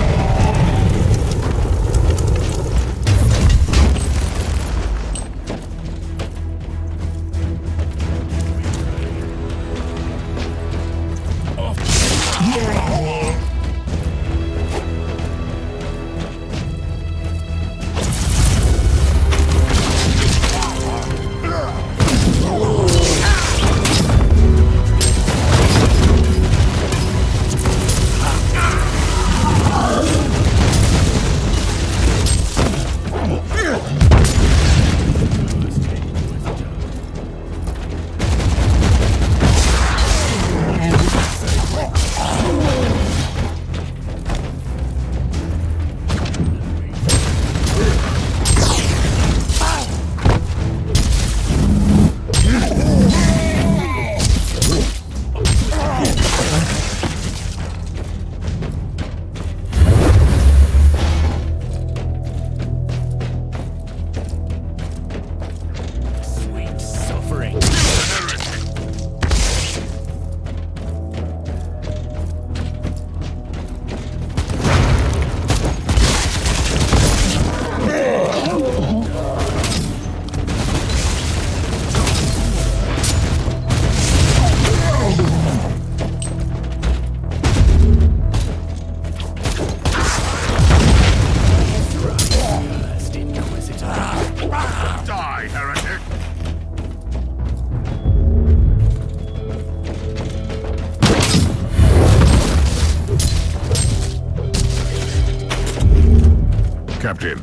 Captain,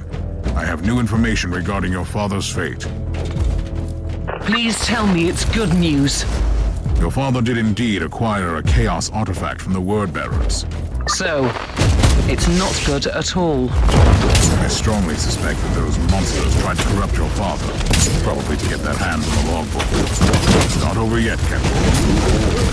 I have new information regarding your father's fate. Please tell me it's good news. Your father did indeed acquire a Chaos artifact from the Word Bearers. So, it's not good at all. I strongly suspect that those monsters tried to corrupt your father, probably to get their hands on the logbook. It's not over yet, Captain.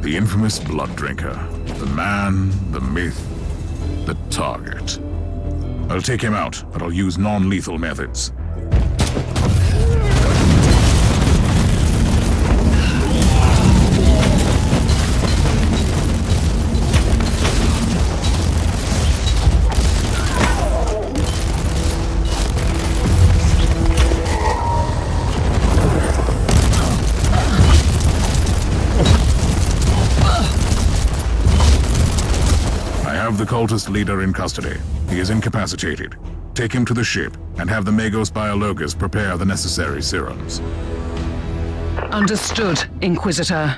The infamous blood drinker. The man, the myth, the target. I'll take him out, but I'll use non-lethal methods. The cultist leader in custody. He is incapacitated. Take him to the ship and have the Magos Biologus prepare the necessary serums. Understood, Inquisitor.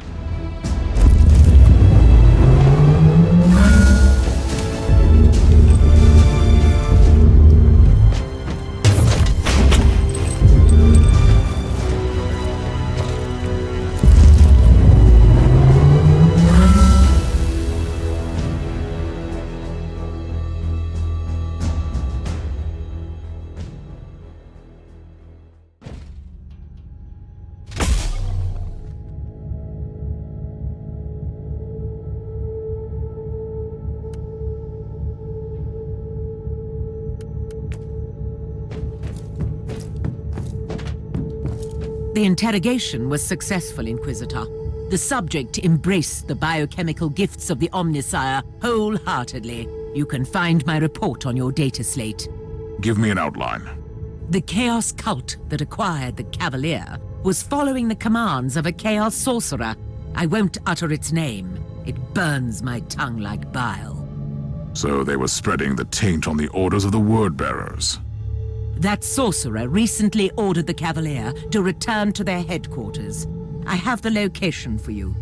The interrogation was successful, Inquisitor. The subject embraced the biochemical gifts of the Omnisire wholeheartedly. You can find my report on your data slate. Give me an outline. The Chaos cult that acquired the Cavalier was following the commands of a Chaos sorcerer. I won't utter its name. It burns my tongue like bile. So they were spreading the taint on the orders of the Word-bearers. That sorcerer recently ordered the Cavalier to return to their headquarters. I have the location for you.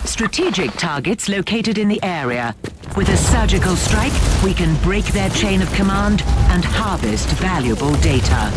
Strategic targets located in the area. With a surgical strike, we can break their chain of command and harvest valuable data.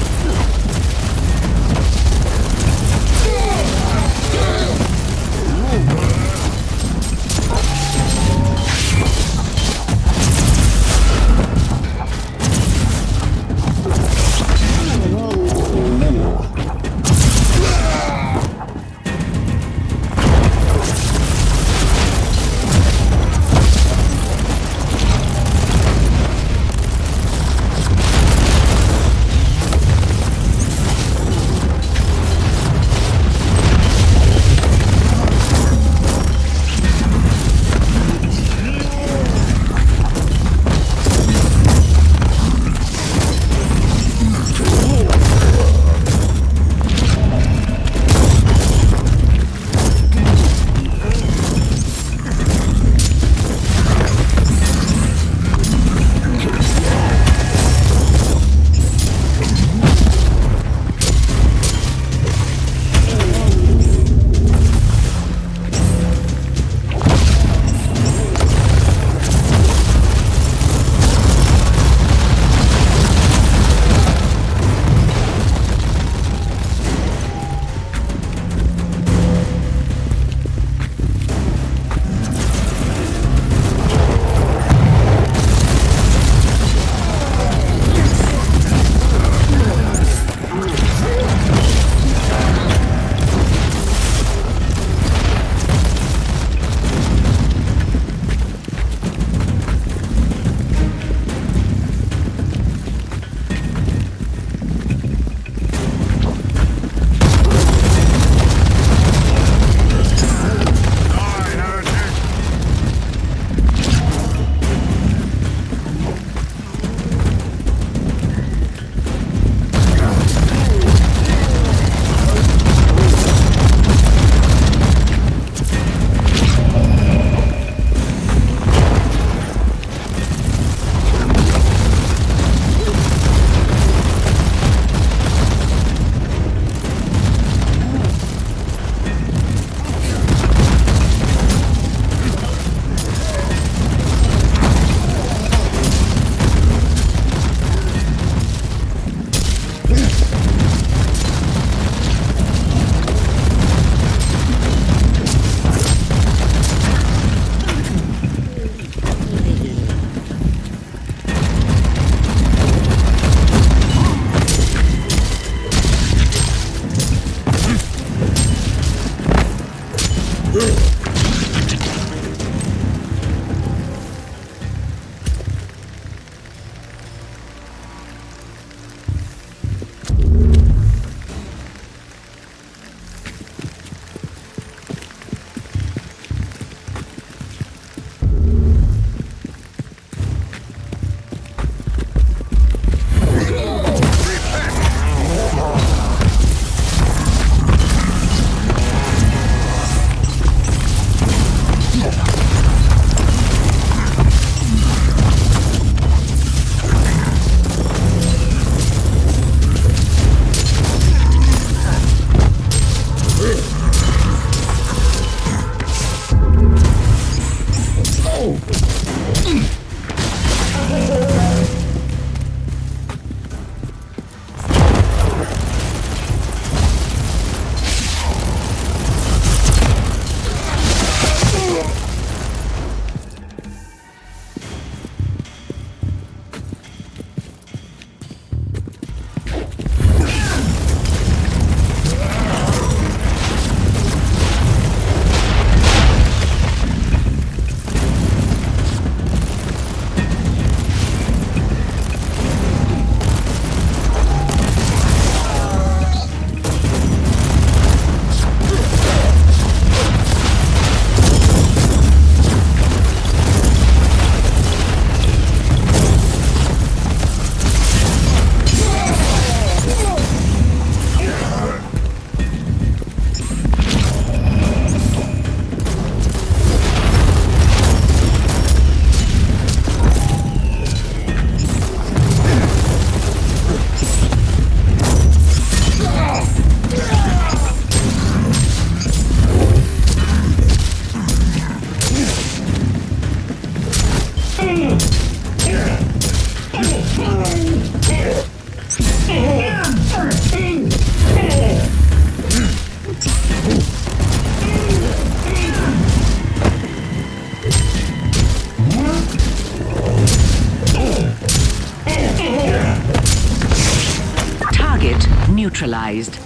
neutralized.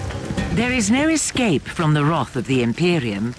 There is no escape from the wrath of the Imperium.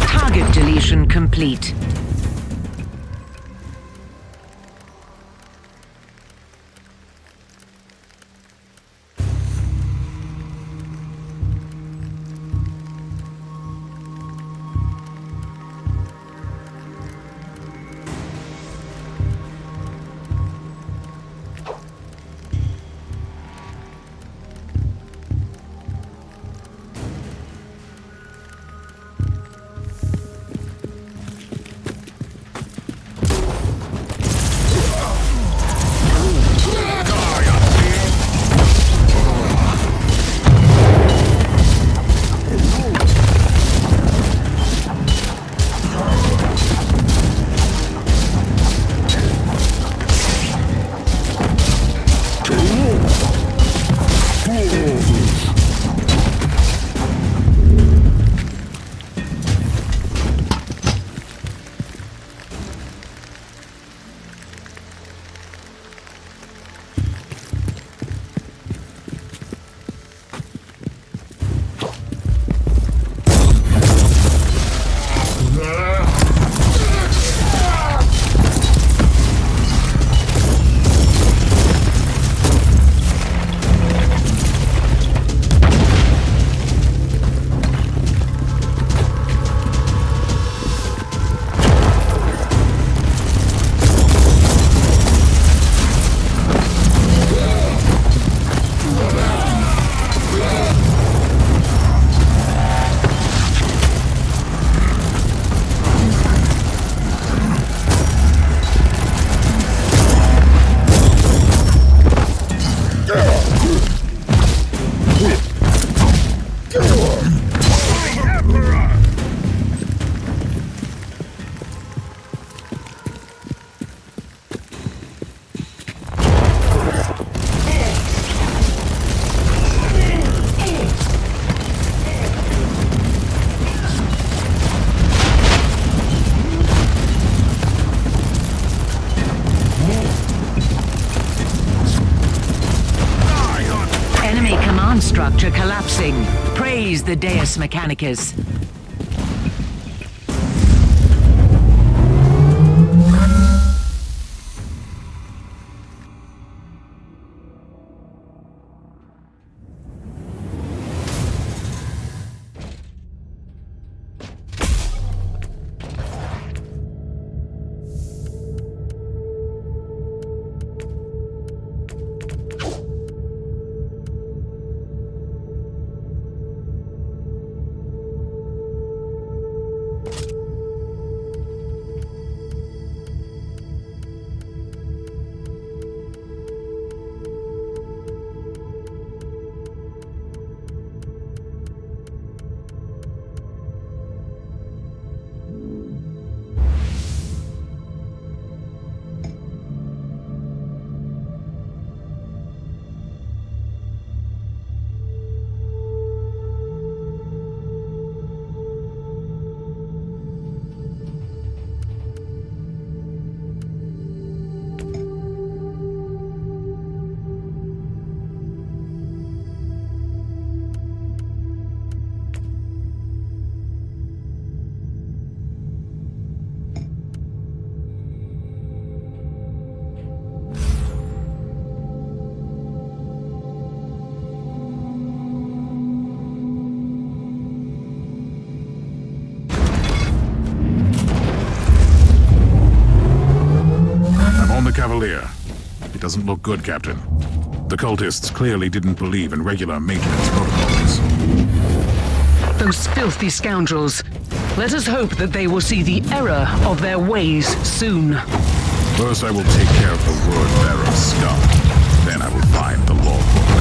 Target deletion complete. Structure collapsing. Praise the Deus Mechanicus. Cavalier. It doesn't look good, Captain. The cultists clearly didn't believe in regular maintenance protocols. Those filthy scoundrels. Let us hope that they will see the error of their ways soon. First I will take care of the word-bearer scum. Then I will find the lawbook.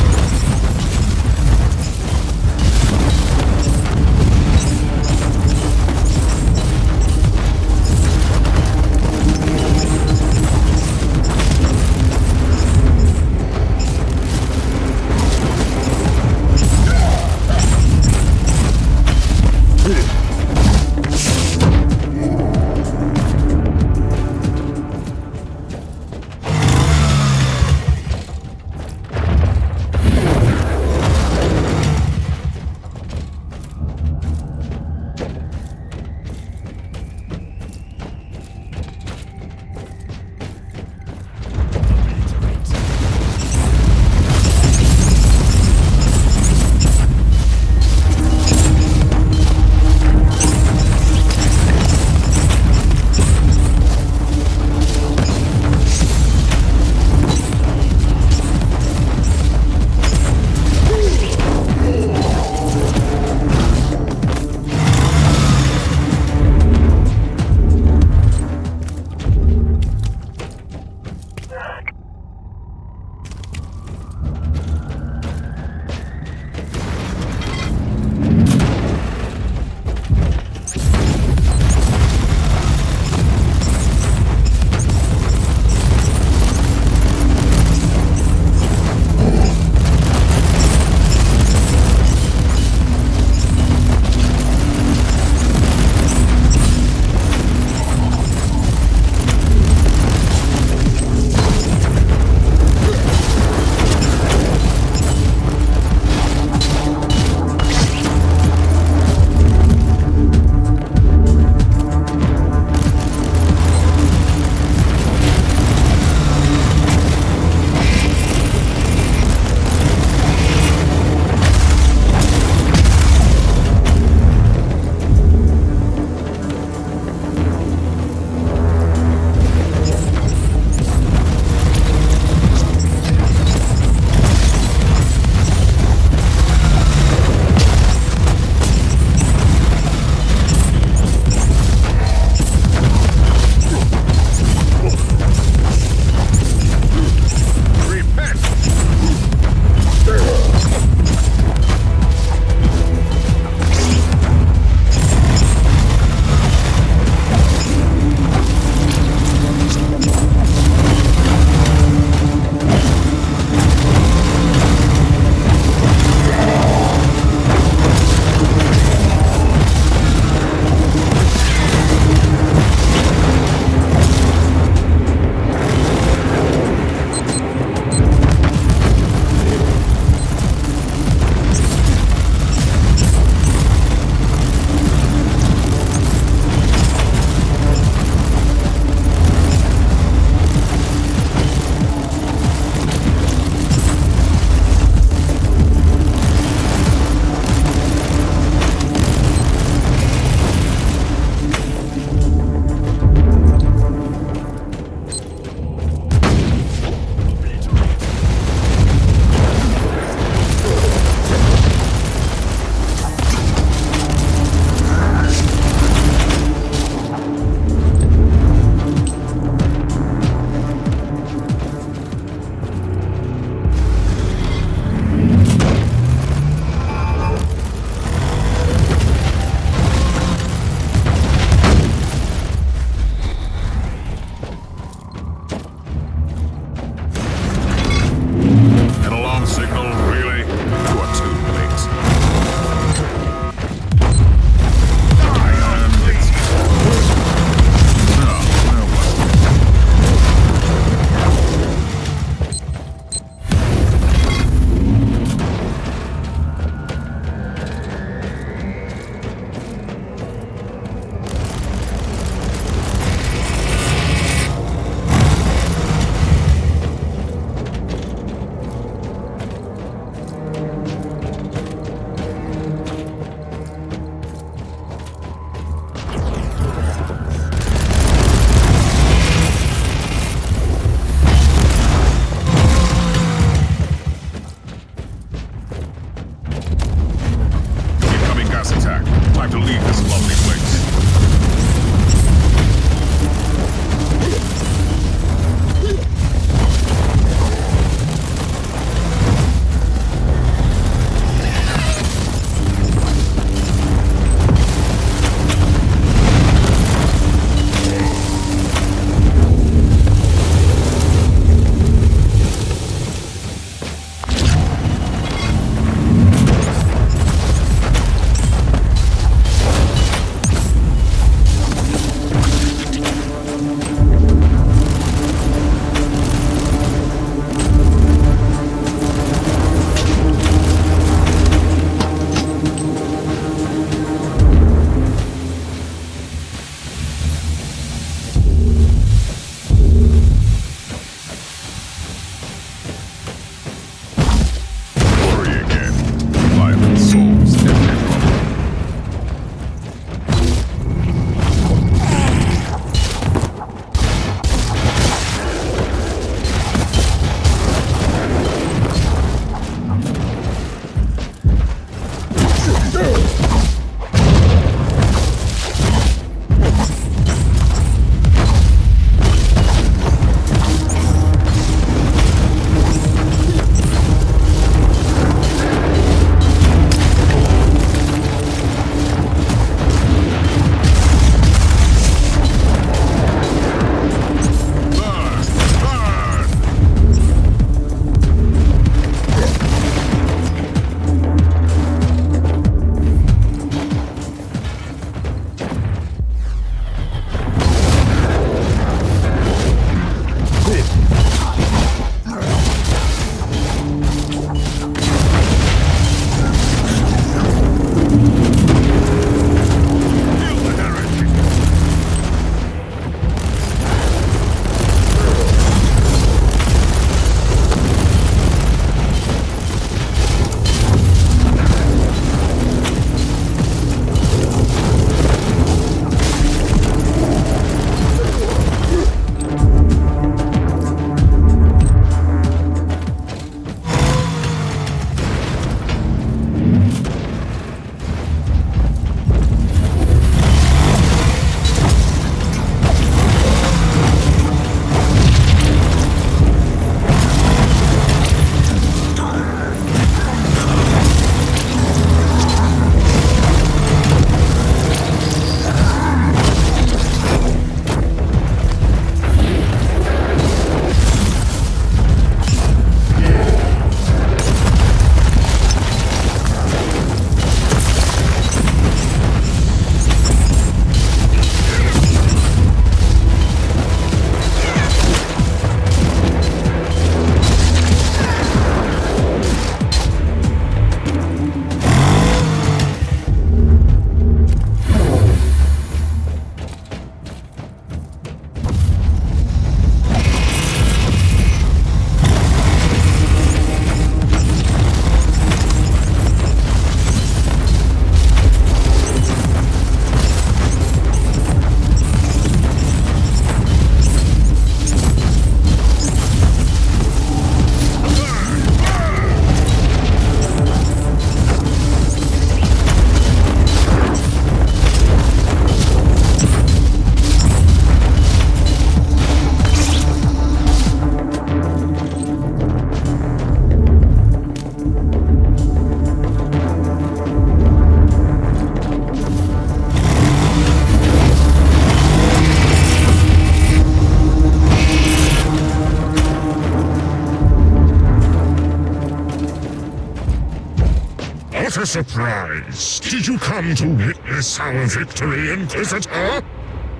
What a surprise! Did you come to witness our victory, Inquisitor?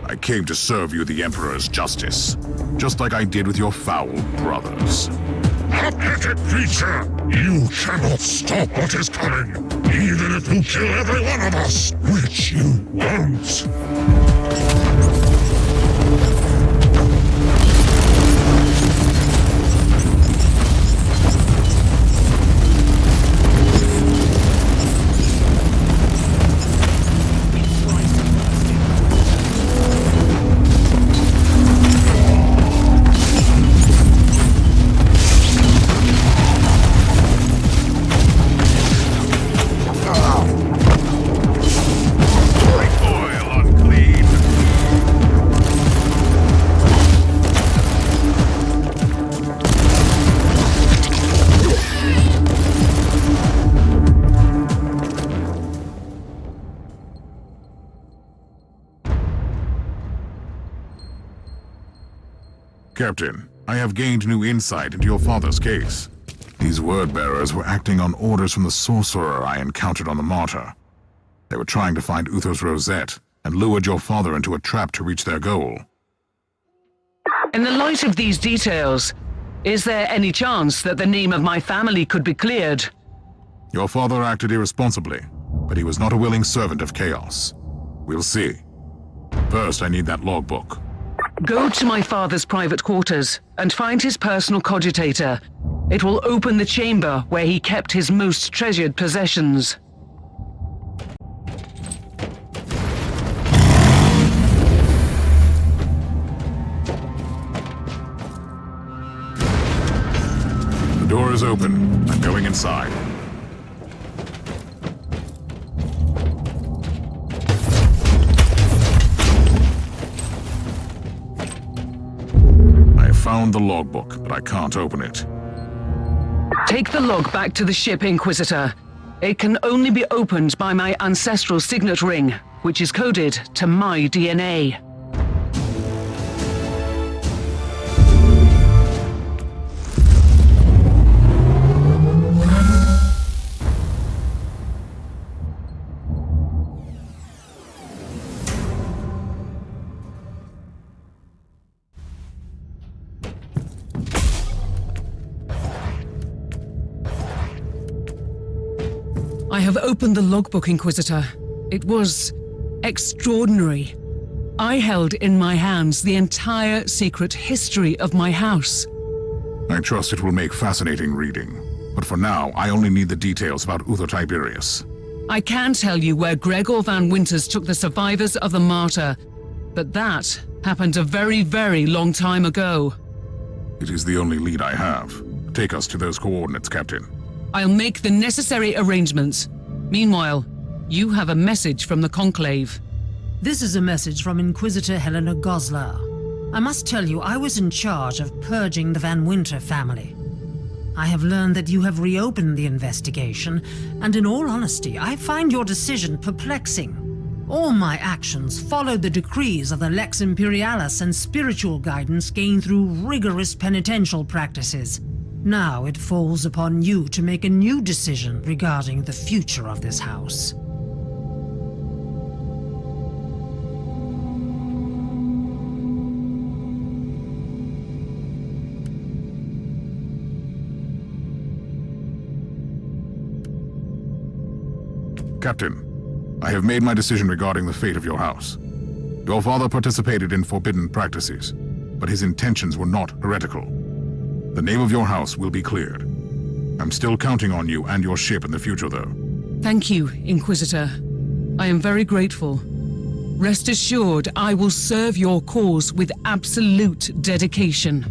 I came to serve you the Emperor's justice, just like I did with your foul brothers. Pathetic creature! You cannot stop what is coming, even if you kill every one of us, which you won't. Captain, I have gained new insight into your father's case. These word-bearers were acting on orders from the sorcerer I encountered on the Martyr. They were trying to find Uther's rosette and lured your father into a trap to reach their goal. In the light of these details, is there any chance that the name of my family could be cleared? Your father acted irresponsibly, but he was not a willing servant of chaos. We'll see. First, I need that logbook. Go to my father's private quarters and find his personal cogitator. It will open the chamber where he kept his most treasured possessions. The door is open. I'm going inside. Found the logbook, but I can't open it. Take the log back to the ship, Inquisitor. It can only be opened by my ancestral signet ring, which is coded to my DNA. I have opened the logbook, Inquisitor. It was extraordinary. I held in my hands the entire secret history of my house. I trust it will make fascinating reading. But for now, I only need the details about Uther Tiberius. I can tell you where Gregor Van Winters took the survivors of the Martyr, but that happened a very, very long time ago. It is the only lead I have. Take us to those coordinates, Captain. I'll make the necessary arrangements. Meanwhile, you have a message from the Conclave. This is a message from Inquisitor Helena Goslar. I must tell you, I was in charge of purging the Van Winter family. I have learned that you have reopened the investigation, and in all honesty, I find your decision perplexing. All my actions followed the decrees of the Lex Imperialis and spiritual guidance gained through rigorous penitential practices. Now it falls upon you to make a new decision regarding the future of this house. Captain, I have made my decision regarding the fate of your house. Your father participated in forbidden practices, but his intentions were not heretical. The name of your house will be cleared. I'm still counting on you and your ship in the future, though. Thank you, Inquisitor. I am very grateful. Rest assured, I will serve your cause with absolute dedication.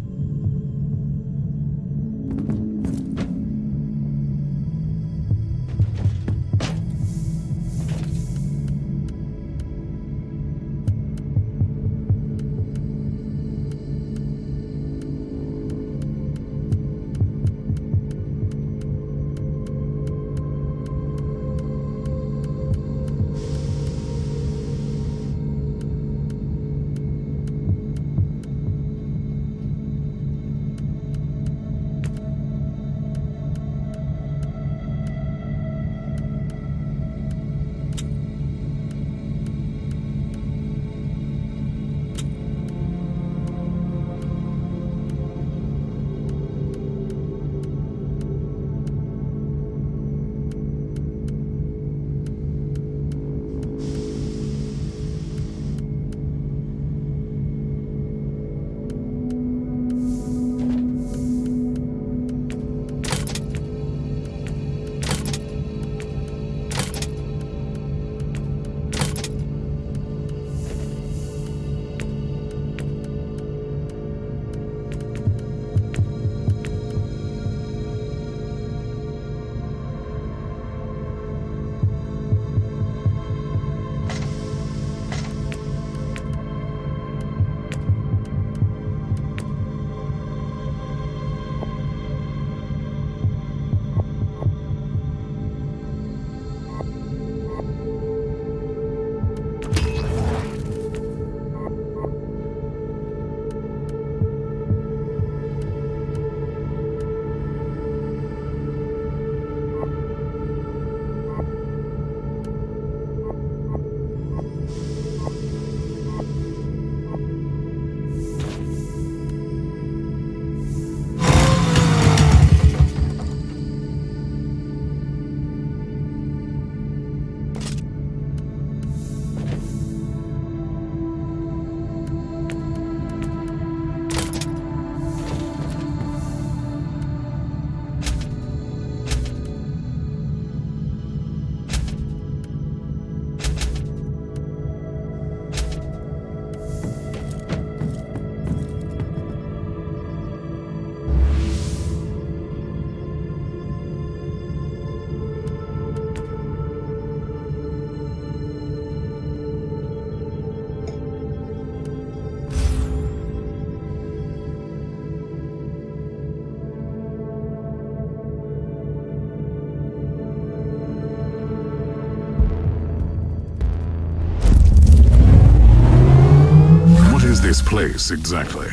place exactly?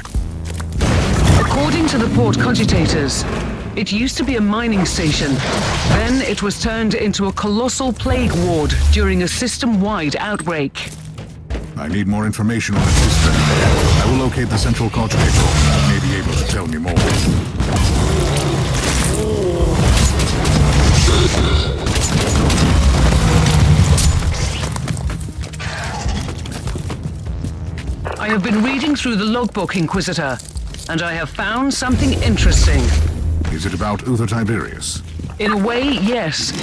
According to the port cogitators, it used to be a mining station. Then it was turned into a colossal plague ward during a system-wide outbreak. I need more information on its history. I will locate the central cogitator. It may be able to tell me more. I have been reading through the logbook, Inquisitor, and I have found something interesting. Is it about Uther Tiberius? In a way, yes.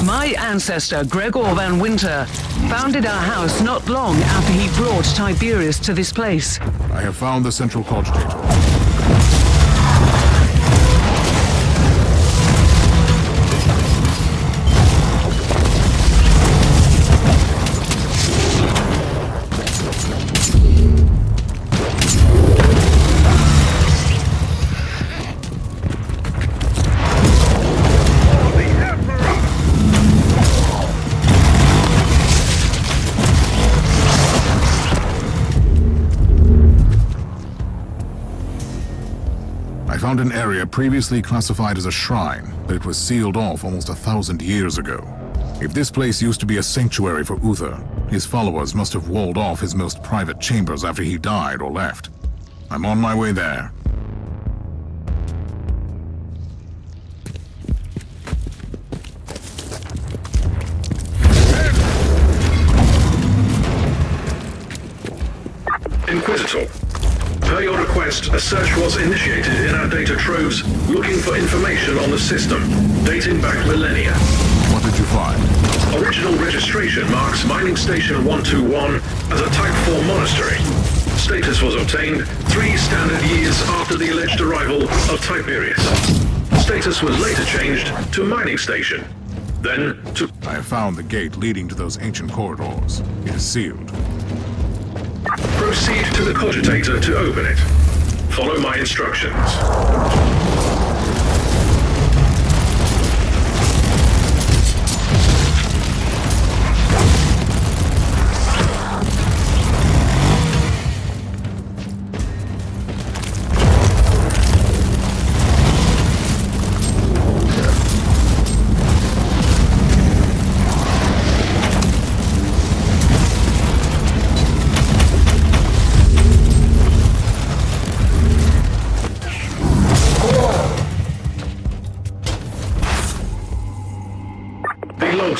My ancestor, Gregor van Winter, founded our house not long after he brought Tiberius to this place. I have found the central cogitator. Found an area previously classified as a shrine, but it was sealed off almost 1,000 years ago. If this place used to be a sanctuary for Uther, his followers must have walled off his most private chambers after he died or left. I'm on my way there. Inquisitor, per your request, a search was initiated in our data troves looking for information on the system, dating back millennia. What did you find? Original registration marks Mining Station 121 as a Type 4 monastery. Status was obtained 3 standard years after the alleged arrival of Tiberius. Status was later changed to Mining Station, then to... I have found the gate leading to those ancient corridors. It is sealed. Proceed to the cogitator to open it. Follow my instructions.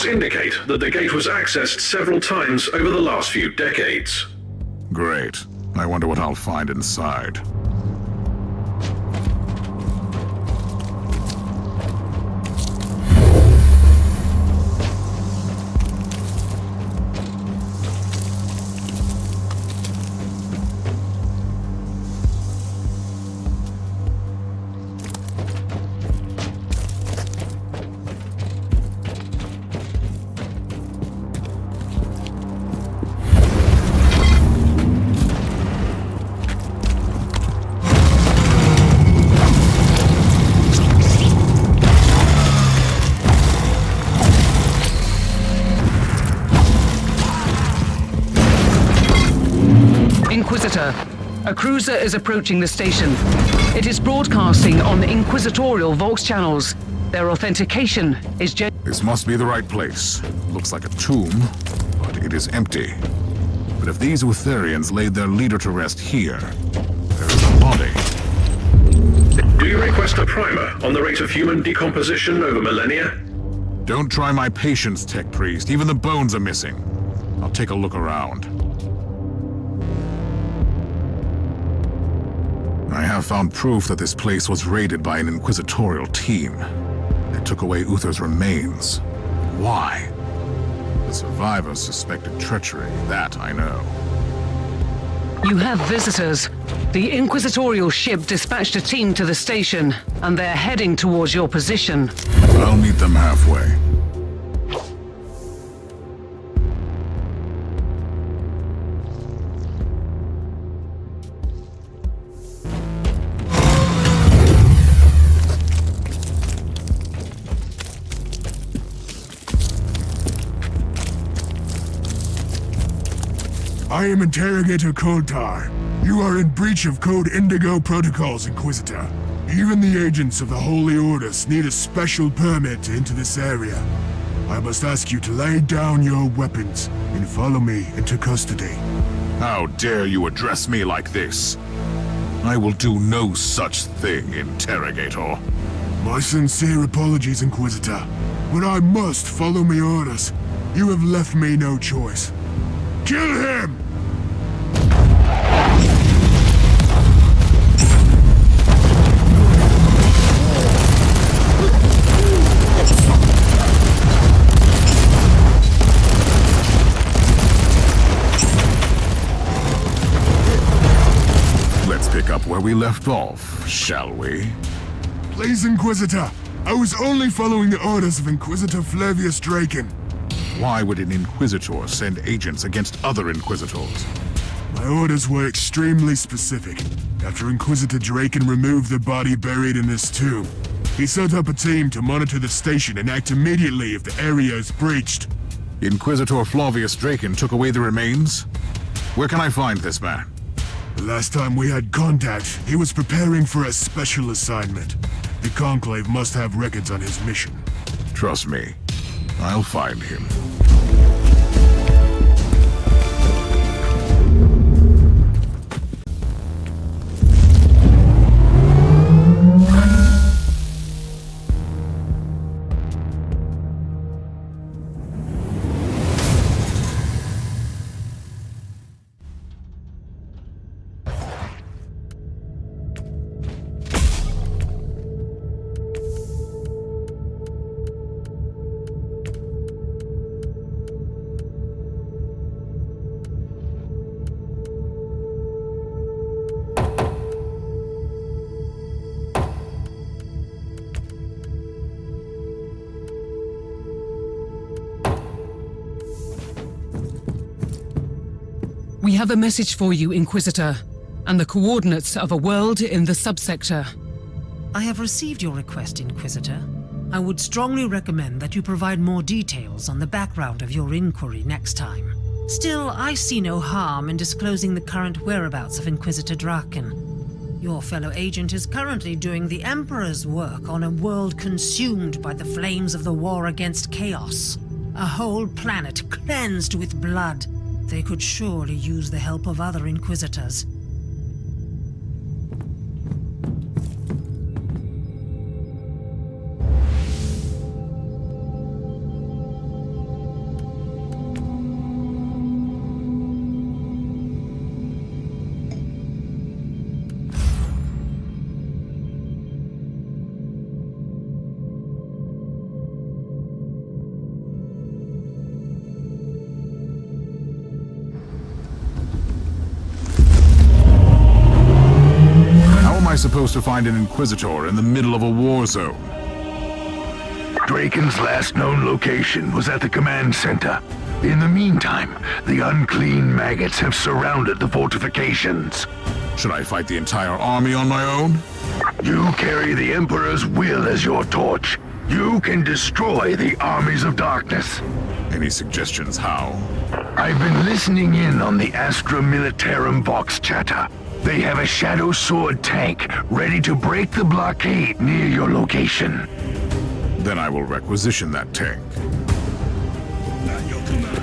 Indicate that the gate was accessed several times over the last few decades. Great. I wonder what I'll find inside. Inquisitor, a cruiser is approaching the station. It is broadcasting on inquisitorial Vox channels. Their authentication is This must be the right place. Looks like a tomb, but it is empty. But if these Utherians laid their leader to rest here, there is a body. Do you request a primer on the rate of human decomposition over millennia? Don't try my patience, Tech Priest. Even the bones are missing. I'll take a look around. I have found proof that this place was raided by an inquisitorial team. They took away Uther's remains. Why? The survivors suspected treachery, that I know. You have visitors. The inquisitorial ship dispatched a team to the station, and they're heading towards your position. I'll meet them halfway. I am Interrogator Koltar. You are in breach of Code Indigo protocols, Inquisitor. Even the agents of the Holy Orders need a special permit to enter this area. I must ask you to lay down your weapons and follow me into custody. How dare you address me like this? I will do no such thing, Interrogator. My sincere apologies, Inquisitor, but I must follow my orders. You have left me no choice. Kill him! Let's pick up where we left off, shall we? Please, Inquisitor. I was only following the orders of Inquisitor Flavius Draken. Why would an Inquisitor send agents against other Inquisitors? My orders were extremely specific. After Inquisitor Draken removed the body buried in this tomb, he set up a team to monitor the station and act immediately if the area is breached. Inquisitor Flavius Draken took away the remains? Where can I find this man? The last time we had contact, he was preparing for a special assignment. The Conclave must have records on his mission. Trust me, I'll find him. We have a message for you, Inquisitor, and the coordinates of a world in the subsector. I have received your request, Inquisitor. I would strongly recommend that you provide more details on the background of your inquiry next time. Still, I see no harm in disclosing the current whereabouts of Inquisitor Draken. Your fellow agent is currently doing the Emperor's work on a world consumed by the flames of the war against chaos. A whole planet cleansed with blood. They could surely use the help of other Inquisitors. How am I supposed to find an Inquisitor in the middle of a war zone? Draken's last known location was at the command center. In the meantime, the unclean maggots have surrounded the fortifications. Should I fight the entire army on my own? You carry the Emperor's will as your torch. You can destroy the armies of darkness. Any suggestions how? I've been listening in on the Astra Militarum Vox chatter. They have a Shadow Sword tank ready to break the blockade near your location. Then I will requisition that tank. At your command.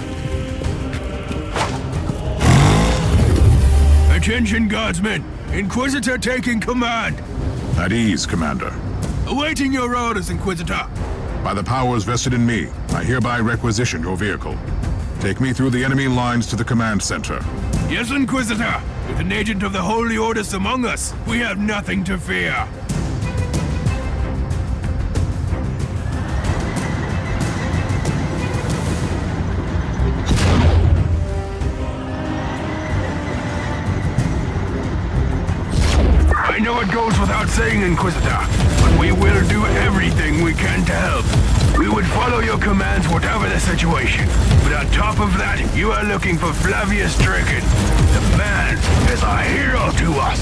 Attention, guardsmen! Inquisitor taking command! At ease, Commander. Awaiting your orders, Inquisitor! By the powers vested in me, I hereby requisition your vehicle. Take me through the enemy lines to the command center. Yes, Inquisitor! With an agent of the Holy Orders among us, we have nothing to fear. I know it goes without saying, Inquisitor, but we will do everything we can to help. We would follow your commands whatever the situation. But on top of that, you are looking for Flavius Draken. The man is a hero to us.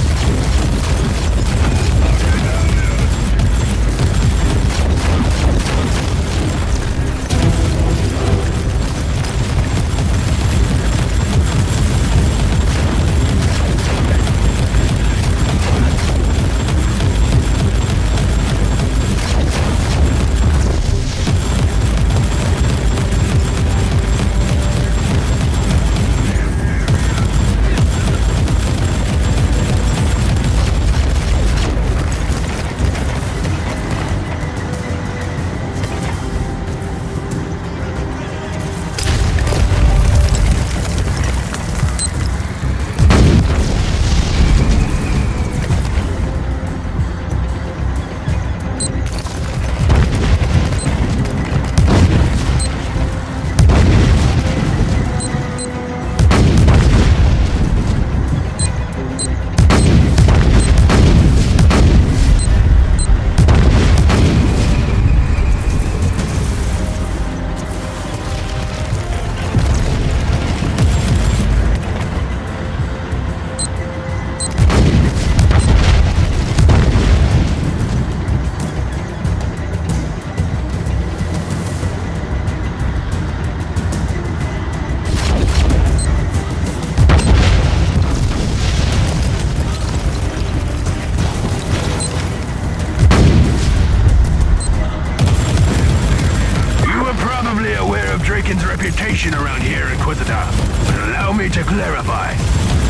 Draken's reputation around here, Inquisitor. But allow me to clarify.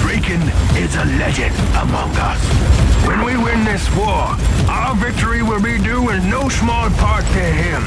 Draken is a legend among us. When we win this war, our victory will be due in no small part to him.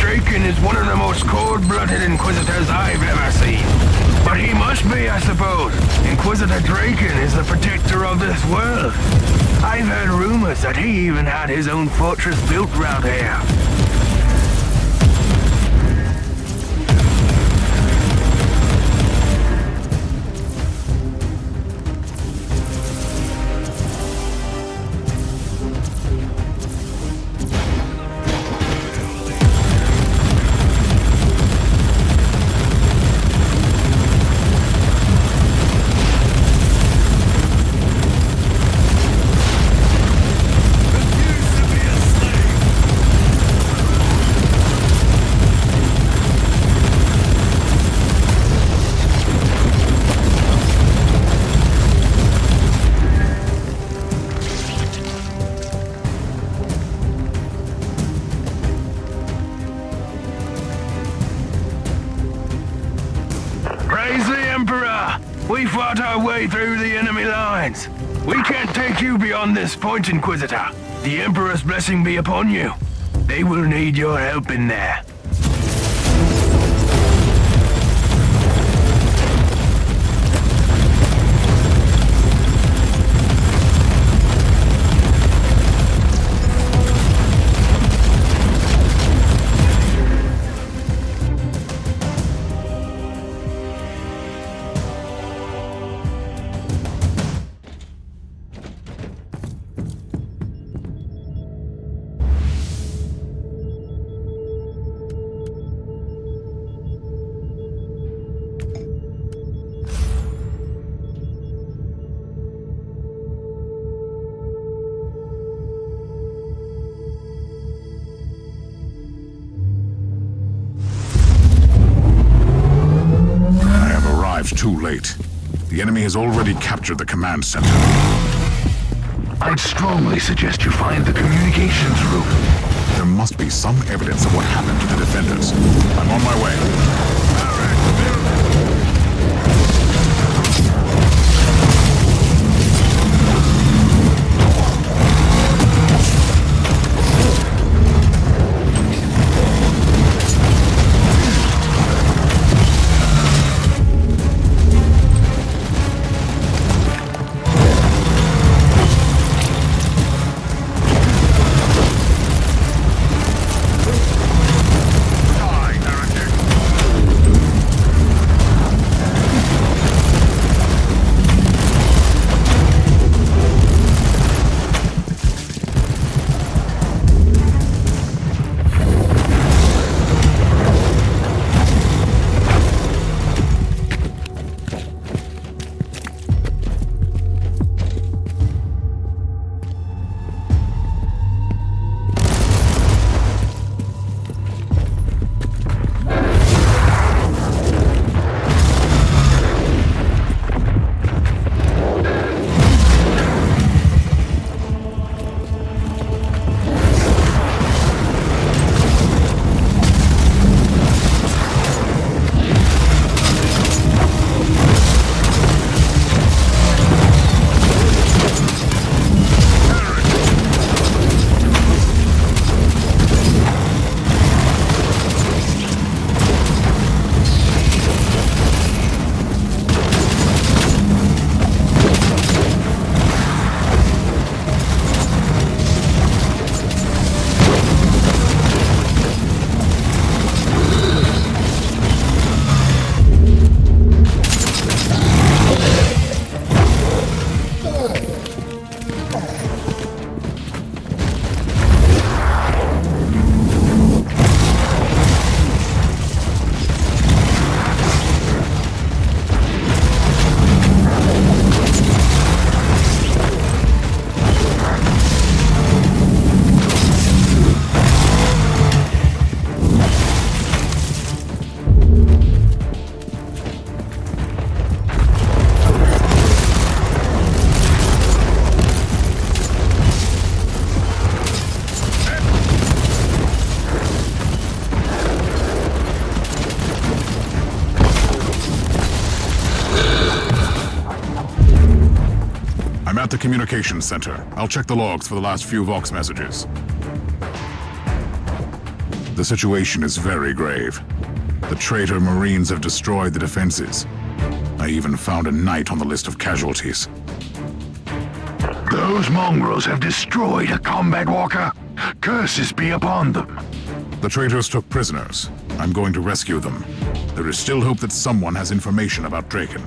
Draken is one of the most cold-blooded Inquisitors I've ever seen. But he must be, I suppose. Inquisitor Draken is the protector of this world. I've heard rumors that he even had his own fortress built round here. We fought our way through the enemy lines. We can't take you beyond this point, Inquisitor. The Emperor's blessing be upon you. They will need your help in there. Too late. The enemy has already captured the command center. I'd strongly suggest you find the communications room. There must be some evidence of what happened to the defenders. I'm on my way. At the communications center. I'll check the logs for the last few Vox messages. The situation is very grave. The traitor Marines have destroyed the defenses. I even found a knight on the list of casualties. Those mongrels have destroyed a combat walker. Curses be upon them. The traitors took prisoners. I'm going to rescue them. There is still hope that someone has information about Draken.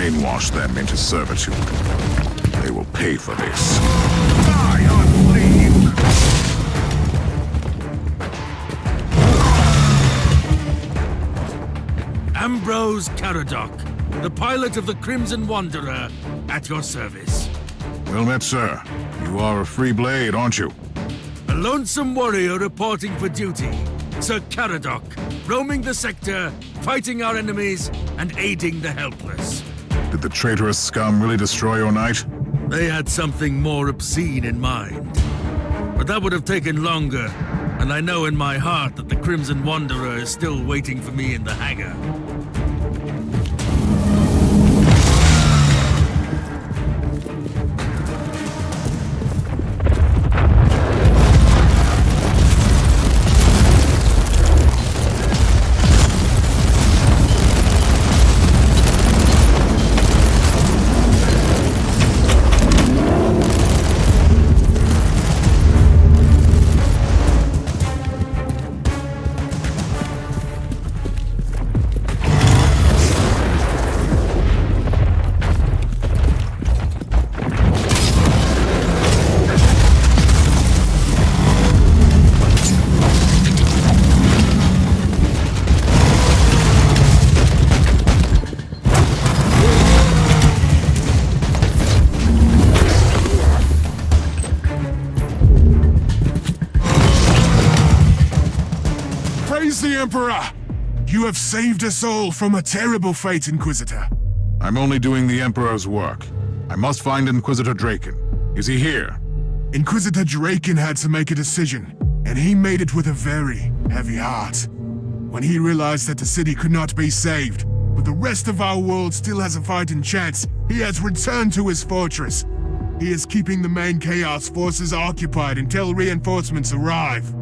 brainwash them into servitude. They will pay for this. Ambrose Caradoc, the pilot of the Crimson Wanderer, at your service. Well met, sir. You are a free blade, aren't you? A lonesome warrior reporting for duty. Sir Caradoc, roaming the sector, fighting our enemies, and aiding the helpless. Did the traitorous scum really destroy your knight? They had something more obscene in mind. But that would have taken longer, and I know in my heart that the Crimson Wanderer is still waiting for me in the hangar. Emperor! You have saved us all from a terrible fate, Inquisitor. I'm only doing the Emperor's work. I must find Inquisitor Draken. Is he here? Inquisitor Draken had to make a decision, and he made it with a very heavy heart. When he realized that the city could not be saved, but the rest of our world still has a fighting chance, he has returned to his fortress. He is keeping the main Chaos forces occupied until reinforcements arrive.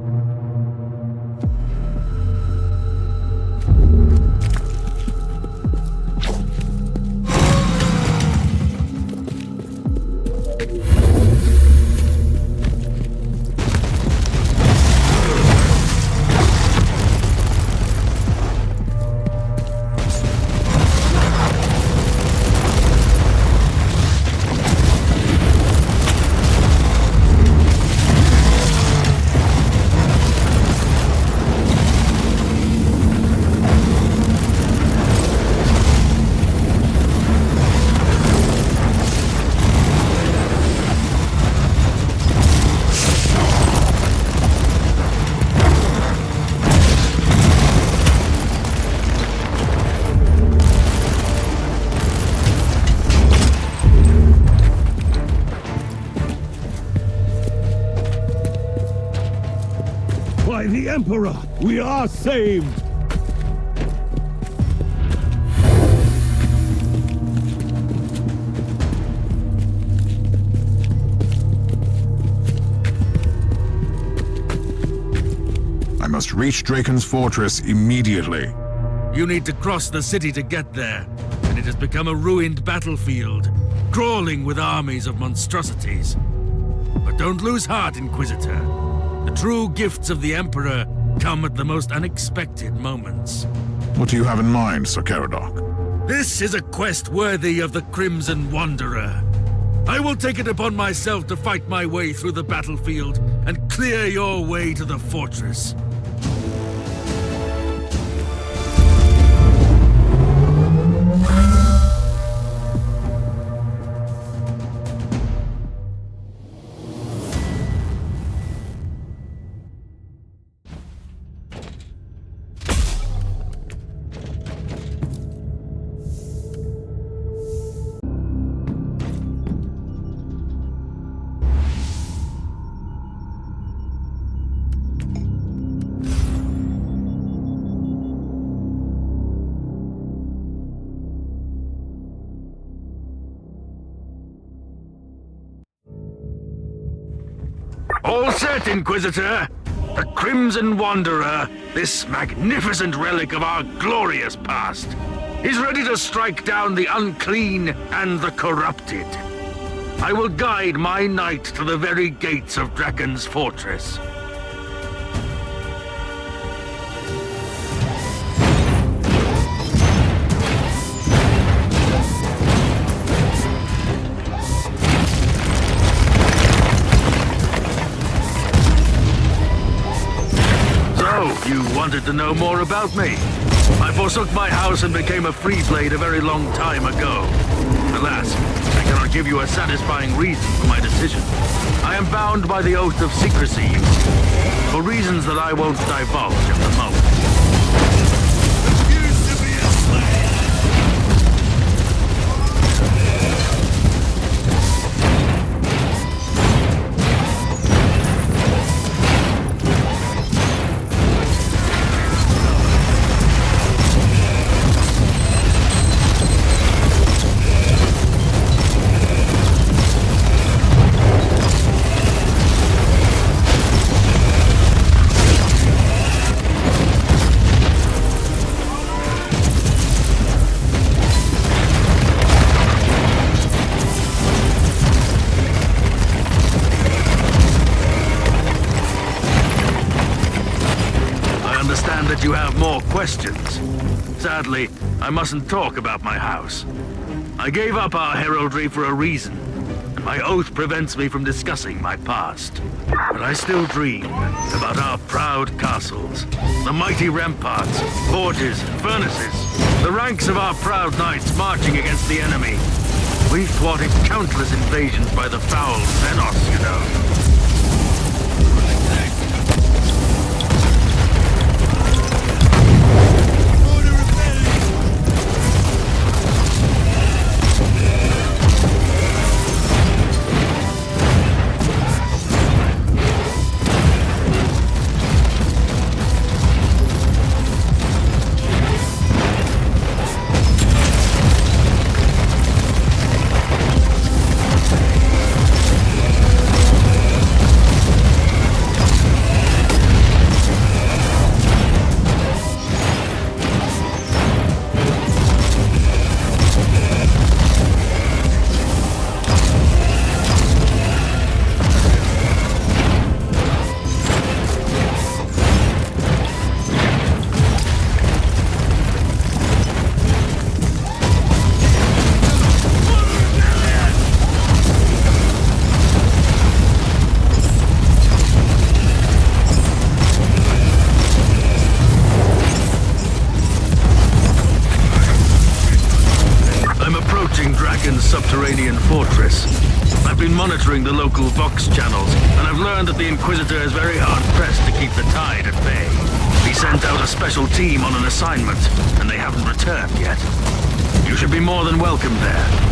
By the Emperor, we are saved! I must reach Draken's fortress immediately. You need to cross the city to get there, and it has become a ruined battlefield, crawling with armies of monstrosities. But don't lose heart, Inquisitor. The true gifts of the Emperor come at the most unexpected moments. What do you have in mind, Sir Caradoc? This is a quest worthy of the Crimson Wanderer. I will take it upon myself to fight my way through the battlefield and clear your way to the fortress. All set, Inquisitor! The Crimson Wanderer, this magnificent relic of our glorious past, is ready to strike down the unclean and the corrupted. I will guide my knight to the very gates of Draken's fortress. You wanted to know more about me. I forsook my house and became a Freeblade a very long time ago. Alas, I cannot give you a satisfying reason for my decision. I am bound by the oath of secrecy, you see, for reasons that I won't divulge at the moment. You have more questions. Sadly, I mustn't talk about my house. I gave up our heraldry for a reason. My oath prevents me from discussing my past. But I still dream about our proud castles, the mighty ramparts, forges, furnaces, the ranks of our proud knights marching against the enemy. We thwarted countless invasions by the foul Xenos, you know. I've been monitoring the local Vox channels, and I've learned that the Inquisitor is very hard-pressed to keep the tide at bay. He sent out a special team on an assignment, and they haven't returned yet. You should be more than welcome there.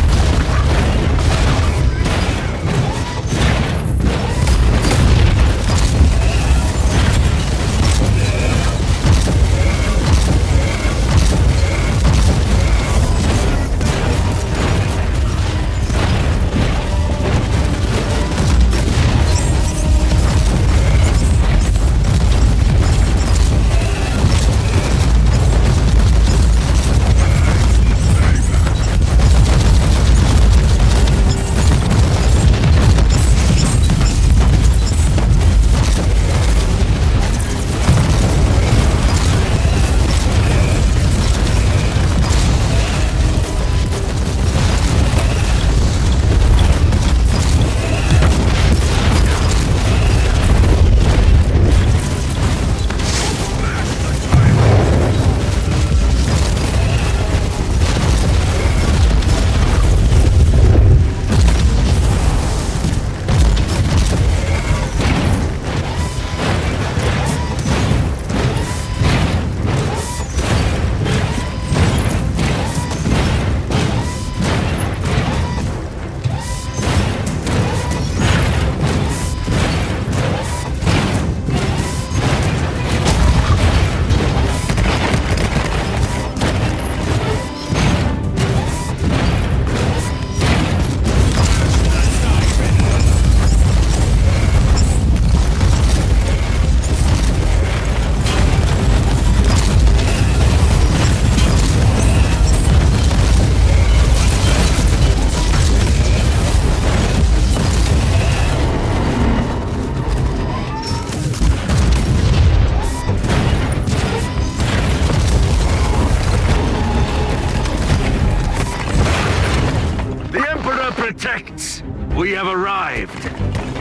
We have arrived.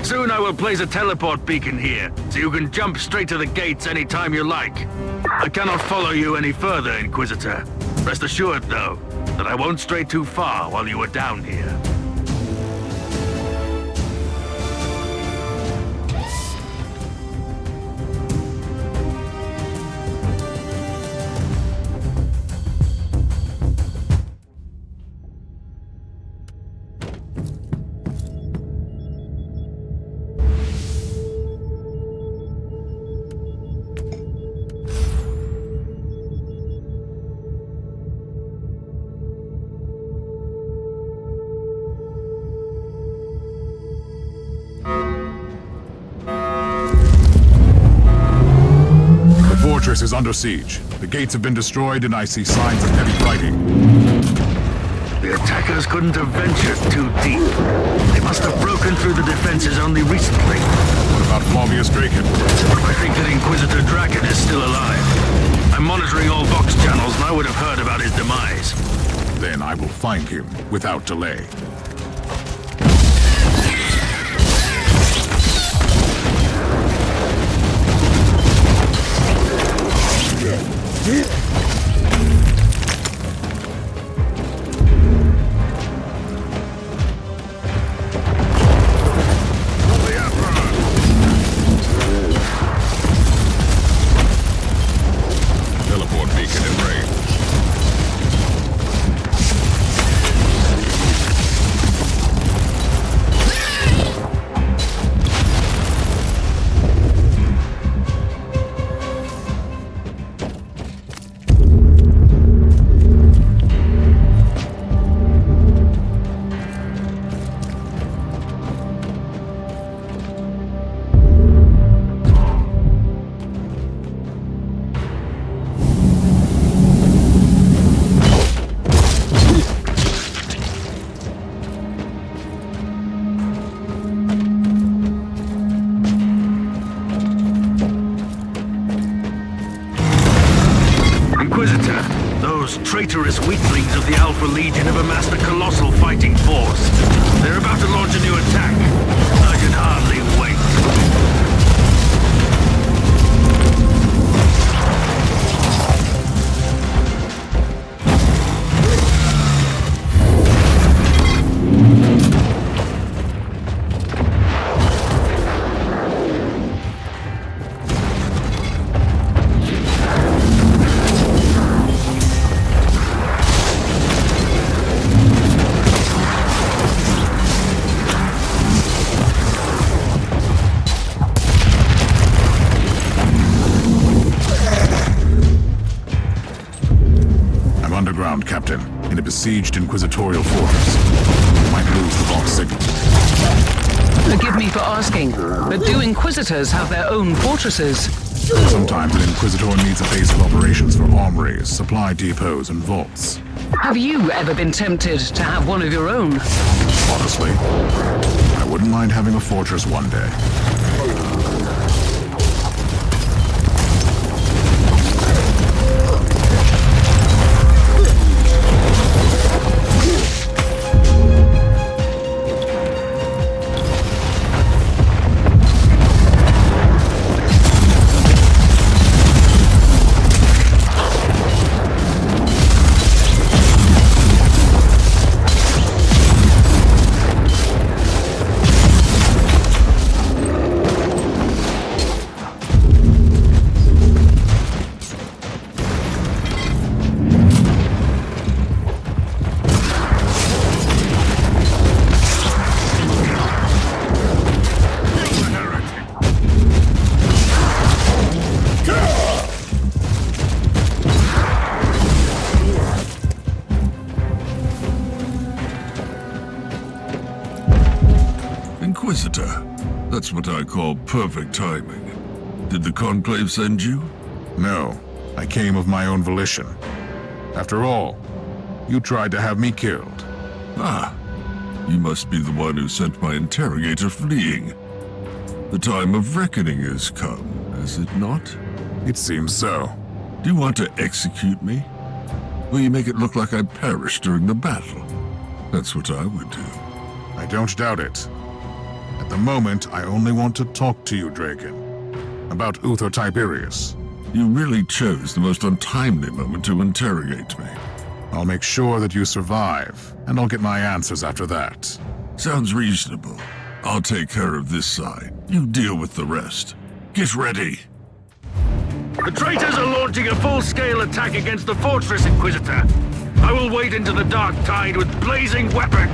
Soon I will place a teleport beacon here, so you can jump straight to the gates anytime you like. I cannot follow you any further, Inquisitor. Rest assured, though, that I won't stray too far while you are down here. The fortress is under siege. The gates have been destroyed and I see signs of heavy fighting. The attackers couldn't have ventured too deep. They must have broken through the defenses only recently. What about Flavius Draken? I think that Inquisitor Draken is still alive. I'm monitoring all Vox channels and I would have heard about his demise. Then I will find him without delay. Teleport beacon in range. Traitorous weaklings of the Alpha Legion have amassed a colossal fighting force. They're about to launch a new attack. I can hardly wait. besieged Inquisitorial fortress. We might lose the vault signal. Forgive me for asking, but do Inquisitors have their own fortresses? Sometimes an Inquisitor needs a base of operations for armories, supply depots, and vaults. Have you ever been tempted to have one of your own? Honestly, I wouldn't mind having a fortress one day. Inquisitor. That's what I call perfect timing. Did the Conclave send you? No, I came of my own volition. After all, you tried to have me killed. Ah, you must be the one who sent my interrogator fleeing. The time of reckoning has come, has it not? It seems so. Do you want to execute me? Will you make it look like I perished during the battle? That's what I would do. I don't doubt it. At the moment, I only want to talk to you, Draken. About Uther Tiberius. You really chose the most untimely moment to interrogate me. I'll make sure that you survive, and I'll get my answers after that. Sounds reasonable. I'll take care of this side. You deal with the rest. Get ready. The traitors are launching a full-scale attack against the fortress, Inquisitor. I will wade into the dark tide with blazing weapons.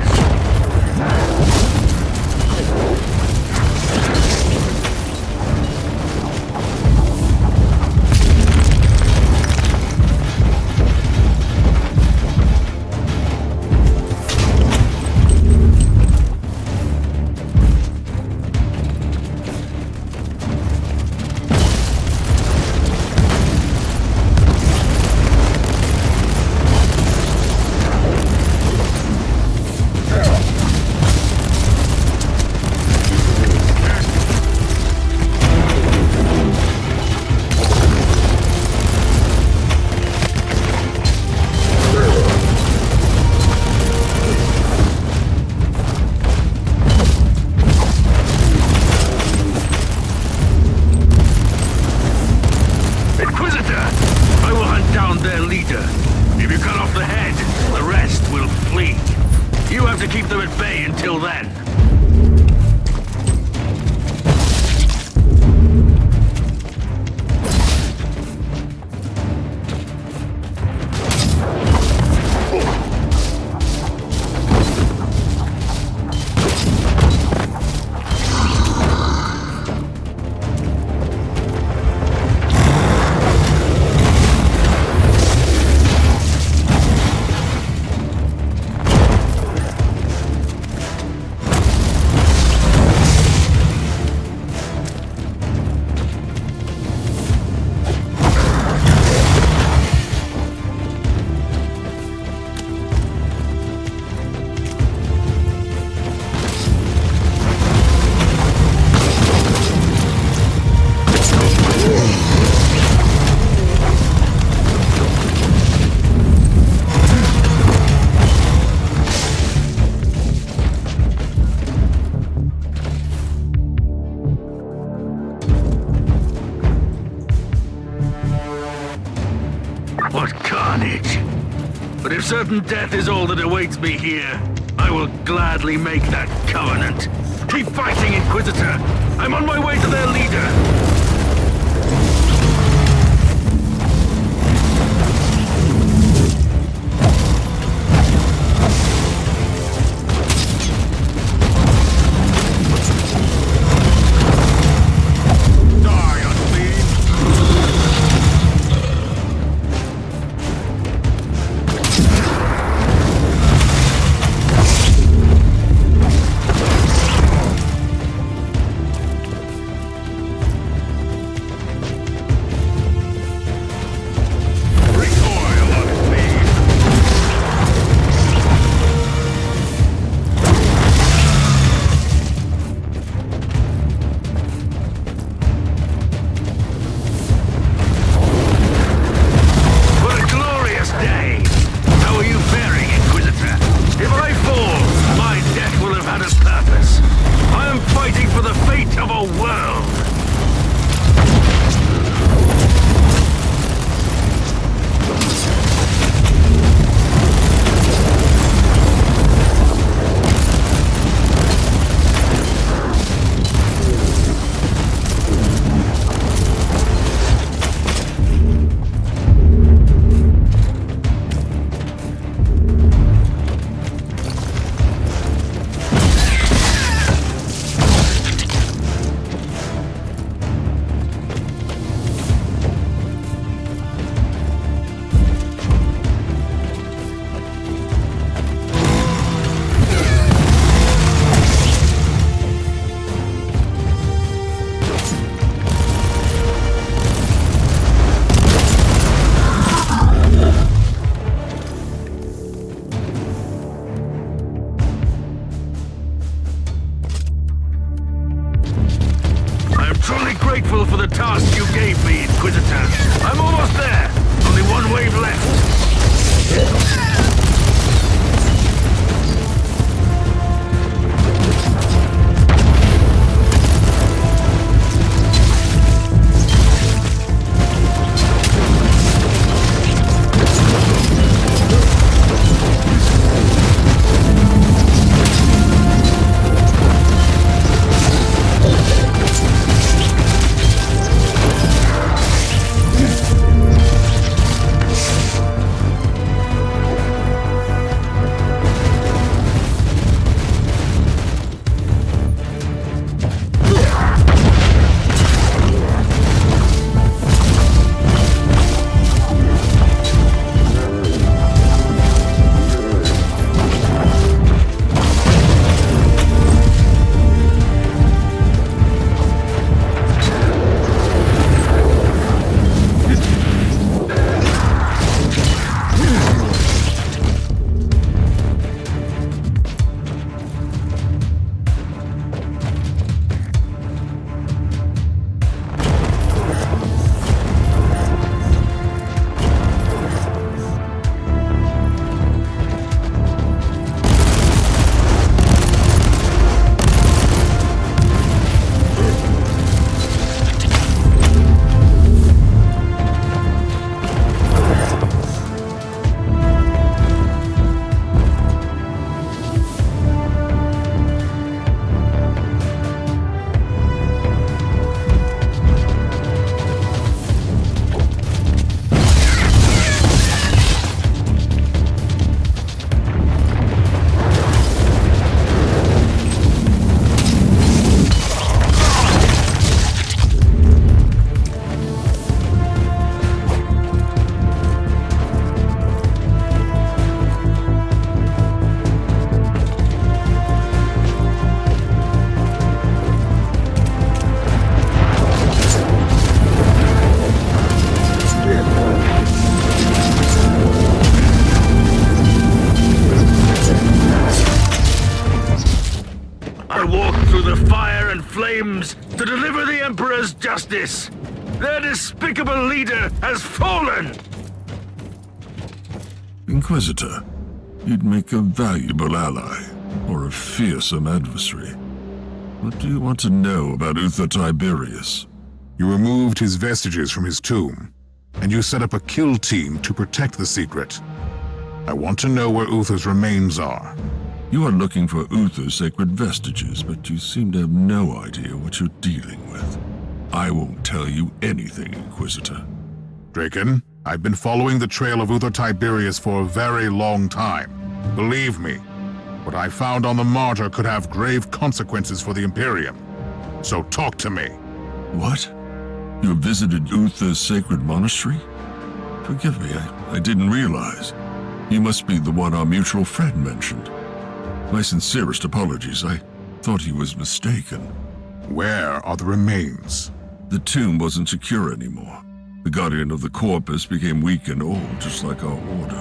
Certain death is all that awaits me here. I will gladly make that covenant. Keep fighting, Inquisitor! I'm on my way to their leader! Truly grateful for the task you gave me, Inquisitor. I'm almost there. Only one wave left. To deliver the Emperor's justice! Their despicable leader has fallen! Inquisitor, you'd make a valuable ally, or a fearsome adversary. What do you want to know about Uther Tiberius? You removed his vestiges from his tomb, and you set up a kill team to protect the secret. I want to know where Uther's remains are. You are looking for Uther's sacred vestiges, but you seem to have no idea what you're dealing with. I won't tell you anything, Inquisitor. Draken, I've been following the trail of Uther Tiberius for a very long time. Believe me, what I found on the Martyr could have grave consequences for the Imperium. So talk to me. What? You visited Uther's sacred monastery? Forgive me, I didn't realize. You must be the one our mutual friend mentioned. My sincerest apologies. I thought he was mistaken. Where are the remains? The tomb wasn't secure anymore. The Guardian of the Corpus became weak and old, just like our order.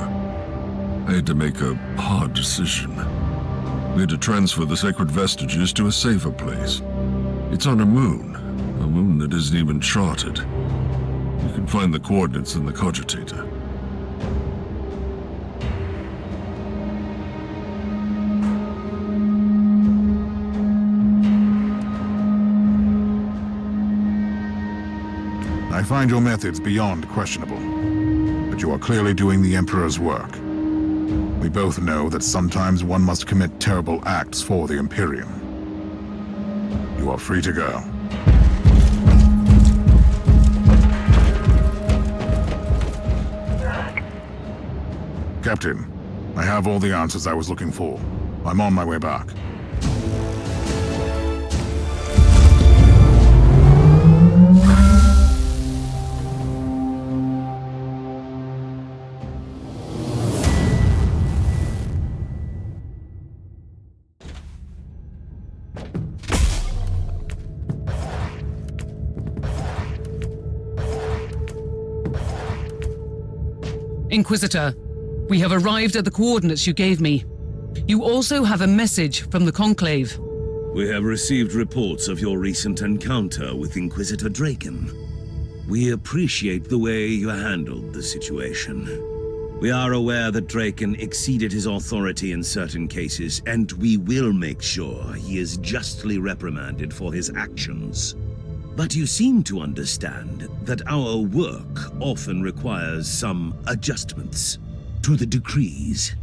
I had to make a hard decision. We had to transfer the sacred vestiges to a safer place. It's on a moon that isn't even charted. You can find the coordinates in the cogitator. I find your methods beyond questionable, but you are clearly doing the Emperor's work. We both know that sometimes one must commit terrible acts for the Imperium. You are free to go. Captain, I have all the answers I was looking for. I'm on my way back. Inquisitor, we have arrived at the coordinates you gave me. You also have a message from the Conclave. We have received reports of your recent encounter with Inquisitor Draken. We appreciate the way you handled the situation. We are aware that Draken exceeded his authority in certain cases, and we will make sure he is justly reprimanded for his actions. But you seem to understand that our work often requires some adjustments to the decrees.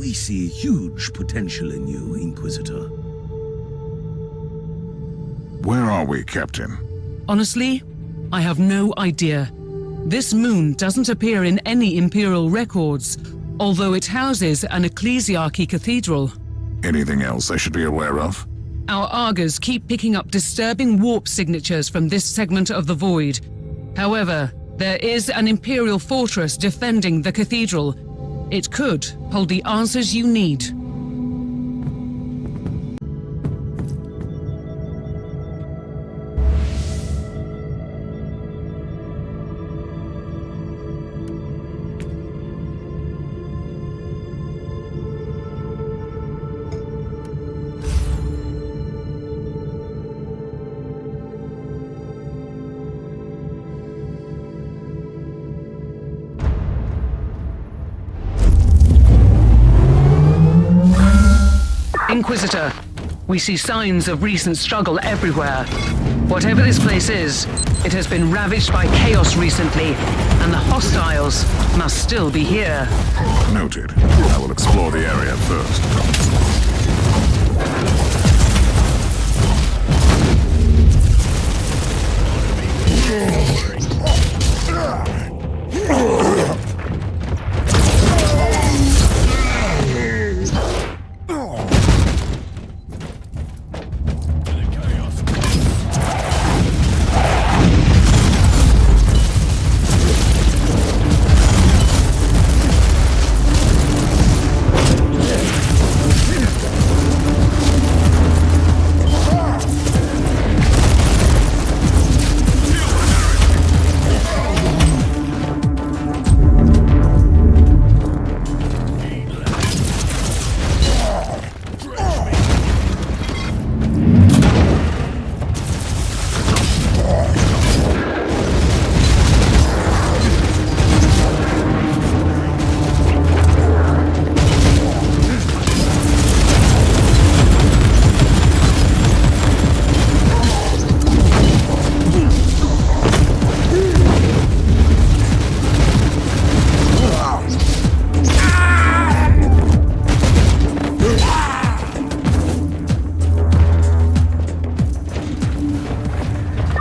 We see huge potential in you, Inquisitor. Where are we, Captain? Honestly, I have no idea. This moon doesn't appear in any Imperial records, although it houses an ecclesiarchy cathedral. Anything else I should be aware of? Our Argers keep picking up disturbing warp signatures from this segment of the void. However, there is an Imperial fortress defending the cathedral. It could hold the answers you need. Inquisitor, we see signs of recent struggle everywhere. Whatever this place is, it has been ravaged by chaos recently, and the hostiles must still be here. Noted. I will explore the area first.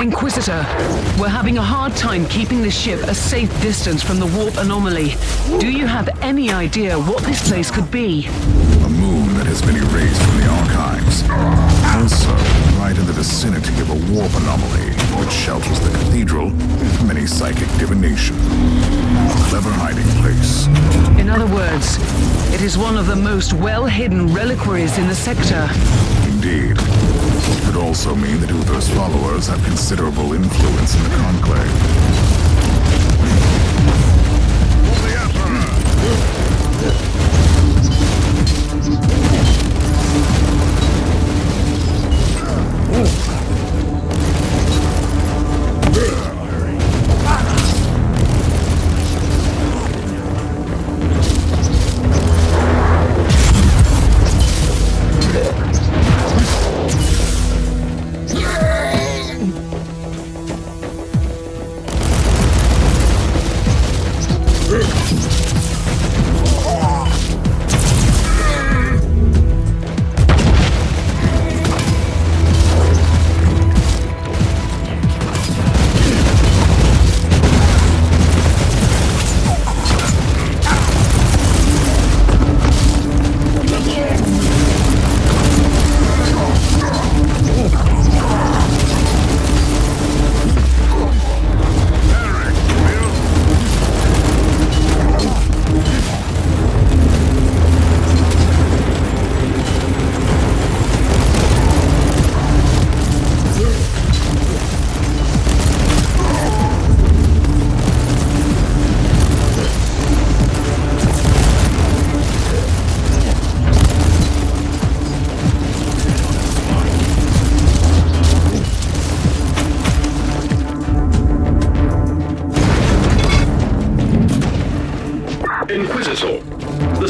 Inquisitor, we're having a hard time keeping the ship a safe distance from the warp anomaly. Do you have any idea what this place could be? A moon that has been erased from the archives. Also, right in the vicinity of a warp anomaly, which shelters the cathedral from any psychic divination. A clever hiding place. In other words, it is one of the most well-hidden reliquaries in the sector. Indeed. It could also mean that Uther's followers have considerable influence in the Conclave.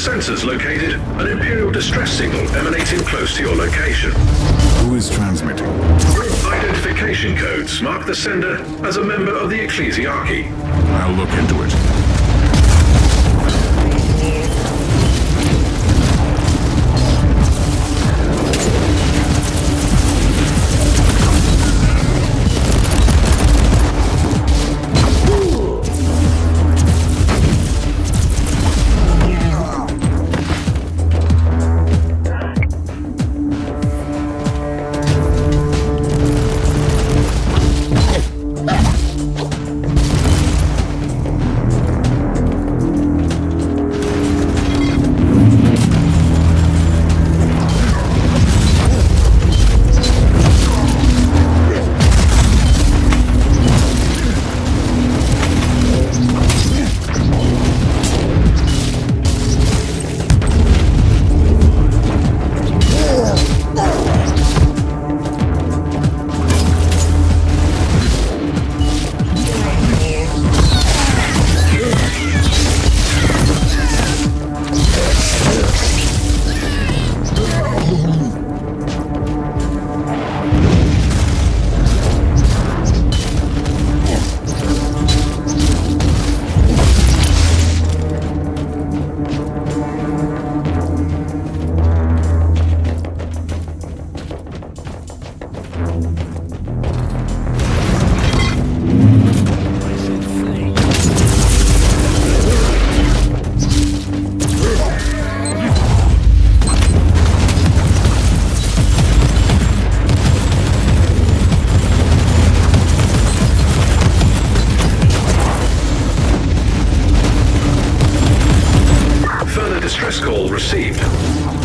sensors located an Imperial distress signal emanating close to your location. Who is transmitting? Identification codes mark the sender as a member of the Ecclesiarchy. I'll look into it.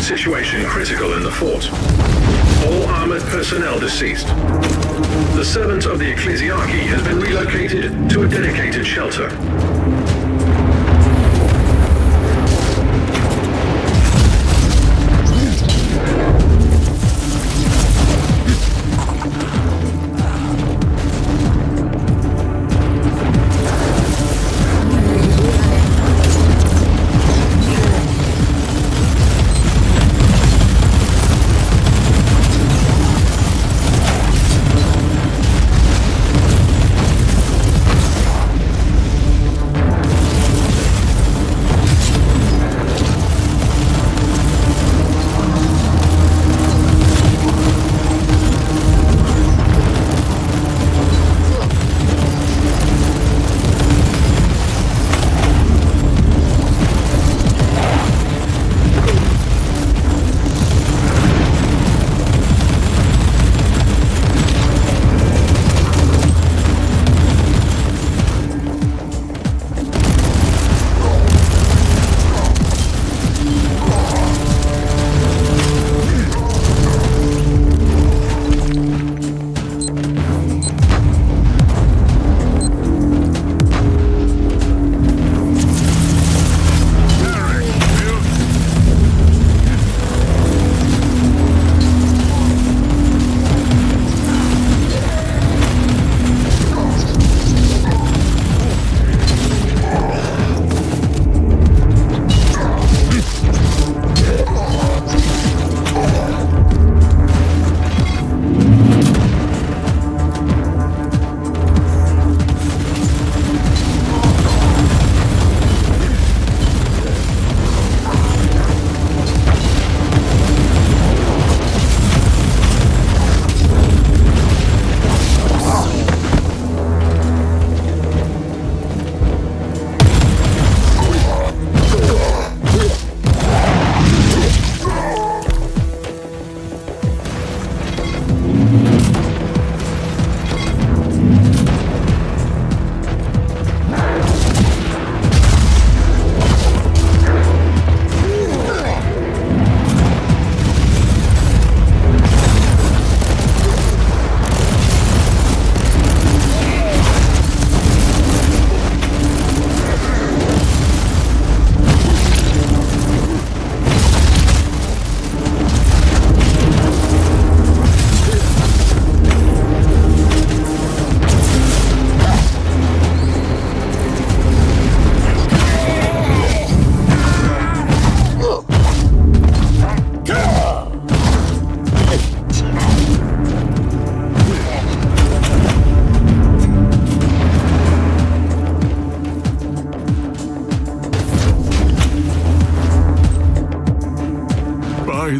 Situation critical in the fort. All armored personnel deceased. The servant of the Ecclesiarchy has been relocated to a dedicated shelter.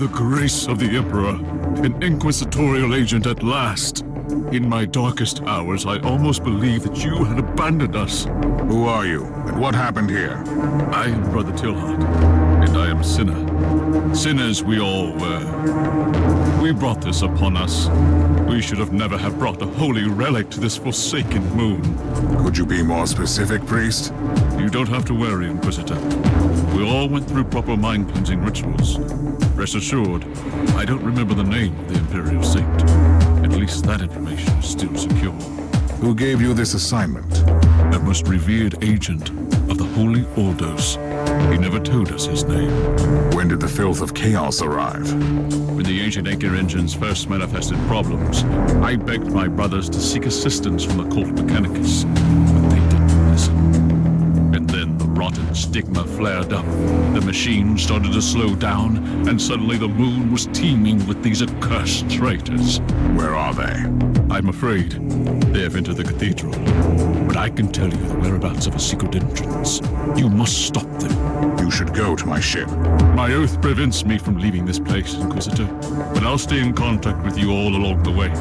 the grace of the Emperor, an inquisitorial agent at last. In my darkest hours, I almost believed that you had abandoned us. Who are you, and what happened here? I am Brother Tilhart, and I am a sinner. Sinners we all were. We brought this upon us. We should have never have brought a holy relic to this forsaken moon. Could you be more specific, priest? You don't have to worry, Inquisitor. We all went through proper mind-cleansing rituals. Rest assured, I don't remember the name of the Imperial Saint. At least that information is still secure. Who gave you this assignment? A most revered agent of the Holy Ordos. He never told us his name. When did the filth of chaos arrive? When the ancient anchor engines first manifested problems, I begged my brothers to seek assistance from the cult Mechanicus, but they didn't listen. And then the rotten stigma flared up. The machine started to slow down, and suddenly the moon was teeming with these accursed traitors. Where are they? I'm afraid they have entered the cathedral, but I can tell you the whereabouts of a secret entrance. You must stop them. You should go to my ship. My oath prevents me from leaving this place, Inquisitor, but I'll stay in contact with you all along the way.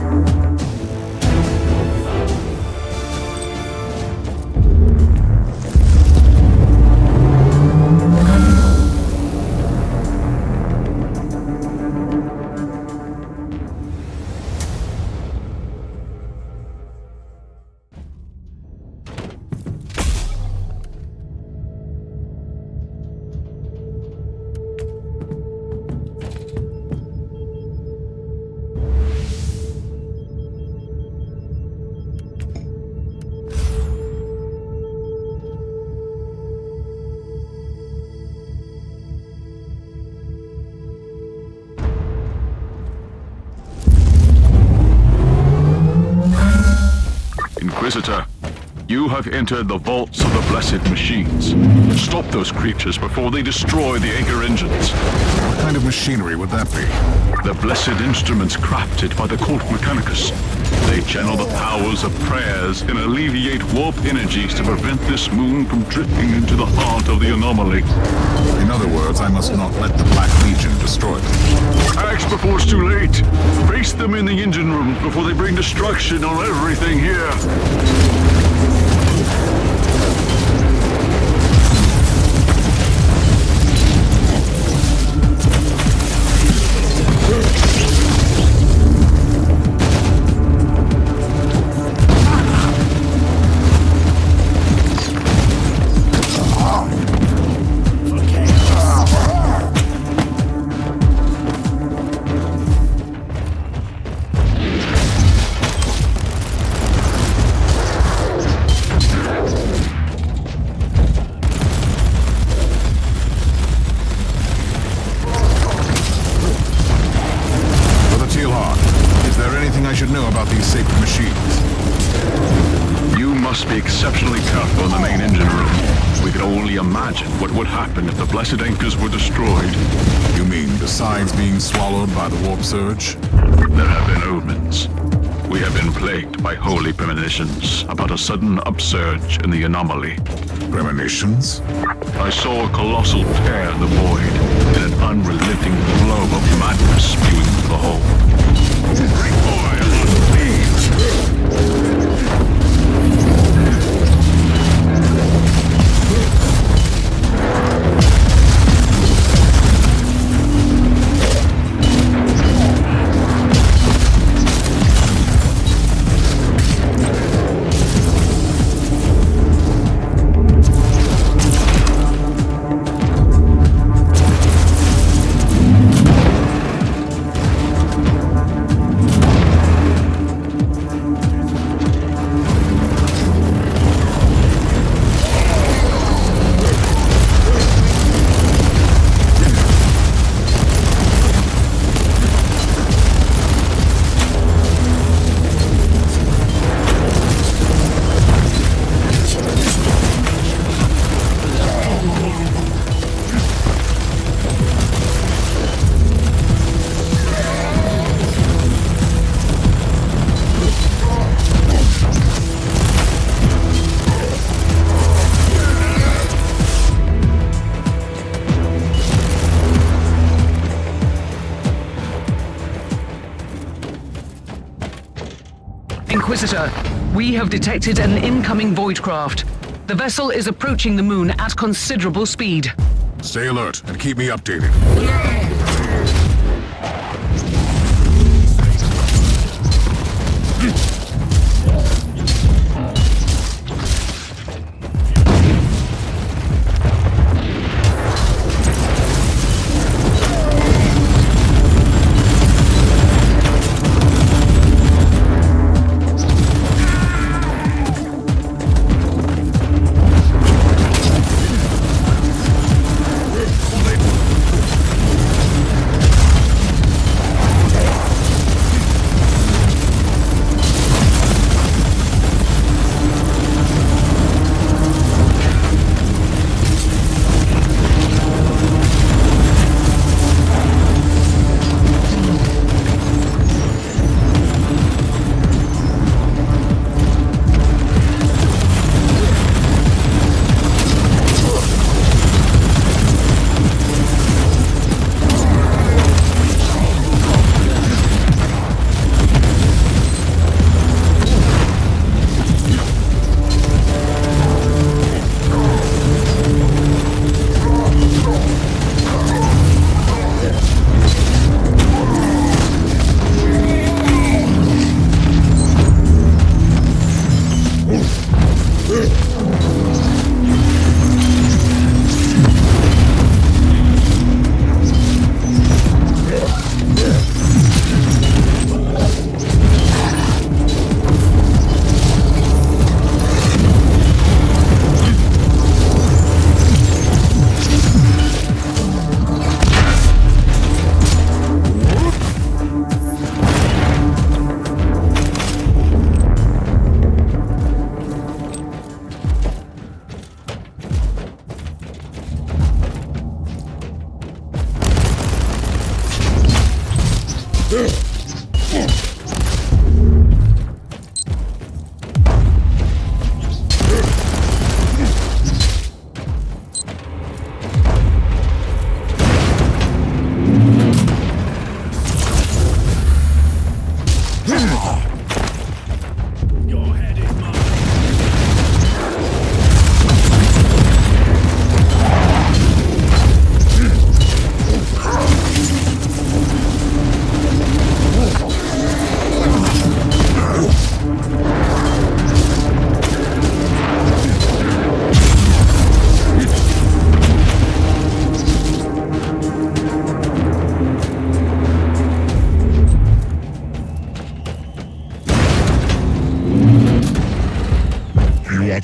Inquisitor, you have entered the vaults of the Blessed Machines. Stop those creatures before they destroy the anchor engines. What kind of machinery would that be? The blessed instruments crafted by the cult Mechanicus. They channel the powers of prayers and alleviate warp energies to prevent this moon from drifting into the heart of the anomaly. In other words, I must not let the Black Legion destroy them. Act before it's too late. Face them in the engine rooms before they bring destruction on everything here. Blessed anchors were destroyed. You mean besides being swallowed by the warp surge? There have been omens. We have been plagued by holy premonitions about a sudden upsurge in the anomaly. Premonitions? I saw a colossal tear in the void, and an unrelenting flow of madness spewing into the hole. Great boy, please. Inquisitor, we have detected an incoming void craft. The vessel is approaching the moon at considerable speed. Stay alert and keep me updated.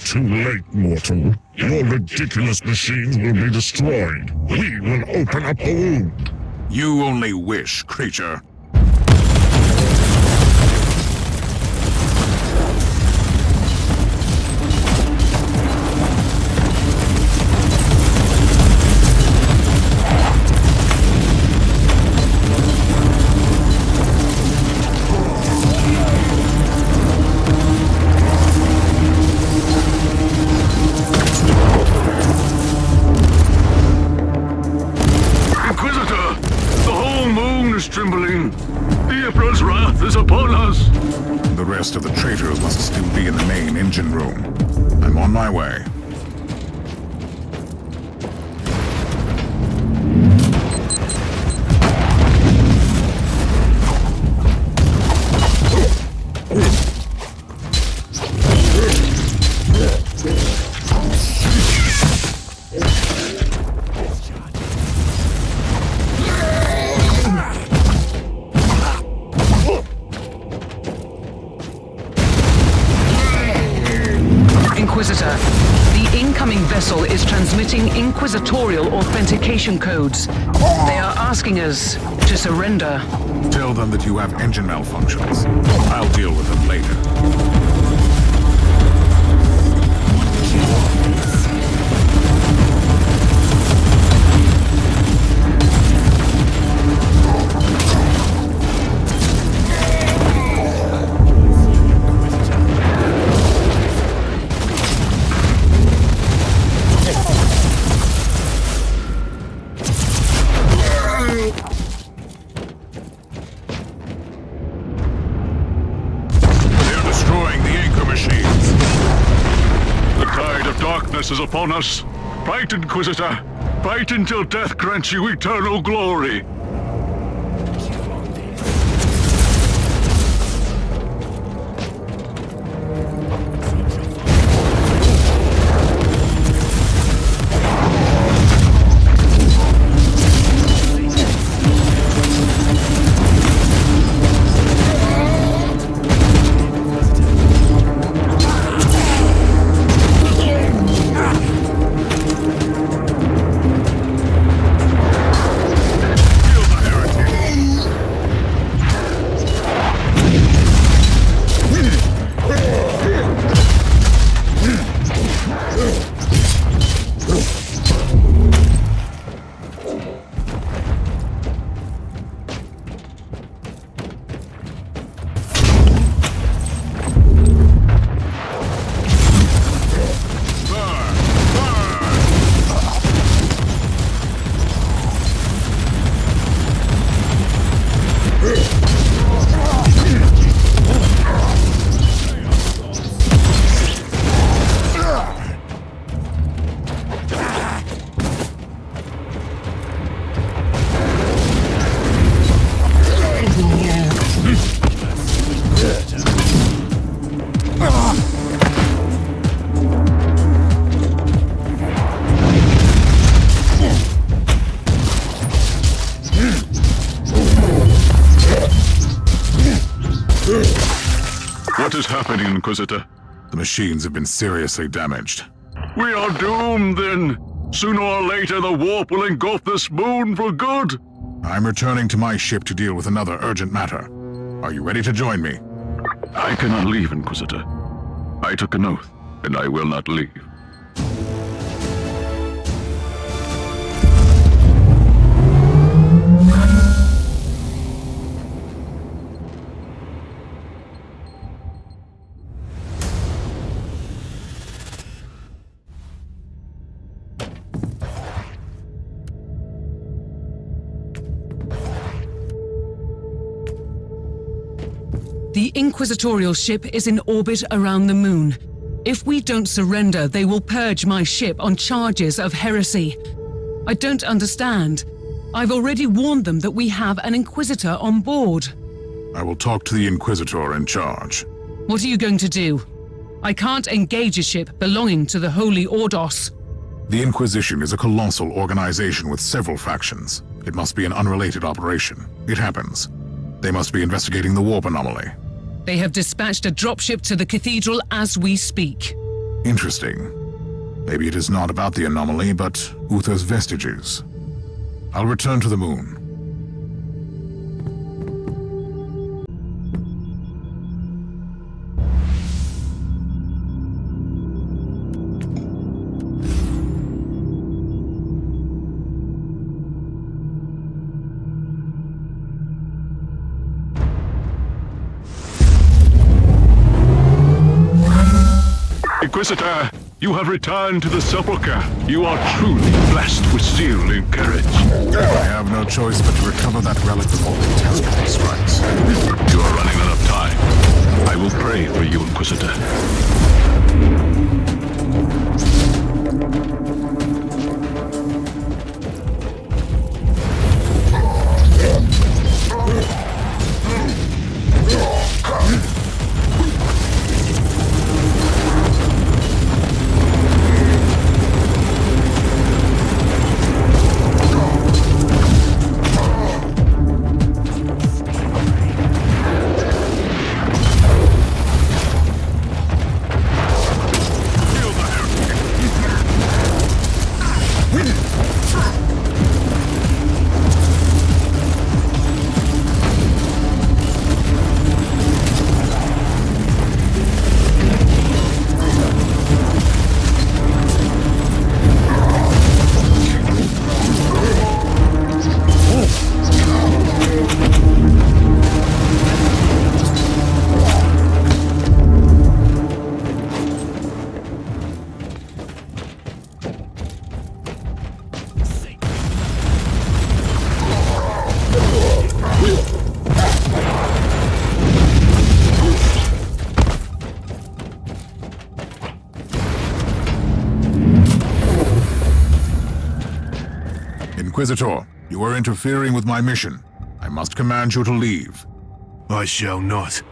Too late, mortal. Your ridiculous machines will be destroyed. We will open up a wound. You only wish, creature. Trembling. The Emperor's wrath is upon us. The rest of the traitors must still be in the main engine room. I'm on my way. Inquisitor, the incoming vessel is transmitting inquisitorial authentication codes. They are asking us to surrender. Tell them that you have engine malfunctions. I'll deal with them later. Destroying darkness is upon us. Fight, Inquisitor. Fight until death grants you eternal glory. What is happening, Inquisitor? The machines have been seriously damaged. We are doomed, then. Sooner or later, the warp will engulf this moon for good. I'm returning to my ship to deal with another urgent matter. Are you ready to join me? I cannot leave, Inquisitor. I took an oath, and I will not leave. The Inquisitorial ship is in orbit around the moon. If we don't surrender, they will purge my ship on charges of heresy. I don't understand. I've already warned them that we have an Inquisitor on board. I will talk to the Inquisitor in charge. What are you going to do? I can't engage a ship belonging to the Holy Ordos. The Inquisition is a colossal organization with several factions. It must be an unrelated operation. It happens. They must be investigating the warp anomaly. They have dispatched a dropship to the cathedral as we speak. Interesting. Maybe it is not about the anomaly, but Uther's vestiges. I'll return to the moon. Inquisitor, you have returned to the Sepulchre. You are truly blessed with zeal and courage. I have no choice but to recover that relic before catastrophe strikes. You are running out of time. I will pray for you, Inquisitor. Inquisitor, you are interfering with my mission. I must command you to leave. I shall not.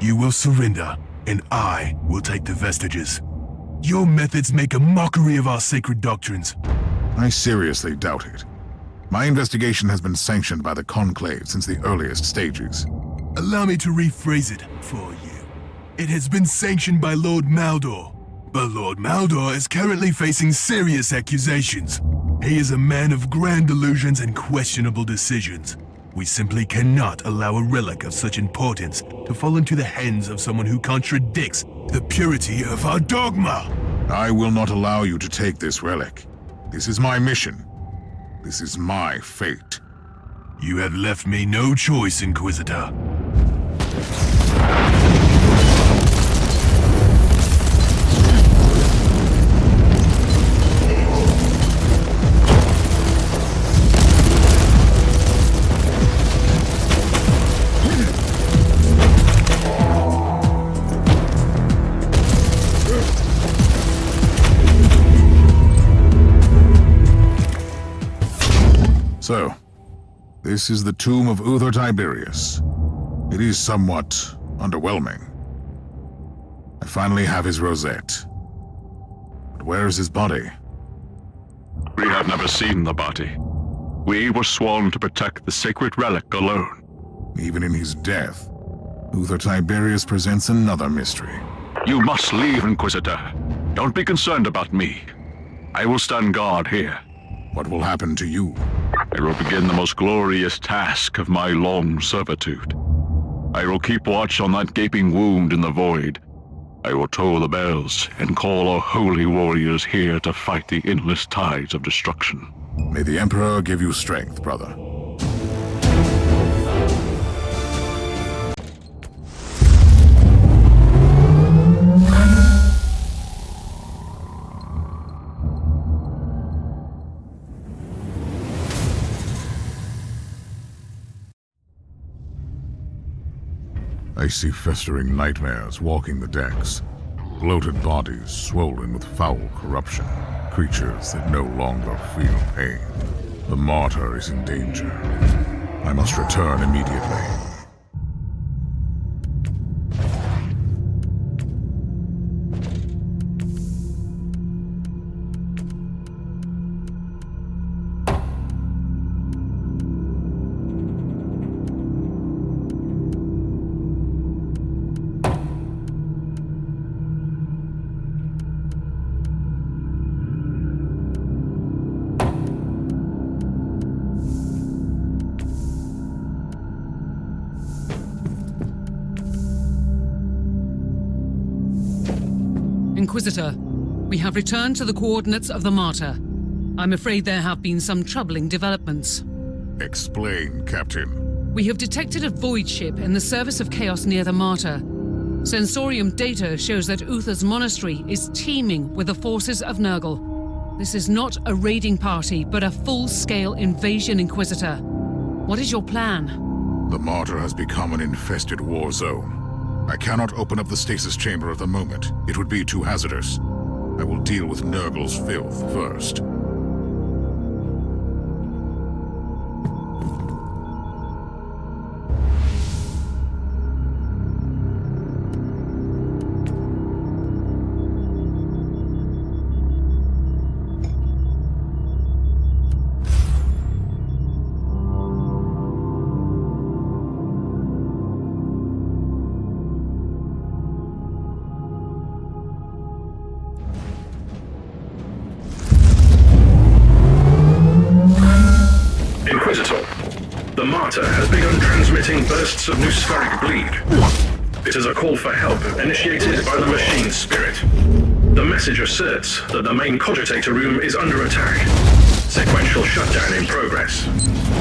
You will surrender, and I will take the vestiges. Your methods make a mockery of our sacred doctrines. I seriously doubt it. My investigation has been sanctioned by the Conclave since the earliest stages. Allow me to rephrase it for you. It has been sanctioned by Lord Maldor, but Lord Maldor is currently facing serious accusations. He is a man of grand delusions and questionable decisions. We simply cannot allow a relic of such importance to fall into the hands of someone who contradicts the purity of our dogma. I will not allow you to take this relic. This is my mission. This is my fate. You have left me no choice, Inquisitor. So, this is the tomb of Uther Tiberius. It is somewhat underwhelming. I finally have his rosette. But where is his body? We have never seen the body. We were sworn to protect the sacred relic alone. Even in his death, Uther Tiberius presents another mystery. You must leave, Inquisitor. Don't be concerned about me. I will stand guard here. What will happen to you? I will begin the most glorious task of my long servitude. I will keep watch on that gaping wound in the void. I will toll the bells and call our holy warriors here to fight the endless tides of destruction. May the Emperor give you strength, brother. I see festering nightmares walking the decks, bloated bodies swollen with foul corruption, creatures that no longer feel pain. The Martyr is in danger. I must return immediately. Inquisitor, we have returned to the coordinates of the Martyr. I'm afraid there have been some troubling developments. Explain, Captain. We have detected a void ship in the service of chaos near the Martyr. Sensorium data shows that Uther's monastery is teeming with the forces of Nurgle. This is not a raiding party, but a full-scale invasion, Inquisitor. What is your plan? The Martyr has become an infested war zone. I cannot open up the stasis chamber at the moment. It would be too hazardous. I will deal with Nurgle's filth first. The Martyr has begun transmitting bursts of noospheric bleed. It is a call for help initiated by the machine spirit. The message asserts that the main cogitator room is under attack. Sequential shutdown in progress.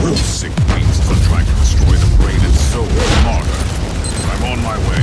Those sick beasts are trying to destroy the brain and soul of the Martyr. I'm on my way.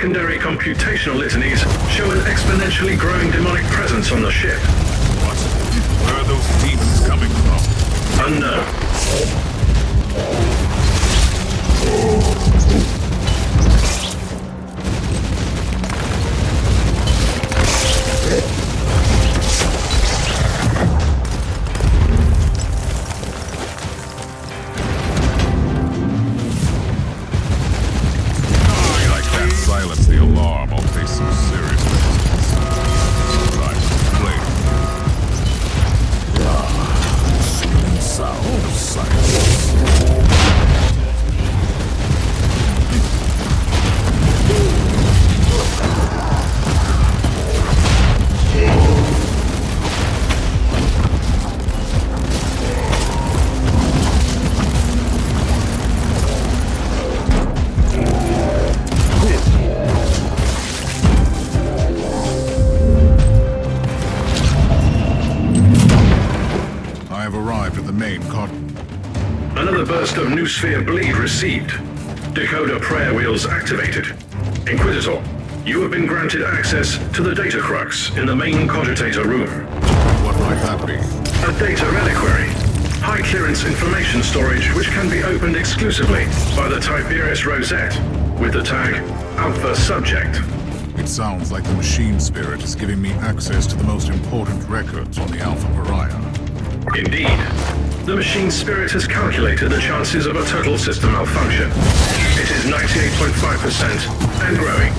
secondary computational litanies show an exponentially growing demonic presence on the ship. What? Where are those demons coming from? Unknown. Silence the alarm, I'll face some serious resistance. Right, later. Sweet sound of silence. Another burst of new sphere bleed received. Decoder prayer wheels activated. Inquisitor, you have been granted access to the data crux in the main cogitator room. What might that be? A data reliquary. High clearance information storage which can be opened exclusively by the Tiberius rosette with the tag Alpha Subject. It sounds like the machine spirit is giving me access to the most important records on the Alpha Pariah. Indeed. The machine spirit has calculated the chances of a total system malfunction. It is 98.5% and growing.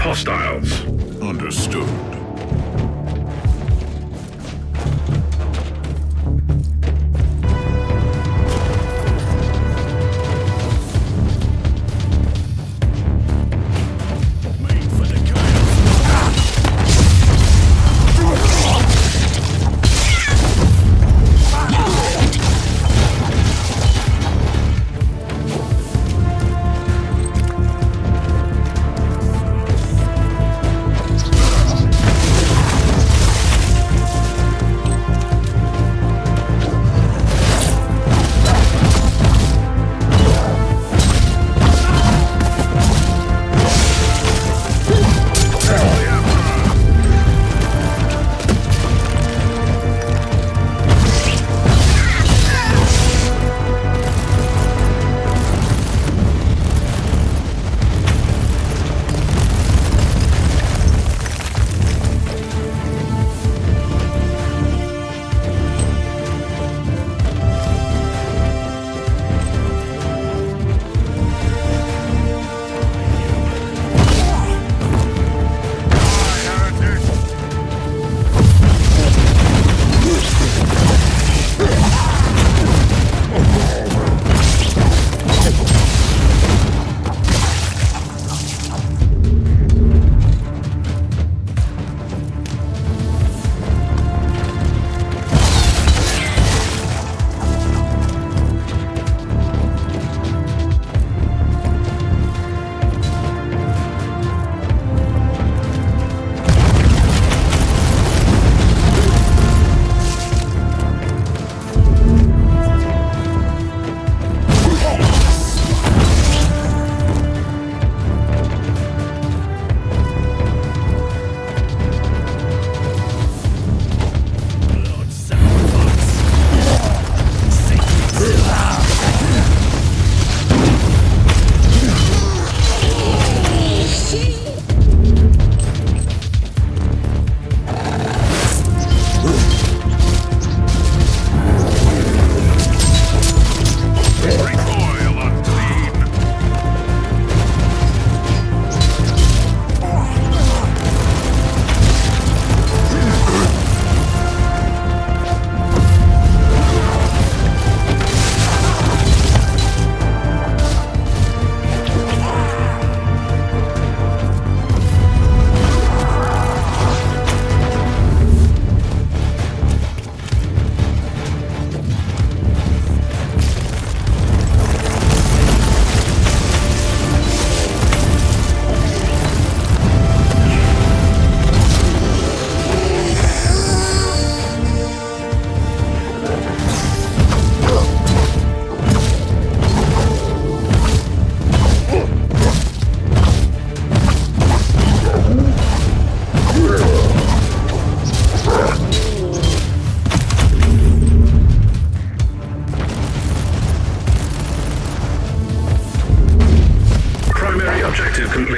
Hostiles. Understood.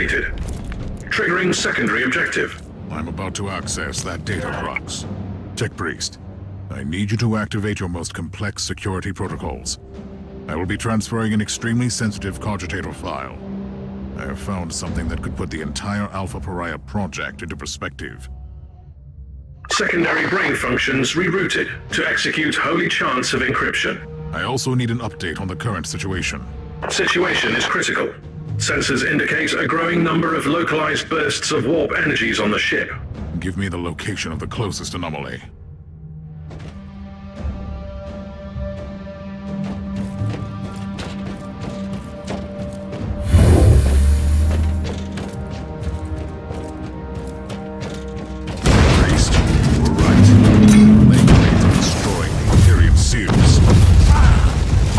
completed. Triggering secondary objective. I'm about to access that data crux. Tech Priest, I need you to activate your most complex security protocols. I will be transferring an extremely sensitive cogitator file. I have found something that could put the entire Alpha Pariah project into perspective. Secondary brain functions rerouted to execute holy chants of encryption. I also need an update on the current situation. Situation is critical. Sensors indicate a growing number of localized bursts of warp energies on the ship. Give me the location of the closest anomaly.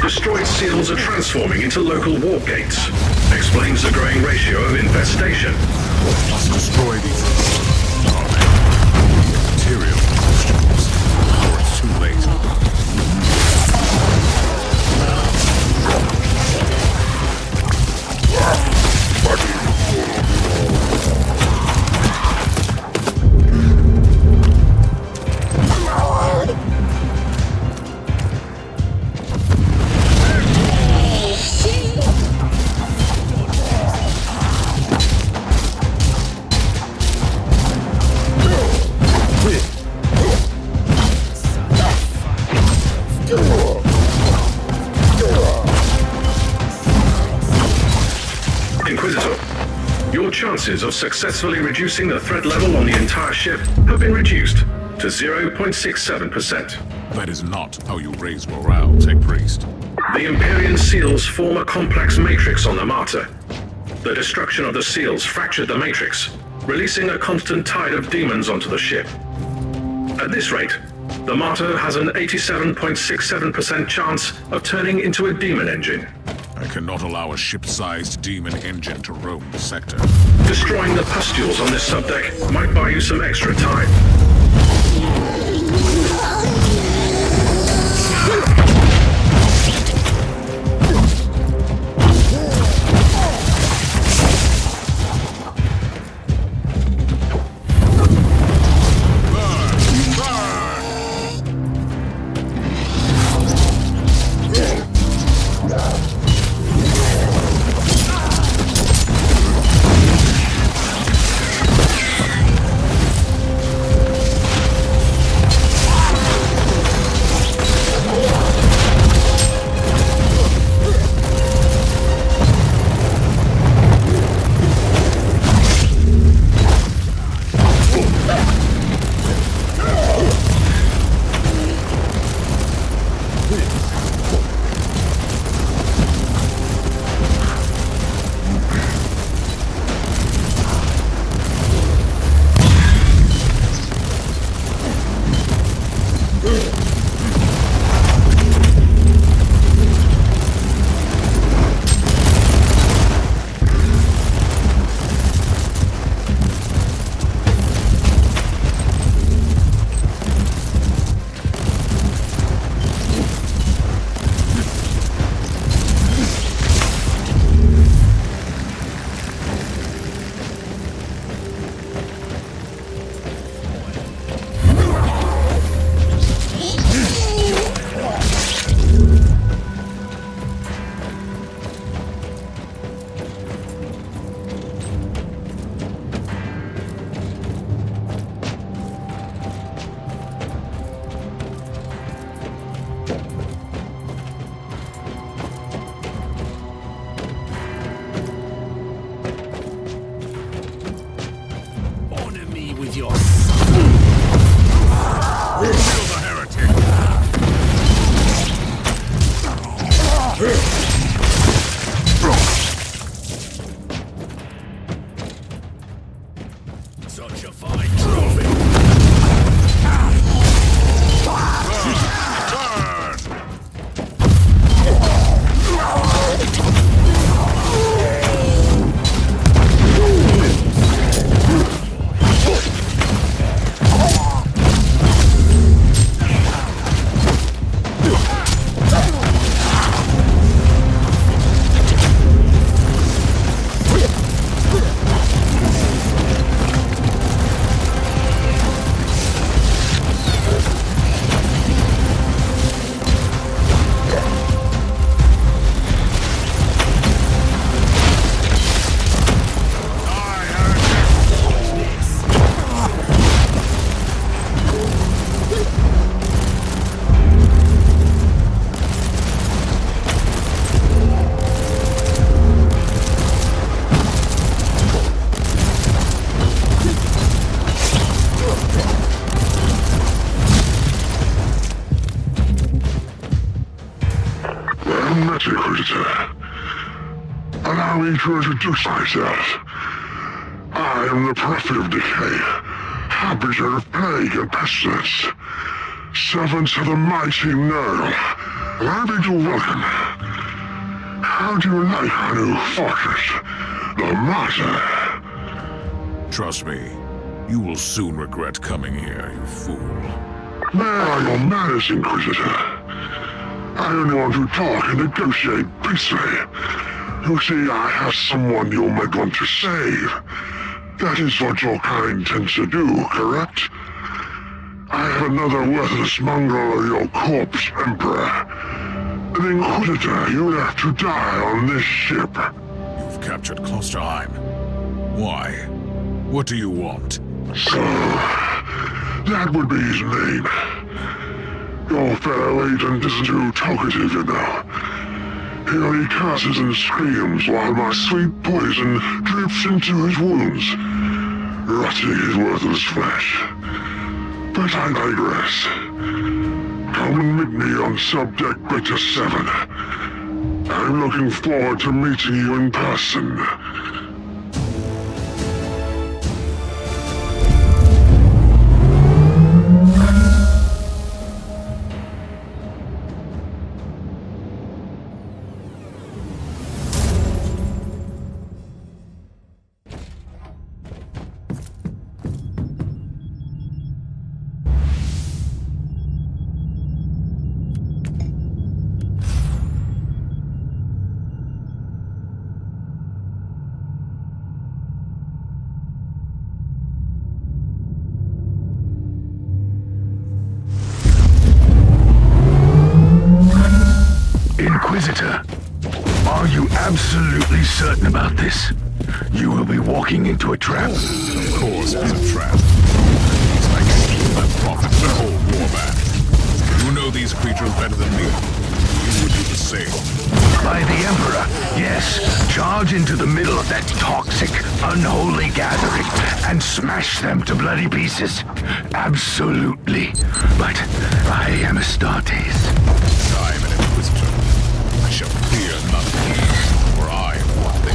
Destroyed seals are transforming into local warp gates. Explains the growing ratio of infestation. Must destroy these material questions, or it's too late. Inquisitor, your chances of successfully reducing the threat level on the entire ship have been reduced to 0.67%. That is not how you raise morale, Tech Priest. The Imperium seals form a complex matrix on the Martyr. The destruction of the seals fractured the matrix, releasing a constant tide of demons onto the ship. At this rate, the Martyr has an 87.67% chance of turning into a demon engine. I cannot allow a ship-sized demon engine to roam the sector. Destroying the pustules on this subdeck might buy you some extra time. Allow me to introduce myself. I am the prophet of decay, harbinger of plague and pestilence, servants of the mighty Nurl. Allow me to welcome. How do you like our new fortress, the Martyr? Trust me, you will soon regret coming here, you fool. Where are your manners, Inquisitor? I only want to talk and negotiate peacefully. You see, I have someone you might want to save. That is what your kind tends to do, correct? I have another worthless mongrel of your corpse, Emperor. An Inquisitor, you'll have to die on this ship. You've captured Klosterheim. Why? What do you want? So, that would be his name. Your fellow agent isn't too talkative, you know. He only curses and screams while my sweet poison drips into his wounds, rotting his worthless flesh. But I digress. Come and meet me on Subdeck Beta 7. I'm looking forward to meeting you in person. Inquisitor, are you absolutely certain about this? You will be walking into a trap. Of course it's a trap. He's like that prophet, the whole warman. You know these creatures better than me. You would do the same. By the Emperor, yes. Charge into the middle of that toxic, unholy gathering and smash them to bloody pieces. Absolutely. But I am Astartes. I'm an Inquisitor. I shall fear none of these, for I am what they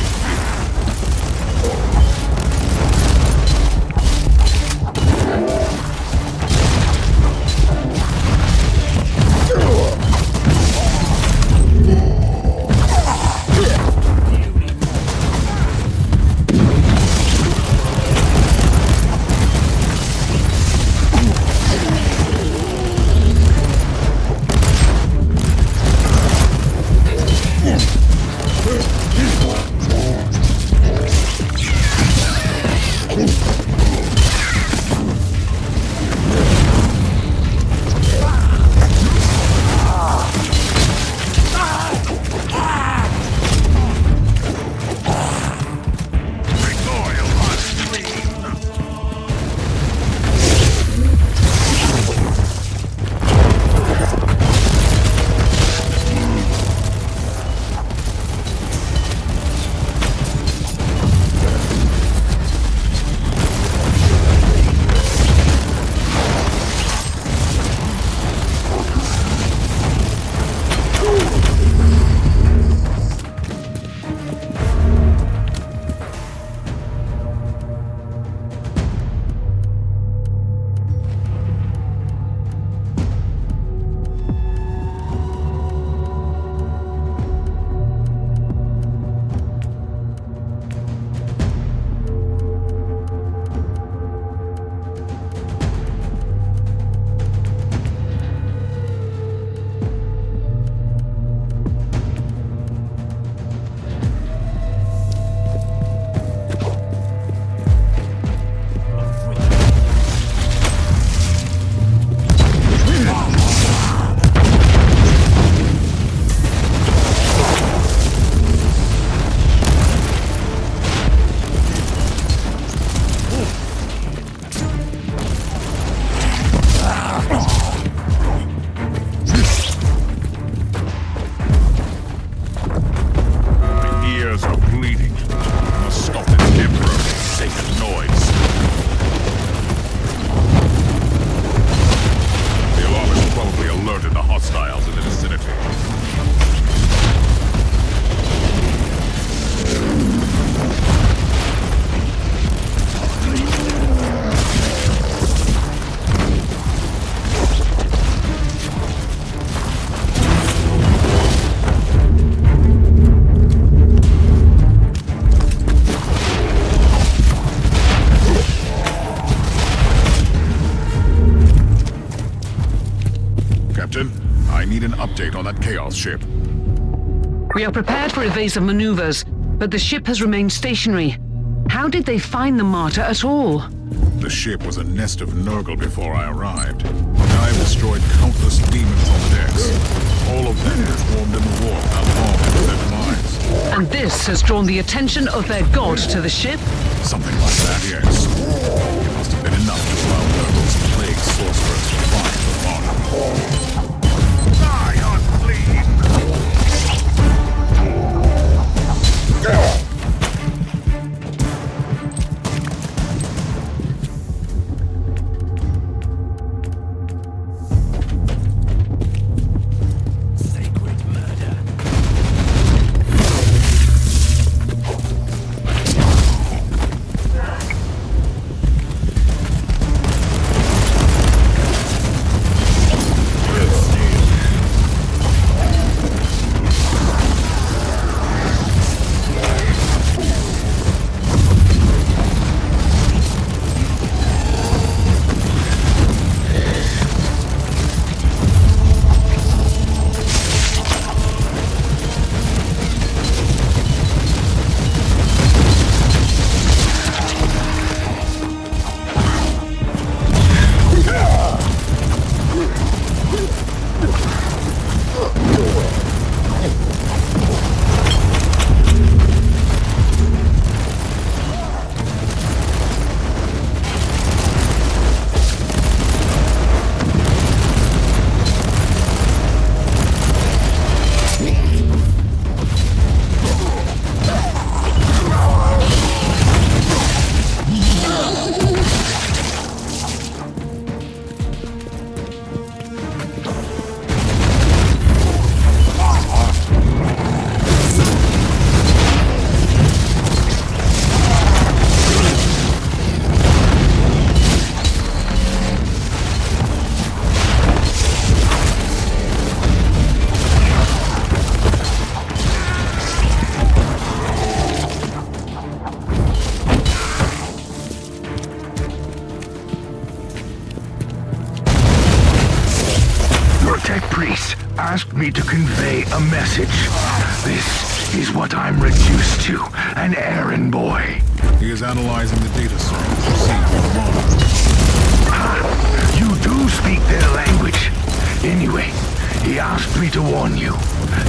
update on that Chaos ship. We are prepared for evasive maneuvers, but the ship has remained stationary. How did they find the Martyr at all? The ship was a nest of Nurgle before I arrived. I destroyed countless demons on the decks. All of them performed in the war not long after their demise. And this has drawn the attention of their god to the ship? Something like that, yes. It must have been enough to allow Nurgle's plague sorcerers to find the Martyr. Die, unclean! asked me to convey a message. This is what I'm reduced to, an errand boy. He is analyzing the data source received from the Martyr. You do speak their language. Anyway, he asked me to warn you.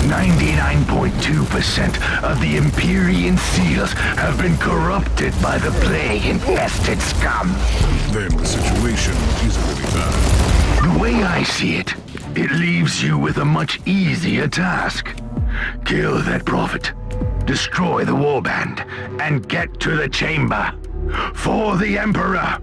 99.2% of the Imperium seals have been corrupted by the plague-infested scum. Then the situation is really bad. The way I see it, it leaves you with a much easier task. Kill that prophet, destroy the warband, and get to the chamber. For the Emperor!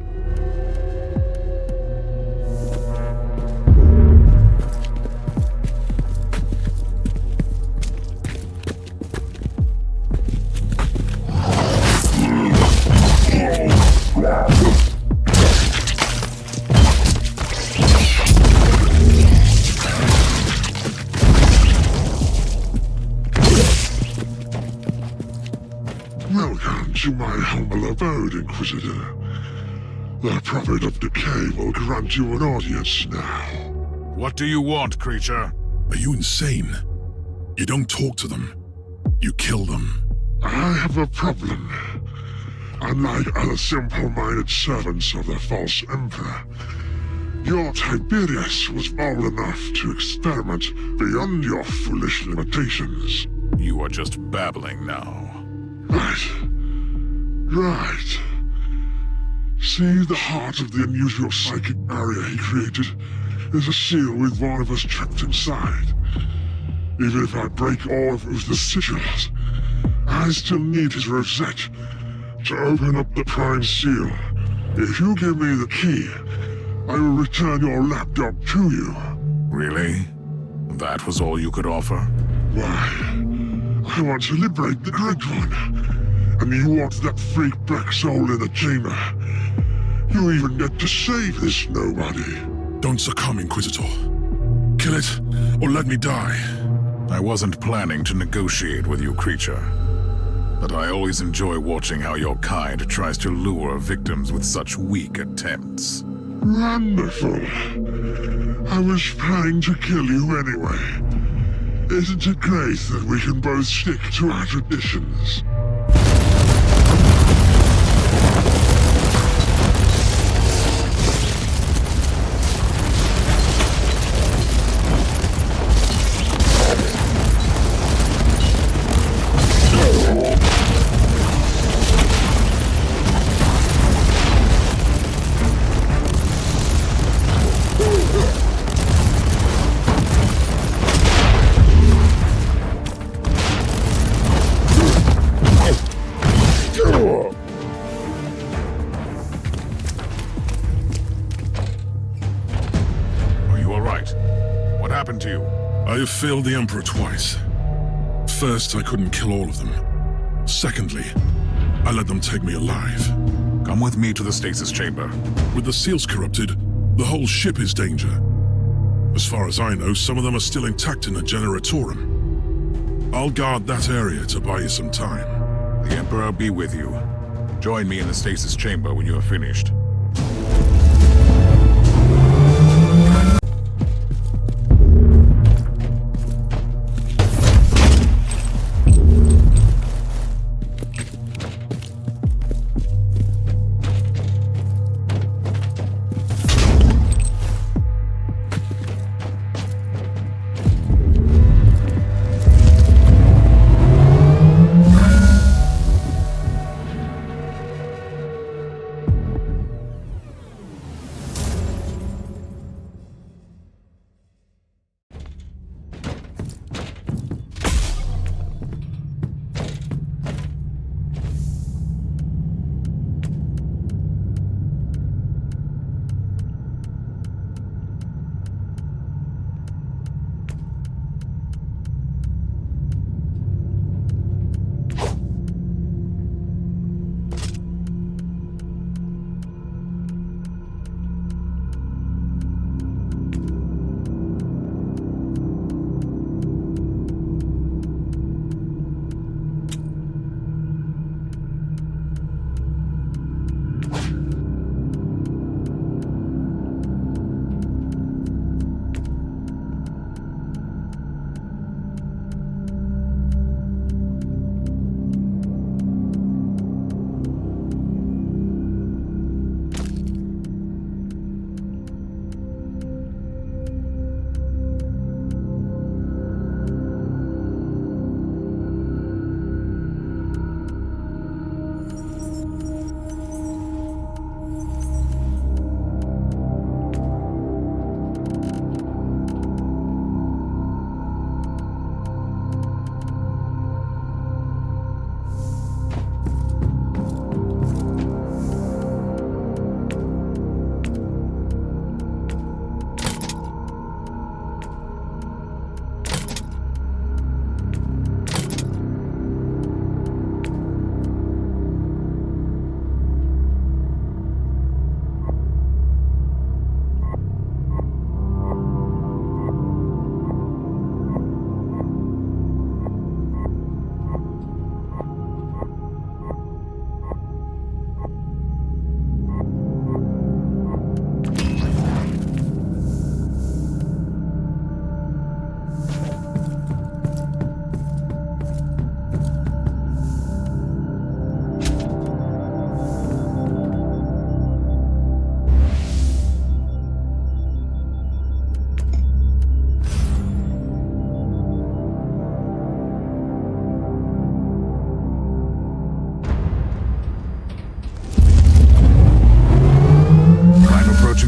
Welcome to my humble abode, Inquisitor. The Prophet of Decay will grant you an audience now. What do you want, creature? Are you insane? You don't talk to them. You kill them. I have a problem. Unlike other simple-minded servants of the false Emperor, your Tiberius was bold enough to experiment beyond your foolish limitations. You are just babbling now. Right. See, the heart of the unusual psychic barrier he created is a seal with one of us trapped inside. Even if I break all of the sigils, I still need his rosette to open up the prime seal. If you give me the key, I will return your lapdog to you. Really? That was all you could offer? Why, I want to liberate the Great One. And you want that freak black soul in the chamber. You even get to save this nobody. Don't succumb, Inquisitor. Kill it, or let me die. I wasn't planning to negotiate with you, creature. But I always enjoy watching how your kind tries to lure victims with such weak attempts. Wonderful. I was trying to kill you anyway. Isn't it great that we can both stick to our traditions? I have failed the Emperor twice. First, I couldn't kill all of them. Secondly, I let them take me alive. Come with me to the stasis chamber. With the seals corrupted, the whole ship is danger. As far as I know, some of them are still intact in the Generatorum. I'll guard that area to buy you some time. The Emperor be with you. Join me in the stasis chamber when you are finished.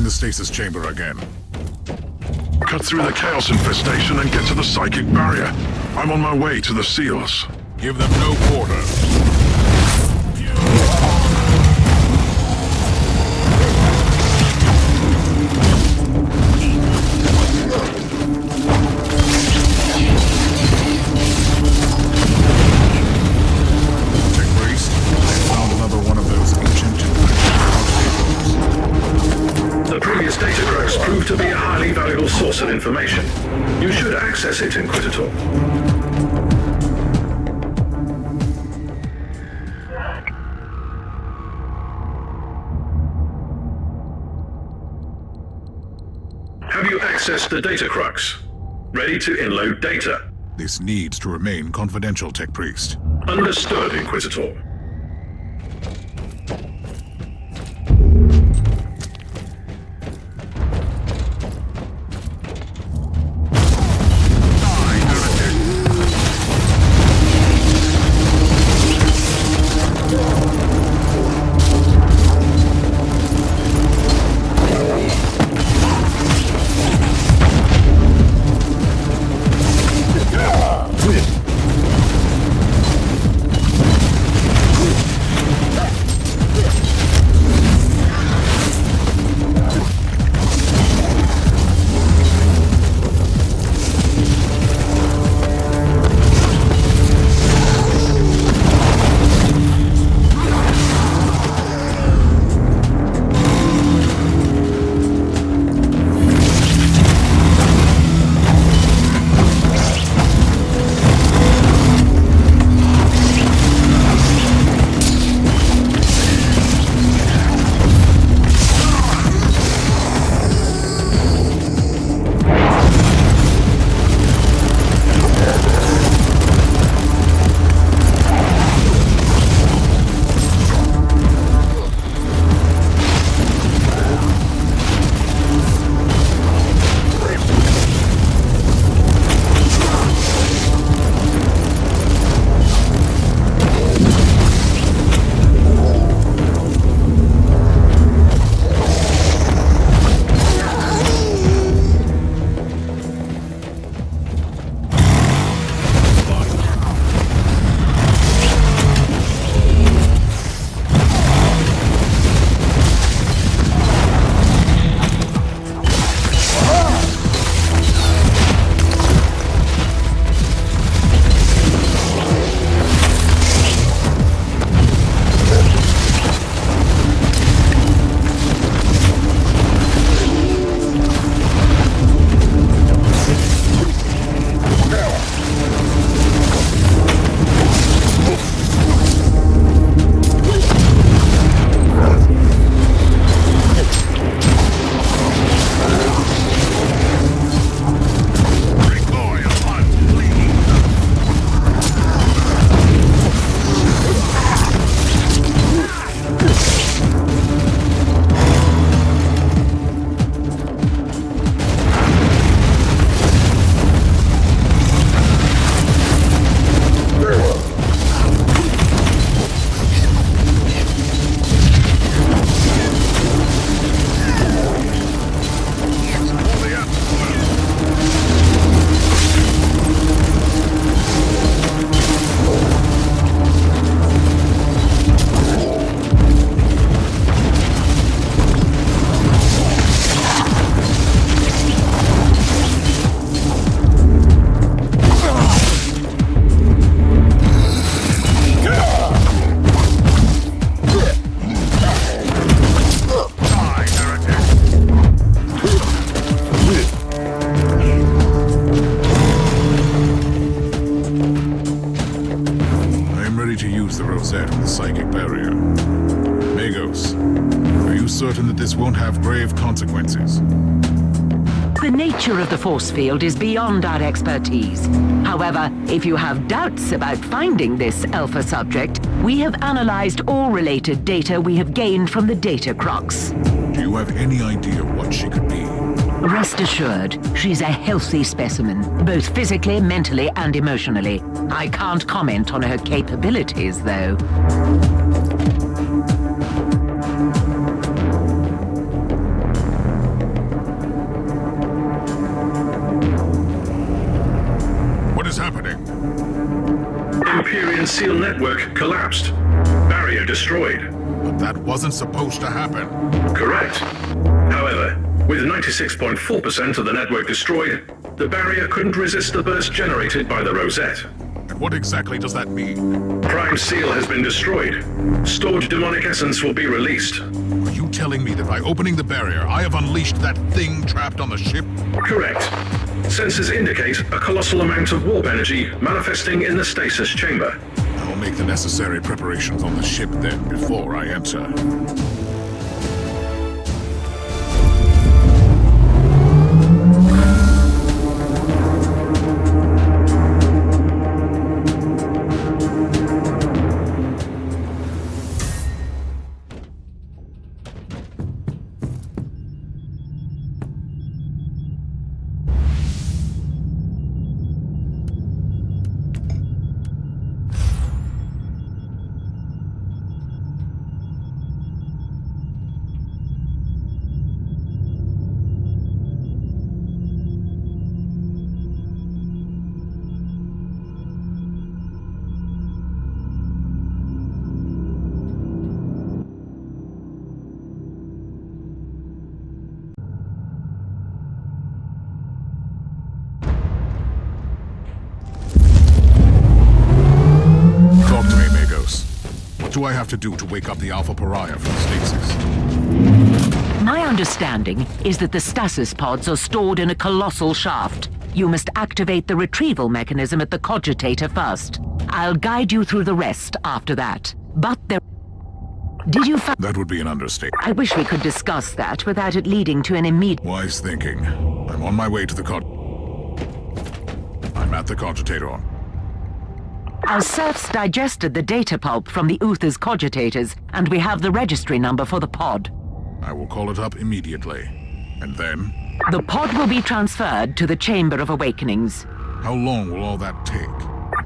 Stasis chamber again. Cut through the chaos infestation and get to the psychic barrier. I'm on my way to the seals. Give them no quarter. To be a highly valuable source of information. You should access it, Inquisitor. Have you to access the data crux. Ready to inload data. This needs to remain confidential, Tech Priest. Understood, Inquisitor. rosette on the psychic barrier. Magos, are you certain that this won't have grave consequences? The nature of the force field is beyond our expertise. However, if you have doubts about finding this alpha subject, we have analyzed all related data we have gained from the data crux. Do you have any idea what she could be? Rest assured, she's a healthy specimen, both physically, mentally, and emotionally. I can't comment on her capabilities, though. What is happening? Imperium seal network collapsed. Barrier destroyed. But that wasn't supposed to happen. Correct. However, with 96.4% of the network destroyed, the barrier couldn't resist the burst generated by the rosette. And what exactly does that mean? Prime seal has been destroyed. Stored demonic essence will be released. Are you telling me that by opening the barrier, I have unleashed that thing trapped on the ship? Correct. Sensors indicate a colossal amount of warp energy manifesting in the stasis chamber. I'll make the necessary preparations on the ship then, before I enter. do I have to do to wake up the Alpha Pariah from stasis? My understanding is that the stasis pods are stored in a colossal shaft. You must activate the retrieval mechanism at the cogitator first. I'll guide you through the rest after that. But there... Did you find... That would be an understatement. I wish we could discuss that without it leading to an immediate... Wise thinking. I'm on my way to the I'm at the cogitator. Our serfs digested the data pulp from the Uther's cogitators, and we have the registry number for the pod. I will call it up immediately. And then? The pod will be transferred to the Chamber of Awakenings. How long will all that take?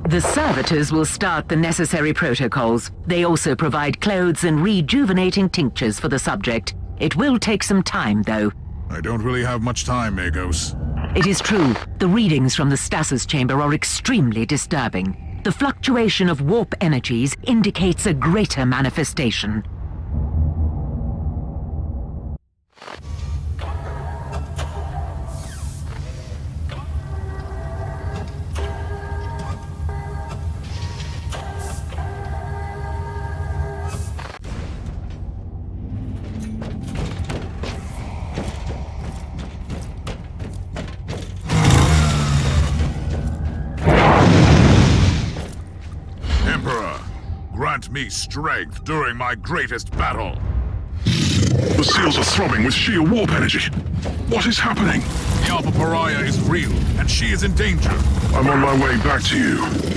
The servitors will start the necessary protocols. They also provide clothes and rejuvenating tinctures for the subject. It will take some time, though. I don't really have much time, Magos. It is true. The readings from the stasis chamber are extremely disturbing. The fluctuation of warp energies indicates a greater manifestation. Grant me strength during my greatest battle. The seals are throbbing with sheer warp energy. What is happening? The Alpha Pariah is real, and she is in danger. I'm on my way back to you.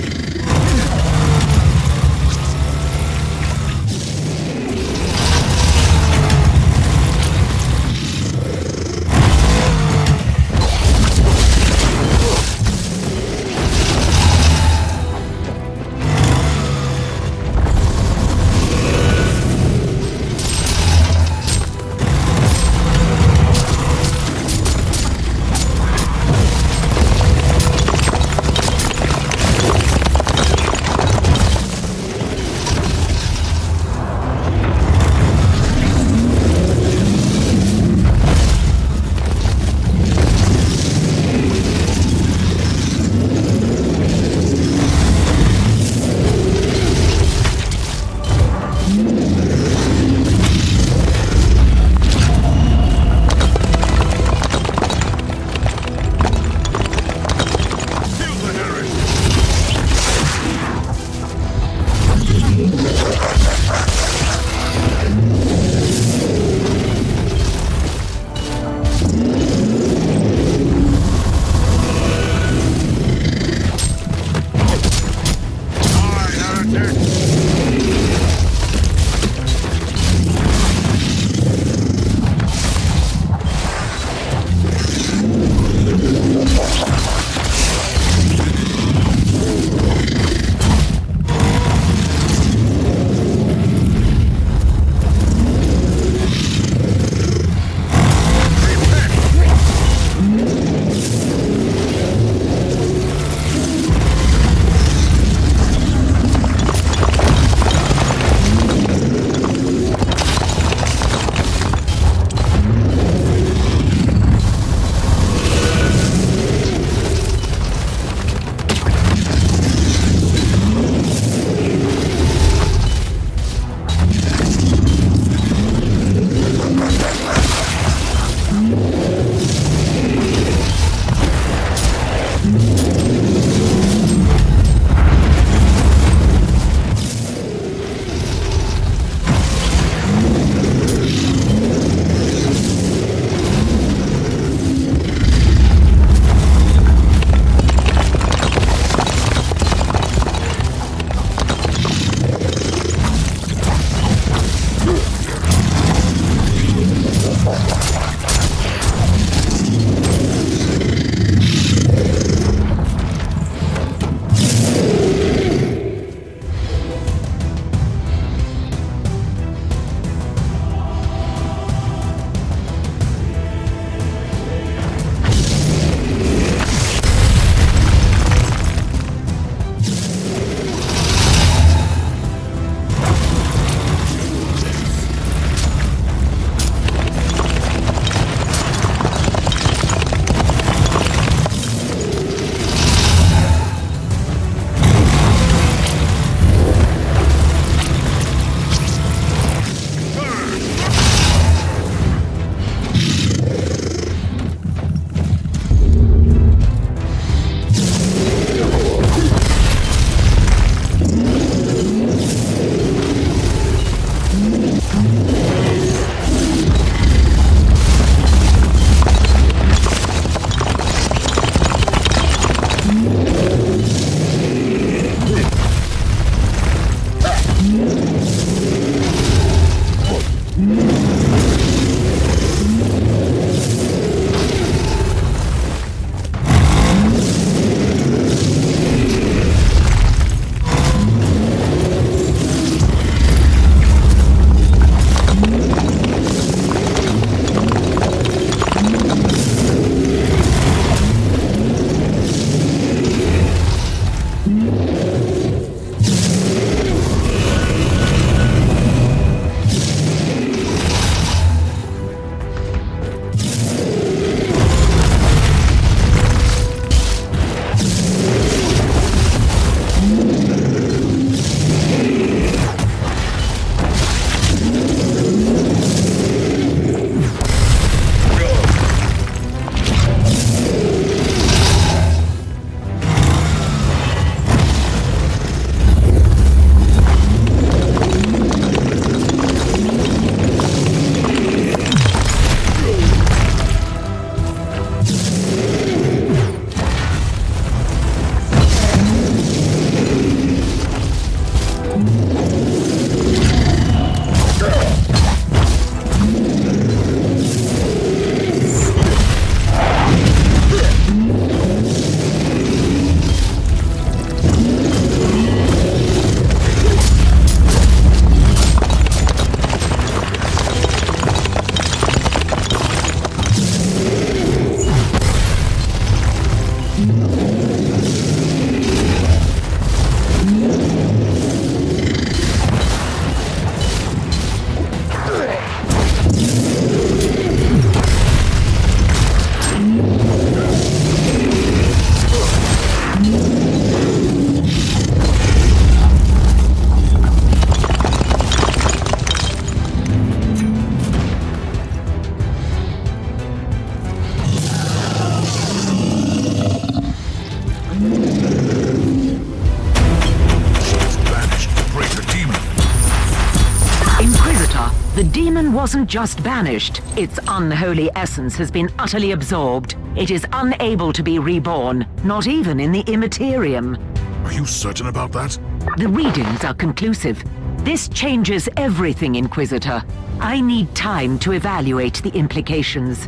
wasn't just banished. Its unholy essence has been utterly absorbed. It is unable to be reborn, not even in the Imperium. Are you certain about that? The readings are conclusive. This changes everything, Inquisitor. I need time to evaluate the implications.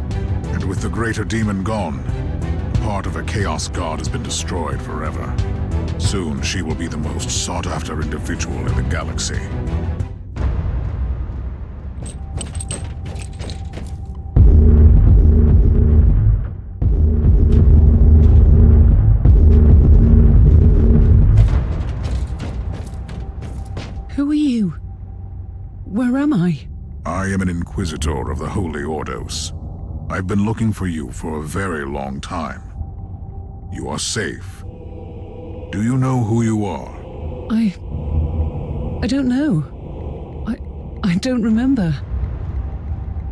And with the greater demon gone, part of a Chaos God has been destroyed forever. Soon she will be the most sought-after individual in the galaxy. Who are you? Where am I? I am an Inquisitor of the Holy Aureus. I've been looking for you for a very long time. You are safe. Do you know who you are? I don't know. I don't remember.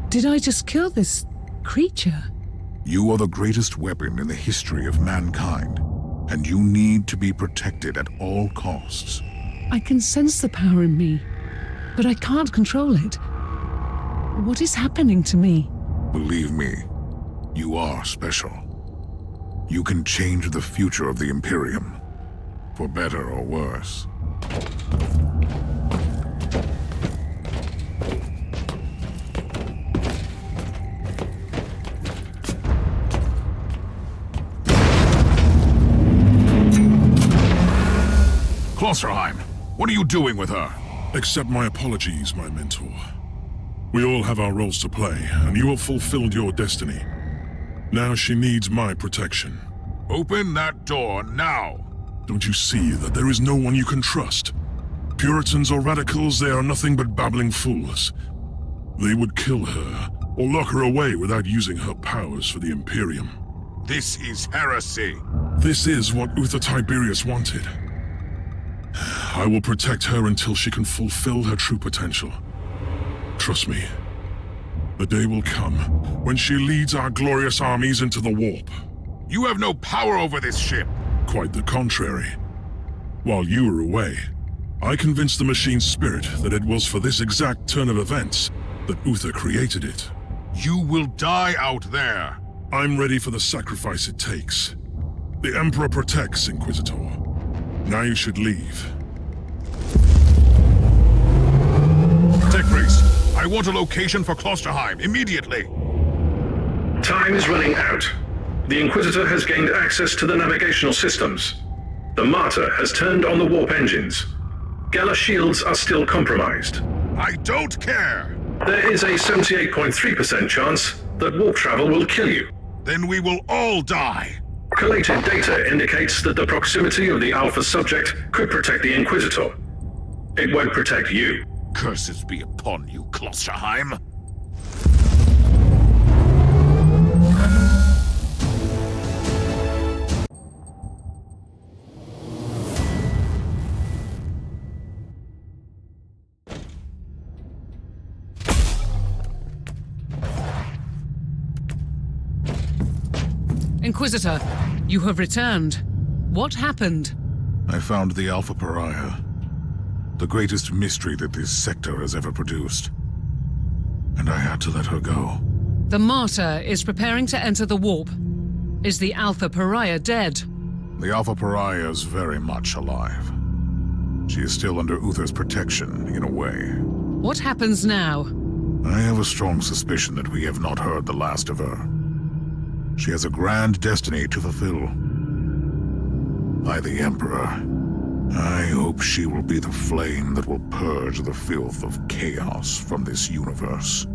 Did I just kill this creature? You are the greatest weapon in the history of mankind, and you need to be protected at all costs. I can sense the power in me, but I can't control it. What is happening to me? Believe me, you are special. You can change the future of the Imperium, for better or worse. Klosterheim, what are you doing with her? Accept my apologies, my mentor. We all have our roles to play, and you have fulfilled your destiny. Now she needs my protection. Open that door now! Don't you see that there is no one you can trust? Puritans or radicals, they are nothing but babbling fools. They would kill her, or lock her away without using her powers for the Imperium. This is heresy! This is what Uther Tiberius wanted. I will protect her until she can fulfill her true potential. Trust me, the day will come when she leads our glorious armies into the warp. You have no power over this ship! Quite the contrary. While you were away, I convinced the machine's spirit that it was for this exact turn of events that Uther created it. You will die out there! I'm ready for the sacrifice it takes. The Emperor protects, Inquisitor. Now you should leave. Tech Priest, I want a location for Klosterheim, immediately! Time is running out. The Inquisitor has gained access to the navigational systems. The Martyr has turned on the warp engines. Gala shields are still compromised. I don't care! There is a 78.3% chance that warp travel will kill you. Then we will all die! Collated data indicates that the proximity of the Alpha subject could protect the Inquisitor. It won't protect you. Curses be upon you, Klosterheim! Inquisitor, you have returned. What happened? I found the Alpha Pariah. The greatest mystery that this sector has ever produced. And I had to let her go. The Martyr is preparing to enter the warp. Is the Alpha Pariah dead? The Alpha Pariah is very much alive. She is still under Uther's protection, in a way. What happens now? I have a strong suspicion that we have not heard the last of her. She has a grand destiny to fulfill. By the Emperor, I hope she will be the flame that will purge the filth of chaos from this universe.